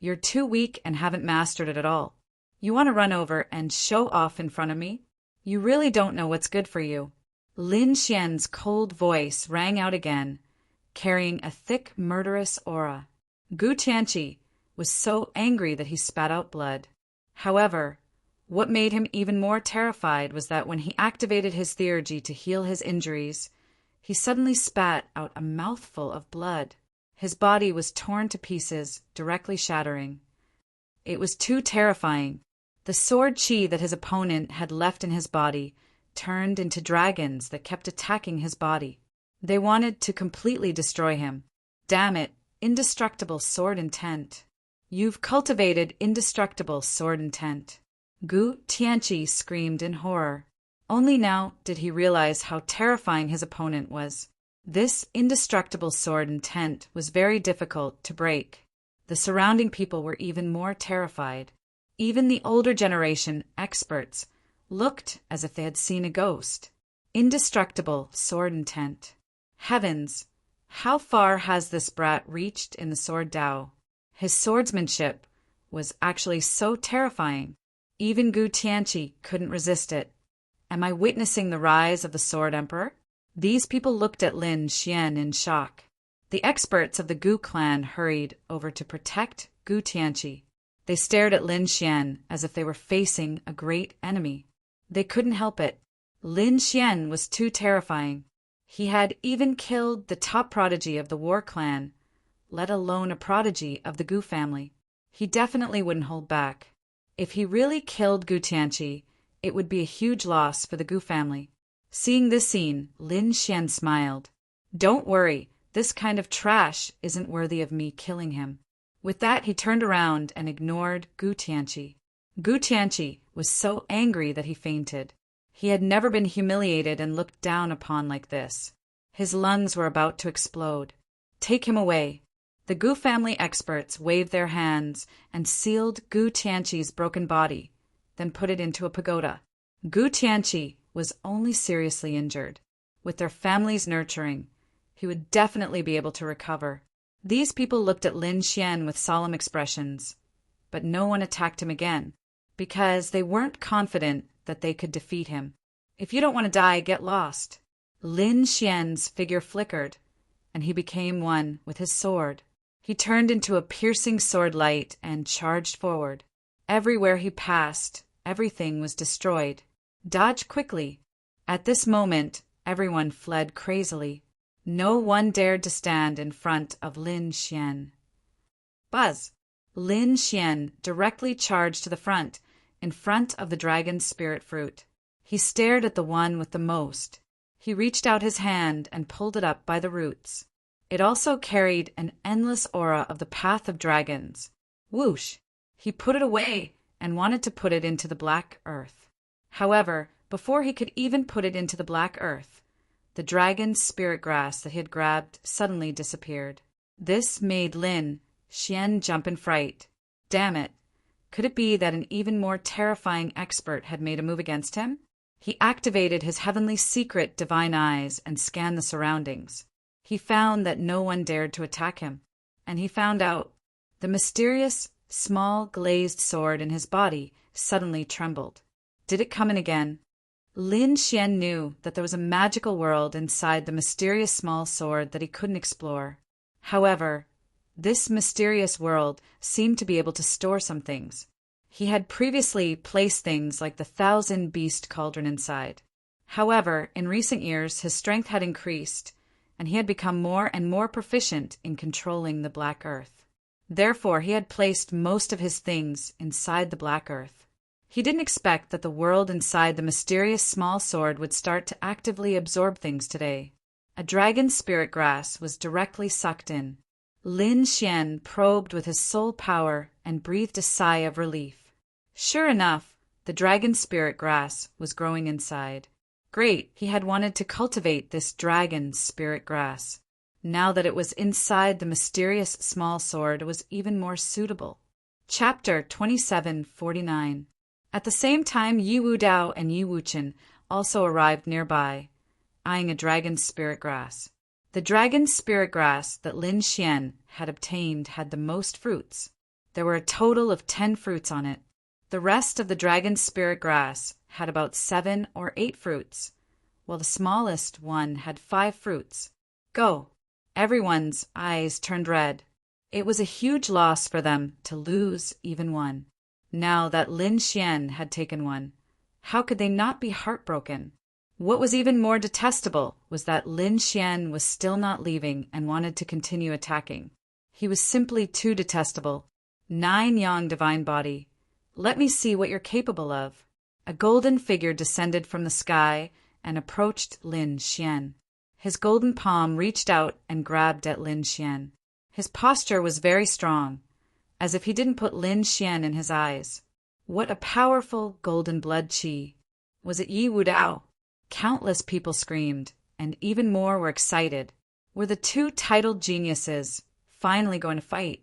you're too weak and haven't mastered it at all. You want to run over and show off in front of me? You really don't know what's good for you. Lin Xian's cold voice rang out again, carrying a thick, murderous aura. Gu Tianqi was so angry that he spat out blood. However, what made him even more terrified was that when he activated his theurgy to heal his injuries, he suddenly spat out a mouthful of blood. His body was torn to pieces, directly shattering. It was too terrifying. The sword chi that his opponent had left in his body turned into dragons that kept attacking his body. They wanted to completely destroy him. Damn it, indestructible sword intent. You've cultivated indestructible sword intent. Gu Tianqi screamed in horror. Only now did he realize how terrifying his opponent was. This indestructible sword intent was very difficult to break. The surrounding people were even more terrified. Even the older generation experts looked as if they had seen a ghost. Indestructible sword intent. Heavens, how far has this brat reached in the sword Dao? His swordsmanship was actually so terrifying. Even Gu Tianqi couldn't resist it. Am I witnessing the rise of the Sword Emperor? These people looked at Lin Xian in shock. The experts of the Gu clan hurried over to protect Gu Tianqi. They stared at Lin Xian as if they were facing a great enemy. They couldn't help it. Lin Xian was too terrifying. He had even killed the top prodigy of the War clan, let alone a prodigy of the Gu family. He definitely wouldn't hold back. If he really killed Gu Tianqi, it would be a huge loss for the Gu family. Seeing this scene, Lin Xian smiled. Don't worry, this kind of trash isn't worthy of me killing him. With that, he turned around and ignored Gu Tianqi. Gu Tianqi was so angry that he fainted. He had never been humiliated and looked down upon like this. His lungs were about to explode. Take him away. The Gu family experts waved their hands and sealed Gu Tianqi's broken body, then put it into a pagoda. Gu Tianqi was only seriously injured. With their family's nurturing, he would definitely be able to recover. These people looked at Lin Xian with solemn expressions, but no one attacked him again, because they weren't confident that they could defeat him. If you don't want to die, get lost. Lin Xian's figure flickered, and he became one with his sword. He turned into a piercing sword light and charged forward. Everywhere he passed, everything was destroyed. Dodge quickly. At this moment, everyone fled crazily. No one dared to stand in front of Lin Xian. Buzz! Lin Xian directly charged to the front, in front of the dragon's spirit fruit. He stared at the one with the most. He reached out his hand and pulled it up by the roots. It also carried an endless aura of the path of dragons. Whoosh! He put it away and wanted to put it into the black earth. However, before he could even put it into the black earth, the dragon's spirit grass that he had grabbed suddenly disappeared. This made Lin Xian jump in fright. Damn it! Could it be that an even more terrifying expert had made a move against him? He activated his heavenly secret divine eyes and scanned the surroundings. He found that no one dared to attack him. And he found out. The mysterious, small, glazed sword in his body suddenly trembled. Did it come in again? Lin Xian knew that there was a magical world inside the mysterious small sword that he couldn't explore. However, this mysterious world seemed to be able to store some things. He had previously placed things like the 1,000-beast cauldron inside. However, in recent years, his strength had increased, and he had become more and more proficient in controlling the Black Earth. Therefore, he had placed most of his things inside the Black Earth. He didn't expect that the world inside the mysterious small sword would start to actively absorb things today. A dragon's spirit grass was directly sucked in. Lin Xian probed with his soul power and breathed a sigh of relief. Sure enough, the dragon's spirit grass was growing inside. Great, he had wanted to cultivate this dragon's spirit grass. Now that it was inside the mysterious small sword, it was even more suitable. Chapter 2749. At the same time, Yi Wudao and Yi Wuchen also arrived nearby, eyeing a dragon's spirit grass. The dragon's spirit grass that Lin Xian had obtained had the most fruits. There were a total of 10 fruits on it. The rest of the dragon's spirit grass had about 7 or 8 fruits, while the smallest one had 5 fruits. Go! Everyone's eyes turned red. It was a huge loss for them to lose even one. Now that Lin Xian had taken one, how could they not be heartbroken? What was even more detestable was that Lin Xian was still not leaving and wanted to continue attacking. He was simply too detestable. 9-yang divine body. Let me see what you're capable of. A golden figure descended from the sky and approached Lin Xian. His golden palm reached out and grabbed at Lin Xian. His posture was very strong, as if he didn't put Lin Xian in his eyes. What a powerful golden blood qi. Was it Yi Wudao? Countless people screamed, and even more were excited. Were the two titled geniuses finally going to fight?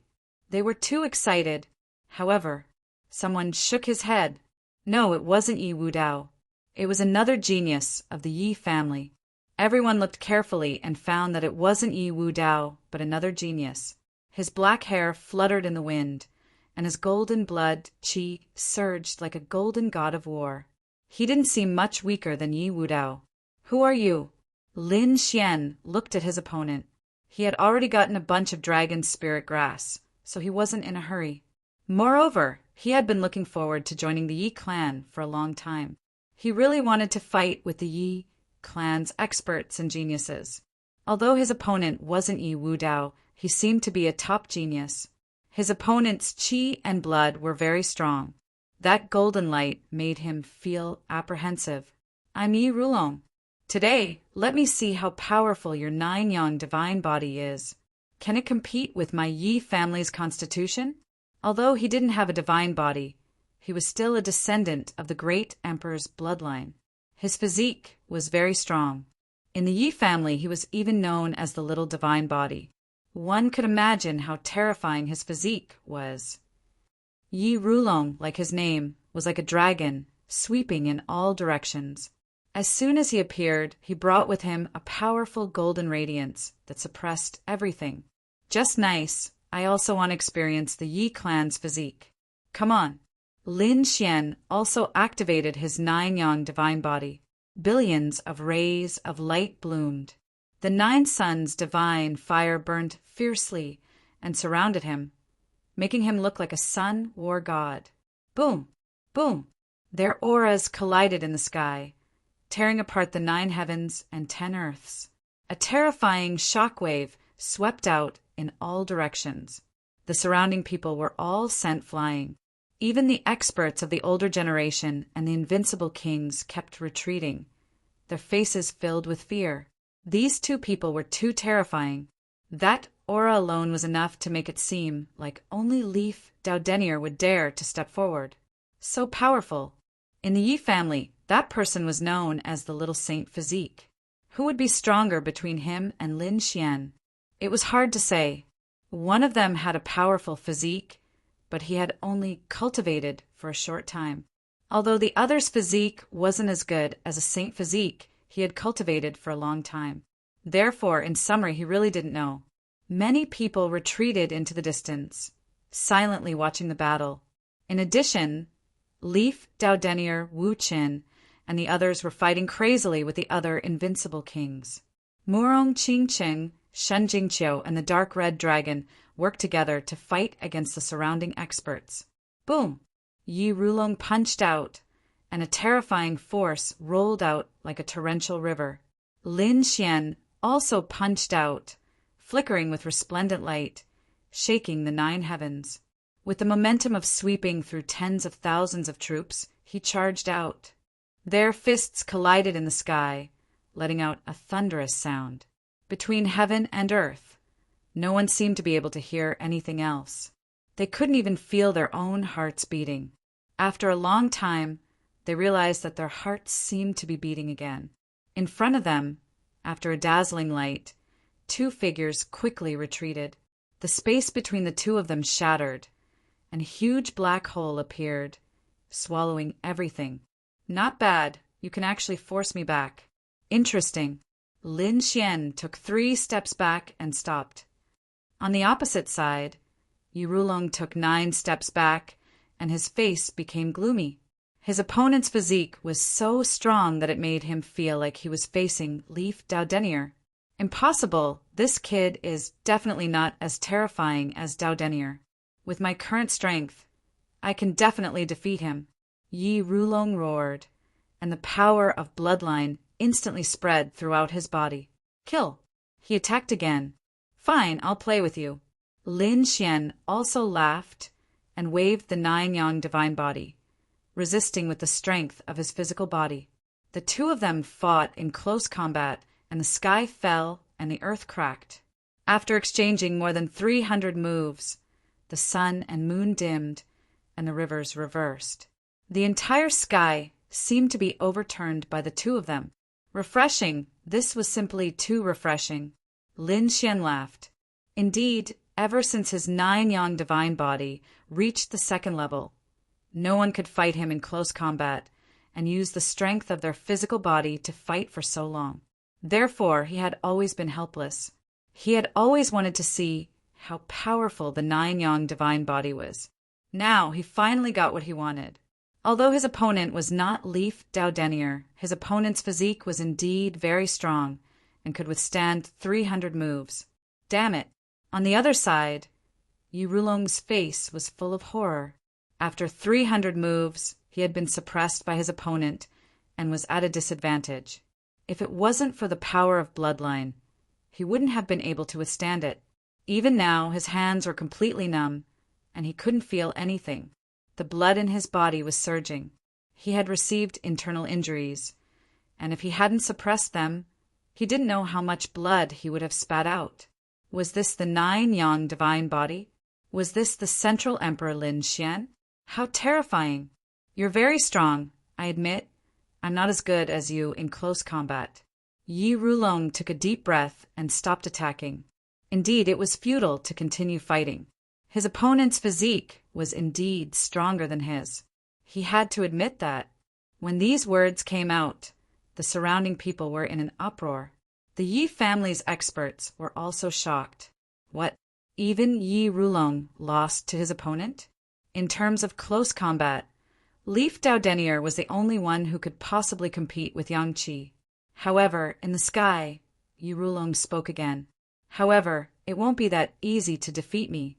They were too excited. However, someone shook his head. No, it wasn't Yi Wudao. It was another genius of the Yi family. Everyone looked carefully and found that it wasn't Yi Wudao, but another genius. His black hair fluttered in the wind, and his golden blood qi surged like a golden god of war. He didn't seem much weaker than Yi Wudao. Who are you? Lin Xian looked at his opponent. He had already gotten a bunch of dragon's spirit grass, so he wasn't in a hurry. Moreover, he had been looking forward to joining the Yi clan for a long time. He really wanted to fight with the Yi clan's experts and geniuses. Although his opponent wasn't Yi Wudao, he seemed to be a top genius. His opponent's qi and blood were very strong. That golden light made him feel apprehensive. I'm Yi Rulong. Today, let me see how powerful your 9-yang divine body is. Can it compete with my Yi family's constitution? Although he didn't have a divine body, he was still a descendant of the great emperor's bloodline. His physique was very strong. In the Yi family, he was even known as the little divine body. One could imagine how terrifying his physique was. Yi Rulong, like his name, was like a dragon, sweeping in all directions. As soon as he appeared, he brought with him a powerful golden radiance that suppressed everything. Just nice. I also want to experience the Yi clan's physique. Come on. Lin Xian also activated his 9-yang divine body. Billions of rays of light bloomed. The 9 suns' divine fire burned fiercely and surrounded him, making him look like a sun war god. Boom! Boom! Their auras collided in the sky, tearing apart the 9 heavens and 10 earths. A terrifying shockwave swept out in all directions. The surrounding people were all sent flying. Even the experts of the older generation and the invincible kings kept retreating, their faces filled with fear. These 2 people were too terrifying. That aura alone was enough to make it seem like only Leaf Dowdenier would dare to step forward. So powerful. In the Yi family, that person was known as the Little Saint Physique. Who would be stronger between him and Lin Xian? It was hard to say. One of them had a powerful physique, but he had only cultivated for a short time. Although the other's physique wasn't as good as a saint physique he had cultivated for a long time. Therefore, in summary, he really didn't know. Many people retreated into the distance, silently watching the battle. In addition, Leaf Daodenier Wu Qin and the others were fighting crazily with the other invincible kings. Murong Qingqing, Shen Jingqiu, and the Dark Red Dragon worked together to fight against the surrounding experts. Boom! Yi Rulong punched out, and a terrifying force rolled out like a torrential river. Lin Xian also punched out, flickering with resplendent light, shaking the 9 heavens. With the momentum of sweeping through tens of thousands of troops, he charged out. Their fists collided in the sky, letting out a thunderous sound. Between heaven and earth, no one seemed to be able to hear anything else. They couldn't even feel their own hearts beating. After a long time, they realized that their hearts seemed to be beating again. In front of them, after a dazzling light, 2 figures quickly retreated. The space between the 2 of them shattered, and a huge black hole appeared, swallowing everything. Not bad. You can actually force me back. Interesting. Lin Xian took 3 steps back and stopped. On the opposite side, Yi Rulong took 9 steps back, and his face became gloomy. His opponent's physique was so strong that it made him feel like he was facing Leaf Daodenier. Impossible! This kid is definitely not as terrifying as Daodenier. With my current strength, I can definitely defeat him. Yi Rulong roared, and the power of bloodline instantly spread throughout his body. Kill! He attacked again. Fine, I'll play with you. Lin Xian also laughed and waved the 9-yang divine body, resisting with the strength of his physical body. The 2 of them fought in close combat, and the sky fell and the earth cracked. After exchanging more than 300 moves, the sun and moon dimmed, and the rivers reversed. The entire sky seemed to be overturned by the 2 of them. Refreshing. This was simply too refreshing. Lin Xian laughed. Indeed, ever since his 9-yang divine body reached the 2nd level, no one could fight him in close combat and use the strength of their physical body to fight for so long. Therefore, he had always been helpless. He had always wanted to see how powerful the 9-yang divine body was. Now he finally got what he wanted. Although his opponent was not Leaf Daodenier, his opponent's physique was indeed very strong and could withstand 300 moves. Damn it! On the other side, Yi Rulong's face was full of horror. After 300 moves, he had been suppressed by his opponent and was at a disadvantage. If it wasn't for the power of bloodline, he wouldn't have been able to withstand it. Even now, his hands were completely numb, and he couldn't feel anything. The blood in his body was surging. He had received internal injuries, and if he hadn't suppressed them, he didn't know how much blood he would have spat out. Was this the 9-yang divine body? Was this the Central Emperor Lin Xian? How terrifying! You're very strong, I admit. I'm not as good as you in close combat. Yi Rulong took a deep breath and stopped attacking. Indeed, it was futile to continue fighting. His opponent's physique was indeed stronger than his. He had to admit that. When these words came out, the surrounding people were in an uproar. The Yi family's experts were also shocked. What? Even Yi Rulong lost to his opponent? In terms of close combat, Leaf Daodenier was the only one who could possibly compete with Yang Qi. However, in the sky, Yi Rulong spoke again. However, it won't be that easy to defeat me.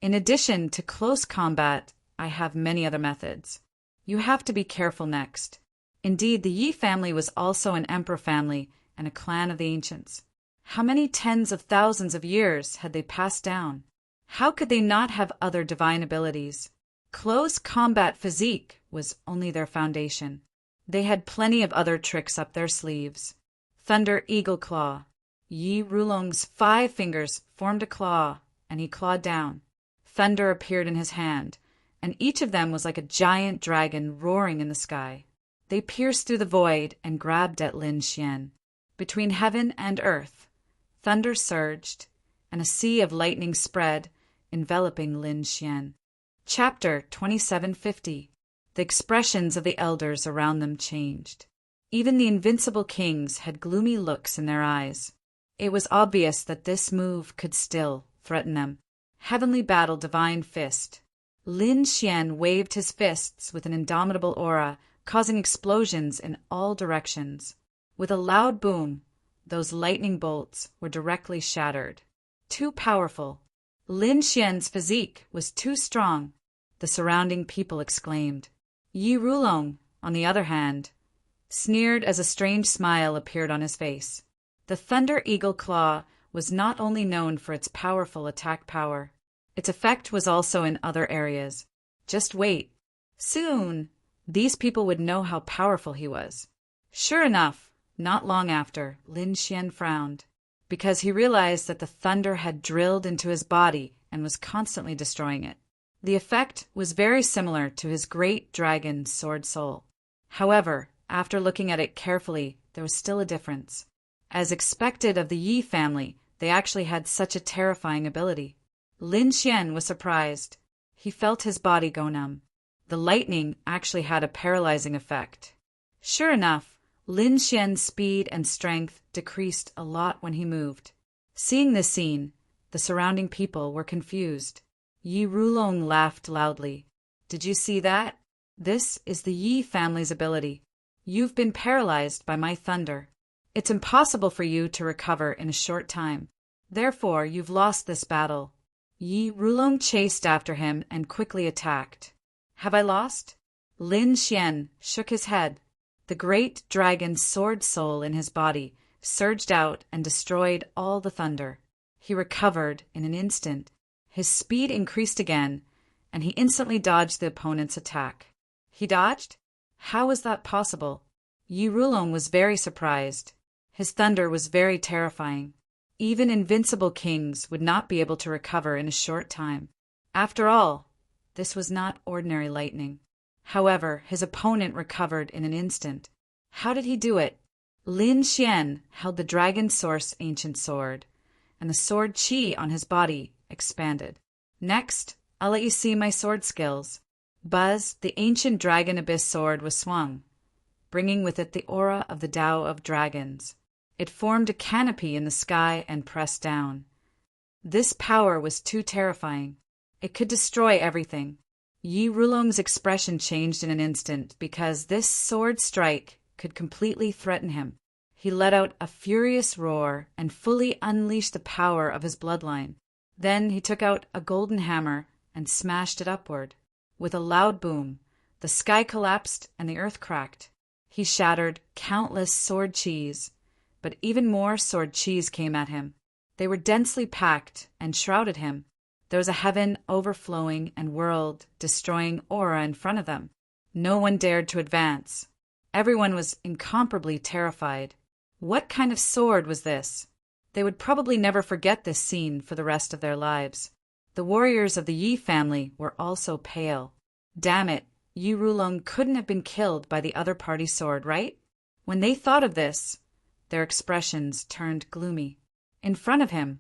In addition to close combat, I have many other methods. You have to be careful next. Indeed, the Yi family was also an emperor family and a clan of the ancients. How many tens of thousands of years had they passed down? How could they not have other divine abilities? Close combat physique was only their foundation. They had plenty of other tricks up their sleeves. Thunder Eagle Claw. Yi Rulong's 5 fingers formed a claw, and he clawed down. Thunder appeared in his hand, and each of them was like a giant dragon roaring in the sky. They pierced through the void and grabbed at Lin Xian. Between heaven and earth, thunder surged, and a sea of lightning spread, enveloping Lin Xian. Chapter 2750. The expressions of the elders around them changed. Even the invincible kings had gloomy looks in their eyes. It was obvious that this move could still threaten them. Heavenly battle, divine fist. Lin Xian waved his fists with an indomitable aura, causing explosions in all directions. With a loud boom, those lightning bolts were directly shattered. Too powerful. Lin Xian's physique was too strong, the surrounding people exclaimed. Yi Rulong, on the other hand, sneered as a strange smile appeared on his face. The Thunder Eagle Claw was not only known for its powerful attack power, its effect was also in other areas. Just wait. Soon, these people would know how powerful he was. Sure enough, not long after, Lin Xian frowned, because he realized that the thunder had drilled into his body and was constantly destroying it. The effect was very similar to his great dragon sword soul. However, after looking at it carefully, there was still a difference. As expected of the Yi family, they actually had such a terrifying ability. Lin Xian was surprised. He felt his body go numb. The lightning actually had a paralyzing effect. Sure enough, Lin Xian's speed and strength decreased a lot when he moved. Seeing this scene, the surrounding people were confused. Yi Rulong laughed loudly. Did you see that? This is the Yi family's ability. You've been paralyzed by my thunder. It's impossible for you to recover in a short time. Therefore, you've lost this battle. Yi Rulong chased after him and quickly attacked. Have I lost? Lin Xian shook his head. The great dragon sword soul in his body surged out and destroyed all the thunder. He recovered in an instant. His speed increased again, and he instantly dodged the opponent's attack. He dodged? How was that possible? Yi Rulong was very surprised. His thunder was very terrifying. Even invincible kings would not be able to recover in a short time. After all, this was not ordinary lightning. However, his opponent recovered in an instant. How did he do it? Lin Xian held the Dragon Source ancient sword, and the sword chi on his body expanded. Next, I'll let you see my sword skills. Buzz, the ancient dragon abyss sword was swung, bringing with it the aura of the Tao of Dragons. It formed a canopy in the sky and pressed down. This power was too terrifying. It could destroy everything. Yi Rulong's expression changed in an instant because this sword strike could completely threaten him. He let out a furious roar and fully unleashed the power of his bloodline. Then he took out a golden hammer and smashed it upward. With a loud boom, the sky collapsed and the earth cracked. He shattered countless sword chis, but even more sword chis came at him. They were densely packed and shrouded him. There was a heaven overflowing and world-destroying aura in front of them. No one dared to advance. Everyone was incomparably terrified. What kind of sword was this? They would probably never forget this scene for the rest of their lives. The warriors of the Yi family were also pale. Damn it, Yi Rulong couldn't have been killed by the other party's sword, right? When they thought of this, their expressions turned gloomy. In front of him,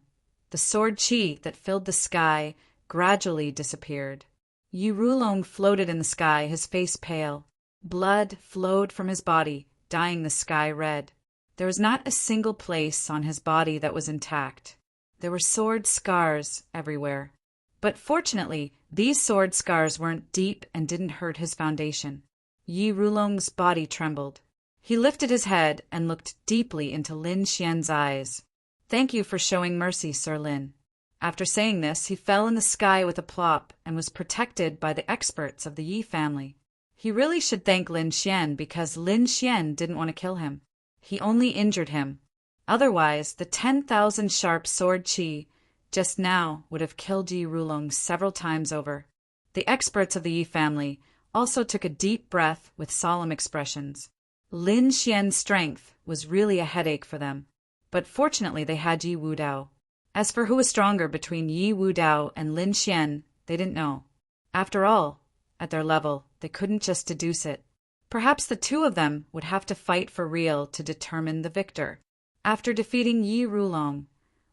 the sword chi that filled the sky gradually disappeared. Yi Rulong floated in the sky, his face pale. Blood flowed from his body, dyeing the sky red. There was not a single place on his body that was intact. There were sword scars everywhere. But fortunately, these sword scars weren't deep and didn't hurt his foundation. Yi Rulong's body trembled. He lifted his head and looked deeply into Lin Xian's eyes. Thank you for showing mercy, Sir Lin. After saying this, he fell in the sky with a plop and was protected by the experts of the Yi family. He really should thank Lin Xian because Lin Xian didn't want to kill him. He only injured him. Otherwise, the 10,000 sharp sword chi just now would have killed Yi Rulong several times over. The experts of the Yi family also took a deep breath with solemn expressions. Lin Xian's strength was really a headache for them, but fortunately they had Yi Wudao. As for who was stronger between Yi Wudao and Lin Xian, they didn't know. After all, At their level, they couldn't just deduce it. Perhaps the two of them would have to fight for real to determine the victor. After defeating Yi Rulong,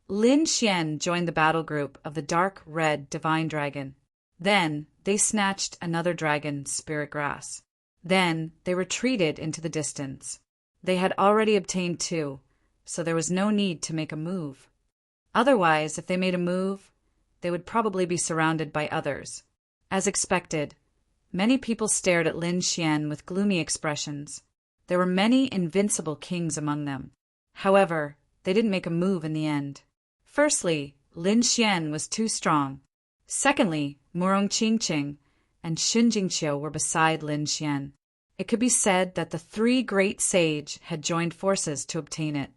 Lin Xian joined the battle group of the dark red divine dragon. Then they snatched another dragon spirit grass. Then they retreated into the distance. They had already obtained 2, so there was no need to make a move. Otherwise, if they made a move, they would probably be surrounded by others. As expected, many people stared at Lin Xian with gloomy expressions. There were many invincible kings among them. However, they didn't make a move in the end. Firstly, Lin Xian was too strong. Secondly, Murong Qingqing and Xun Jingqiu were beside Lin Xian. It could be said that the 3 great sage had joined forces to obtain it.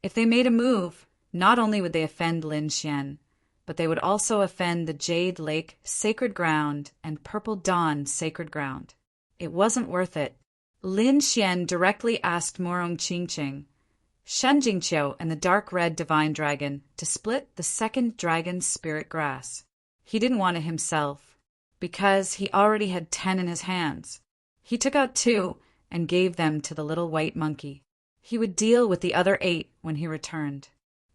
If they made a move, not only would they offend Lin Xian, but they would also offend the Jade Lake Sacred Ground and Purple Dawn Sacred Ground. It wasn't worth it. Lin Xian directly asked Murong Qingqing, Xun Jingqiu, and the Dark Red Divine Dragon to split the second dragon's spirit grass. He didn't want it himself, because he already had 10 in his hands. He took out 2 and gave them to the little white monkey. He would deal with the other 8 when he returned.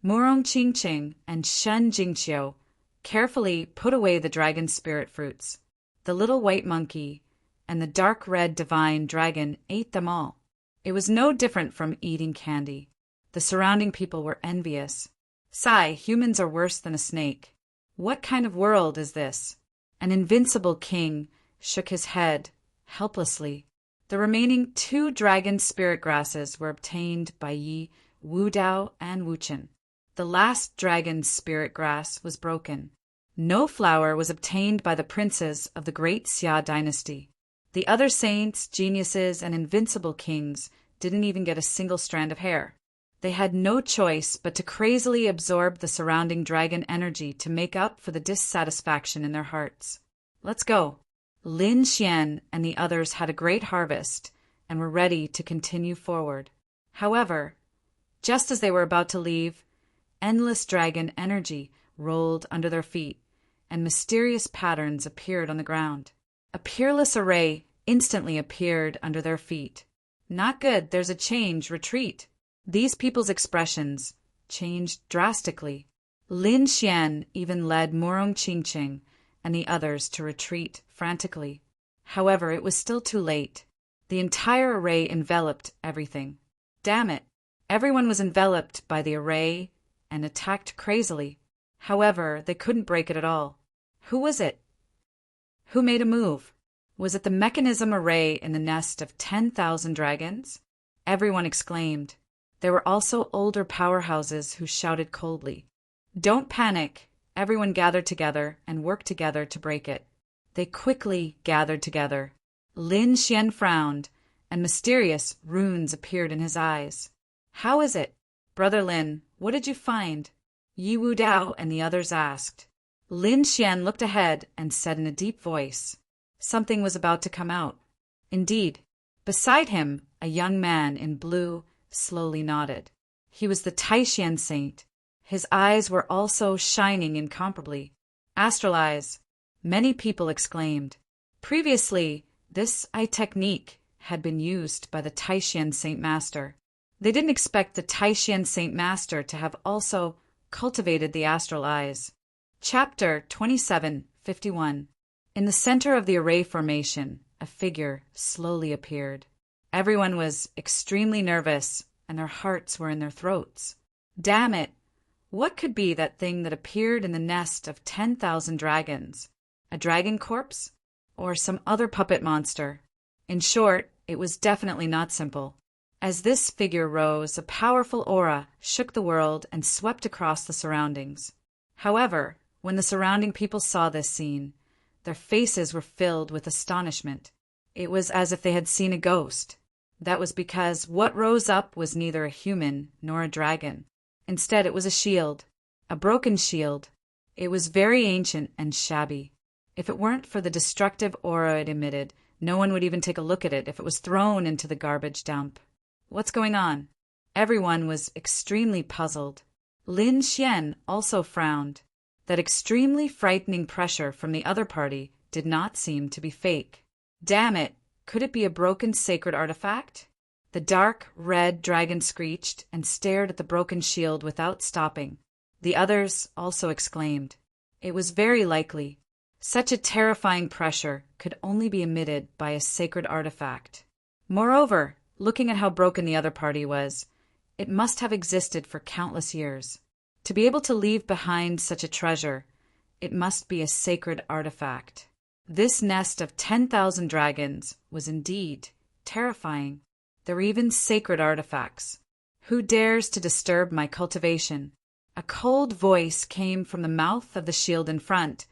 Murong Qingqing and Xun Jingqiu carefully put away the dragon's spirit fruits. The little white monkey and the dark red divine dragon ate them all. It was no different from eating candy. The surrounding people were envious. Sigh, humans are worse than a snake. What kind of world is this? An invincible king shook his head helplessly. The remaining 2 dragon spirit grasses were obtained by Yi, Wudao, and Wuchen. The last dragon's spirit grass was broken. No flower was obtained by the princes of the great Xia dynasty. The other saints, geniuses, and invincible kings didn't even get a single strand of hair. They had no choice but to crazily absorb the surrounding dragon energy to make up for the dissatisfaction in their hearts. Let's go. Lin Xian and the others had a great harvest and were ready to continue forward. However, just as they were about to leave, endless dragon energy rolled under their feet, and mysterious patterns appeared on the ground. A peerless array instantly appeared under their feet. Not good, there's a change, retreat. These people's expressions changed drastically. Lin Xian even led Murong Qingqing and the others to retreat frantically. However, it was still too late. The entire array enveloped everything. Damn it! Everyone was enveloped by the array and attacked crazily. However, they couldn't break it at all. Who was it? Who made a move? Was it the mechanism array in the nest of 10,000 dragons? Everyone exclaimed. There were also older powerhouses who shouted coldly. Don't panic. Everyone gathered together and worked together to break it. They quickly gathered together. Lin Xian frowned, and mysterious runes appeared in his eyes. How is it? Brother Lin, what did you find? Yi Wudao and the others asked. Lin Xian looked ahead and said in a deep voice. Something was about to come out. Indeed, beside him, a young man in blue slowly nodded. He was the Taishan saint. His eyes were also shining incomparably. Astral eyes, many people exclaimed. Previously, this eye technique had been used by the Taishan Saint Master. They didn't expect the Taishan Saint Master to have also cultivated the astral eyes. Chapter 27:51. In the center of the array formation, a figure slowly appeared. Everyone was extremely nervous, and their hearts were in their throats. Damn it! What could be that thing that appeared in the nest of 10,000 dragons? A dragon corpse? Or some other puppet monster? In short, it was definitely not simple. As this figure rose, a powerful aura shook the world and swept across the surroundings. However, when the surrounding people saw this scene, their faces were filled with astonishment. It was as if they had seen a ghost. That was because what rose up was neither a human nor a dragon. Instead, it was a shield, a broken shield. It was very ancient and shabby. If it weren't for the destructive aura it emitted, no one would even take a look at it if it was thrown into the garbage dump. What's going on? Everyone was extremely puzzled. Lin Xian also frowned. That extremely frightening pressure from the other party did not seem to be fake. Damn it! Could it be a broken sacred artifact? The dark, red dragon screeched and stared at the broken shield without stopping. The others also exclaimed. It was very likely. Such a terrifying pressure could only be emitted by a sacred artifact. Moreover, looking at how broken the other party was, it must have existed for countless years. To be able to leave behind such a treasure, it must be a sacred artifact. This nest of 10,000 dragons was indeed terrifying. There were even sacred artifacts. Who dares to disturb my cultivation? A cold voice came from the mouth of the shield in front,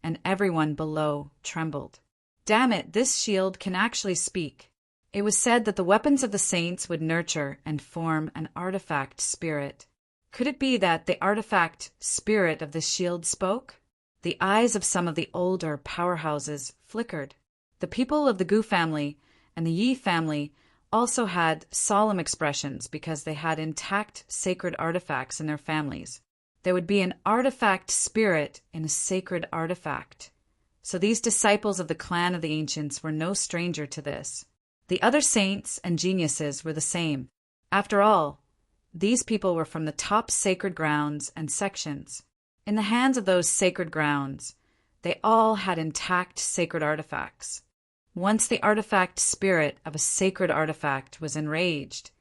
and everyone below trembled. Damn it, this shield can actually speak. It was said that the weapons of the saints would nurture and form an artifact spirit. Could it be that the artifact spirit of the shield spoke? The eyes of some of the older powerhouses flickered. The people of the Gu family and the Yi family also had solemn expressions because they had intact sacred artifacts in their families. There would be an artifact spirit in a sacred artifact. So these disciples of the clan of the ancients were no stranger to this. The other saints and geniuses were the same. After all, these people were from the top sacred grounds and sections. In the hands of those sacred grounds, they all had intact sacred artifacts. Once the artifact spirit of a sacred artifact was enraged,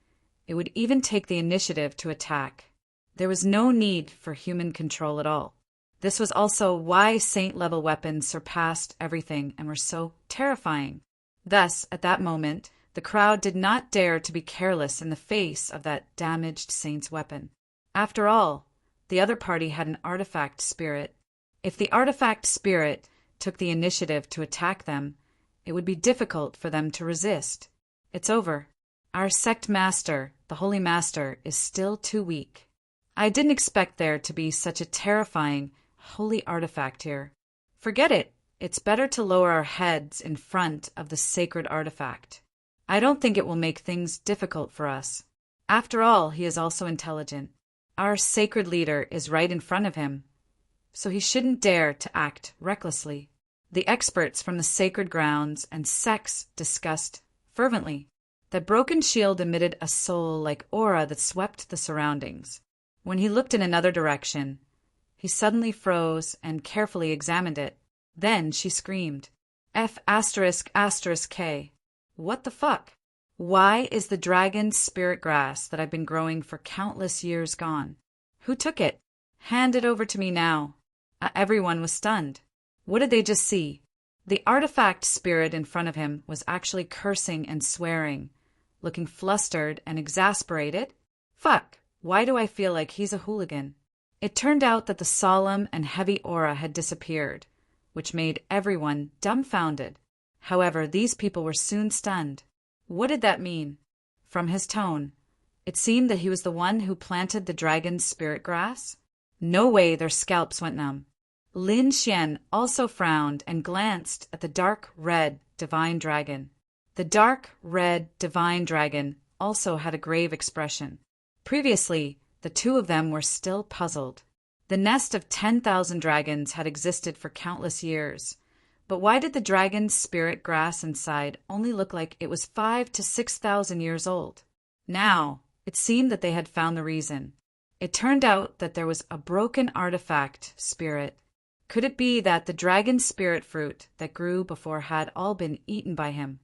it would even take the initiative to attack. There was no need for human control at all. This was also why saint-level weapons surpassed everything and were so terrifying. Thus, at that moment, the crowd did not dare to be careless in the face of that damaged saint's weapon. After all, the other party had an artifact spirit. If the artifact spirit took the initiative to attack them, it would be difficult for them to resist. It's over. Our sect master, the Holy Master, is still too weak. I didn't expect there to be such a terrifying, holy artifact here. Forget it. It's better to lower our heads in front of the sacred artifact. I don't think it will make things difficult for us. After all, he is also intelligent. Our sacred leader is right in front of him, so he shouldn't dare to act recklessly. The experts from the sacred grounds and sects discussed fervently. The broken shield emitted a soul-like aura that swept the surroundings. When he looked in another direction, he suddenly froze and carefully examined it. Then she screamed, F***K. What the fuck? Why is the dragon spirit grass that I've been growing for countless years gone? Who took it? Hand it over to me now. Everyone was stunned. What did they just see? The artifact spirit in front of him was actually cursing and swearing, looking flustered and exasperated. Fuck, why do I feel like he's a hooligan? It turned out that the solemn and heavy aura had disappeared, which made everyone dumbfounded. However, these people were soon stunned. What did that mean? From his tone, it seemed that he was the one who planted the dragon's spirit grass. No way, their scalps went numb. Lin Xian also frowned and glanced at the dark red divine dragon. The dark red divine dragon also had a grave expression. Previously, the two of them were still puzzled. The nest of 10,000 dragons had existed for countless years. But why did the dragon's spirit grass inside only look like it was 5,000 to 6,000 years old? Now, it seemed that they had found the reason. It turned out that there was a broken artifact spirit. Could it be that the dragon's spirit fruit that grew before had all been eaten by him?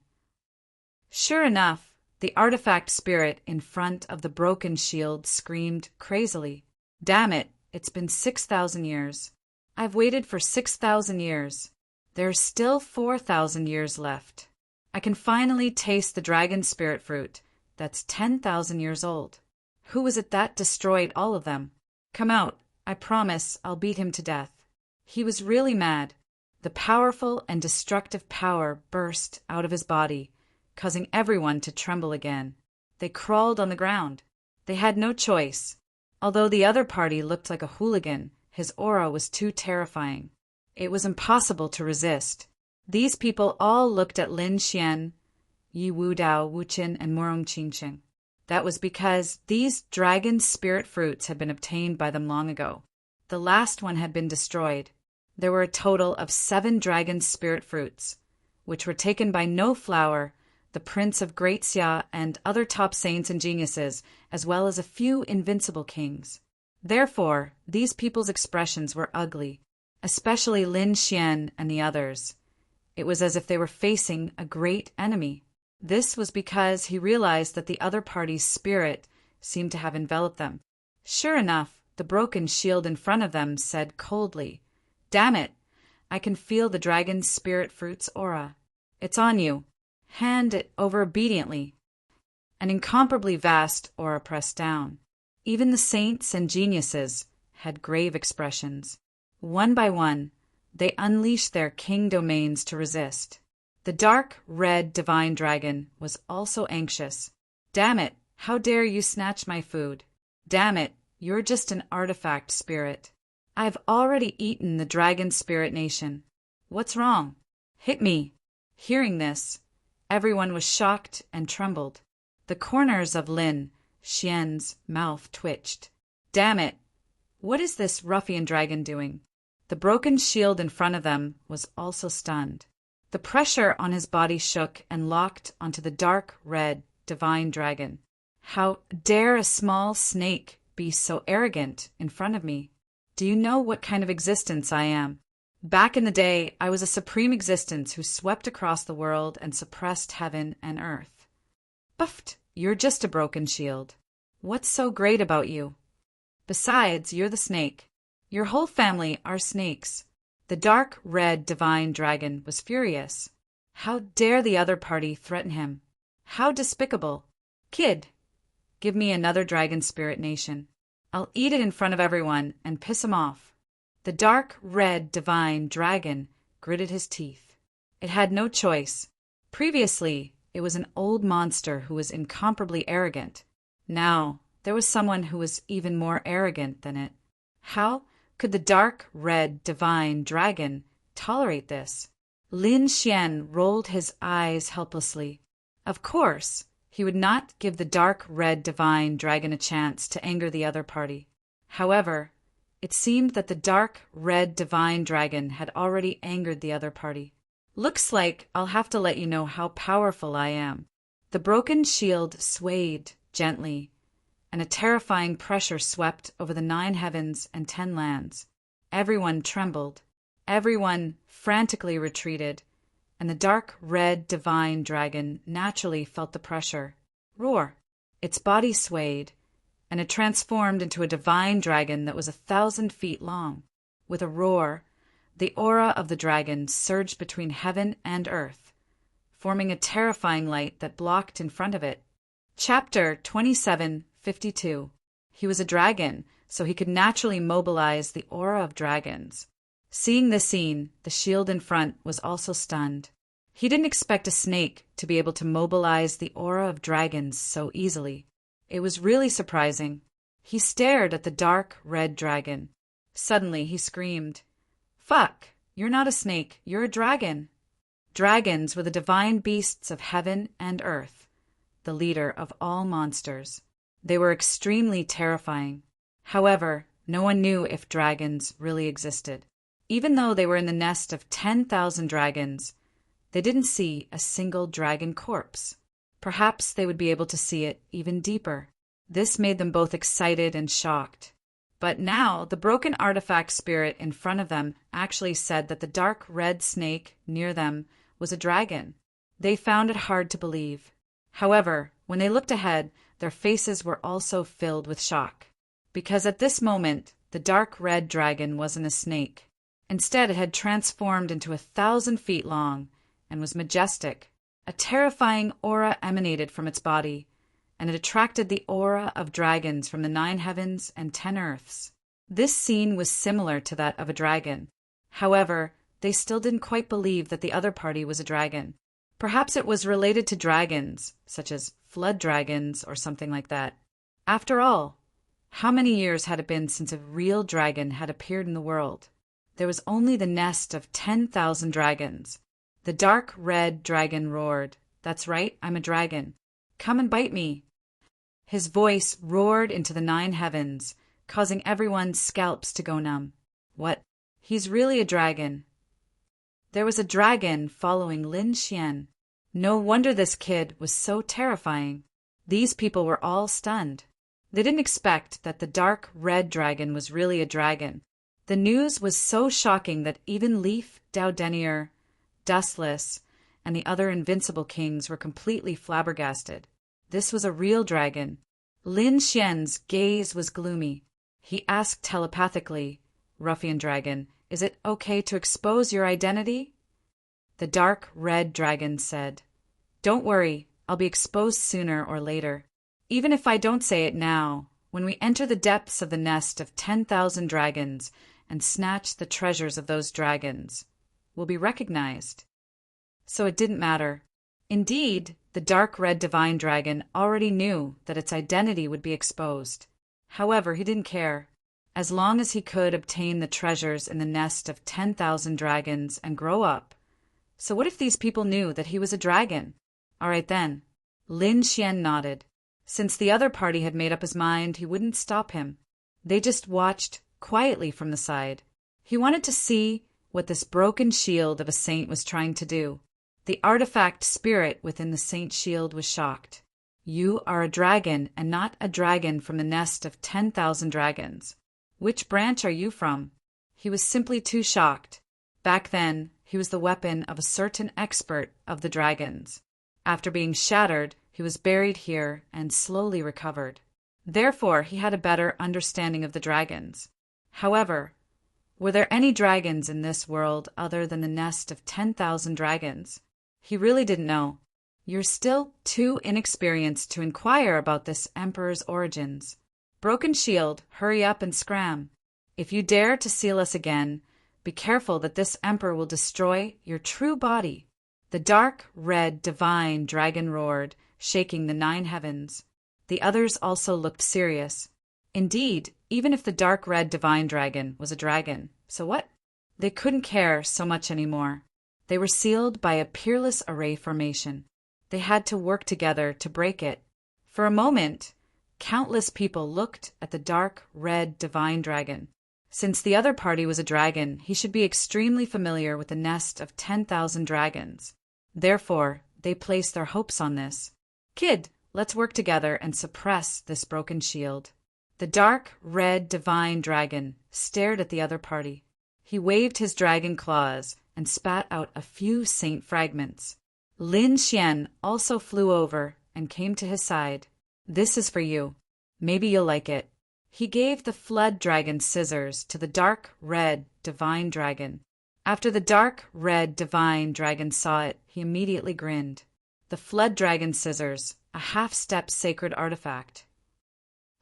Sure enough, the artifact spirit in front of the broken shield screamed crazily. Damn it, it's been 6,000 years. I've waited for 6,000 years. There's still 4,000 years left. I can finally taste the dragon spirit fruit that's 10,000 years old. Who was it that destroyed all of them? Come out. I promise I'll beat him to death. He was really mad. The powerful and destructive power burst out of his body, causing everyone to tremble again. They crawled on the ground. They had no choice. Although the other party looked like a hooligan, his aura was too terrifying. It was impossible to resist. These people all looked at Lin Xian, Yi Wudao, Wuqin, and Murong Qingqing. That was because these dragon spirit fruits had been obtained by them long ago. The last one had been destroyed. There were a total of 7 dragon spirit fruits, which were taken by No Flower, the Prince of Great Xia, and other top saints and geniuses, as well as a few invincible kings. Therefore, these people's expressions were ugly, especially Lin Xian and the others. It was as if they were facing a great enemy. This was because he realized that the other party's spirit seemed to have enveloped them. Sure enough, the broken shield in front of them said coldly, "Damn it! I can feel the dragon's spirit fruit's aura. It's on you. Hand it over obediently." An incomparably vast aura pressed down. Even the saints and geniuses had grave expressions. One by one, they unleashed their king domains to resist. The dark, red, divine dragon was also anxious. "Damn it! How dare you snatch my food? Damn it! You're just an artifact spirit. I've already eaten the dragon spirit nation. What's wrong? Hit me!" Hearing this, everyone was shocked and trembled. The corners of Lin Xian's mouth twitched. "Damn it! What is this ruffian dragon doing?" The broken shield in front of them was also stunned. The pressure on his body shook and locked onto the dark red divine dragon. "How dare a small snake be so arrogant in front of me? Do you know what kind of existence I am? Back in the day, I was a supreme existence who swept across the world and suppressed heaven and earth." "Buffed! You're just a broken shield. What's so great about you? Besides, you're the snake. Your whole family are snakes." The dark red divine dragon was furious. How dare the other party threaten him? How despicable! "Kid, give me another dragon spirit nation. I'll eat it in front of everyone and piss him off." The dark red divine dragon gritted his teeth. It had no choice. Previously, it was an old monster who was incomparably arrogant. Now, there was someone who was even more arrogant than it. How could the dark red divine dragon tolerate this? Lin Xian rolled his eyes helplessly. Of course, he would not give the dark red divine dragon a chance to anger the other party. However, it seemed that the dark red divine dragon had already angered the other party. "Looks like I'll have to let you know how powerful I am." The broken shield swayed gently, and a terrifying pressure swept over the 9 heavens and 10 lands. Everyone trembled. Everyone frantically retreated, and the dark red divine dragon naturally felt the pressure. Roar! Its body swayed, and it transformed into a divine dragon that was 1,000 feet long. With a roar, the aura of the dragon surged between heaven and earth, forming a terrifying light that blocked in front of it. Chapter 2752. He was a dragon, so he could naturally mobilize the aura of dragons. Seeing this scene, the shield in front was also stunned. He didn't expect a snake to be able to mobilize the aura of dragons so easily. It was really surprising. He stared at the dark red dragon. Suddenly he screamed, "Fuck! You're not a snake, you're a dragon." Dragons were the divine beasts of heaven and earth, the leader of all monsters. They were extremely terrifying. However, no one knew if dragons really existed. Even though they were in the nest of 10,000 dragons, they didn't see a single dragon corpse. Perhaps they would be able to see it even deeper. This made them both excited and shocked. But now the broken artifact spirit in front of them actually said that the dark red snake near them was a dragon. They found it hard to believe. However, when they looked ahead, their faces were also filled with shock. Because at this moment, the dark red dragon wasn't a snake. Instead, it had transformed into 1,000 feet long and was majestic. A terrifying aura emanated from its body, and it attracted the aura of dragons from the 9 heavens and 10 earths. This scene was similar to that of a dragon. However, they still didn't quite believe that the other party was a dragon. Perhaps it was related to dragons, such as flood dragons or something like that. After all, how many years had it been since a real dragon had appeared in the world? There was only the nest of 10,000 dragons. The dark red dragon roared, "That's right, I'm a dragon. Come and bite me." His voice roared into the 9 heavens, causing everyone's scalps to go numb. What? He's really a dragon. There was a dragon following Lin Xian. No wonder this kid was so terrifying. These people were all stunned. They didn't expect that the dark red dragon was really a dragon. The news was so shocking that even Leaf, Doudenier, Dustless, and the other invincible kings were completely flabbergasted. This was a real dragon. Lin Xian's gaze was gloomy. He asked telepathically, "Ruffian dragon, is it okay to expose your identity?" The dark red dragon said, "Don't worry, I'll be exposed sooner or later. Even if I don't say it now, when we enter the depths of the nest of 10,000 dragons and snatch the treasures of those dragons, we'll be recognized." So it didn't matter. Indeed, the dark red divine dragon already knew that its identity would be exposed. However, he didn't care. As long as he could obtain the treasures in the nest of 10,000 dragons and grow up. So what if these people knew that he was a dragon? All right then. Lin Xian nodded. Since the other party had made up his mind, he wouldn't stop him. They just watched quietly from the side. He wanted to see what this broken shield of a saint was trying to do. The artifact spirit within the saint's shield was shocked. "You are a dragon and not a dragon from the nest of 10,000 dragons. Which branch are you from?" He was simply too shocked. Back then, he was the weapon of a certain expert of the dragons. After being shattered, he was buried here and slowly recovered. Therefore, he had a better understanding of the dragons. However, were there any dragons in this world other than the nest of 10,000 dragons? He really didn't know. You're still too inexperienced to inquire about this emperor's origins. Broken shield, hurry up and scram. If you dare to seal us again, be careful that this emperor will destroy your true body. The dark, red, divine dragon roared, shaking the 9 heavens. The others also looked serious. Indeed, even if the dark red divine dragon was a dragon, so what? They couldn't care so much anymore. They were sealed by a peerless array formation. They had to work together to break it. For a moment, countless people looked at the dark red divine dragon. Since the other party was a dragon, he should be extremely familiar with the nest of 10,000 dragons. Therefore, they placed their hopes on this. "Kid, let's work together and suppress this broken shield." The dark red divine dragon stared at the other party. He waved his dragon claws and spat out a few saint fragments. Lin Xian also flew over and came to his side. "This is for you. Maybe you'll like it." He gave the flood dragon scissors to the dark red divine dragon. After the dark red divine dragon saw it, he immediately grinned. The flood dragon scissors, a half-step sacred artifact.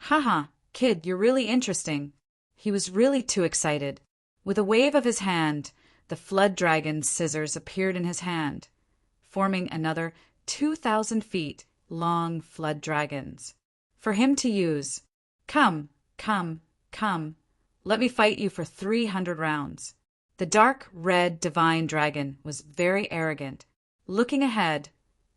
"Haha, kid, you're really interesting." He was really too excited. With a wave of his hand, the flood dragon's scissors appeared in his hand, forming another 2,000 feet long flood dragons. For him to use. "Come, come, come. Let me fight you for 300 rounds. The dark red divine dragon was very arrogant. Looking ahead,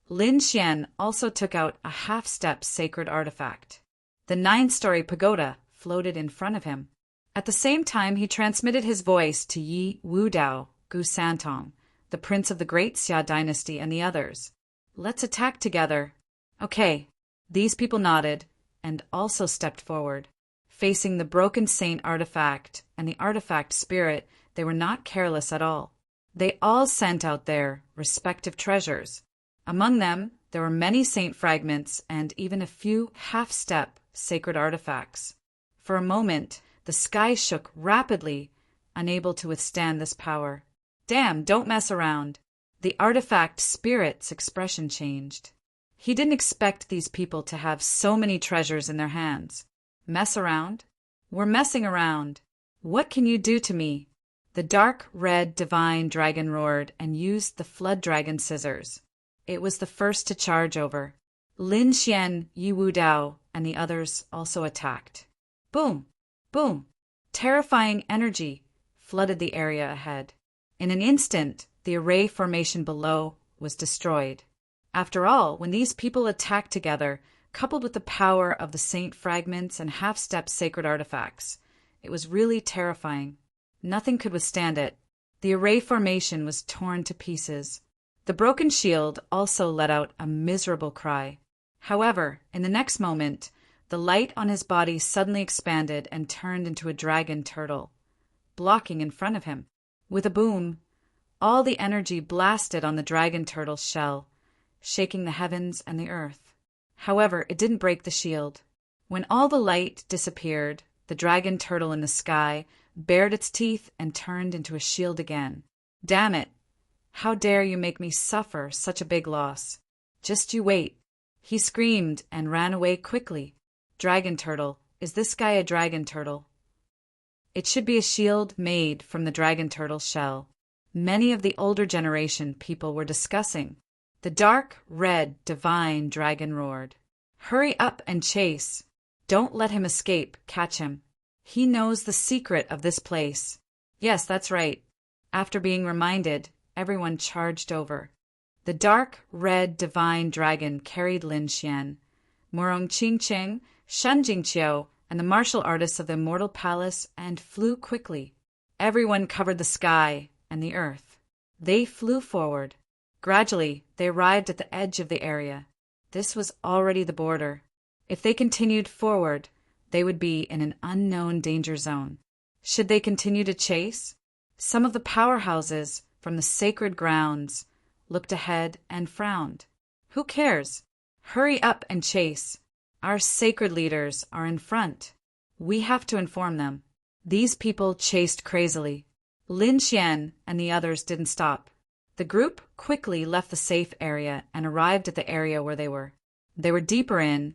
Lin Xian also took out a half-step sacred artifact. The 9-story pagoda floated in front of him. At the same time, he transmitted his voice to Yi Wudao, Gu Santong, the prince of the Great Xia dynasty, and the others. "Let's attack together." "Okay." These people nodded and also stepped forward. Facing the broken saint artifact and the artifact spirit, they were not careless at all. They all sent out their respective treasures. Among them, there were many saint fragments and even a few half-step sacred artifacts. For a moment, the sky shook rapidly, unable to withstand this power. "Damn, don't mess around." The artifact spirit's expression changed. He didn't expect these people to have so many treasures in their hands. "Mess around? We're messing around. What can you do to me?" The dark red divine dragon roared and used the flood dragon scissors. It was the first to charge over. Lin Xian, Yi Wudao, and the others also attacked. Boom! Boom! Terrifying energy flooded the area ahead. In an instant, the array formation below was destroyed. After all, when these people attacked together, coupled with the power of the saint fragments and half-step sacred artifacts, it was really terrifying. Nothing could withstand it. The array formation was torn to pieces. The broken shield also let out a miserable cry. However, in the next moment, the light on his body suddenly expanded and turned into a dragon turtle, blocking in front of him. With a boom, all the energy blasted on the dragon turtle's shell, shaking the heavens and the earth. However, it didn't break the shield. When all the light disappeared, the dragon turtle in the sky bared its teeth and turned into a shield again. Damn it! How dare you make me suffer such a big loss? Just you wait. He screamed and ran away quickly. Dragon turtle, is this guy a dragon turtle? It should be a shield made from the dragon turtle's shell. Many of the older generation people were discussing. The dark, red, divine dragon roared. Hurry up and chase. Don't let him escape, catch him. He knows the secret of this place. Yes, that's right. After being reminded, everyone charged over. The dark, red, divine dragon carried Lin Xian, Morong Qing Qing, Shen Jingqiu, and the martial artists of the immortal palace and flew quickly. Everyone covered the sky and the earth. They flew forward. Gradually, they arrived at the edge of the area. This was already the border. If they continued forward, they would be in an unknown danger zone. Should they continue to chase? Some of the powerhouses from the sacred grounds looked ahead and frowned. Who cares? Hurry up and chase. Our sacred leaders are in front. We have to inform them. These people chased crazily. Lin Xian and the others didn't stop. The group quickly left the safe area and arrived at the area where they were. They were deeper in,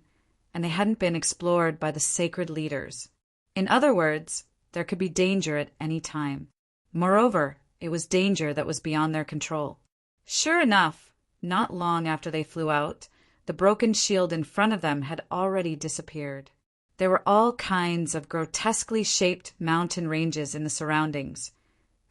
and they hadn't been explored by the sacred leaders. In other words, there could be danger at any time. Moreover, it was danger that was beyond their control. Sure enough, not long after they flew out, the broken shield in front of them had already disappeared. There were all kinds of grotesquely shaped mountain ranges in the surroundings,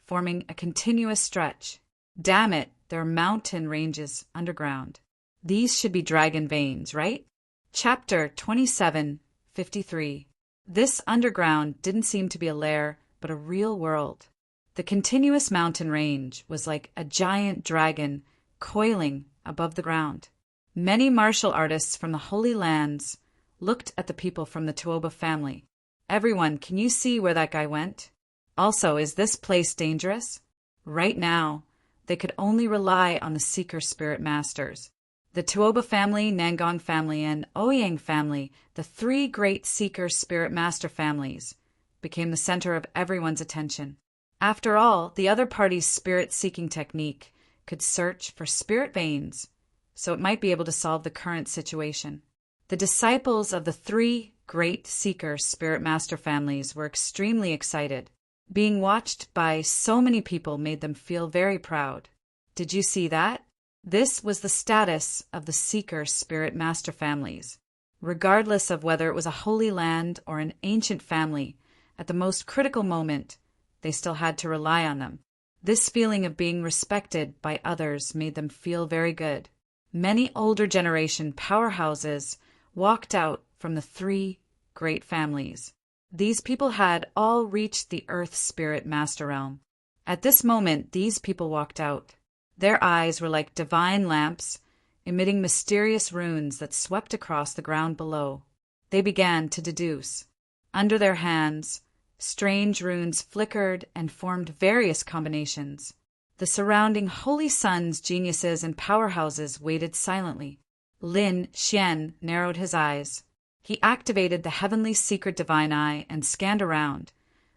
forming a continuous stretch. Damn it, there are mountain ranges underground. These should be dragon veins, right? Chapter 27:53. This underground didn't seem to be a lair, but a real world. The continuous mountain range was like a giant dragon coiling above the ground. Many martial artists from the Holy Lands looked at the people from the Tuoba family. Everyone, can you see where that guy went? Also, is this place dangerous? Right now, they could only rely on the Seeker Spirit Masters. The Tuoba family, Nangon family, and Ouyang family, the three great Seeker Spirit Master families, became the center of everyone's attention. After all, the other party's spirit-seeking technique could search for spirit veins, so it might be able to solve the current situation. The disciples of the three great Seeker Spirit Master families were extremely excited. Being watched by so many people made them feel very proud. Did you see that? This was the status of the Seeker Spirit Master families. Regardless of whether it was a holy land or an ancient family, at the most critical moment, they still had to rely on them. This feeling of being respected by others made them feel very good. Many older generation powerhouses walked out from the three great families. These people had all reached the Earth Spirit Master Realm. At this moment, these people walked out. Their eyes were like divine lamps, emitting mysterious runes that swept across the ground below. They began to deduce. Under their hands, strange runes flickered and formed various combinations. The surrounding holy sons, geniuses, and powerhouses waited silently. Lin Xian narrowed his eyes. He activated the heavenly secret divine eye and scanned around,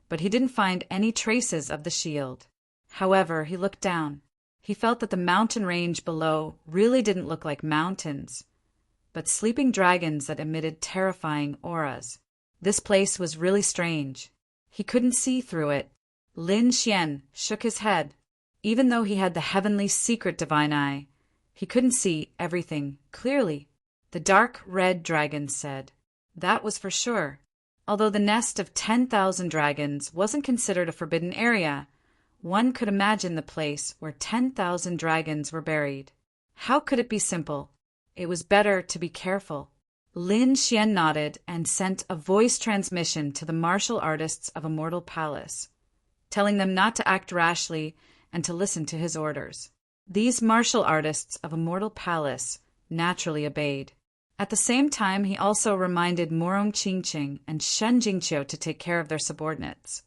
but he didn't find any traces of the shield. However, he looked down. He felt that the mountain range below really didn't look like mountains, but sleeping dragons that emitted terrifying auras. This place was really strange. He couldn't see through it. Lin Xian shook his head. Even though he had the heavenly secret divine eye, he couldn't see everything clearly. The dark red dragon said, "That was for sure." Although the nest of 10,000 dragons wasn't considered a forbidden area, one could imagine the place where 10,000 dragons were buried. How could it be simple? It was better to be careful. Lin Xian nodded and sent a voice transmission to the martial artists of Immortal Palace, telling them not to act rashly and to listen to his orders. These martial artists of a mortal palace naturally obeyed. At the same time, he also reminded Morong Qingqing and Shen Jingqiu to take care of their subordinates.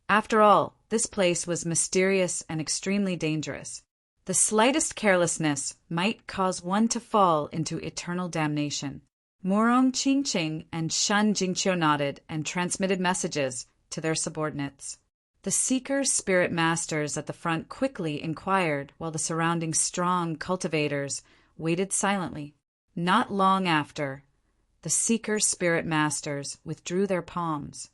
After all, this place was mysterious and extremely dangerous. The slightest carelessness might cause one to fall into eternal damnation. Morong Qingqing and Shen Jingqiu nodded and transmitted messages to their subordinates. The Seeker's spirit masters at the front quickly inquired, while the surrounding strong cultivators waited silently. Not long after, the Seeker's spirit masters withdrew their palms.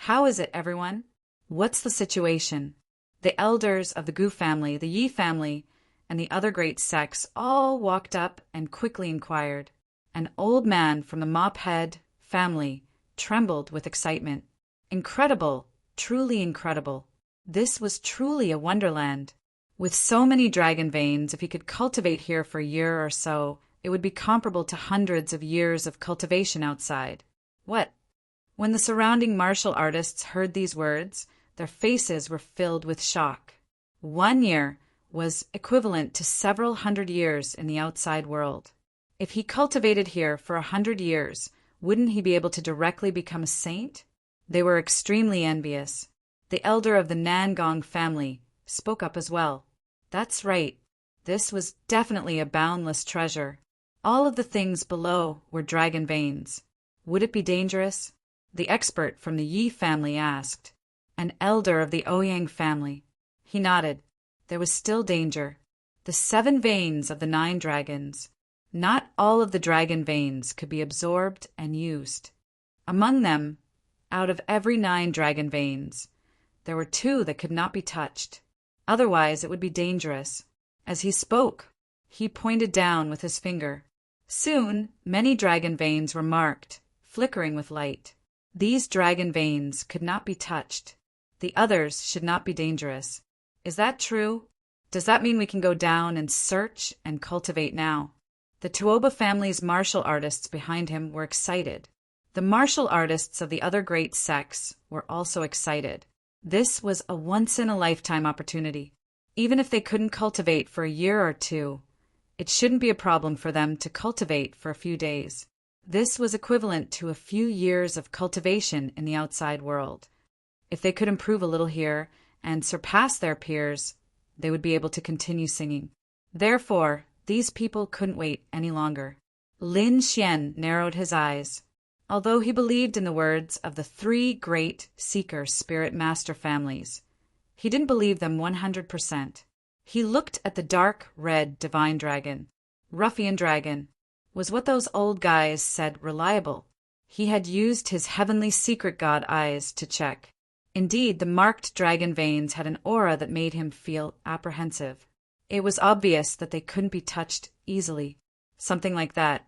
"How is it, everyone? What's the situation?" The elders of the Gu family, the Yi family, and the other great sects all walked up and quickly inquired. An old man from the Mop-head family trembled with excitement. Incredible, truly incredible. This was truly a wonderland. With so many dragon veins, if he could cultivate here for a year or so, it would be comparable to hundreds of years of cultivation outside. What? When the surrounding martial artists heard these words, their faces were filled with shock. 1 year was equivalent to several hundred years in the outside world. If he cultivated here for 100 years, wouldn't he be able to directly become a saint? They were extremely envious. The elder of the Nangong family spoke up as well. That's right. This was definitely a boundless treasure. All of the things below were dragon veins. Would it be dangerous? The expert from the Yi family asked. An elder of the Ouyang family. He nodded. There was still danger. The 7 veins of the 9 dragons. Not all of the dragon veins could be absorbed and used. Among them, out of every 9 dragon veins, there were 2 that could not be touched. Otherwise, it would be dangerous. As he spoke, he pointed down with his finger. Soon, many dragon veins were marked, flickering with light. These dragon veins could not be touched. The others should not be dangerous. Is that true? Does that mean we can go down and search and cultivate now? The Tuoba family's martial artists behind him were excited. The martial artists of the other great sects were also excited. This was a once-in-a-lifetime opportunity. Even if they couldn't cultivate for a year or 2, it shouldn't be a problem for them to cultivate for a few days. This was equivalent to a few years of cultivation in the outside world. If they could improve a little here and surpass their peers, they would be able to continue singing. Therefore, these people couldn't wait any longer. Lin Xian narrowed his eyes. Although he believed in the words of the 3 great Seeker spirit master families, he didn't believe them 100%. He looked at the dark red divine dragon. Ruffian dragon. Was what those old guys said reliable? He had used his heavenly secret god eyes to check. Indeed, the marked dragon veins had an aura that made him feel apprehensive. It was obvious that they couldn't be touched easily. Something like that.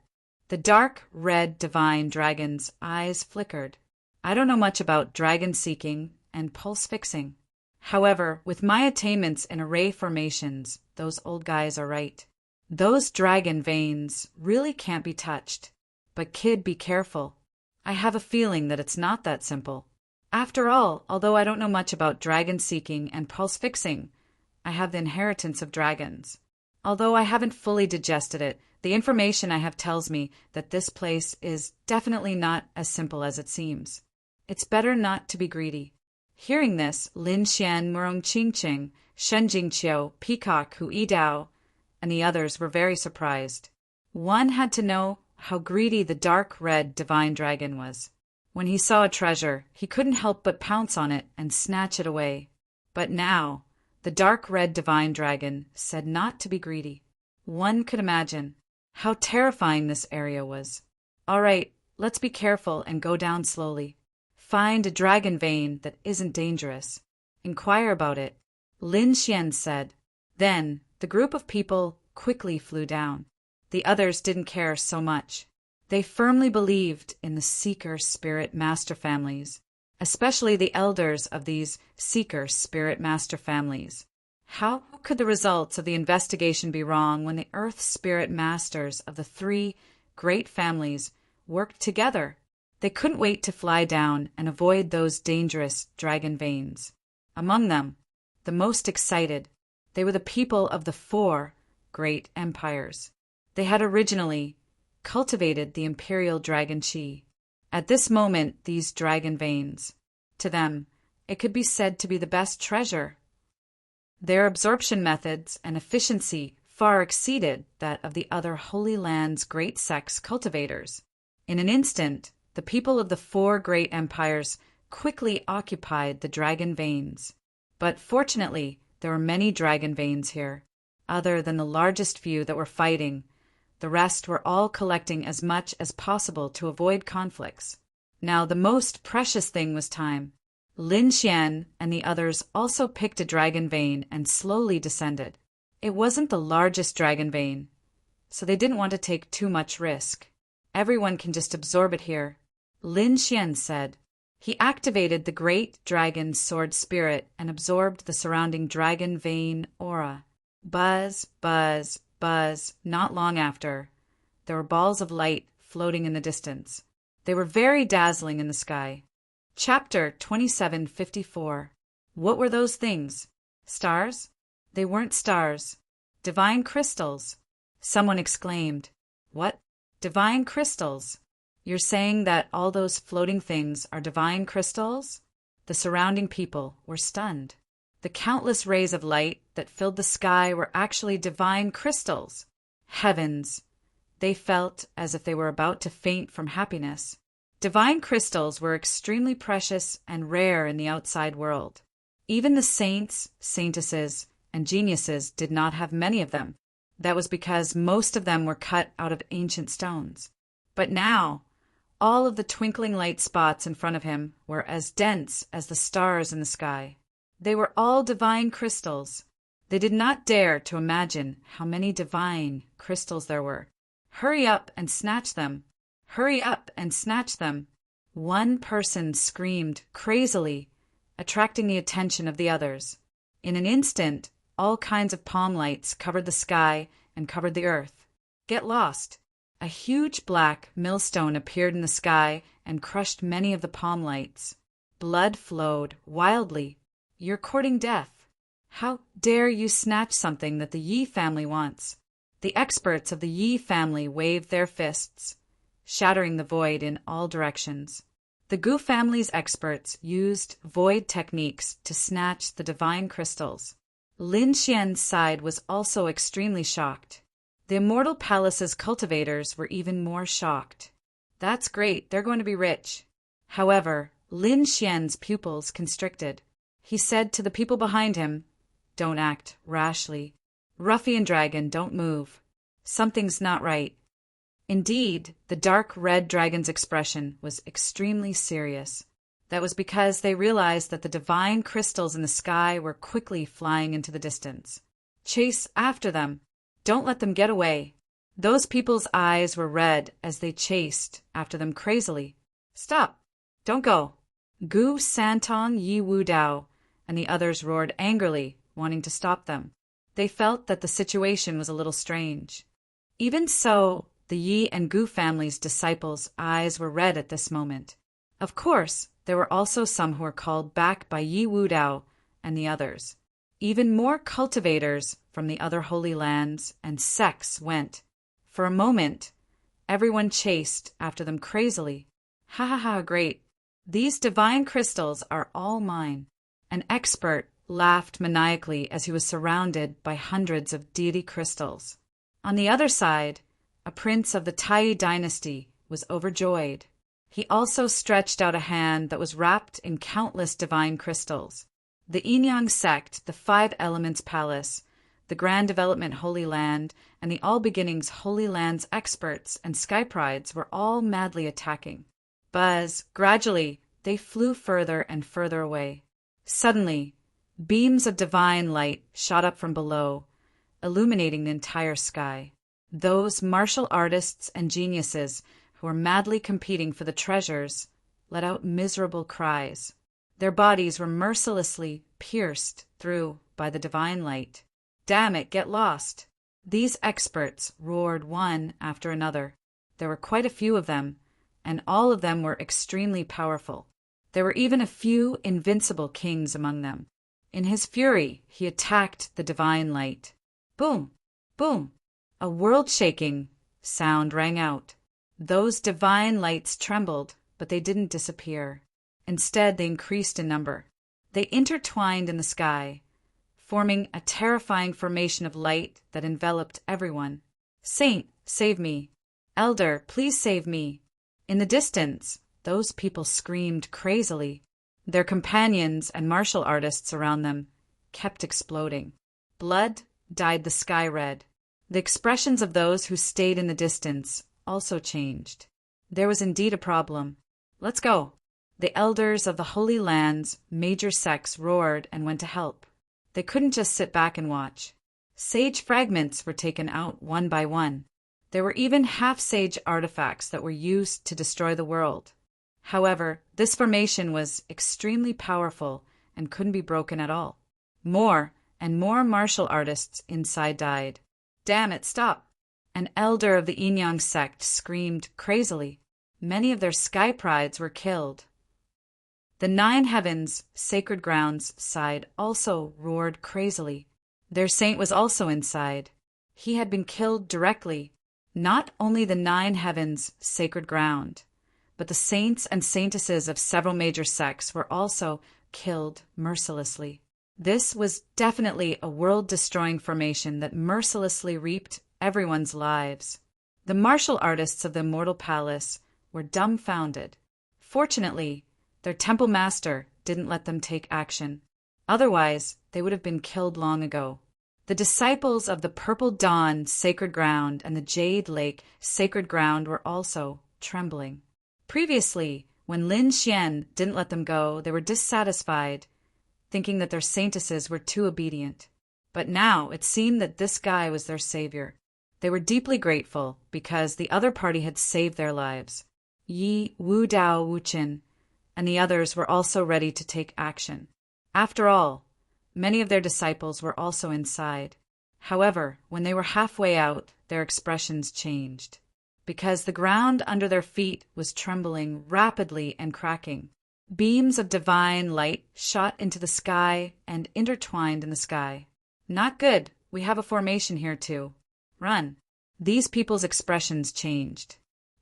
The dark red divine dragon's eyes flickered. I don't know much about dragon seeking and pulse fixing. However, with my attainments in array formations, those old guys are right. Those dragon veins really can't be touched. But kid, be careful. I have a feeling that it's not that simple. After all, although I don't know much about dragon seeking and pulse fixing, I have the inheritance of dragons. Although I haven't fully digested it, the information I have tells me that this place is definitely not as simple as it seems. It's better not to be greedy. Hearing this, Lin Xian, Murong Qingqing, Shen Jingqiu, Peacock, Hu Yidao, and the others were very surprised. One had to know how greedy the dark red divine dragon was. When he saw a treasure, he couldn't help but pounce on it and snatch it away. But now, the dark red divine dragon said not to be greedy. One could imagine how terrifying this area was. All right, let's be careful and go down slowly. Find a dragon vein that isn't dangerous. Inquire about it, Lin Xian said. Then, the group of people quickly flew down. The others didn't care so much. They firmly believed in the Seeker spirit master families, especially the elders of these Seeker spirit master families. How could the results of the investigation be wrong when the Earth spirit masters of the 3 great families worked together? They couldn't wait to fly down and avoid those dangerous dragon veins. Among them, the most excited, They were the people of the 4 great empires. They had originally cultivated the imperial dragon chi. At this moment, these dragon veins, to them, it could be said to be the best treasure. Their absorption methods and efficiency far exceeded that of the other Holy Land's great sects cultivators. In an instant, the people of the 4 great empires quickly occupied the dragon veins. But fortunately, there were many dragon veins here, other than the largest few that were fighting. The rest were all collecting as much as possible to avoid conflicts. Now the most precious thing was time. Lin Xian and the others also picked a dragon vein and slowly descended. It wasn't the largest dragon vein, so they didn't want to take too much risk. Everyone can just absorb it here, Lin Xian said. He activated the great dragon sword spirit and absorbed the surrounding dragon vein aura. Buzz, buzz, buzz. Not long after, there were balls of light floating in the distance. They were very dazzling in the sky. Chapter 2754. What were those things? Stars? They weren't stars. Divine crystals. Someone exclaimed. What? Divine crystals? You're saying that all those floating things are divine crystals? The surrounding people were stunned. The countless rays of light that filled the sky were actually divine crystals. Heavens! They felt as if they were about to faint from happiness. Divine crystals were extremely precious and rare in the outside world. Even the saints, saintesses, and geniuses did not have many of them. That was because most of them were cut out of ancient stones. But now, all of the twinkling light spots in front of him were as dense as the stars in the sky. They were all divine crystals. They did not dare to imagine how many divine crystals there were. Hurry up and snatch them. Hurry up and snatch them. One person screamed crazily, attracting the attention of the others. In an instant, all kinds of palm lights covered the sky and covered the earth. Get lost. A huge black millstone appeared in the sky and crushed many of the palm lights. Blood flowed wildly. You're courting death. How dare you snatch something that the Yi family wants? The experts of the Yi family waved their fists, shattering the void in all directions. The Gu family's experts used void techniques to snatch the divine crystals. Lin Xian's side was also extremely shocked. The Immortal Palace's cultivators were even more shocked. That's great, they're going to be rich. However, Lin Xian's pupils constricted. He said to the people behind him, "Don't act rashly. Ruffian dragon, don't move. Something's not right." Indeed, the dark red dragon's expression was extremely serious. That was because they realized that the divine crystals in the sky were quickly flying into the distance. Chase after them. Don't let them get away. Those people's eyes were red as they chased after them crazily. Stop! Don't go! Gu Santong Yi Wu Dao and the others roared angrily, wanting to stop them. They felt that the situation was a little strange. Even so, the Yi and Gu families' disciples' eyes were red at this moment. Of course, there were also some who were called back by Yi Wu Dao and the others. Even more cultivators from the other holy lands and sects went. For a moment, everyone chased after them crazily. Ha ha ha, great. These divine crystals are all mine. An expert laughed maniacally as he was surrounded by hundreds of deity crystals. On the other side, a prince of the Tai dynasty was overjoyed. He also stretched out a hand that was wrapped in countless divine crystals. The Yinyang sect, the 5 Elements Palace, the Grand Development Holy Land, and the All Beginnings Holy Land's experts and sky prides were all madly attacking. Buzz, gradually, they flew further and further away. Suddenly, beams of divine light shot up from below, illuminating the entire sky. Those martial artists and geniuses who were madly competing for the treasures let out miserable cries. Their bodies were mercilessly pierced through by the divine light. Damn it, get lost! These experts roared one after another. There were quite a few of them, and all of them were extremely powerful. There were even a few invincible kings among them. In his fury, he attacked the divine light. Boom! Boom! A world-shaking sound rang out. Those divine lights trembled, but they didn't disappear. Instead, they increased in number. They intertwined in the sky, forming a terrifying formation of light that enveloped everyone. Saint, save me. Elder, please save me. In the distance, those people screamed crazily. Their companions and martial artists around them kept exploding. Blood dyed the sky red. The expressions of those who stayed in the distance also changed. There was indeed a problem. Let's go. The elders of the Holy Land's major sects roared and went to help. They couldn't just sit back and watch. Sage fragments were taken out one by one. There were even half-sage artifacts that were used to destroy the world. However, this formation was extremely powerful and couldn't be broken at all. More and more martial artists inside died. Damn it, stop! An elder of the Yin-Yang sect screamed crazily. Many of their sky prides were killed. The 9 heavens, sacred grounds side also roared crazily. Their saint was also inside. He had been killed directly. Not only the 9 heavens, sacred ground, but the saints and saintesses of several major sects were also killed mercilessly. This was definitely a world-destroying formation that mercilessly reaped everyone's lives. The martial artists of the Immortal Palace were dumbfounded. Fortunately, their temple master didn't let them take action. Otherwise, they would have been killed long ago. The disciples of the Purple Dawn Sacred Ground and the Jade Lake Sacred Ground were also trembling. Previously, when Lin Xian didn't let them go, they were dissatisfied, thinking that their saintesses were too obedient. But now it seemed that this guy was their savior. They were deeply grateful because the other party had saved their lives. Yi, Wu Dao, Wu Qin, and the others were also ready to take action. After all, many of their disciples were also inside. However, when they were halfway out, their expressions changed, because the ground under their feet was trembling rapidly and cracking. Beams of divine light shot into the sky and intertwined in the sky. Not good. We have a formation here too. Run. These people's expressions changed.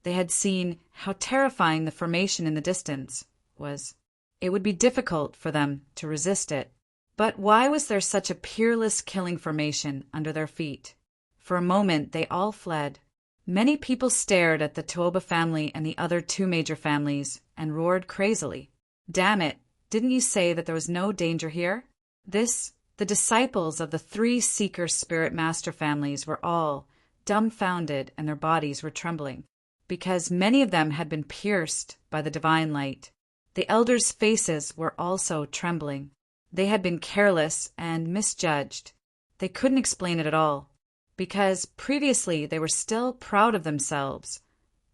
They had seen how terrifying the formation in the distance was. It would be difficult for them to resist it. But why was there such a peerless killing formation under their feet? For a moment, they all fled. Many people stared at the Tuoba family and the other 2 major families and roared crazily. Damn it, didn't you say that there was no danger here? The disciples of the 3 Seeker Spirit Master families were all dumbfounded and their bodies were trembling, because many of them had been pierced by the divine light. The elders' faces were also trembling. They had been careless and misjudged. They couldn't explain it at all, because previously they were still proud of themselves,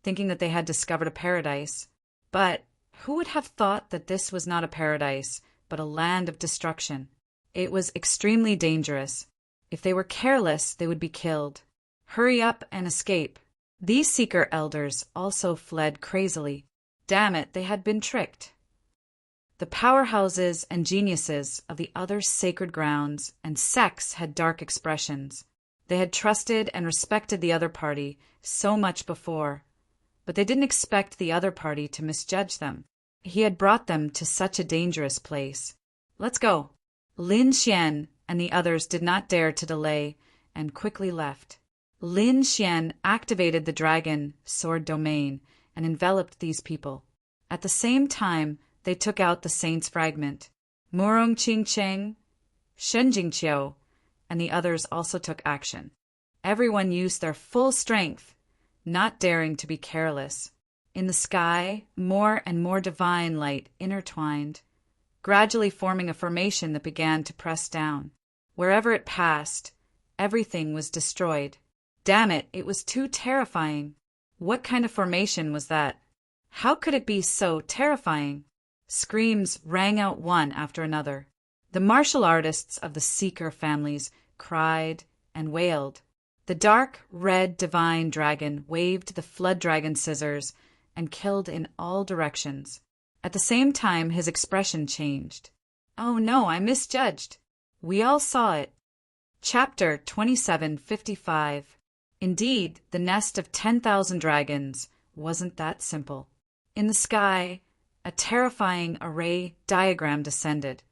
thinking that they had discovered a paradise. But who would have thought that this was not a paradise, but a land of destruction? It was extremely dangerous. If they were careless, they would be killed. Hurry up and escape. These Seeker elders also fled crazily. Damn it, they had been tricked. The powerhouses and geniuses of the other sacred grounds and sects had dark expressions. They had trusted and respected the other party so much before, but they didn't expect the other party to misjudge them. He had brought them to such a dangerous place. Let's go. Lin Xian and the others did not dare to delay and quickly left. Lin Xian activated the dragon sword domain and enveloped these people. At the same time, they took out the saint's fragment. Murong Qing Cheng, Shen Jingqiu, and the others also took action. Everyone used their full strength, not daring to be careless. In the sky, more and more divine light intertwined, gradually forming a formation that began to press down. Wherever it passed, everything was destroyed. Damn it, it was too terrifying. What kind of formation was that? How could it be so terrifying? Screams rang out one after another. The martial artists of the Seeker families cried and wailed. The dark, red divine dragon waved the flood dragon scissors and killed in all directions. At the same time, his expression changed. Oh no, I misjudged. We all saw it. Chapter 2755. Indeed, the nest of 10,000 dragons wasn't that simple. In the sky, a terrifying array diagram descended,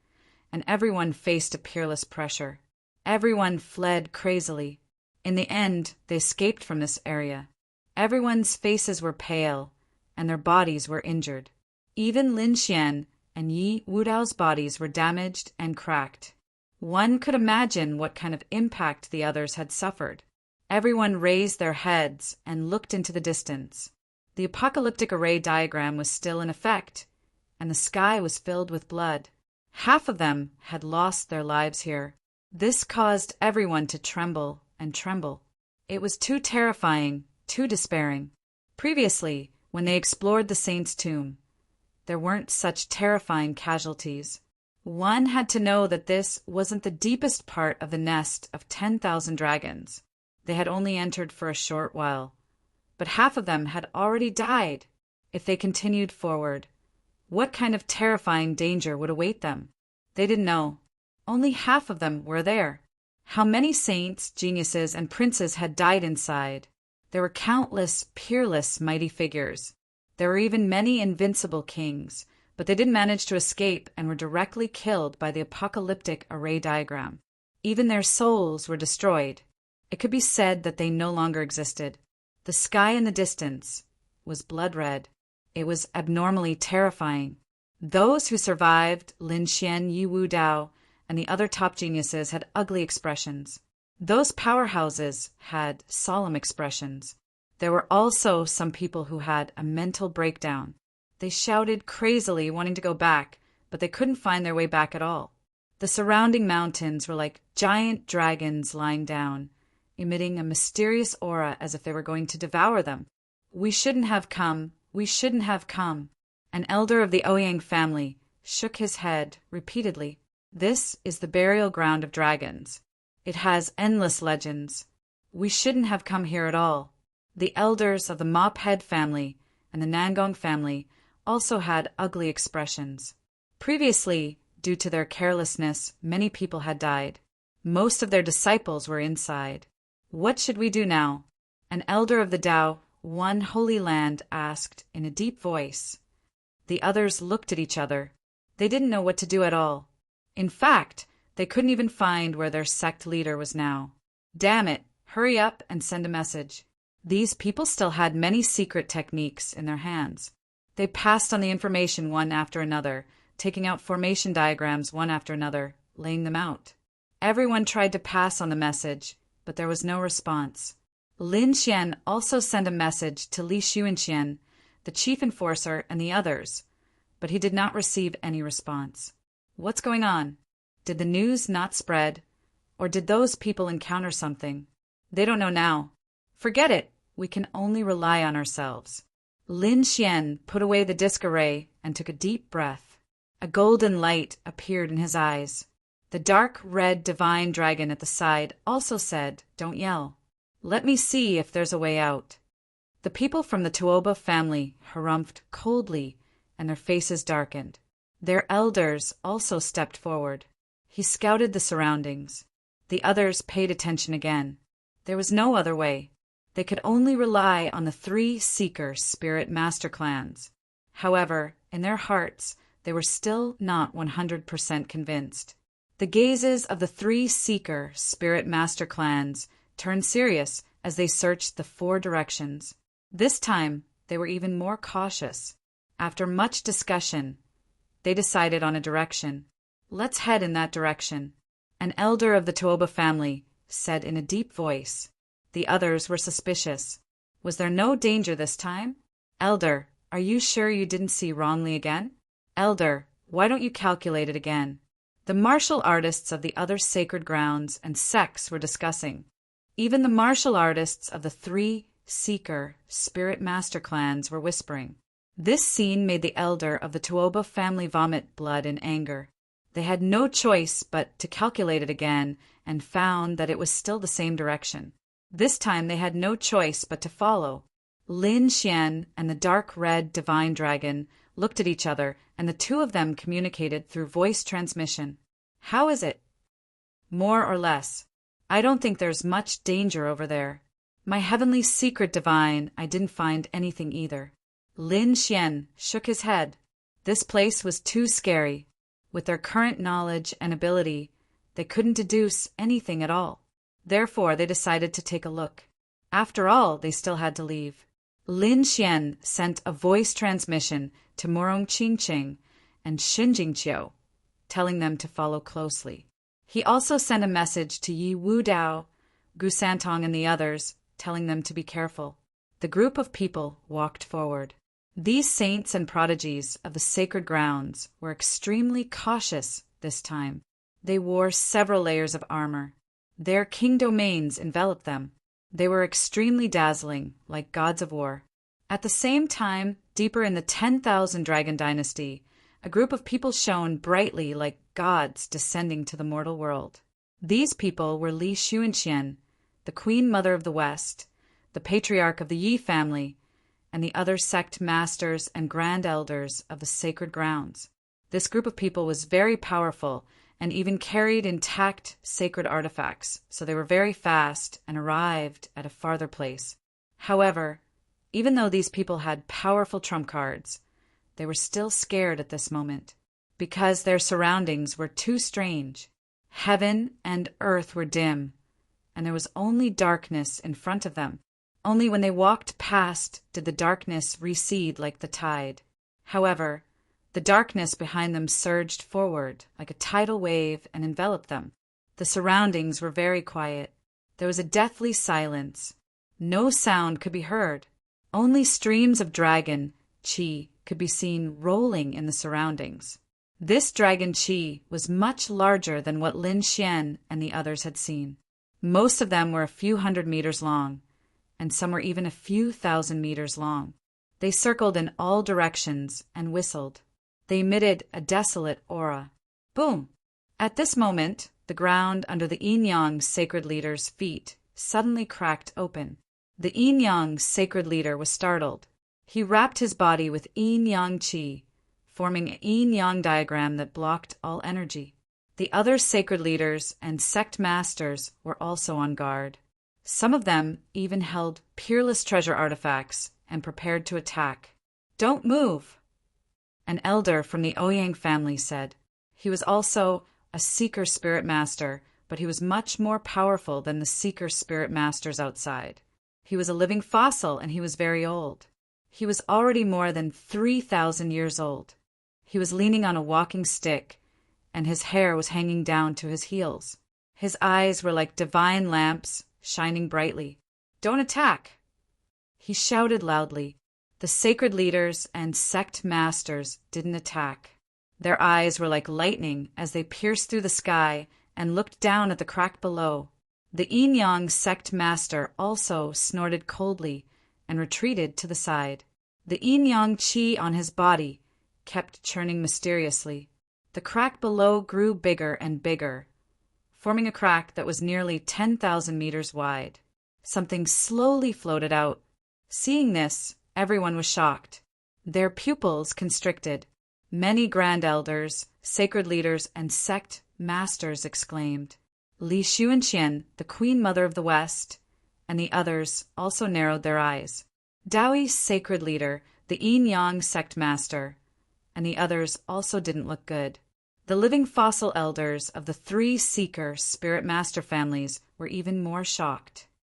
and everyone faced a peerless pressure. Everyone fled crazily. In the end, they escaped from this area. Everyone's faces were pale, and their bodies were injured. Even Lin Xian and Yi Wudao's bodies were damaged and cracked. One could imagine what kind of impact the others had suffered. Everyone raised their heads and looked into the distance. The apocalyptic array diagram was still in effect, and the sky was filled with blood. Half of them had lost their lives here. This caused everyone to tremble and tremble. It was too terrifying, too despairing. Previously, when they explored the saint's tomb, there weren't such terrifying casualties. One had to know that this wasn't the deepest part of the nest of 10,000 dragons. They had only entered for a short while, but half of them had already died. If they continued forward, what kind of terrifying danger would await them? They didn't know. Only half of them were there. How many saints, geniuses, and princes had died inside? There were countless, peerless, mighty figures. There were even many invincible kings, but they didn't manage to escape and were directly killed by the apocalyptic array diagram. Even their souls were destroyed. It could be said that they no longer existed. The sky in the distance was blood red. It was abnormally terrifying. Those who survived, Lin Xian, Yi Wudao, and the other top geniuses, had ugly expressions. Those powerhouses had solemn expressions. There were also some people who had a mental breakdown. They shouted crazily, wanting to go back, but they couldn't find their way back at all. The surrounding mountains were like giant dragons lying down, emitting a mysterious aura as if they were going to devour them. We shouldn't have come. We shouldn't have come. An elder of the Ouyang family shook his head repeatedly. This is the burial ground of dragons. It has endless legends. We shouldn't have come here at all. The elders of the Mophead family and the Nangong family also had ugly expressions. Previously, due to their carelessness, many people had died. Most of their disciples were inside. What should we do now? An elder of the Tao, One Holy Land, asked in a deep voice. The others looked at each other. They didn't know what to do at all. In fact, they couldn't even find where their sect leader was now. Damn it, hurry up and send a message. These people still had many secret techniques in their hands. They passed on the information one after another, taking out formation diagrams one after another, laying them out. Everyone tried to pass on the message, but there was no response. Lin Xian also sent a message to Li Xuanxian, the chief enforcer, and the others, but he did not receive any response. What's going on? Did the news not spread? Or did those people encounter something? They don't know now. Forget it. We can only rely on ourselves. Lin Xian put away the disc array and took a deep breath. A golden light appeared in his eyes. The dark red divine dragon at the side also said, "Don't yell. Let me see if there's a way out." The people from the Tuoba family harumphed coldly, and their faces darkened. Their elders also stepped forward. He scouted the surroundings. The others paid attention again. There was no other way. They could only rely on the 3 Seeker spirit master clans. However, in their hearts, they were still not 100% convinced. The gazes of the 3 Seeker spirit master clans turned serious as they searched the 4 directions. This time, they were even more cautious. After much discussion, they decided on a direction. Let's head in that direction. An elder of the Tuoba family said in a deep voice. The others were suspicious. Was there no danger this time? Elder, are you sure you didn't see wrongly again? Elder, why don't you calculate it again? The martial artists of the other sacred grounds and sects were discussing. Even the martial artists of the 3 Seeker spirit master clans were whispering. This scene made the elder of the Tuoba family vomit blood in anger. They had no choice but to calculate it again and found that it was still the same direction. This time they had no choice but to follow. Lin Xian and the dark red divine dragon looked at each other, and the two of them communicated through voice transmission. "How is it?" "More or less. I don't think there's much danger over there. My heavenly secret divine, I didn't find anything either." Lin Xian shook his head. This place was too scary. With their current knowledge and ability, they couldn't deduce anything at all. Therefore, they decided to take a look. After all, they still had to leave. Lin Xian sent a voice transmission to Morong Qingqing and Xinjingqiu, telling them to follow closely. He also sent a message to Yi Wudao, Gu Santong, and the others, telling them to be careful. The group of people walked forward. These saints and prodigies of the sacred grounds were extremely cautious this time. They wore several layers of armor. Their king domains enveloped them. They were extremely dazzling, like gods of war. At the same time, deeper in the 10,000 Dragon Dynasty, a group of people shone brightly like gods descending to the mortal world. These people were Li Xuanxian, the Queen Mother of the West, the patriarch of the Yi family, and the other sect masters and grand elders of the sacred grounds. This group of people was very powerful and even carried intact sacred artifacts, so they were very fast and arrived at a farther place. However, even though these people had powerful trump cards, they were still scared at this moment, because their surroundings were too strange. Heaven and earth were dim, and there was only darkness in front of them. Only when they walked past did the darkness recede like the tide. However, the darkness behind them surged forward like a tidal wave and enveloped them. The surroundings were very quiet. There was a deathly silence. No sound could be heard. Only streams of dragon qi could be seen rolling in the surroundings. This dragon qi was much larger than what Lin Xian and the others had seen. Most of them were a few hundred meters long, and some were even a few thousand meters long. They circled in all directions and whistled. They emitted a desolate aura. Boom! At this moment, the ground under the Yin-Yang sacred leader's feet suddenly cracked open. The Yin-Yang sacred leader was startled. He wrapped his body with Yin-Yang qi, forming a Yin-Yang diagram that blocked all energy. The other sacred leaders and sect masters were also on guard. Some of them even held peerless treasure artifacts and prepared to attack. "Don't move," an elder from the Ouyang family said. He was also a seeker spirit master, but he was much more powerful than the seeker spirit masters outside. He was a living fossil, and he was very old. He was already more than 3,000 years old. He was leaning on a walking stick, and his hair was hanging down to his heels. His eyes were like divine lamps, shining brightly. "Don't attack!" he shouted loudly. The sacred leaders and sect masters didn't attack. Their eyes were like lightning as they pierced through the sky and looked down at the crack below. The Yin-Yang sect master also snorted coldly and retreated to the side. The Yin-Yang qi on his body kept churning mysteriously. The crack below grew bigger and bigger, forming a crack that was nearly 10,000 meters wide. Something slowly floated out. Seeing this, everyone was shocked. Their pupils constricted. Many grand elders, sacred leaders, and sect masters exclaimed. Li Xuanxian, the Queen Mother of the West, and the others also narrowed their eyes. Daoi's sacred leader, the Yin-Yang sect master, and the others also didn't look good. The living fossil elders of the three seeker spirit master families were even more shocked.